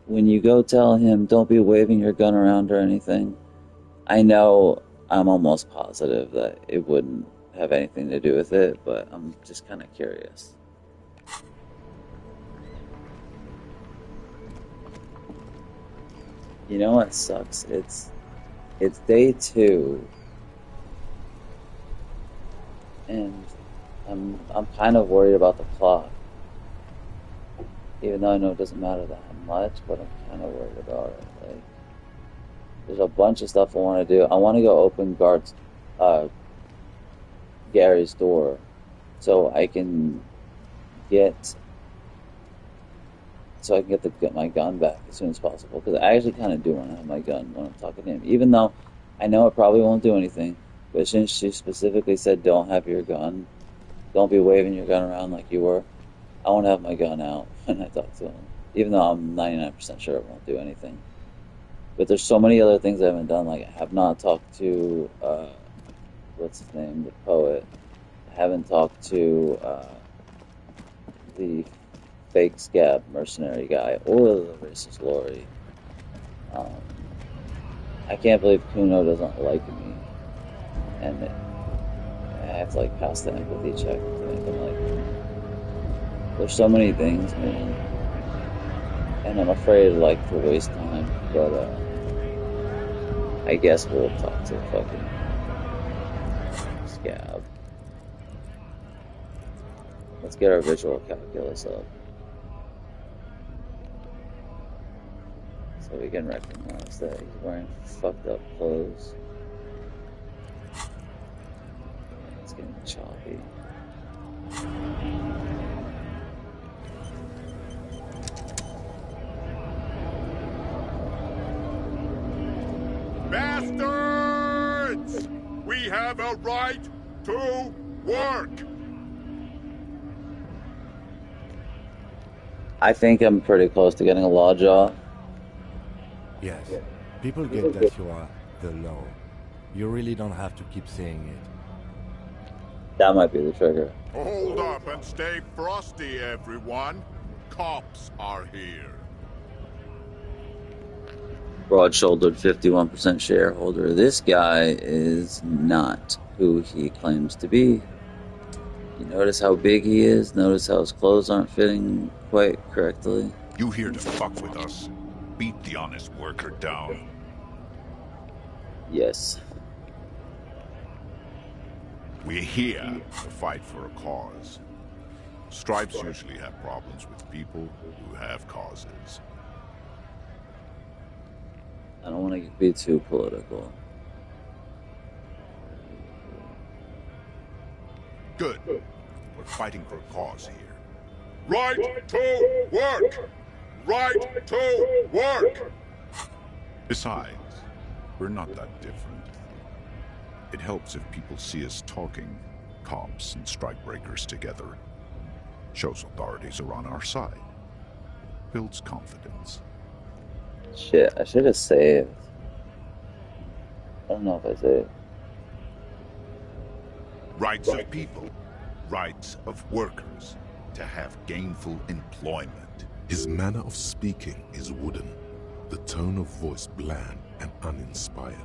when you go tell him, don't be waving your gun around or anything. I know I'm almost positive that it wouldn't have anything to do with it, but I'm just kind of curious. You know what sucks? It's day 2, and I'm kind of worried about the plot. Even though I know it doesn't matter that much, but I'm kind of worried about it. Like, there's a bunch of stuff I want to do. I want to go open Gary's door so I can get my gun back as soon as possible, because I actually kind of do want to have my gun when I'm talking to him, even though I know it probably won't do anything. But since she specifically said don't have your gun, don't be waving your gun around like you were, I want to have my gun out when I talk to him, even though I'm 99% sure it won't do anything. But there's so many other things I haven't done. Like, I have not talked to what's his name, the poet. I haven't talked to the fake scab mercenary guy or the racist Lori. I can't believe Kuno doesn't like me, and I have to like pass the empathy check to make him like me. There's so many things, man, and I'm afraid like to waste time. But I guess we'll talk to fucking scab. Let's get our visual calculus up, so we can recognize that he's wearing fucked up clothes. It's getting choppy. Bastards! We have a right to work! I think I'm pretty close to getting a law jaw. Yes, people get that you are the law. You really don't have to keep saying it. That might be the trigger. Hold up and stay frosty, everyone. Cops are here. Broad-shouldered 51% shareholder. This guy is not who he claims to be. You notice how big he is? Notice how his clothes aren't fitting quite correctly? You here to fuck with us? Beat the honest worker down. Yes. We're here to fight for a cause. Stripes usually have problems with people who have causes. I don't want to be too political. Good. We're fighting for a cause here. Right to work! Right to work! Besides, we're not that different. It helps if people see us talking, cops and strikebreakers together. Shows authorities are on our side. Builds confidence. Shit, I should have saved. I don't know if I saved. Rights of people. Rights of workers. To have gainful employment. His manner of speaking is wooden, the tone of voice bland and uninspired,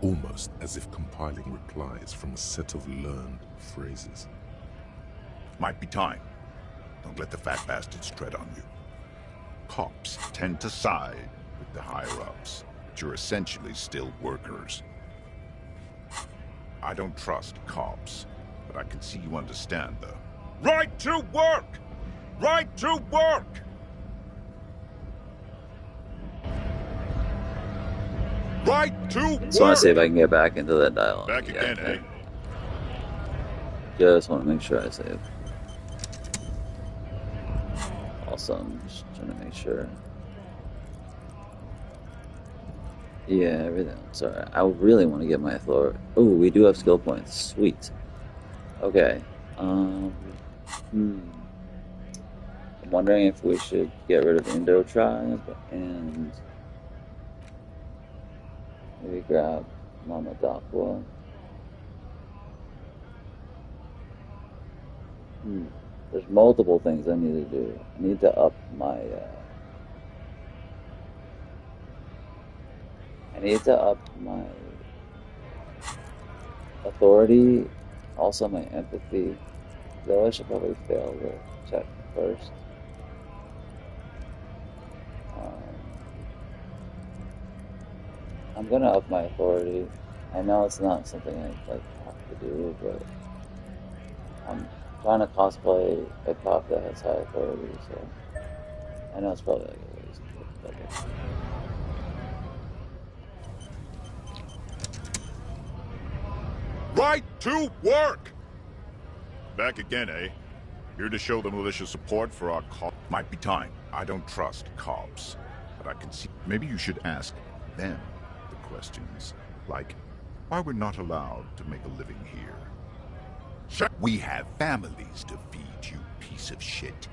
almost as if compiling replies from a set of learned phrases. Might be time. Don't let the fat bastards tread on you. Cops tend to side with the higher-ups, but you're essentially still workers. I don't trust cops, but I can see you understand the right to work! Right to work! Right to work! Just want to see if I can get back into that dialogue. Back again, eh? Just want to make sure I save. Also, I'm just trying to make sure. Yeah, everything's alright. I really want to get my authority. Oh, we do have skill points. Sweet. Okay. I'm wondering if we should get rid of Indo Tribe and maybe grab Mama Dakwa. There's multiple things I need to do. I need to up my authority, also my empathy. Though I should probably fail the check first. I'm gonna up my authority. I know it's not something I have to do, but trying to cosplay a cop that has high authority, so I know it's probably like a waste, but fuck it. Right to work! Back again, eh? Here to show the militia support for our cause. Might be time. I don't trust cops, but I can see. Maybe you should ask them the questions, like why we're not allowed to make a living here. Sure. We have families to feed, you piece of shit.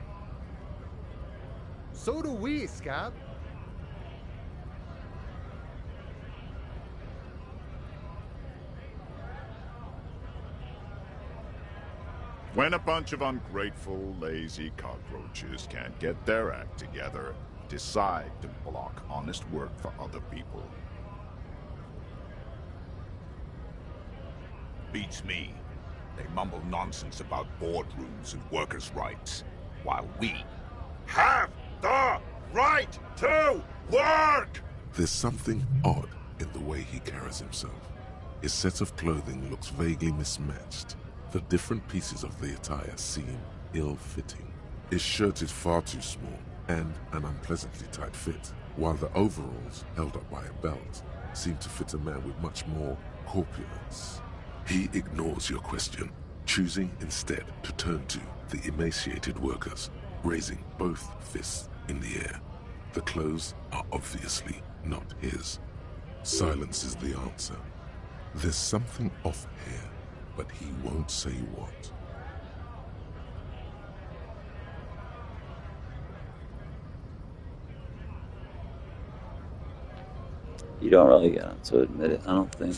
So do we, Scab. When a bunch of ungrateful, lazy cockroaches can't get their act together, decide to block honest work for other people. Beats me. They mumble nonsense about boardrooms and workers' rights, while we have the right to work! There's something odd in the way he carries himself. His set of clothing looks vaguely mismatched. The different pieces of the attire seem ill-fitting. His shirt is far too small and an unpleasantly tight fit, while the overalls, held up by a belt, seem to fit a man with much more corpulence. He ignores your question, choosing instead to turn to the emaciated workers, raising both fists in the air. The clothes are obviously not his. Silence is the answer. There's something off here, but he won't say what. You don't really get him to admit it, I don't think.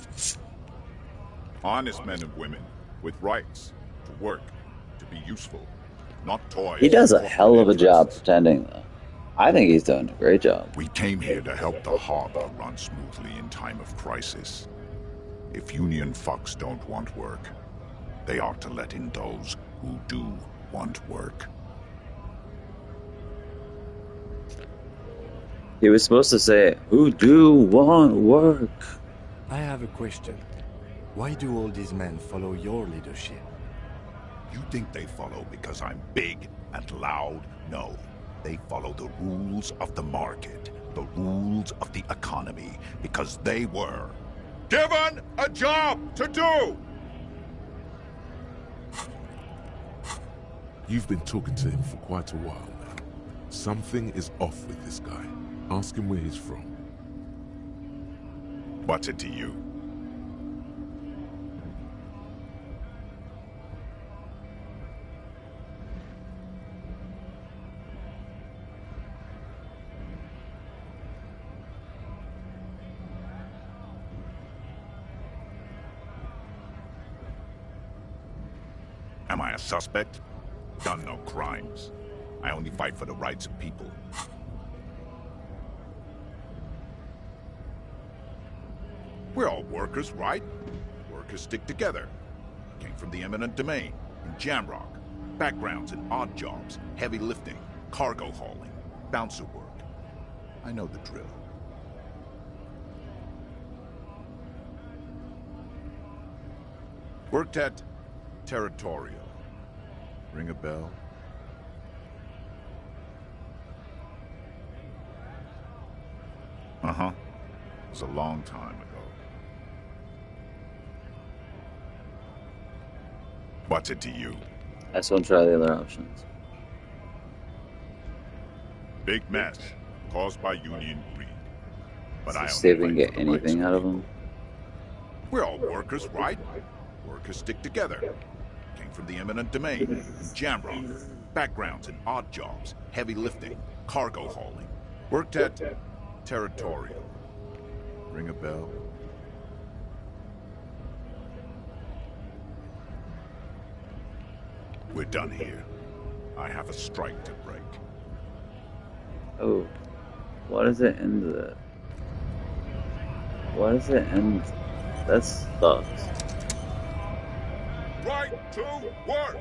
Honest men and women with rights to work, to be useful, not toys. He does a hell of a job pretending, though. I think he's doing a great job. We came here to help the harbor run smoothly in time of crisis. If union fucks don't want work, they ought to let in those who do want work. He was supposed to say, who do want work? I have a question. Why do all these men follow your leadership? You think they follow because I'm big and loud? No. They follow the rules of the market, the rules of the economy, because they were given a job to do! You've been talking to him for quite a while now. Something is off with this guy. Ask him where he's from. What's it to you? Am I a suspect? Done no crimes. I only fight for the rights of people. We're all workers, right? Workers stick together. Came from the eminent domain, in Jamrock. Backgrounds in odd jobs, heavy lifting, cargo hauling, bouncer work. I know the drill. Worked at Territorial. Ring a bell? Uh-huh. It was a long time ago. What's it to you? I just want to try the other options. Big mess caused by union greed. But I See if we only can fight get for the rights anything of out of people. him. We're all workers, right? Workers stick together. Came from the eminent domain, in Jamrock. Backgrounds in odd jobs, heavy lifting, cargo hauling. Worked at Territorial. Ring a bell? We're done here. I have a strike to break. Oh, what does it end at? What does it end? That sucks. Right to work!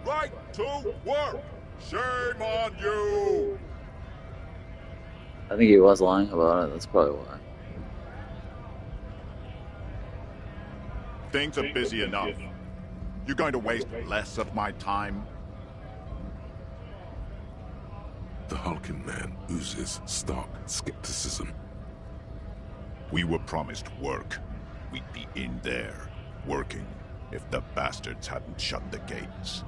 Right to work! Shame on you! I think he was lying about it, that's probably why. Things are busy enough. You going to waste less of my time? The hulking man oozes stark skepticism. We were promised work. We'd be in there, working, if the bastards hadn't shut the gates.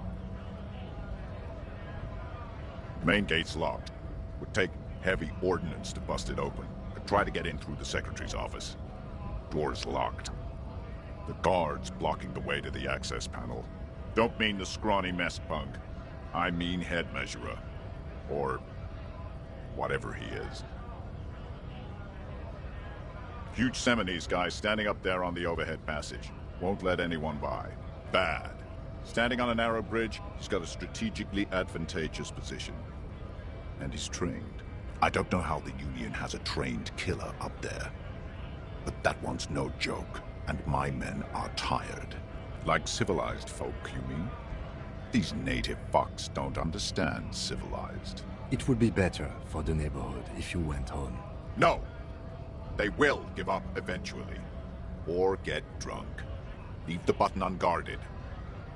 Main gate's locked. Would take heavy ordnance to bust it open. Could try to get in through the secretary's office. Door's locked. The guard's blocking the way to the access panel. Don't mean the scrawny mess punk. I mean head measurer. Or whatever he is. Huge Seminese guy standing up there on the overhead passage. Won't let anyone by. Bad. Standing on a narrow bridge, he's got a strategically advantageous position. And he's trained. I don't know how the Union has a trained killer up there. But that one's no joke, and my men are tired. Like civilized folk, you mean? These native fucks don't understand civilized. It would be better for the neighborhood if you went home. No! They will give up eventually. Or get drunk. Leave the button unguarded.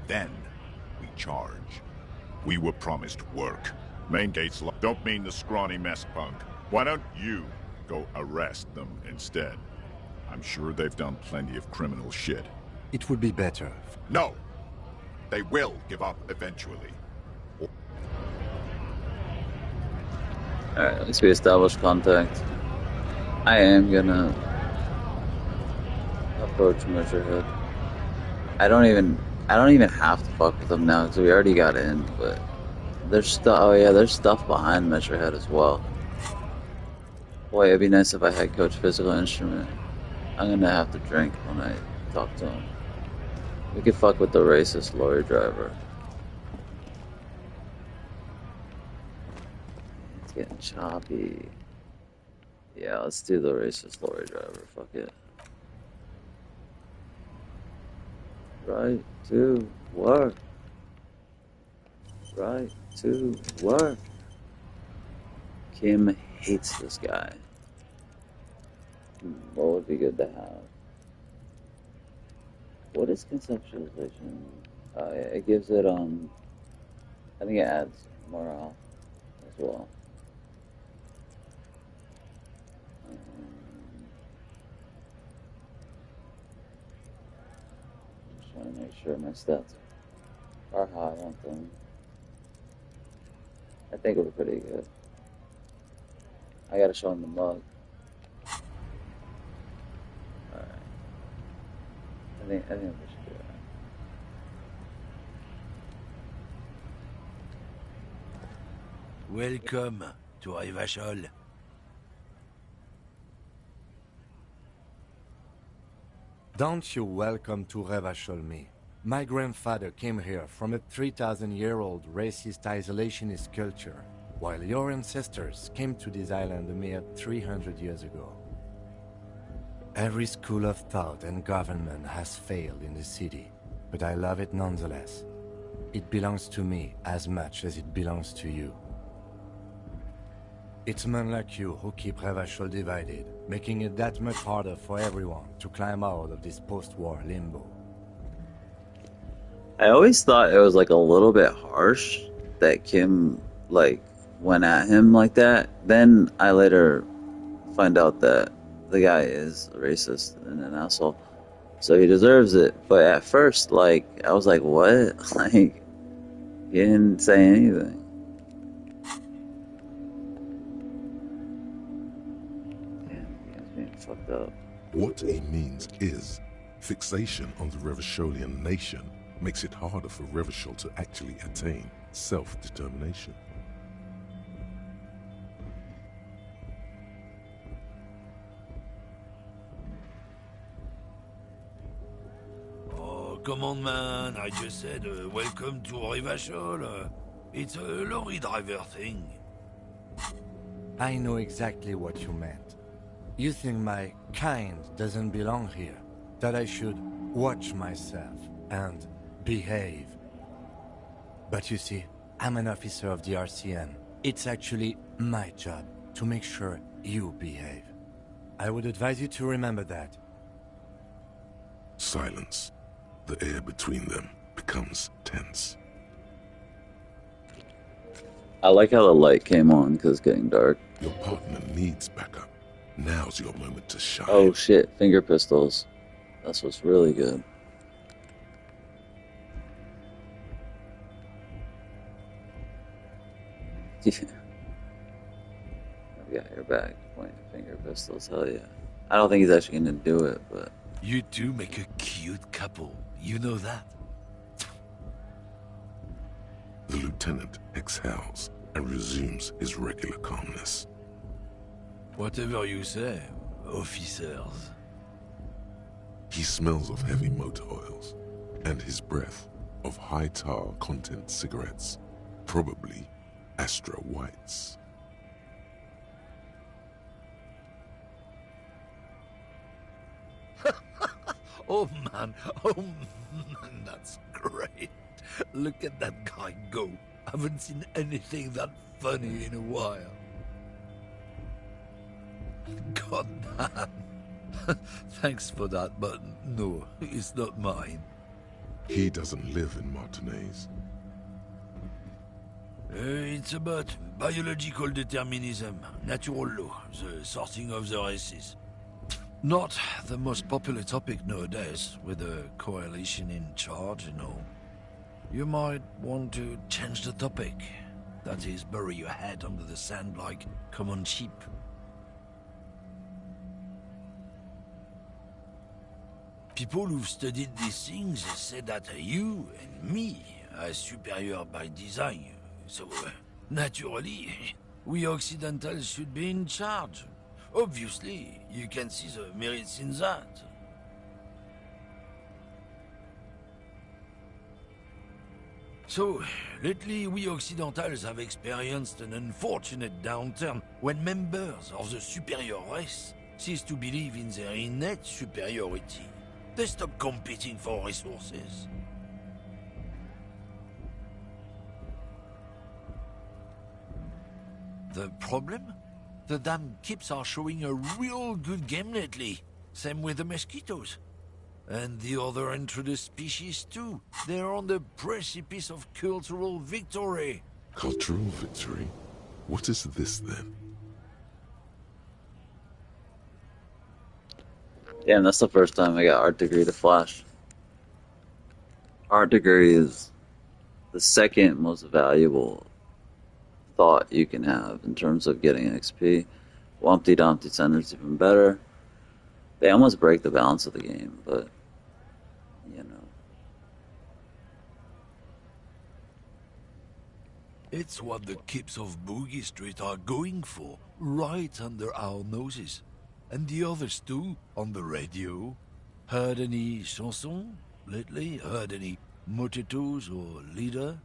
Then, we charge. We were promised work. Main gate's locked. Don't mean the scrawny mess punk. Why don't you go arrest them instead? I'm sure they've done plenty of criminal shit. It would be better. No! They will give up eventually. Alright, at least we established contact. I am gonna approach Measurehead. I don't even have to fuck with them now because we already got in, but there's stuff. Oh yeah, there's stuff behind Measurehead as well. Boy, it'd be nice if I had Coach Physical Instrument. I'm gonna have to drink when I talk to him. We could fuck with the racist lorry driver. It's getting choppy. Yeah, let's do the racist lorry driver. Fuck it. Right to work. Right to work. Kim hates this guy. What would be good to have? What is conceptualization? Yeah, it gives it, I think it adds morale as well. Just trying to make sure my stats are how I want them. I think we're pretty good. I gotta show him the mug. Alright. I think we should do that. Welcome to Revachol. Don't you welcome to Revachol me. My grandfather came here from a 3,000-year-old racist isolationist culture, while your ancestors came to this island a mere 300 years ago. Every school of thought and government has failed in the city, but I love it nonetheless. It belongs to me as much as it belongs to you. It's men like you who keep Revachol divided, making it that much harder for everyone to climb out of this post-war limbo. I always thought it was like a little bit harsh that Kim like went at him like that. Then I later find out that the guy is a racist and an asshole, so he deserves it. But at first, like, I was like, what? Like, he didn't say anything. Damn, he's being fucked up. What he means is fixation on the Revacholian nation makes it harder for Revachol to actually attain self-determination. Oh, come on, man. I just said, welcome to Revachol. It's a lorry driver thing. I know exactly what you meant. You think my kind doesn't belong here, that I should watch myself and behave. But you see, I'm an officer of the RCM. It's actually my job to make sure you behave. I would advise you to remember that. Silence. The air between them becomes tense. I like how the light came on because it's getting dark. Your partner needs backup. Now's your moment to shine. Oh shit, finger pistols. That's what's really good. Yeah, your back. Point finger pistols. Hell yeah. I don't think he's actually gonna do it, but You two make a cute couple. You know that? The lieutenant exhales and resumes his regular calmness. Whatever you say, officers. He smells of heavy motor oils and his breath of high tar content cigarettes, probably Astra Whites. Oh man, that's great. Look at that guy go. Haven't seen anything that funny in a while. God damn. Thanks for that, but no, it's not mine. He doesn't live in Martinez. It's about biological determinism, natural law, the sorting of the races. Not the most popular topic nowadays, with the coalition in charge and all. You might want to change the topic. That is, bury your head under the sand like common sheep. People who've studied these things say that you and me are superior by design. So, naturally, we Occidentals should be in charge. Obviously, you can see the merits in that. So, lately we Occidentals have experienced an unfortunate downturn when members of the superior race cease to believe in their innate superiority. They stop competing for resources. The problem? The damn kips are showing a real good game lately. Same with the mosquitoes. And the other introduced species too. They're on the precipice of cultural victory. Cultural victory? What is this then? damn, that's the first time I got art degree to Flash. Art degree is the second most valuable thought you can have in terms of getting XP. Wumpty Dumpty Center's even better. They almost break the balance of the game, but you know. It's what the kips of Boogie Street are going for, right under our noses. And the others too, on the radio. Heard any chansons lately? Heard any motetos or leader?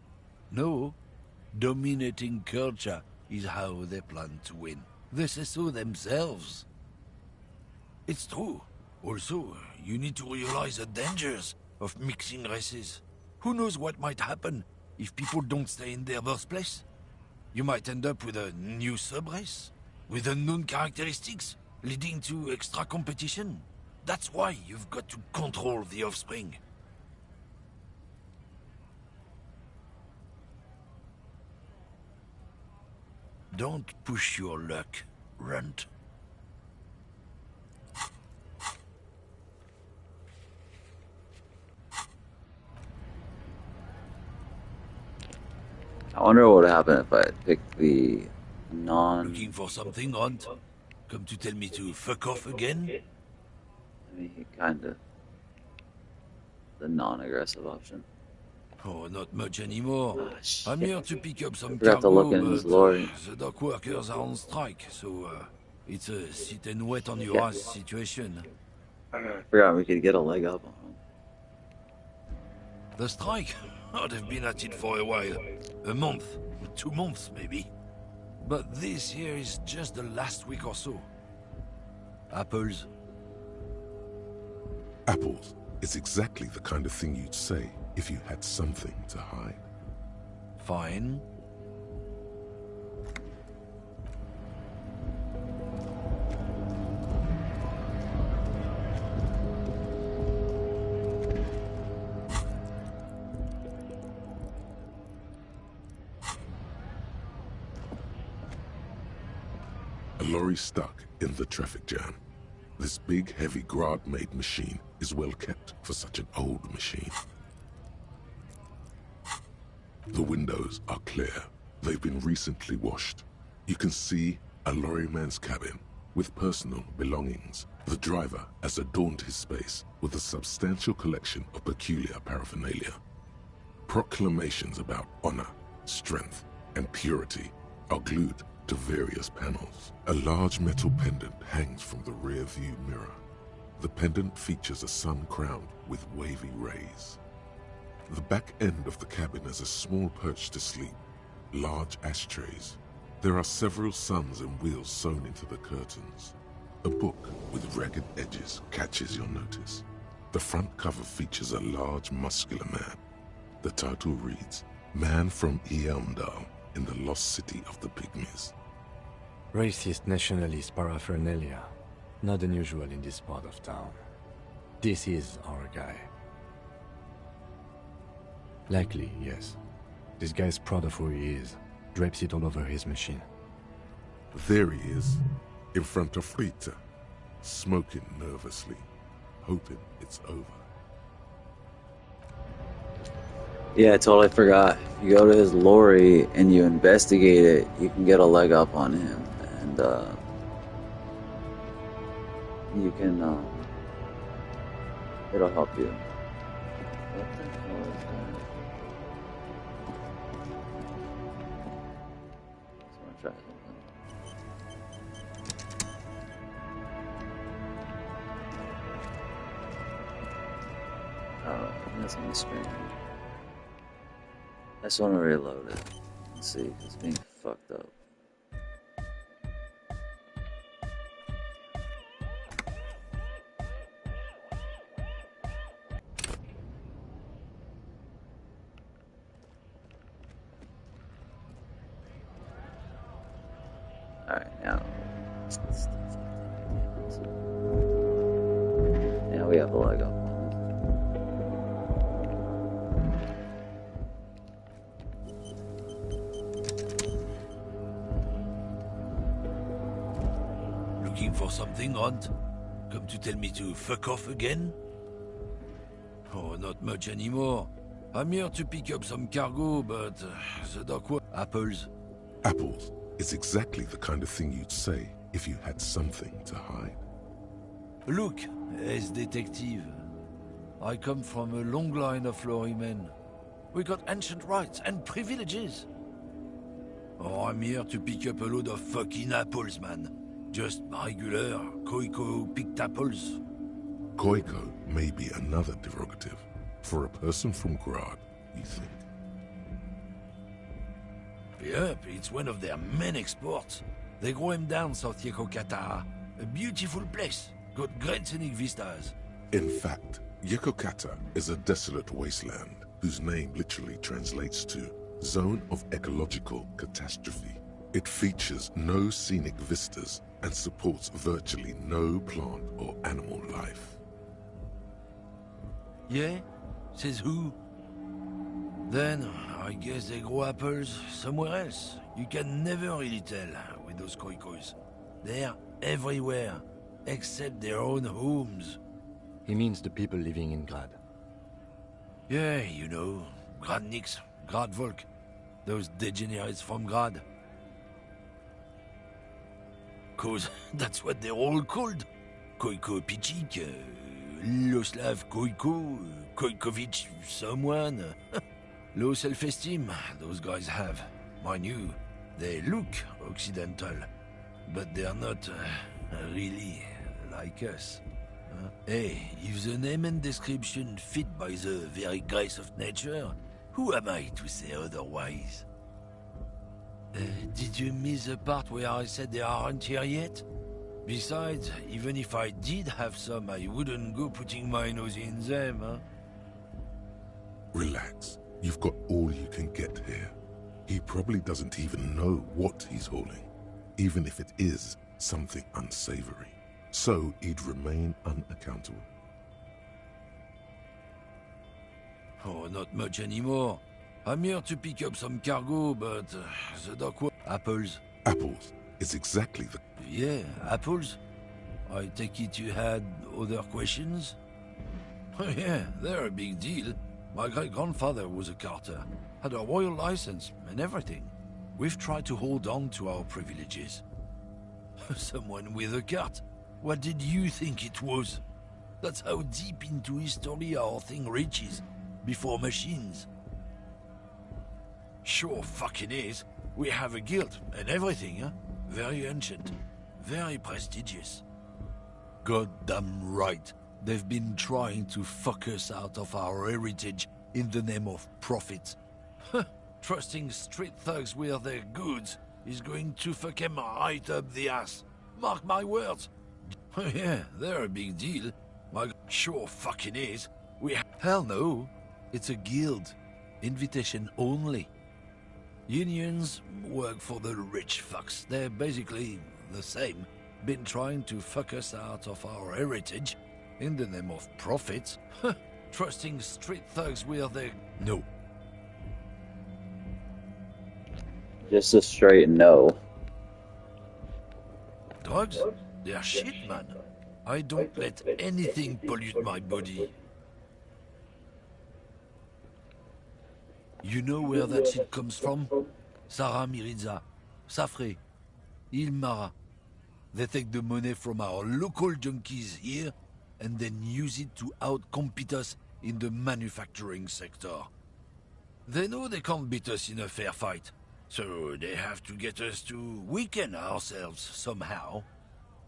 No. Dominating culture is how they plan to win. They say so themselves. It's true. Also, you need to realize the dangers of mixing races. Who knows what might happen if people don't stay in their birthplace? You might end up with a new sub-race, with unknown characteristics, leading to extra competition. That's why you've got to control the offspring. Don't push your luck, Runt. I wonder what would happen if I picked the Looking for something, Runt? Come to tell me to fuck off again? I mean, kinda. The non-aggressive option. Oh, not much anymore. I'm here to pick up some Forgot to look cargo, in his but lorry. the dock workers are on strike, so it's a sit and wait on your ass situation. Forgot we could get a leg up on him. The strike? Oh, they've been at it for a while. A month, 2 months maybe. But this here is just the last week or so. Apples. Apples is exactly the kind of thing you'd say if you had something to hide. Fine. lorry stuck in the traffic jam. This big, heavy Grad-made machine is well kept for such an old machine. The windows are clear. They've been recently washed. You can see a lorryman's cabin with personal belongings. The driver has adorned his space with a substantial collection of peculiar paraphernalia. Proclamations about honor, strength, and purity are glued to various panels. A large metal pendant hangs from the rear view mirror. The pendant features a sun crowned with wavy rays. The back end of the cabin has a small perch to sleep, large ashtrays. There are several suns and wheels sewn into the curtains. A book with ragged edges catches your notice. The front cover features a large, muscular man. The title reads, Man from Eamdal in the Lost City of the Pygmies. Racist nationalist paraphernalia. Not unusual in this part of town. This is our guy. Likely, yes. This guy's proud of who he is. Drapes it all over his machine. There he is, in front of Rita, smoking nervously, hoping it's over. Yeah, I totally forgot. If you go to his lorry and you investigate it, you can get a leg up on him, and you can it'll help you. What the hell is that? Just wanna try something. Oh, that's on the screen. I just want to reload it and see if it's being fucked up. Alright, now we have a leg up. Looking for something, Hunt? Come to tell me to fuck off again? Oh, not much anymore. I'm here to pick up some cargo, but the dock was... Apples. Apples is exactly the kind of thing you'd say if you had something to hide. Look, as detective. I come from a long line of lorrymen. We got ancient rights and privileges. Oh, I'm here to pick up a load of fucking apples, man. Just regular Koiko picked apples. Koiko may be another derogative for a person from Grad, you think? Yep, it's one of their main exports. They grow him down South Yekokata. A beautiful place. Got great scenic vistas. In fact, Yekokata is a desolate wasteland whose name literally translates to Zone of Ecological Catastrophe. It features no scenic vistas and supports virtually no plant or animal life. Yeah? Says who? Then, I guess they grow apples somewhere else. You can never really tell with those koikos. They're everywhere, except their own homes. He means the people living in Grad. Yeah, you know, Gradniks, Gradvolk, those degenerates from Grad. 'Cause that's what they're all called. Koiko Pichik, Loslav Koiko, Koikovich someone. Low self-esteem, those guys have. Mind you, they look Occidental, but they're not really like us. Hey, if the name and description fit by the very grace of nature, who am I to say otherwise? Did you miss the part where I said they aren't here yet? Besides, even if I did have some, I wouldn't go putting my nose in them, huh? Relax. You've got all you can get here. He probably doesn't even know what he's hauling, even if it is something unsavory. So he'd remain unaccountable. Oh, not much anymore. I'm here to pick up some cargo, but the dock was... Apples. Apples is exactly the... Yeah, apples? I take it you had other questions? Oh yeah, they're a big deal. My great-grandfather was a carter, had a royal license and everything. We've tried to hold on to our privileges. Someone with a cart? What did you think it was? That's how deep into history our thing reaches, before machines. Sure fucking is. We have a guild and everything, huh? Very ancient, very prestigious. Goddamn right. They've been trying to fuck us out of our heritage in the name of profit. Trusting street thugs with their goods is going to fuck them right up the ass. Mark my words. Yeah, they're a big deal. Sure fucking is. Hell no. It's a guild. Invitation only. Unions work for the rich fucks. They're basically the same. Been trying to fuck us out of our heritage in the name of profit. Trusting street thugs with their... No. Just a straight no. Drugs? They're shit, man. I don't let anything pollute my body. You know where that shit comes from? Sarah Miriza, Safre, Ilmara. They take the money from our local junkies here and then use it to outcompete us in the manufacturing sector. They know they can't beat us in a fair fight, so they have to get us to weaken ourselves somehow.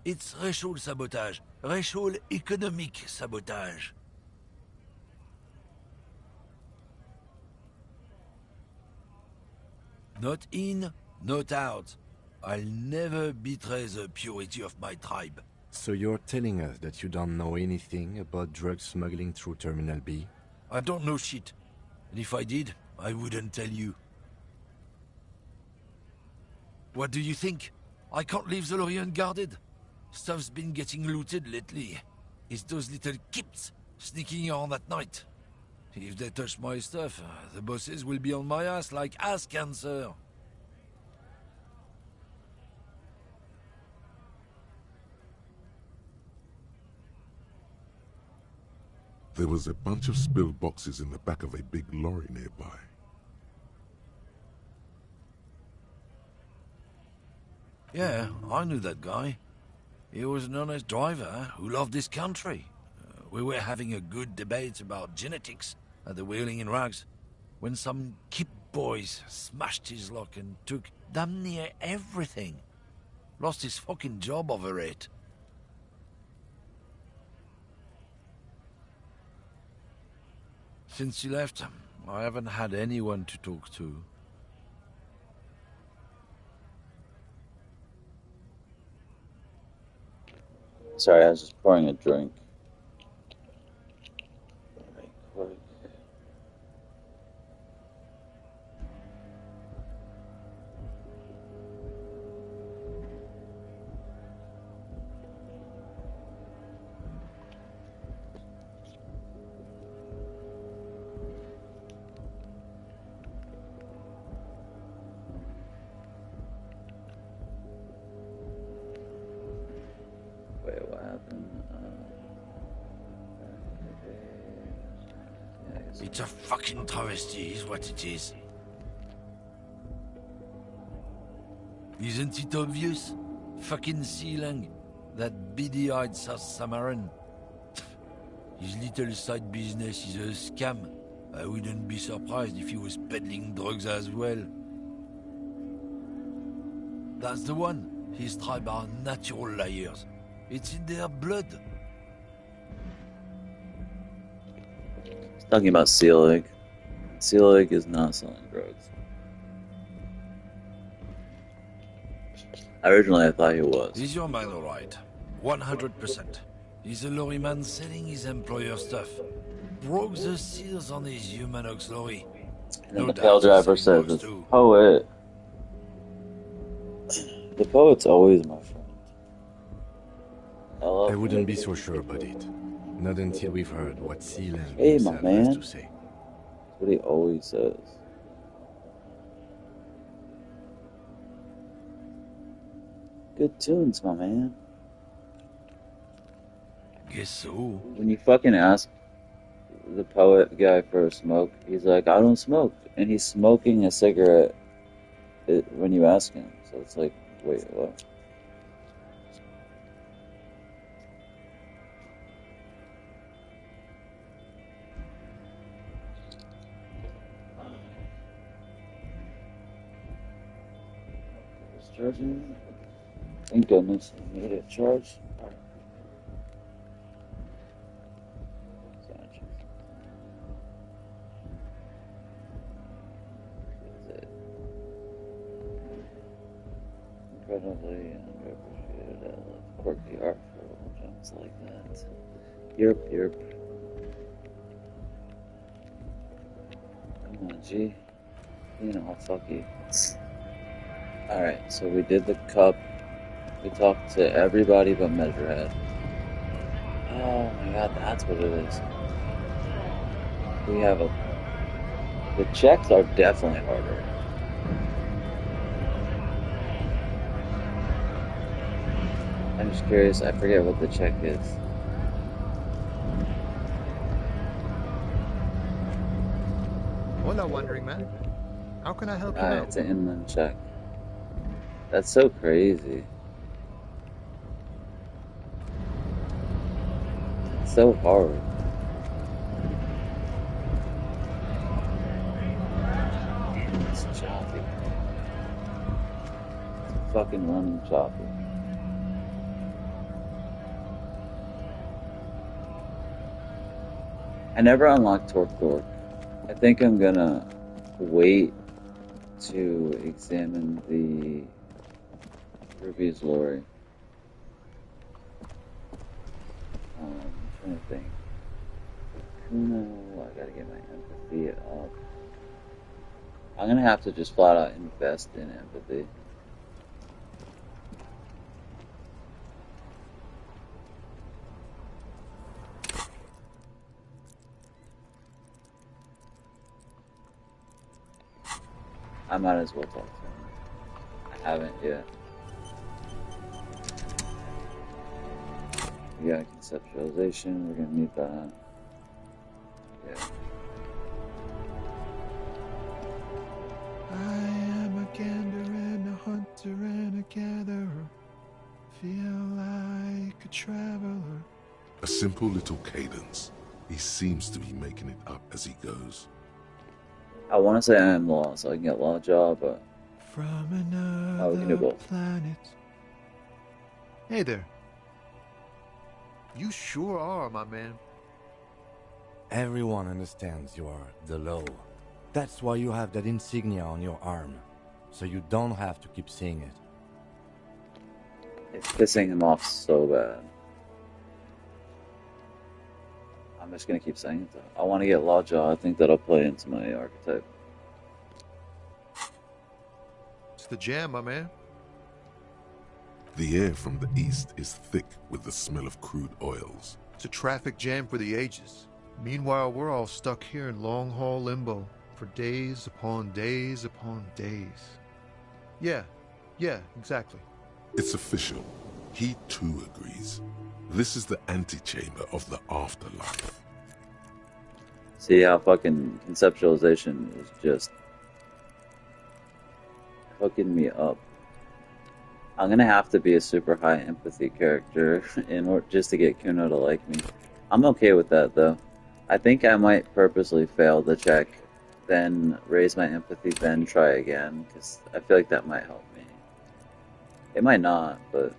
It's racial sabotage, racial economic sabotage. Not in, not out. I'll never betray the purity of my tribe. So you're telling us that you don't know anything about drug smuggling through Terminal B? I don't know shit. And if I did, I wouldn't tell you. What do you think? I can't leave the lorry unguarded. Stuff's been getting looted lately. It's those little kips sneaking around at night. If they touch my stuff, the bosses will be on my ass like ass cancer. There was a bunch of spilled boxes in the back of a big lorry nearby. Yeah, I knew that guy. He was an honest driver who loved his country. We were having a good debate about genetics at the Wheeling in Rags, when some kip boys smashed his luck and took damn near everything. Lost his fucking job over it. Since he left, I haven't had anyone to talk to. Sorry, I was just pouring a drink. Right quick. Wait, what happened? It's a fucking travesty, is what it is. Isn't it obvious? Fucking Sealang, that beady-eyed South Samaran. His little side business is a scam. I wouldn't be surprised if he was peddling drugs as well. That's the one. His tribe are natural liars. It's in their blood. He's talking about Sealag. Sealag is not selling drugs. Originally, I thought he was. He's your man, all right. 100%. He's a lorryman selling his employer stuff. Broke the seals on his Humanox lorry. And then the tail driver says, "It's poet." The poet's always my friend. I wouldn't be so sure about it. Not until we've heard what Sealand Hey, my himself man. has to say. That's what he always says. Good tunes, my man. Guess so. When you fucking ask the poet guy for a smoke, he's like, I don't smoke. And he's smoking a cigarette when you ask him. So it's like, wait, what? It's charging. Thank goodness I made it charge. Incredibly underappreciated. I love quirky art for little gems like that. Yerp. Come on, G. You know, I'll fuck you. Alright, so we did the cup. We talked to everybody but Measurehead. Oh my god, that's what it is. We have a... The checks are definitely harder. I'm just curious, I forget what the check is. Hola, Wandering Man. How can I help you now? It's an inland check. That's so crazy. It's so hard. It's choppy. It's fucking running choppy. I never unlocked Torque. I think I'm gonna wait to examine the Ruby's lorry. I'm trying to think. Kuno, I gotta get my empathy up. I'm gonna have to just flat out invest in empathy. I might as well talk to him. I haven't yet. We got conceptualization, we're gonna need that. Yeah. I am a gander and a hunter and a gatherer. Feel like a traveler. A simple little cadence. He seems to be making it up as he goes. I want to say I am law, so I can get law job, but from another we can do both. planet. Hey there. You sure are, my man. Everyone understands you are the law. That's why you have that insignia on your arm, so you don't have to keep seeing it. It's pissing him off so bad. I'm just gonna keep saying it though. I want to get Lawjaw. I think that'll play into my archetype. It's the jam, my man. The air from the east is thick with the smell of crude oils. It's a traffic jam for the ages. Meanwhile, we're all stuck here in long-haul limbo for days upon days upon days. Yeah, exactly. It's official. He too agrees. This is the antechamber of the afterlife. See how fucking conceptualization is just hooking me up. I'm gonna have to be a super high empathy character in order just to get Kuno to like me. I'm okay with that though. I think I might purposely fail the check, then raise my empathy, then try again, because I feel like that might help me. It might not, but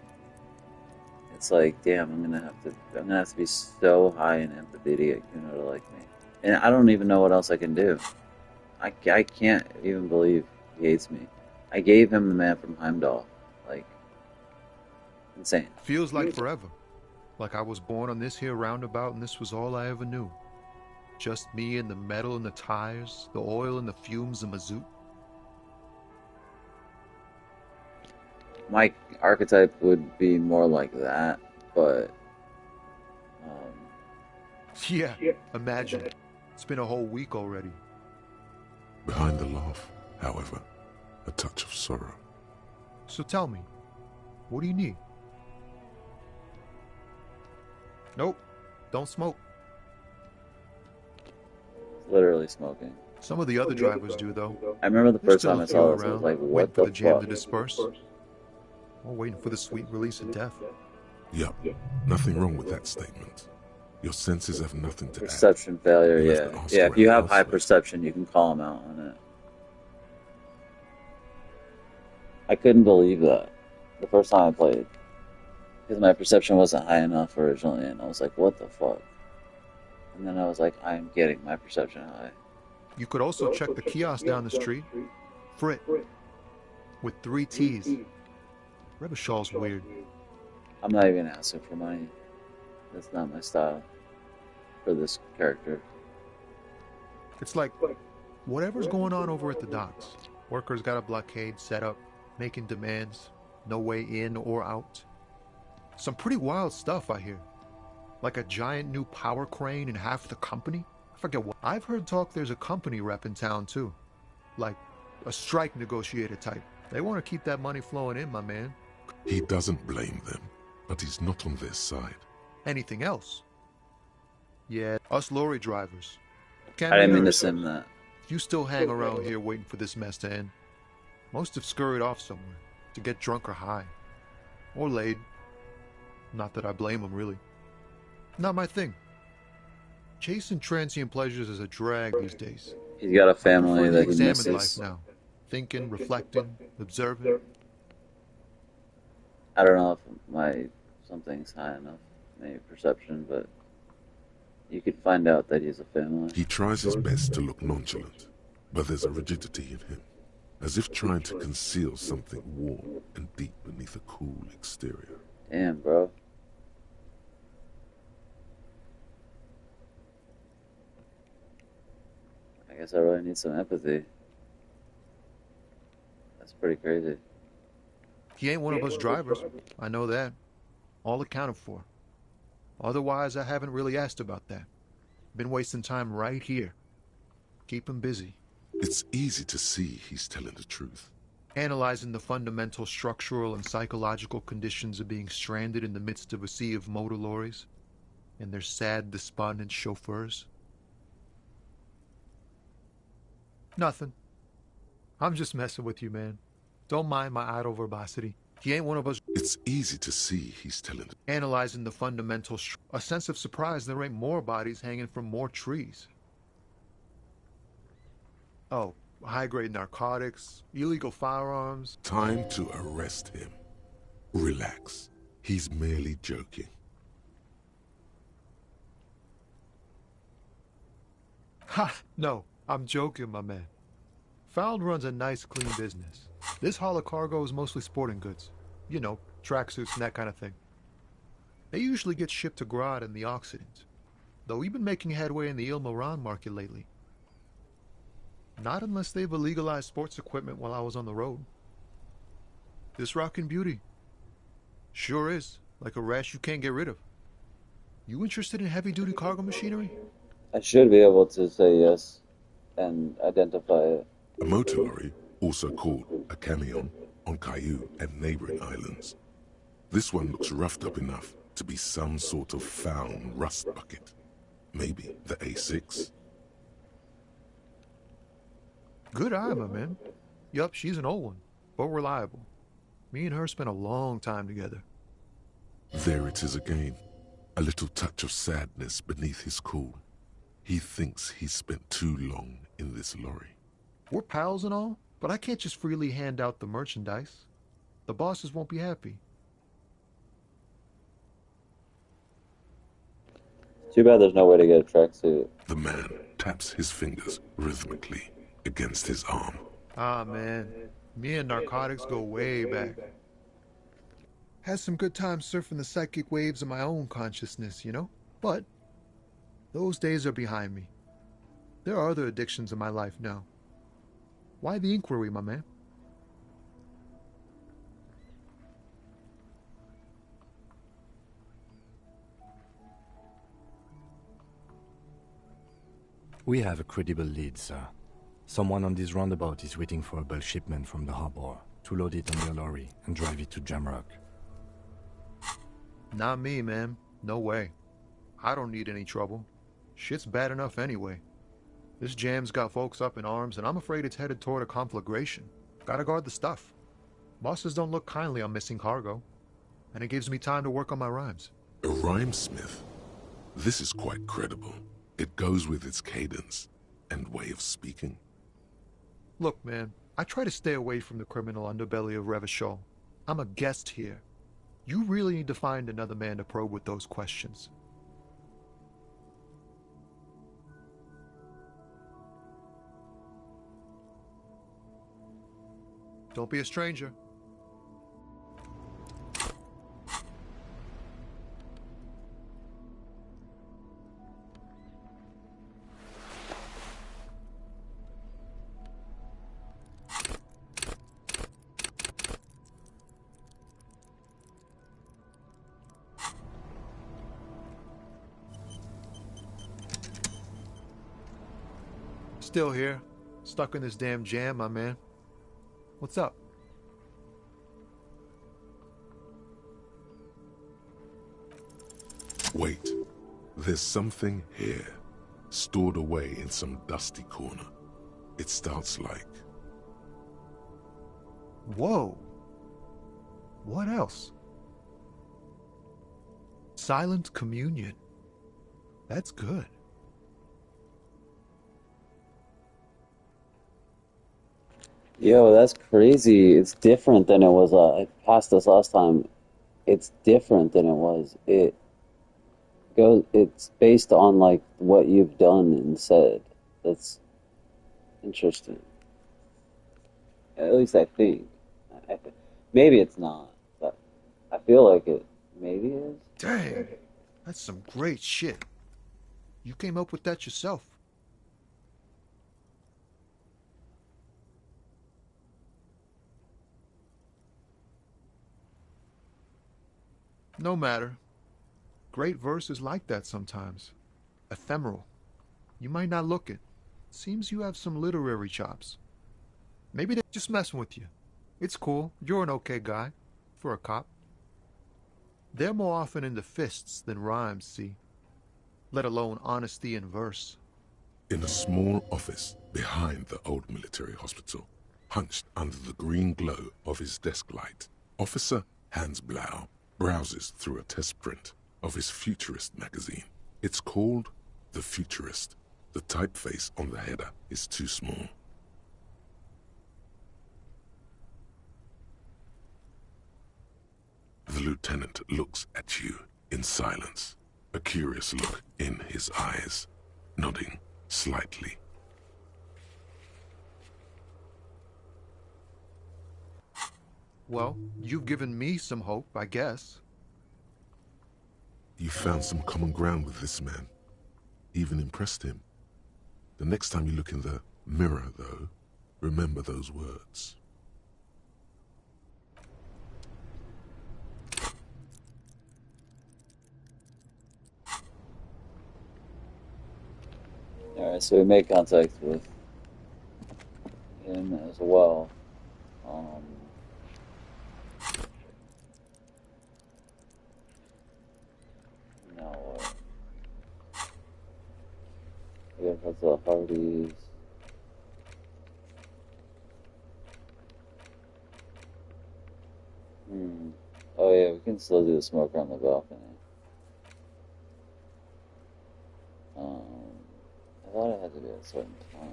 it's like, damn, I'm gonna have to be so high in empathy to get Kuno to like me. And I don't even know what else I can do. I can't even believe he hates me. I gave him the man from Heimdall. Like, insane. Feels like forever. Like I was born on this here roundabout and this was all I ever knew. Just me and the metal and the tires, the oil and the fumes of mazout. My archetype would be more like that, but... Yeah, imagine. It's been a whole week already. Behind the laugh, however, a touch of sorrow. So tell me, What do you need? Nope. Don't smoke. Literally smoking. Some of the other drivers do, though. I remember the first time I saw this, I was like, waiting what for the the jam fuck? to disperse. Or waiting for the sweet release of death. Yup. Nothing wrong with that statement. Your senses have nothing to Perception failure, You yeah. have to ask Yeah, if you around have high perception, you can call him out on it. I couldn't believe that the first time I played. Because my perception wasn't high enough originally, and I was like, what the fuck? And then I was like, I'm getting my perception high. You could also check the kiosk down the street. Frit. With 3 T's. Rebishaw's weird. I'm not even asking for money. That's not my style for this character. It's like, whatever's going on over at the docks. Workers got a blockade set up, making demands, no way in or out. Some pretty wild stuff, I hear. Like a giant new power crane in half the company? I forget what. I've heard talk there's a company rep in town, too. Like, a strike negotiator type. They want to keep that money flowing in, my man. He doesn't blame them, but he's not on their side. Anything else? Yeah, us lorry drivers. I didn't mean to sim that. You still hang around here waiting for this mess to end. Most have scurried off somewhere to get drunk or high. Or laid. Not that I blame them, really. Not my thing. Chasing transient pleasures is a drag these days. He's got a family that he Examine misses. life now. Thinking, reflecting, observing. I don't know if something's high enough, maybe perception, but you could find out that he's a family. He tries his best to look nonchalant, but there's a rigidity in him, as if trying to conceal something warm and deep beneath a cool exterior. Damn, bro. I guess I really need some empathy. That's pretty crazy. He ain't one of us drivers. I know that. All accounted for. Otherwise, I haven't really asked about that. Been wasting time right here. Keep him busy. It's easy to see he's telling the truth. Analyzing the fundamental structural and psychological conditions of being stranded in the midst of a sea of motor lorries and their sad, despondent chauffeurs. Nothing. I'm just messing with you, man. Don't mind my idle verbosity. He ain't one of us. It's easy to see he's telling the Analyzing the fundamental a sense of surprise there ain't more bodies hanging from more trees. Oh, high-grade narcotics, illegal firearms. Time to arrest him. Relax. He's merely joking. Ha! No, I'm joking, my man. Found runs a nice, clean business. This haul of cargo is mostly sporting goods. You know, tracksuits and that kind of thing. They usually get shipped to Grad and the Occident, though we've been making headway in the Il Moran market lately. Not unless they've illegalized sports equipment while I was on the road. This rockin' beauty. Sure is, like a rash you can't get rid of. You interested in heavy-duty cargo machinery? I should be able to say yes and identify it. A motor lorry, also called a camion, on Caillou and neighboring islands. This one looks roughed up enough to be some sort of found rust bucket. Maybe the A6. Good eye, my man. Yup, she's an old one, but reliable. Me and her spent a long time together. There it is again. A little touch of sadness beneath his cool. He thinks he's spent too long in this lorry. We're pals and all, but I can't just freely hand out the merchandise. The bosses won't be happy. Too bad there's no way to get a tracksuit. The man taps his fingers rhythmically against his arm. Ah, man. Me and narcotics go way back. Had some good times surfing the psychic waves of my own consciousness, you know? But those days are behind me. There are other addictions in my life now. Why the inquiry, my man? We have a credible lead, sir. Someone on this roundabout is waiting for a bulk shipment from the harbor to load it on their lorry and drive it to Jamrock. Not me, man. No way. I don't need any trouble. Shit's bad enough anyway. This jam's got folks up in arms, and I'm afraid it's headed toward a conflagration. Gotta guard the stuff. Bosses don't look kindly on missing cargo, and it gives me time to work on my rhymes. A rhymesmith? This is quite credible. It goes with its cadence and way of speaking. Look, man, I try to stay away from the criminal underbelly of Revachol. I'm a guest here. You really need to find another man to probe with those questions. Don't be a stranger. Still here, stuck in this damn jam, my man. What's up? Wait, there's something here, stored away in some dusty corner. It starts like... Whoa. What else? Silent communion. That's good. Yo, that's crazy. It's different than it was. I passed this last time. It's different than it was. It's based on like what you've done and said. That's interesting. At least I think. Maybe it's not, but I feel like it maybe is. Dang, that's some great shit. You came up with that yourself. No matter. Great verse is like that sometimes. Ephemeral. You might not look it. Seems you have some literary chops. Maybe they're just messing with you. It's cool. You're an okay guy. For a cop. They're more often into fists than rhymes, see? Let alone honesty in verse. In a small office behind the old military hospital, hunched under the green glow of his desk light, Officer Hans Blau browses through a test print of his Futurist magazine. It's called The Futurist. The typeface on the header is too small. The lieutenant looks at you in silence, a curious look in his eyes, nodding slightly. Well, you've given me some hope, I guess. You found some common ground with this man. Even impressed him. The next time you look in the mirror, though, remember those words. Alright, so we made contact with him as well. Now what? We gotta talk to the Hardys. Oh yeah, we can still do the smoker on the balcony. I thought it had to be at a certain time.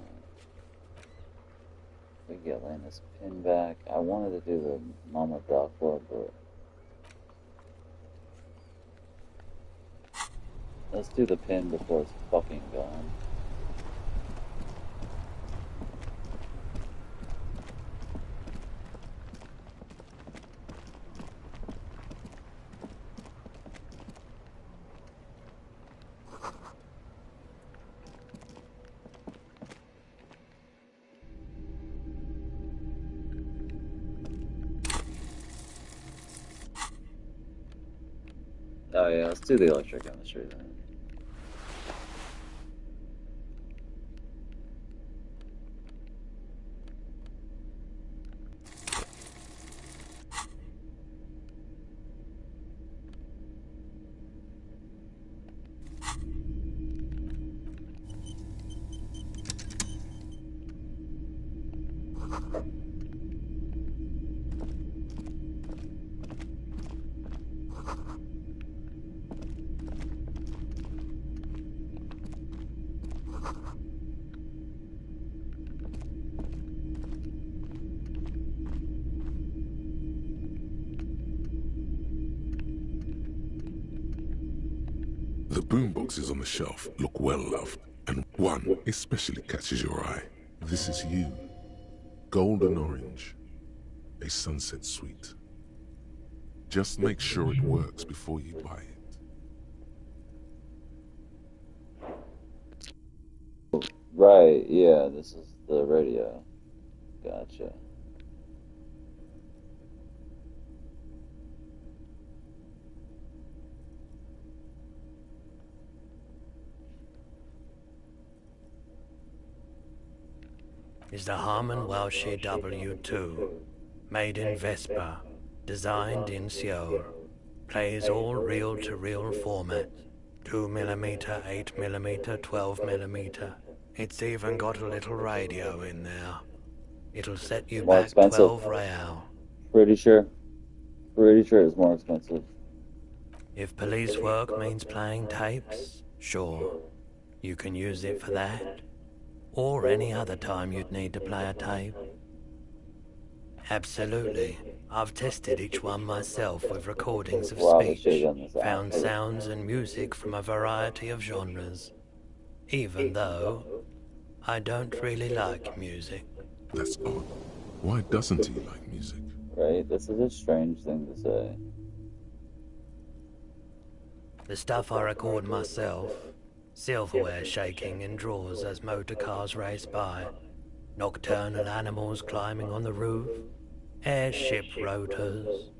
We get Lena's pin back. I wanted to do the Mama Dracula, but let's do the pin before it's fucking gone. Oh yeah, let's do the electrochemistry then. The boomboxes on the shelf look well loved, and one especially catches your eye. This is you. Golden orange. A sunset suite. Just make sure it works before you buy it. Right, yeah, this is the radio. Gotcha. Is the Harman Welshie W2, made in Vespa, designed in Seoul, plays all reel-to-reel format, 2mm, 8mm, 12mm. It's even got a little radio in there. It'll set you More back expensive. 12 real. Pretty sure it's more expensive. If police work means playing tapes, sure, you can use it for that. Or any other time you'd need to play a tape. Absolutely. I've tested each one myself with recordings of speech, found sounds and music from a variety of genres. Even though I don't really like music. That's odd. Why doesn't he like music? Right, this is a strange thing to say. The stuff I record myself, silverware shaking in drawers as motor cars race by, nocturnal animals climbing on the roof, airship rotors,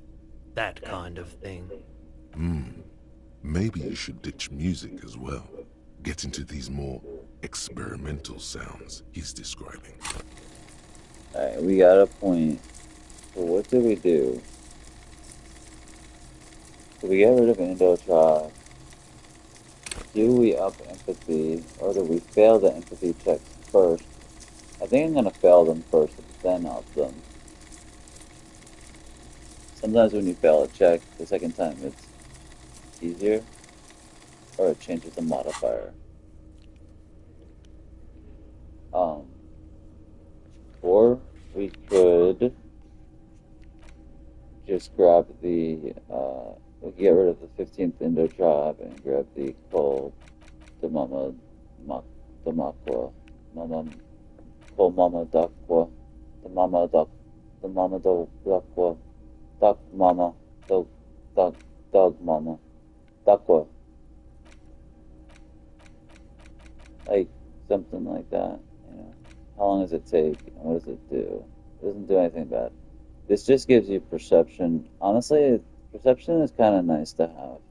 that kind of thing. Maybe you should ditch music as well. Get into these more experimental sounds he's describing. Alright, we got a point. So what do we do? Do we get rid of Indochar? Do we up empathy, or do we fail the empathy checks first? I think I'm gonna fail them first, then up them. Sometimes when you fail a check, the second time it's easier, or it changes the modifier. Or we could just grab the, we get rid of the 15th Indo tribe and grab the Kol Mama Damakwa, Kol Mama Dakwa, the Mama Dakwa, Duck Mama, Dog Mama, Dakwa. Like, something like that, you know. How long does it take, and what does it do? It doesn't do anything bad. This just gives you perception. Honestly, perception is kind of nice to have.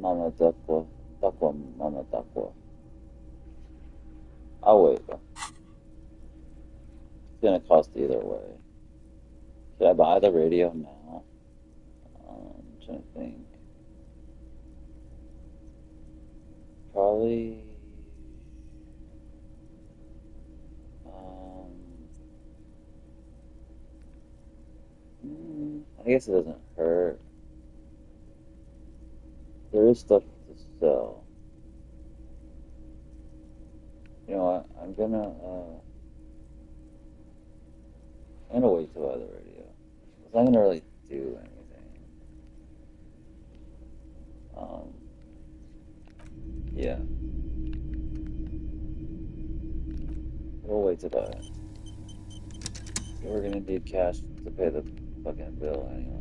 Mama Dakwa, Mama Dakwa. I'll wait, though. It's gonna cost either way. Should I buy the radio now? I'm trying to think. Probably. I guess it doesn't hurt. There is stuff to sell. You know what? I'm gonna wait till I buy the radio. It's not gonna really do anything. Yeah. We'll wait till that. We're gonna need cash to pay the fucking bill anyway.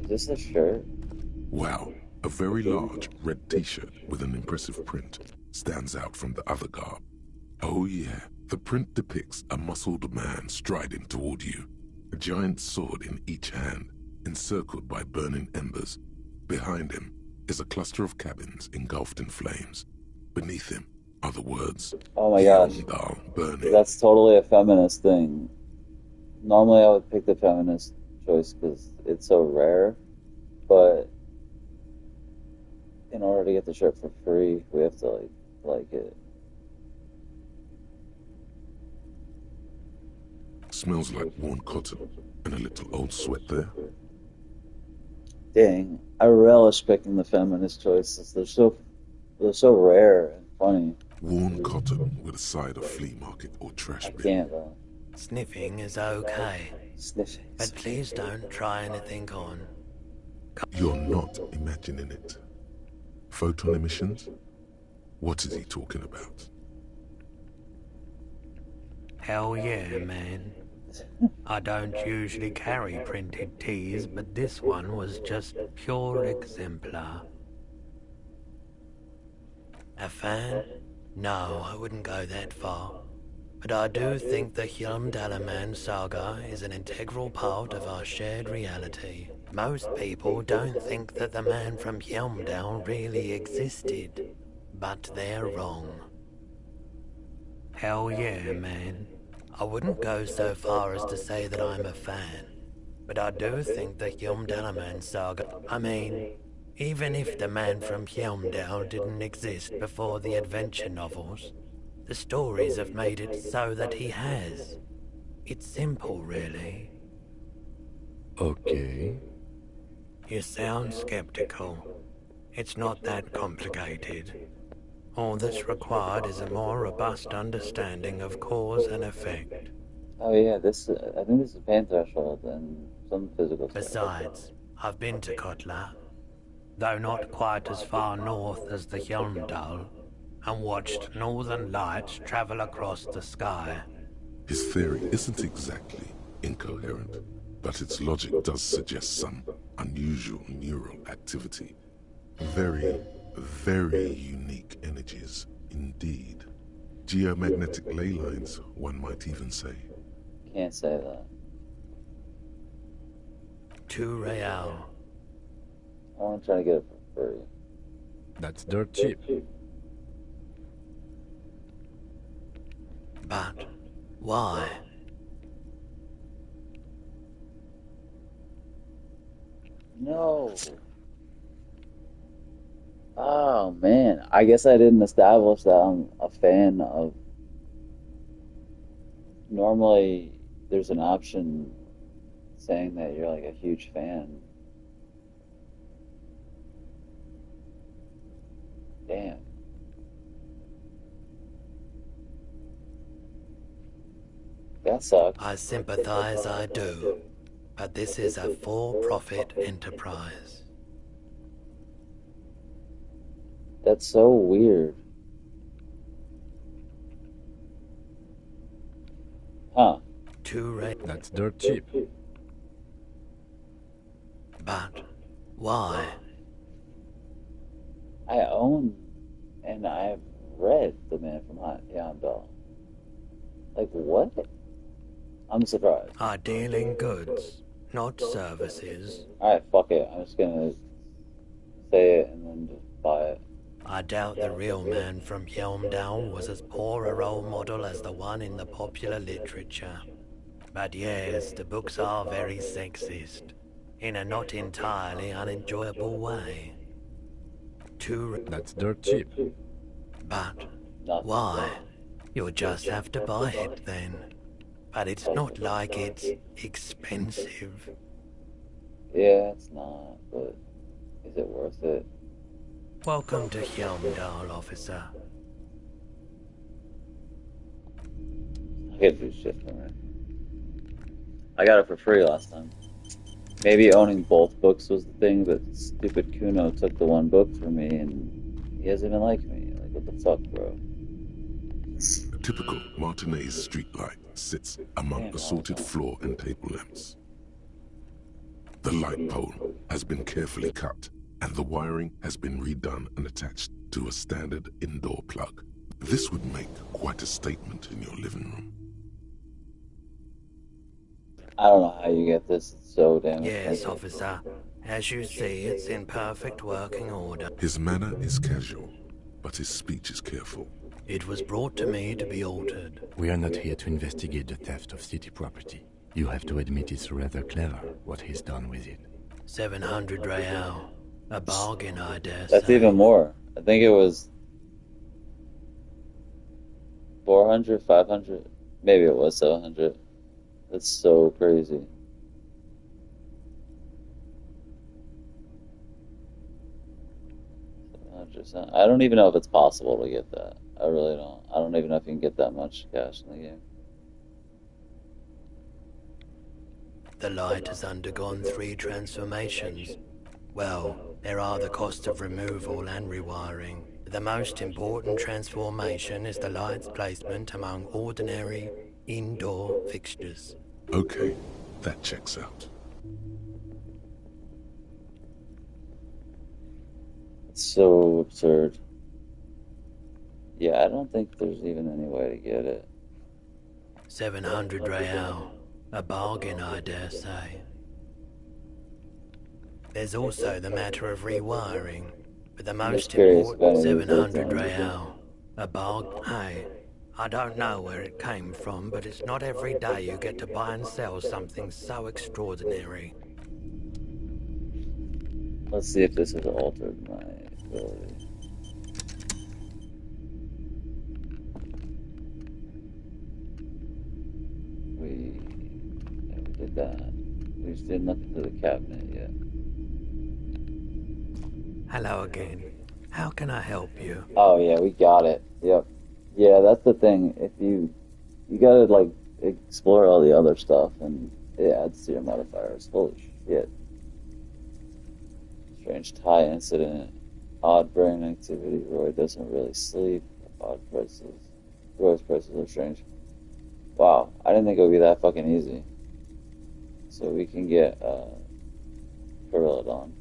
Is this a shirt? Wow, a very large red t-shirt with an impressive print stands out from the other garb. Oh yeah, the print depicts a muscled man striding toward you, a giant sword in each hand, encircled by burning embers. Behind him is a cluster of cabins engulfed in flames. Beneath him are the words, oh my gosh, burning. That's totally a feminist thing. Normally I would pick the feminist choice because it's so rare, but in order to get the shirt for free, we have to like it. Smells like worn cotton and a little old sweat there. Dang, I relish picking the feminist choices. They're so rare and funny. Worn cotton with a side of flea market or trash bin. Can't though. Sniffing is okay. Sniffing. But please don't try anything on. You're not imagining it. Photon emissions? What is he talking about? Hell yeah, man. I don't usually carry printed tees, but this one was just pure exemplar. A fan? No, I wouldn't go that far. But I do think the Hjälmdalaman saga is an integral part of our shared reality. Most people don't think that the man from Hjälmdal really existed, but they're wrong. Hell yeah, man. I wouldn't go so far as to say that I'm a fan, but I do think the Hjälmdalaman saga... I mean, even if the man from Hjälmdal didn't exist before the adventure novels, the stories have made it so that he has. It's simple, really. Okay. You sound skeptical. It's not that complicated. All that's required is a more robust understanding of cause and effect. Oh yeah, I think this is pain threshold and some physical stuff. Besides, I've been to Kotla, though not quite as far north as the Hjälmdal, and watched northern lights travel across the sky. His theory isn't exactly incoherent, but its logic does suggest some unusual neural activity. Very, very unique energies indeed. Geomagnetic ley lines, one might even say. Can't say that. 2 real. I want to try to get it for free. That's dirt cheap. But why? No. Oh man, I guess I didn't establish that I'm a fan of... Normally, there's an option saying that you're like a huge fan. Damn. That sucks. I sympathize, I do. But this is a for-profit enterprise. That's so weird. Huh. 2 real. That's dirt cheap. But why? I own and I've read The Man from Hjälmdal. Like, what? I'm surprised. I deal in goods, not services. Alright, fuck it. I'm just gonna say it and then just buy it. I doubt the real man from Hjälmdal was as poor a role model as the one in the popular literature. But yes, the books are very sexist, in a not entirely unenjoyable way. That's dirt cheap. But why? You'll just have to buy it then. But it's not like it's expensive. Yeah, it's not, but is it worth it? Welcome to Hjälmdal, officer. I get free shit from it. I got it for free last time. Maybe owning both books was the thing, but stupid Kuno took the one book from me and he doesn't even like me. Like, what the fuck, bro? A typical Martinez streetlight sits among assorted floor and table lamps. The light pole has been carefully cut, and the wiring has been redone and attached to a standard indoor plug. This would make quite a statement in your living room. I don't know how you get this. It's so damn Yes, expensive. officer. As you see, it's in perfect working order. His manner is casual, but his speech is careful. It was brought to me to be altered. We are not here to investigate the theft of city property. You have to admit it's rather clever what he's done with it. 700 real. A bargain, I dare That's say. even more. I think it was 400, 500. Maybe it was 700. It That's so crazy. I don't even know if it's possible to get that. I really don't. I don't even know if you can get that much cash in the game. The light has undergone 3 transformations. Well, there are the costs of removal and rewiring. The most important transformation is the light's placement among ordinary indoor fixtures. Okay, that checks out. It's so absurd. Yeah, I don't think there's even any way to get it. 700 real. A bargain, I dare say. There's also the matter of rewiring, but the most important 700 real. A bargain. Hey, I don't know where it came from, but it's not every day you get to buy and sell something so extraordinary. Let's see if this has altered my ability. We did that. We just did nothing to the cabinet yet. Hello again. How can I help you? Oh yeah, we got it. Yep. Yeah, that's the thing. If you gotta like explore all the other stuff, and it adds to your modifiers. Holy shit! Strange tie incident. Odd brain activity. Roy doesn't really sleep. Odd prices. Roy's prices are strange. Wow, I didn't think it would be that fucking easy. So we can get Perilodon.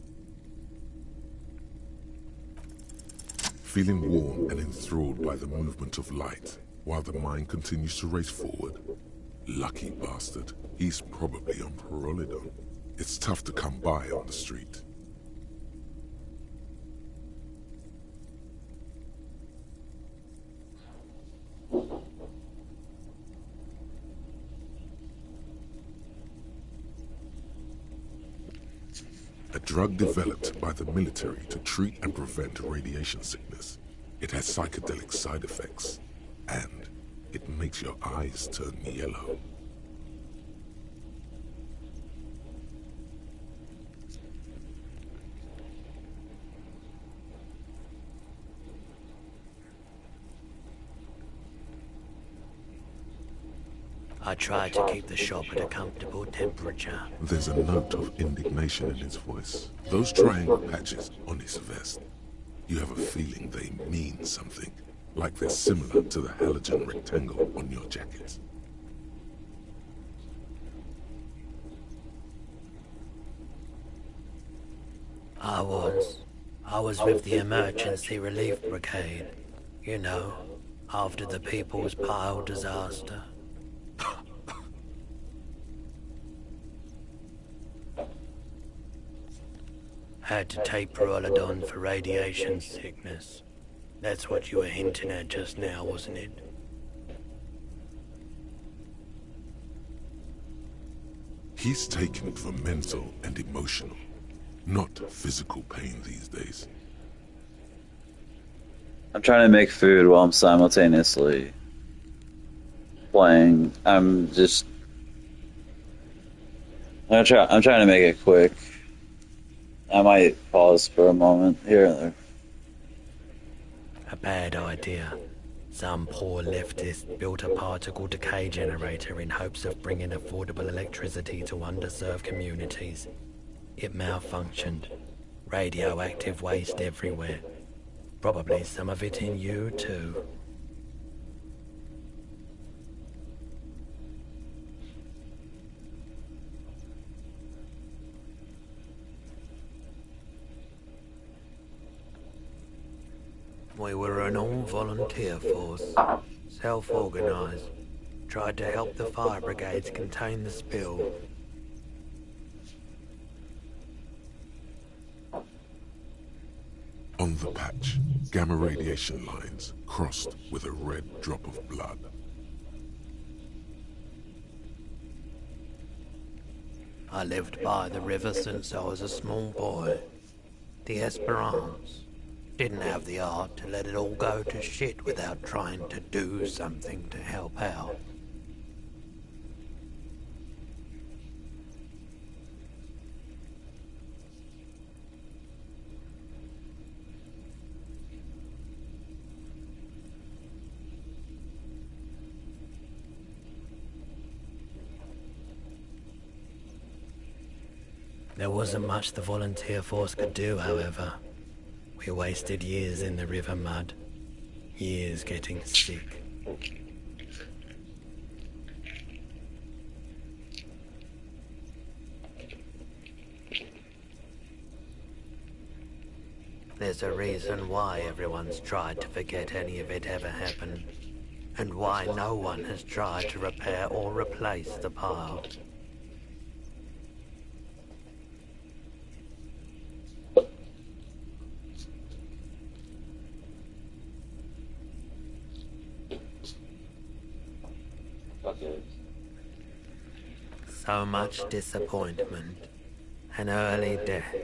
Feeling warm and enthralled by the movement of light, while the mind continues to race forward. Lucky bastard, he's probably on Perilodon. It's tough to come by on the street. A drug developed by the military to treat and prevent radiation sickness. It has psychedelic side effects, and it makes your eyes turn yellow. I try to keep the shop at a comfortable temperature. There's a note of indignation in his voice. Those triangle patches on his vest, you have a feeling they mean something, like they're similar to the halogen rectangle on your jacket. I was with the Emergency Relief Brigade. You know, after the People's Pile disaster. Had to take Perilodon for radiation sickness. That's what you were hinting at just now, wasn't it? He's taken it for mental and emotional, not physical pain these days. I'm trying to make food while I'm simultaneously playing. I'm trying to make it quick. I might pause for a moment here and there. A bad idea. Some poor leftist built a particle decay generator in hopes of bringing affordable electricity to underserved communities. It malfunctioned. Radioactive waste everywhere. Probably some of it in you, too. We were an all-volunteer force, self-organized. Tried to help the fire brigades contain the spill. On the patch, gamma radiation lines crossed with a red drop of blood. I lived by the river since I was a small boy. The Esperance. Didn't have the art to let it all go to shit without trying to do something to help out. There wasn't much the volunteer force could do, however. We wasted years in the river mud. Years getting sick. There's a reason why everyone's tried to forget any of it ever happened, and why no one has tried to repair or replace the pile. So much disappointment, an early death,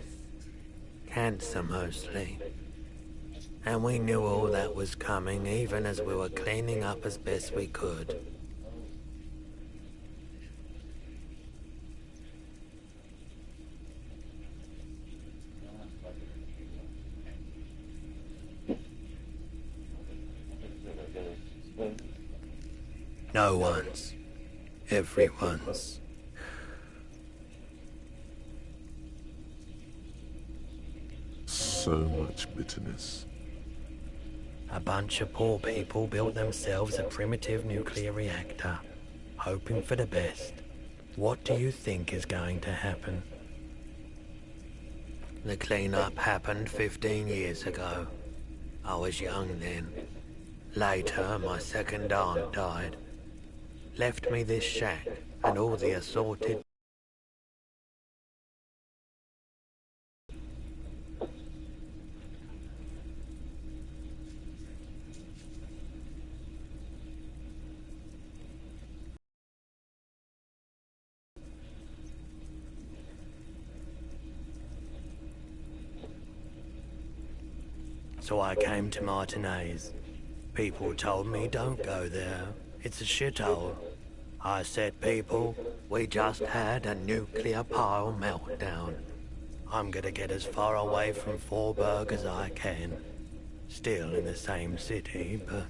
cancer mostly. And we knew all that was coming even as we were cleaning up as best we could. No one's. Everyone's. So much bitterness. A bunch of poor people built themselves a primitive nuclear reactor, hoping for the best. What do you think is going to happen? The cleanup happened 15 years ago. I was young then. Later, my second aunt died. Left me this shack and all the assorted So I came to Martinez. People told me don't go there. It's a shithole. I said, people, we just had a nuclear pile meltdown. I'm gonna get as far away from Forburg as I can. Still in the same city, but...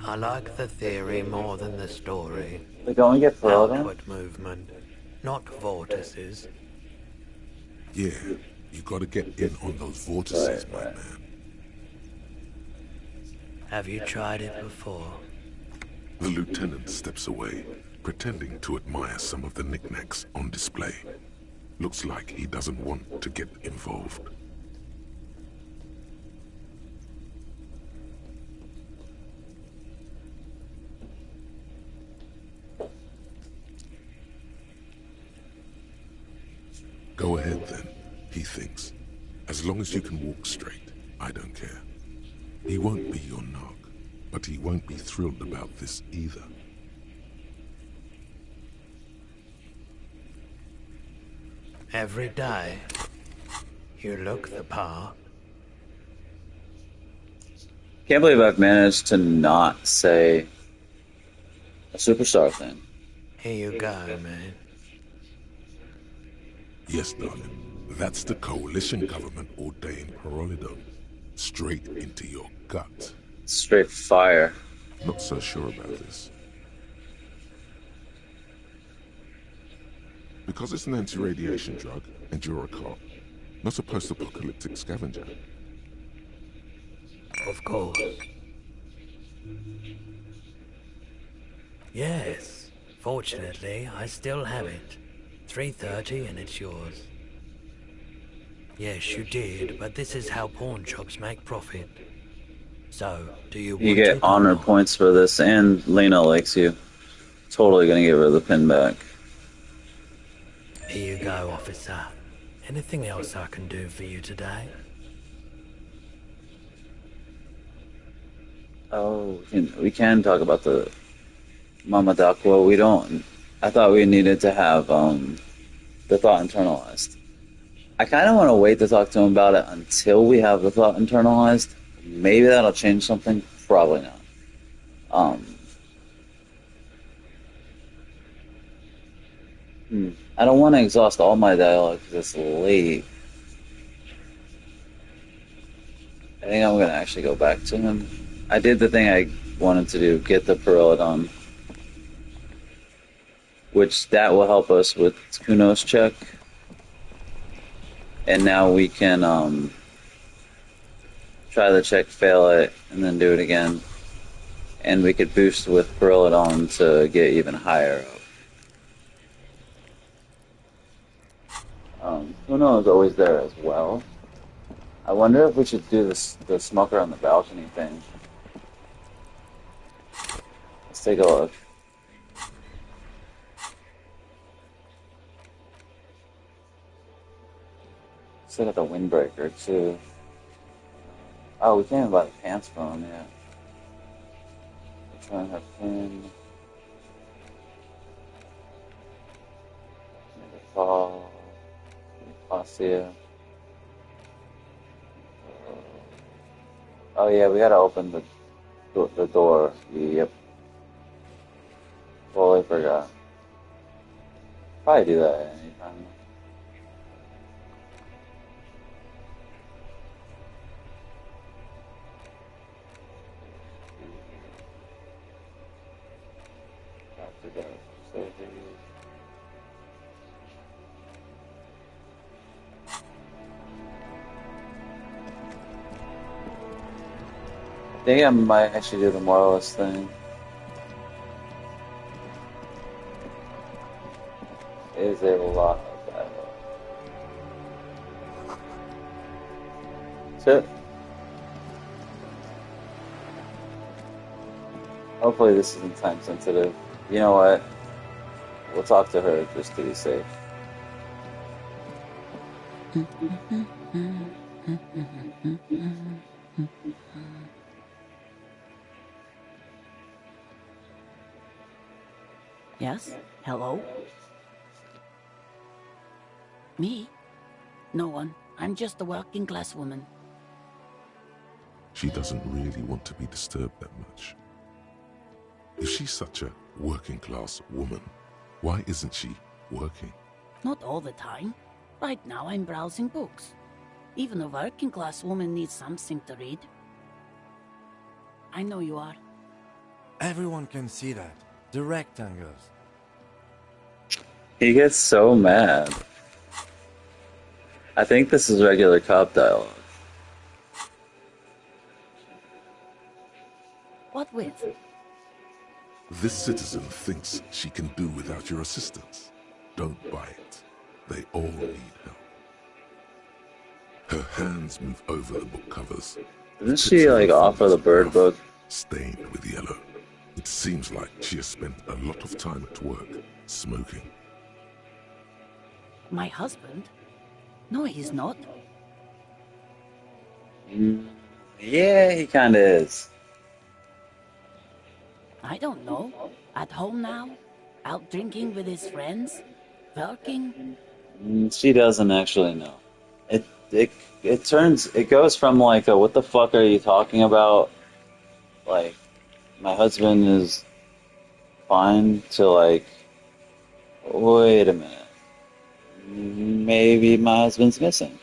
I like the theory more than the story. We're going to get Fluttering? Outward movement, not vortices. Yeah, you gotta get in on those vortices, my man. Have you tried it before? The lieutenant steps away, pretending to admire some of the knickknacks on display. Looks like he doesn't want to get involved. Go ahead then, he thinks. As long as you can walk straight, I don't care. He won't be your nog. but he won't be thrilled about this either. Every day, you look the part. Can't believe I've managed to not say a superstar thing. Here you go, man. Yes, darling. That's the coalition government ordained parroting. Straight into your gut. Straight fire. Not so sure about this. Because it's an anti-radiation drug, and you're a cop, not a post-apocalyptic scavenger. Of course. Yes. Fortunately, I still have it. 3:30 and it's yours. Yes, you did, but this is how pawn shops make profit. So, do you want You get honor points for this, and Lena likes you. Totally gonna give her the pin back. Here you go, officer. Anything else I can do for you today? Oh, we can talk about the Mama Dakwa. We don't. I thought we needed to have the thought internalized. I kind of want to wait to talk to him about it until we have the thought internalized. Maybe that'll change something. Probably not. I don't want to exhaust all my dialogue because it's late. I think I'm going to actually go back to him. I did the thing I wanted to do, get the parroting, which that will help us with Kuno's check. And now we can try the check, fail it, and then do it again. And we could boost with parroting to get even higher up. Kuno is always there as well. I wonder if we should do the smoker on the balcony thing. Let's take a look. Still got the windbreaker too. Oh, we can't even buy the pants from him yet. We're trying her pin. Make a call. Fascia. Oh yeah, we gotta open the door. Yep. Totally forgot. Probably do that at any time. I think I might actually do the moralist thing. It is a lot of dialogue. That's it. Hopefully this isn't time sensitive. You know what? We'll talk to her just to be safe. Yes? Hello? Me? No one. I'm just a working class woman. She doesn't really want to be disturbed that much. If she's such a working class woman, why isn't she working? Not all the time. Right now I'm browsing books. Even a working class woman needs something to read. I know you are. Everyone can see that. The rectangles. He gets so mad. I think this is regular cop dialogue. What with? This citizen thinks she can do without your assistance. Don't buy it. They all need help. Her hands move over the book covers. Didn't she, like, offer the bird book? Stained with yellow. It seems like she has spent a lot of time at work, smoking. My husband? No, he's not. Yeah, he kinda is. I don't know. At home now? Out drinking with his friends? Working? She doesn't actually know. It goes from like a what the fuck are you talking about? Like my husband is fine to like wait a minute. Maybe my husband's missing.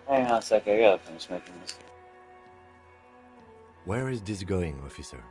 Hang on a sec, I gotta finish making this. Where is this going, officer?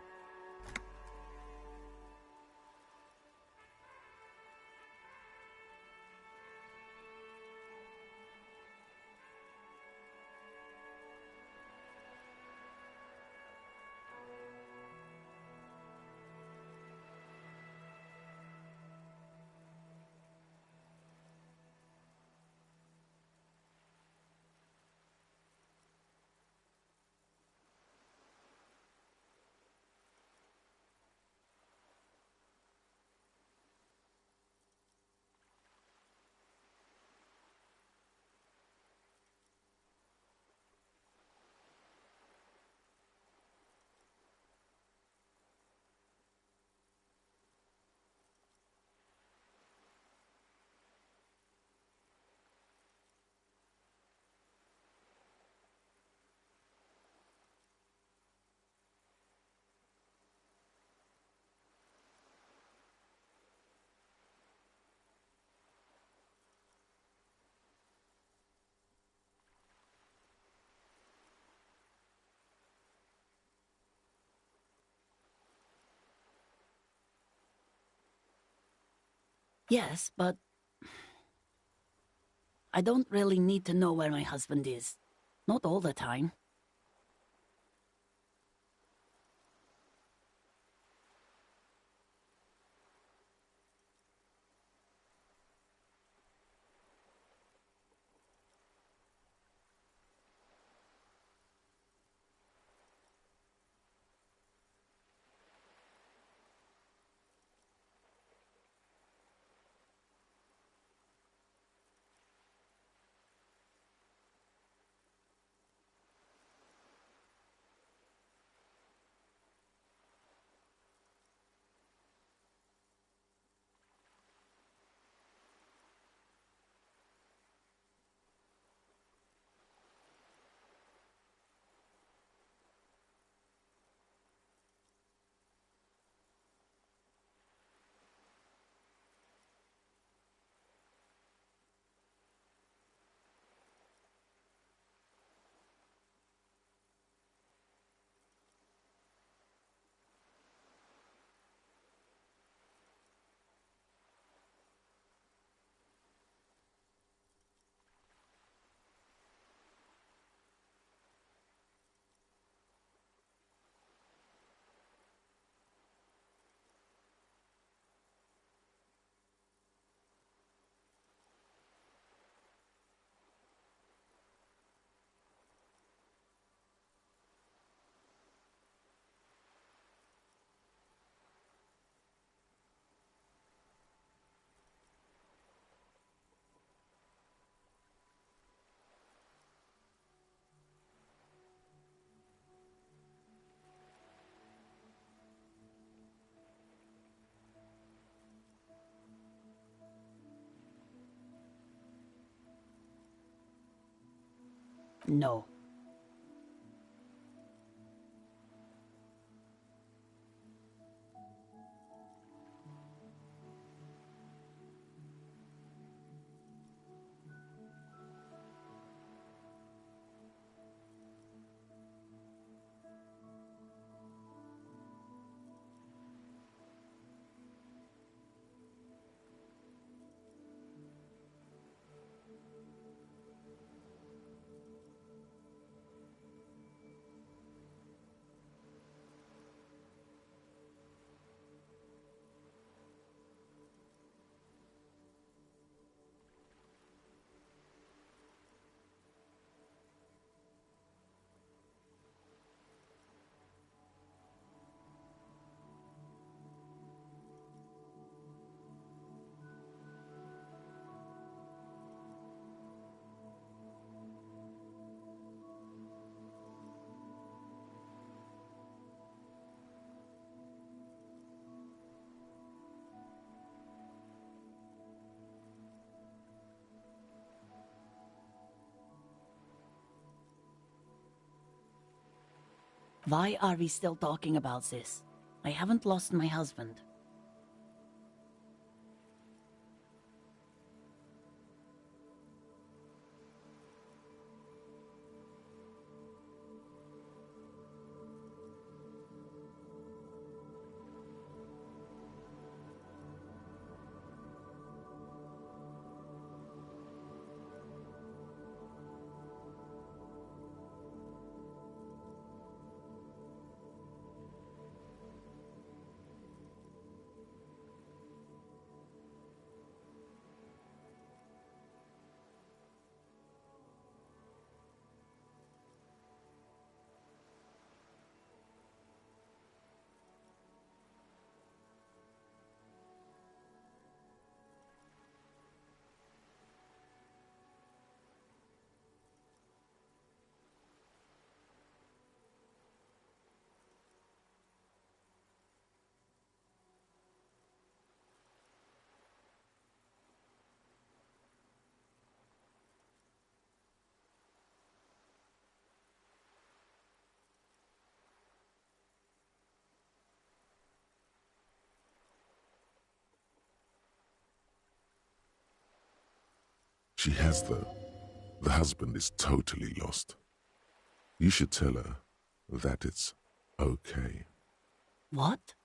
Yes, but I don't really need to know where my husband is. Not all the time. No. Why are we still talking about this? I haven't lost my husband. She has, though. The husband is totally lost. You should tell her that it's okay. What?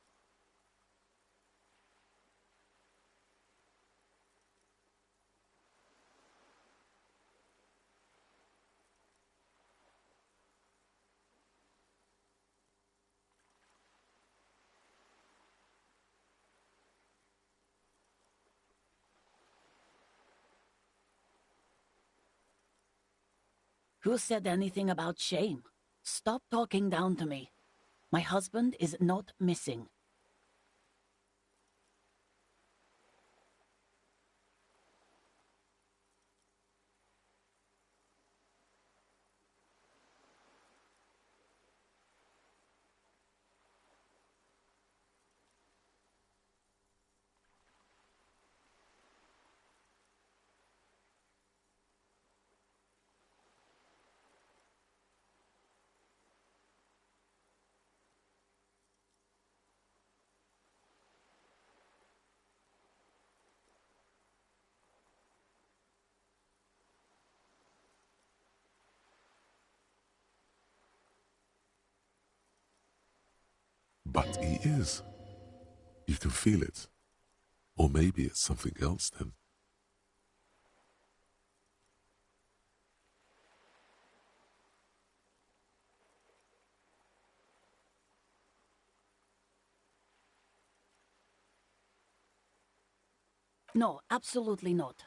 Who said anything about shame? Stop talking down to me. My husband is not missing. But he is. You can feel it. Or maybe it's something else then. No, absolutely not.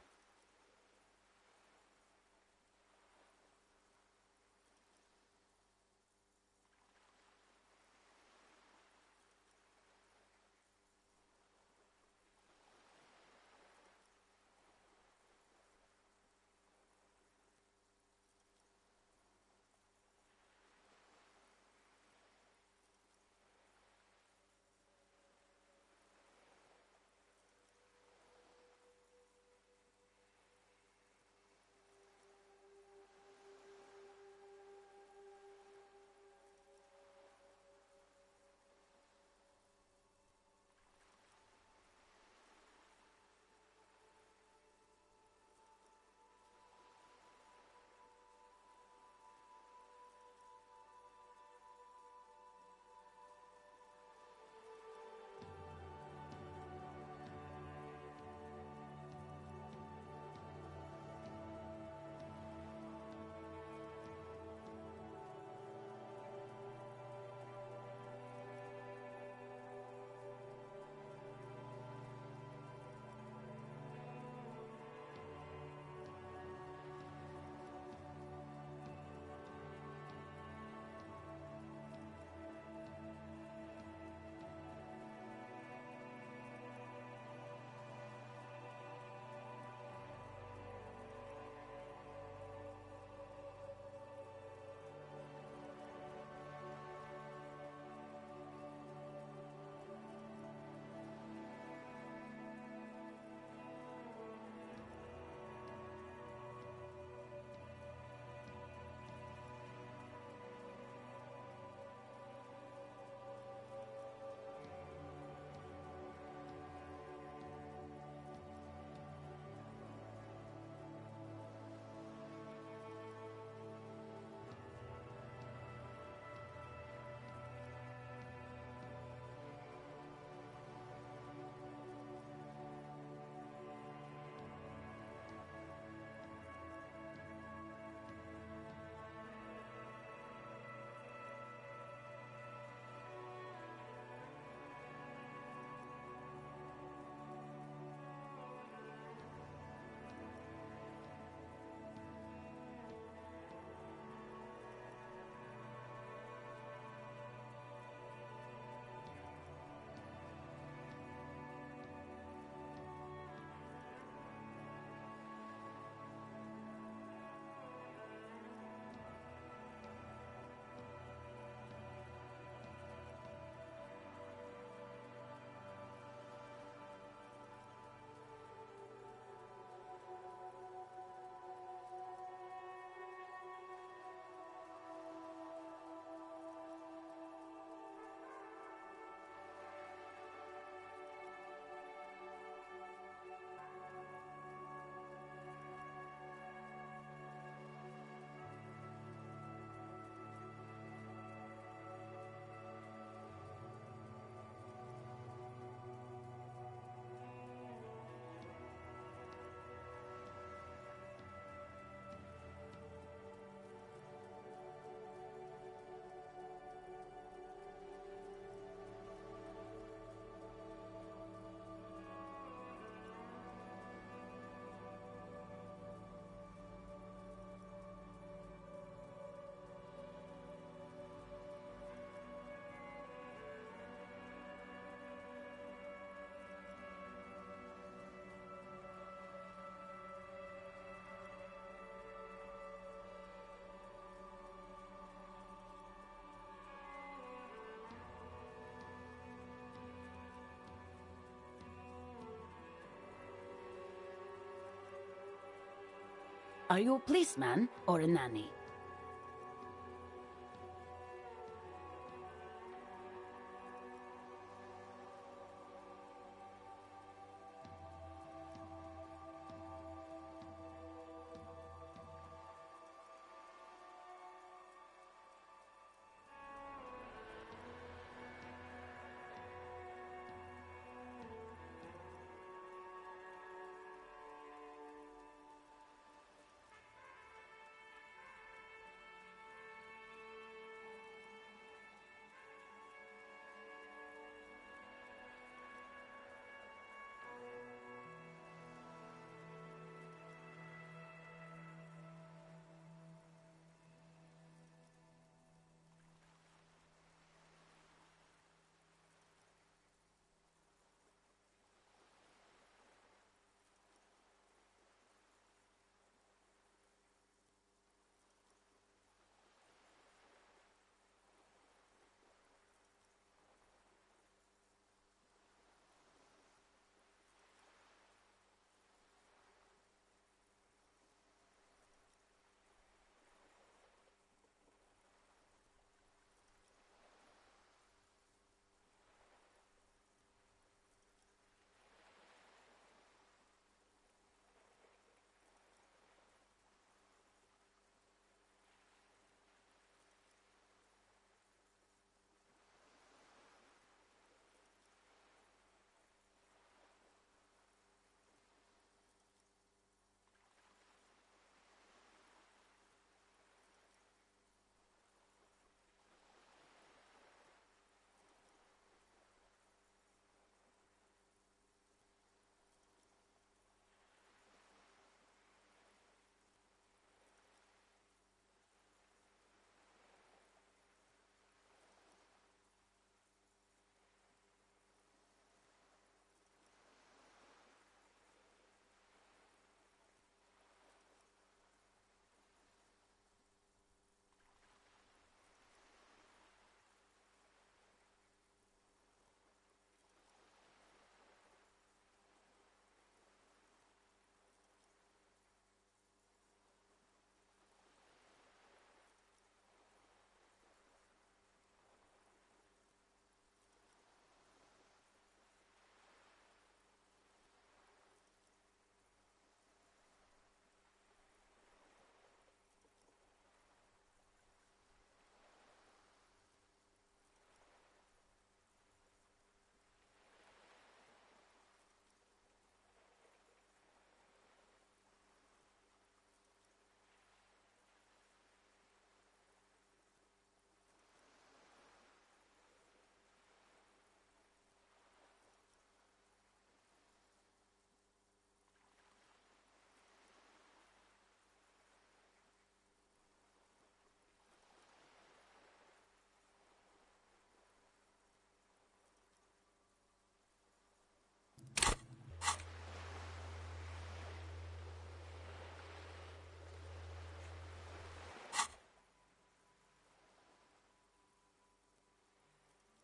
Are you a policeman or a nanny?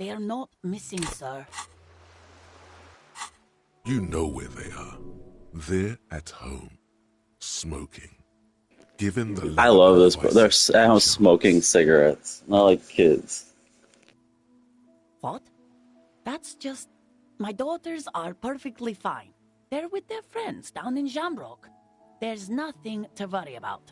They are not missing, sir. You know where they are. They're at home, smoking. Given the I leather love this, but they're devices at home smoking cigarettes, not like kids. What? That's just... My daughters are perfectly fine. They're with their friends down in Jambrock. There's nothing to worry about.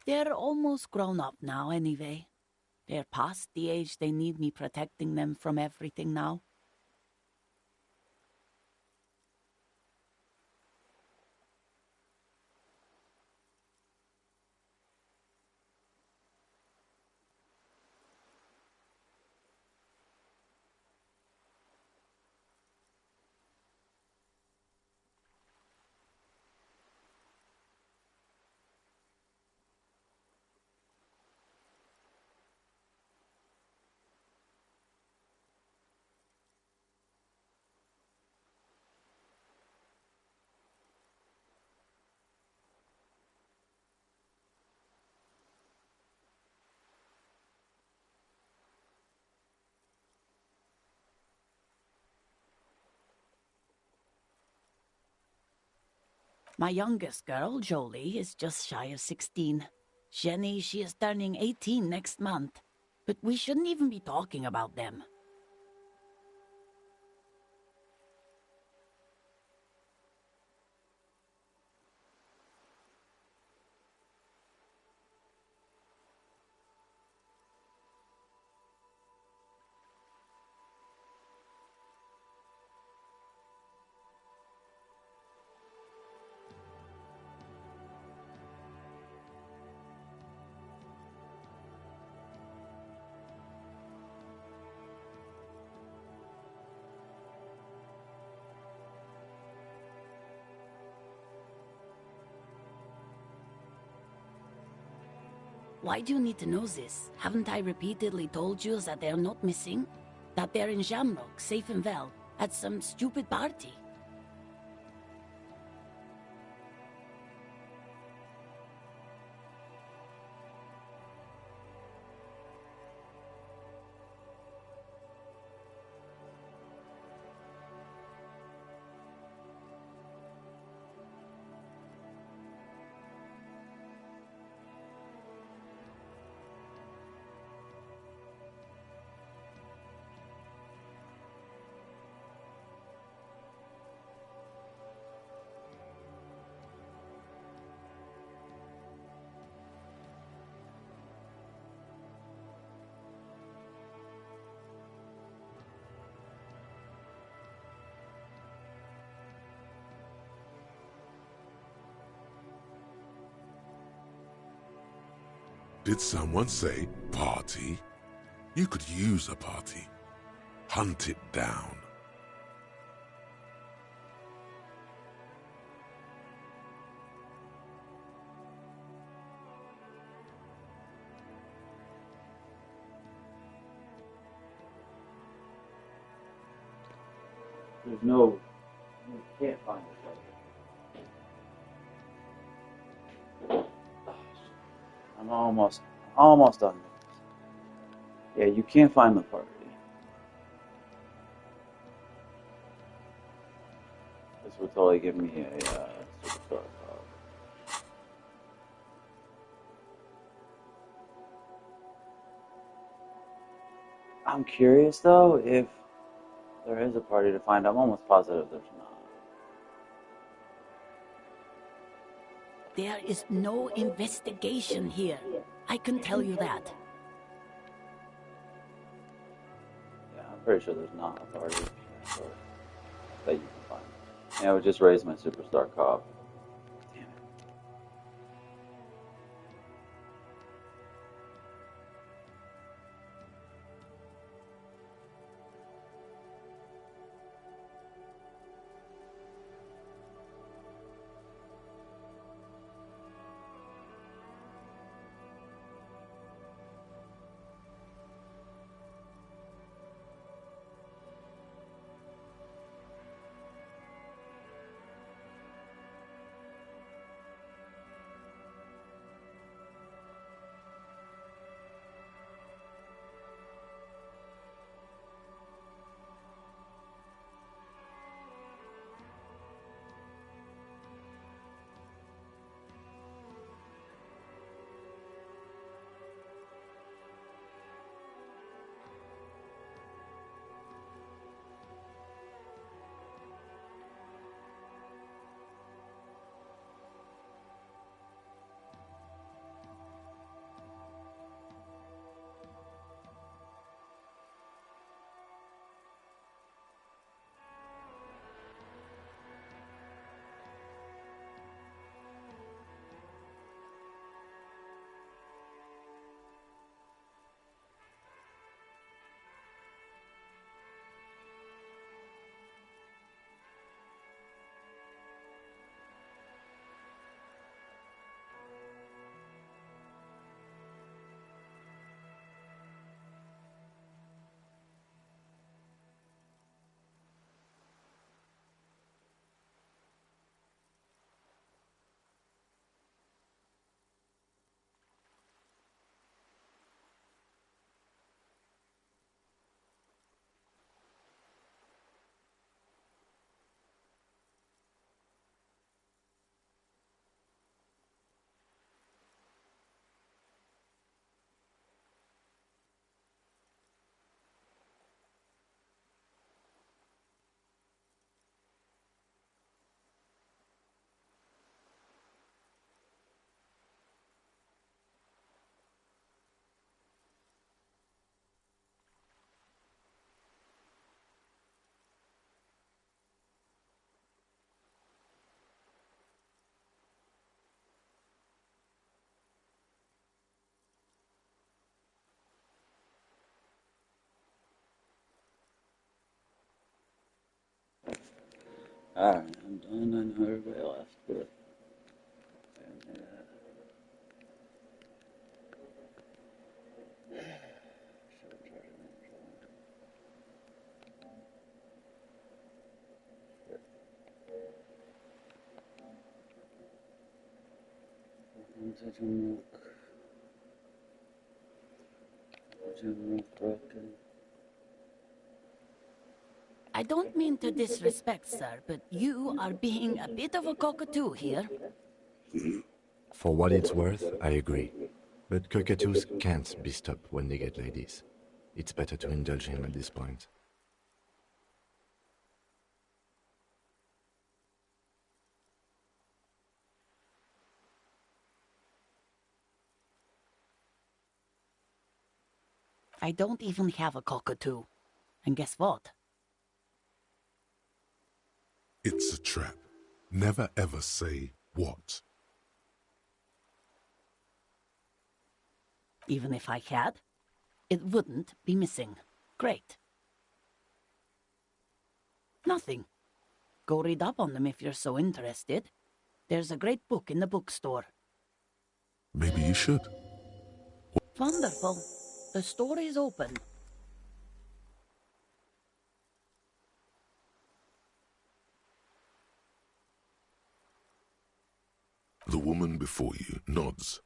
They're almost grown up now, anyway. They're past the age they need me protecting them from everything now. My youngest girl, Jolie, is just shy of 16. Jenny, she is turning 18 next month. But we shouldn't even be talking about them. Why do you need to know this? Haven't I repeatedly told you that they're not missing? That they're in Jamrock, safe and well, at some stupid party? Did someone say party? You could use a party. Hunt it down. There's no... You can't find it. I'm almost done. Yeah, you can't find the party. This would totally give me a superstar card. I'm curious though if there is a party to find. I'm almost positive there's not. There is no investigation here. I can tell you that. Yeah, I'm pretty sure there's not a party that you can find. Yeah, I would just raise my superstar cop. Alright, I'm done. I know everybody left, but... I don't mean to disrespect, sir, but you are being a bit of a cockatoo here. For what it's worth, I agree. But cockatoos can't be stopped when they get ladies. It's better to indulge him at this point. I don't even have a cockatoo. And guess what? It's a trap. Never ever say what. Even if I had, it wouldn't be missing. Great. Nothing. Go read up on them if you're so interested. There's a great book in the bookstore. Maybe you should. Wonderful. The store is open. The woman before you nods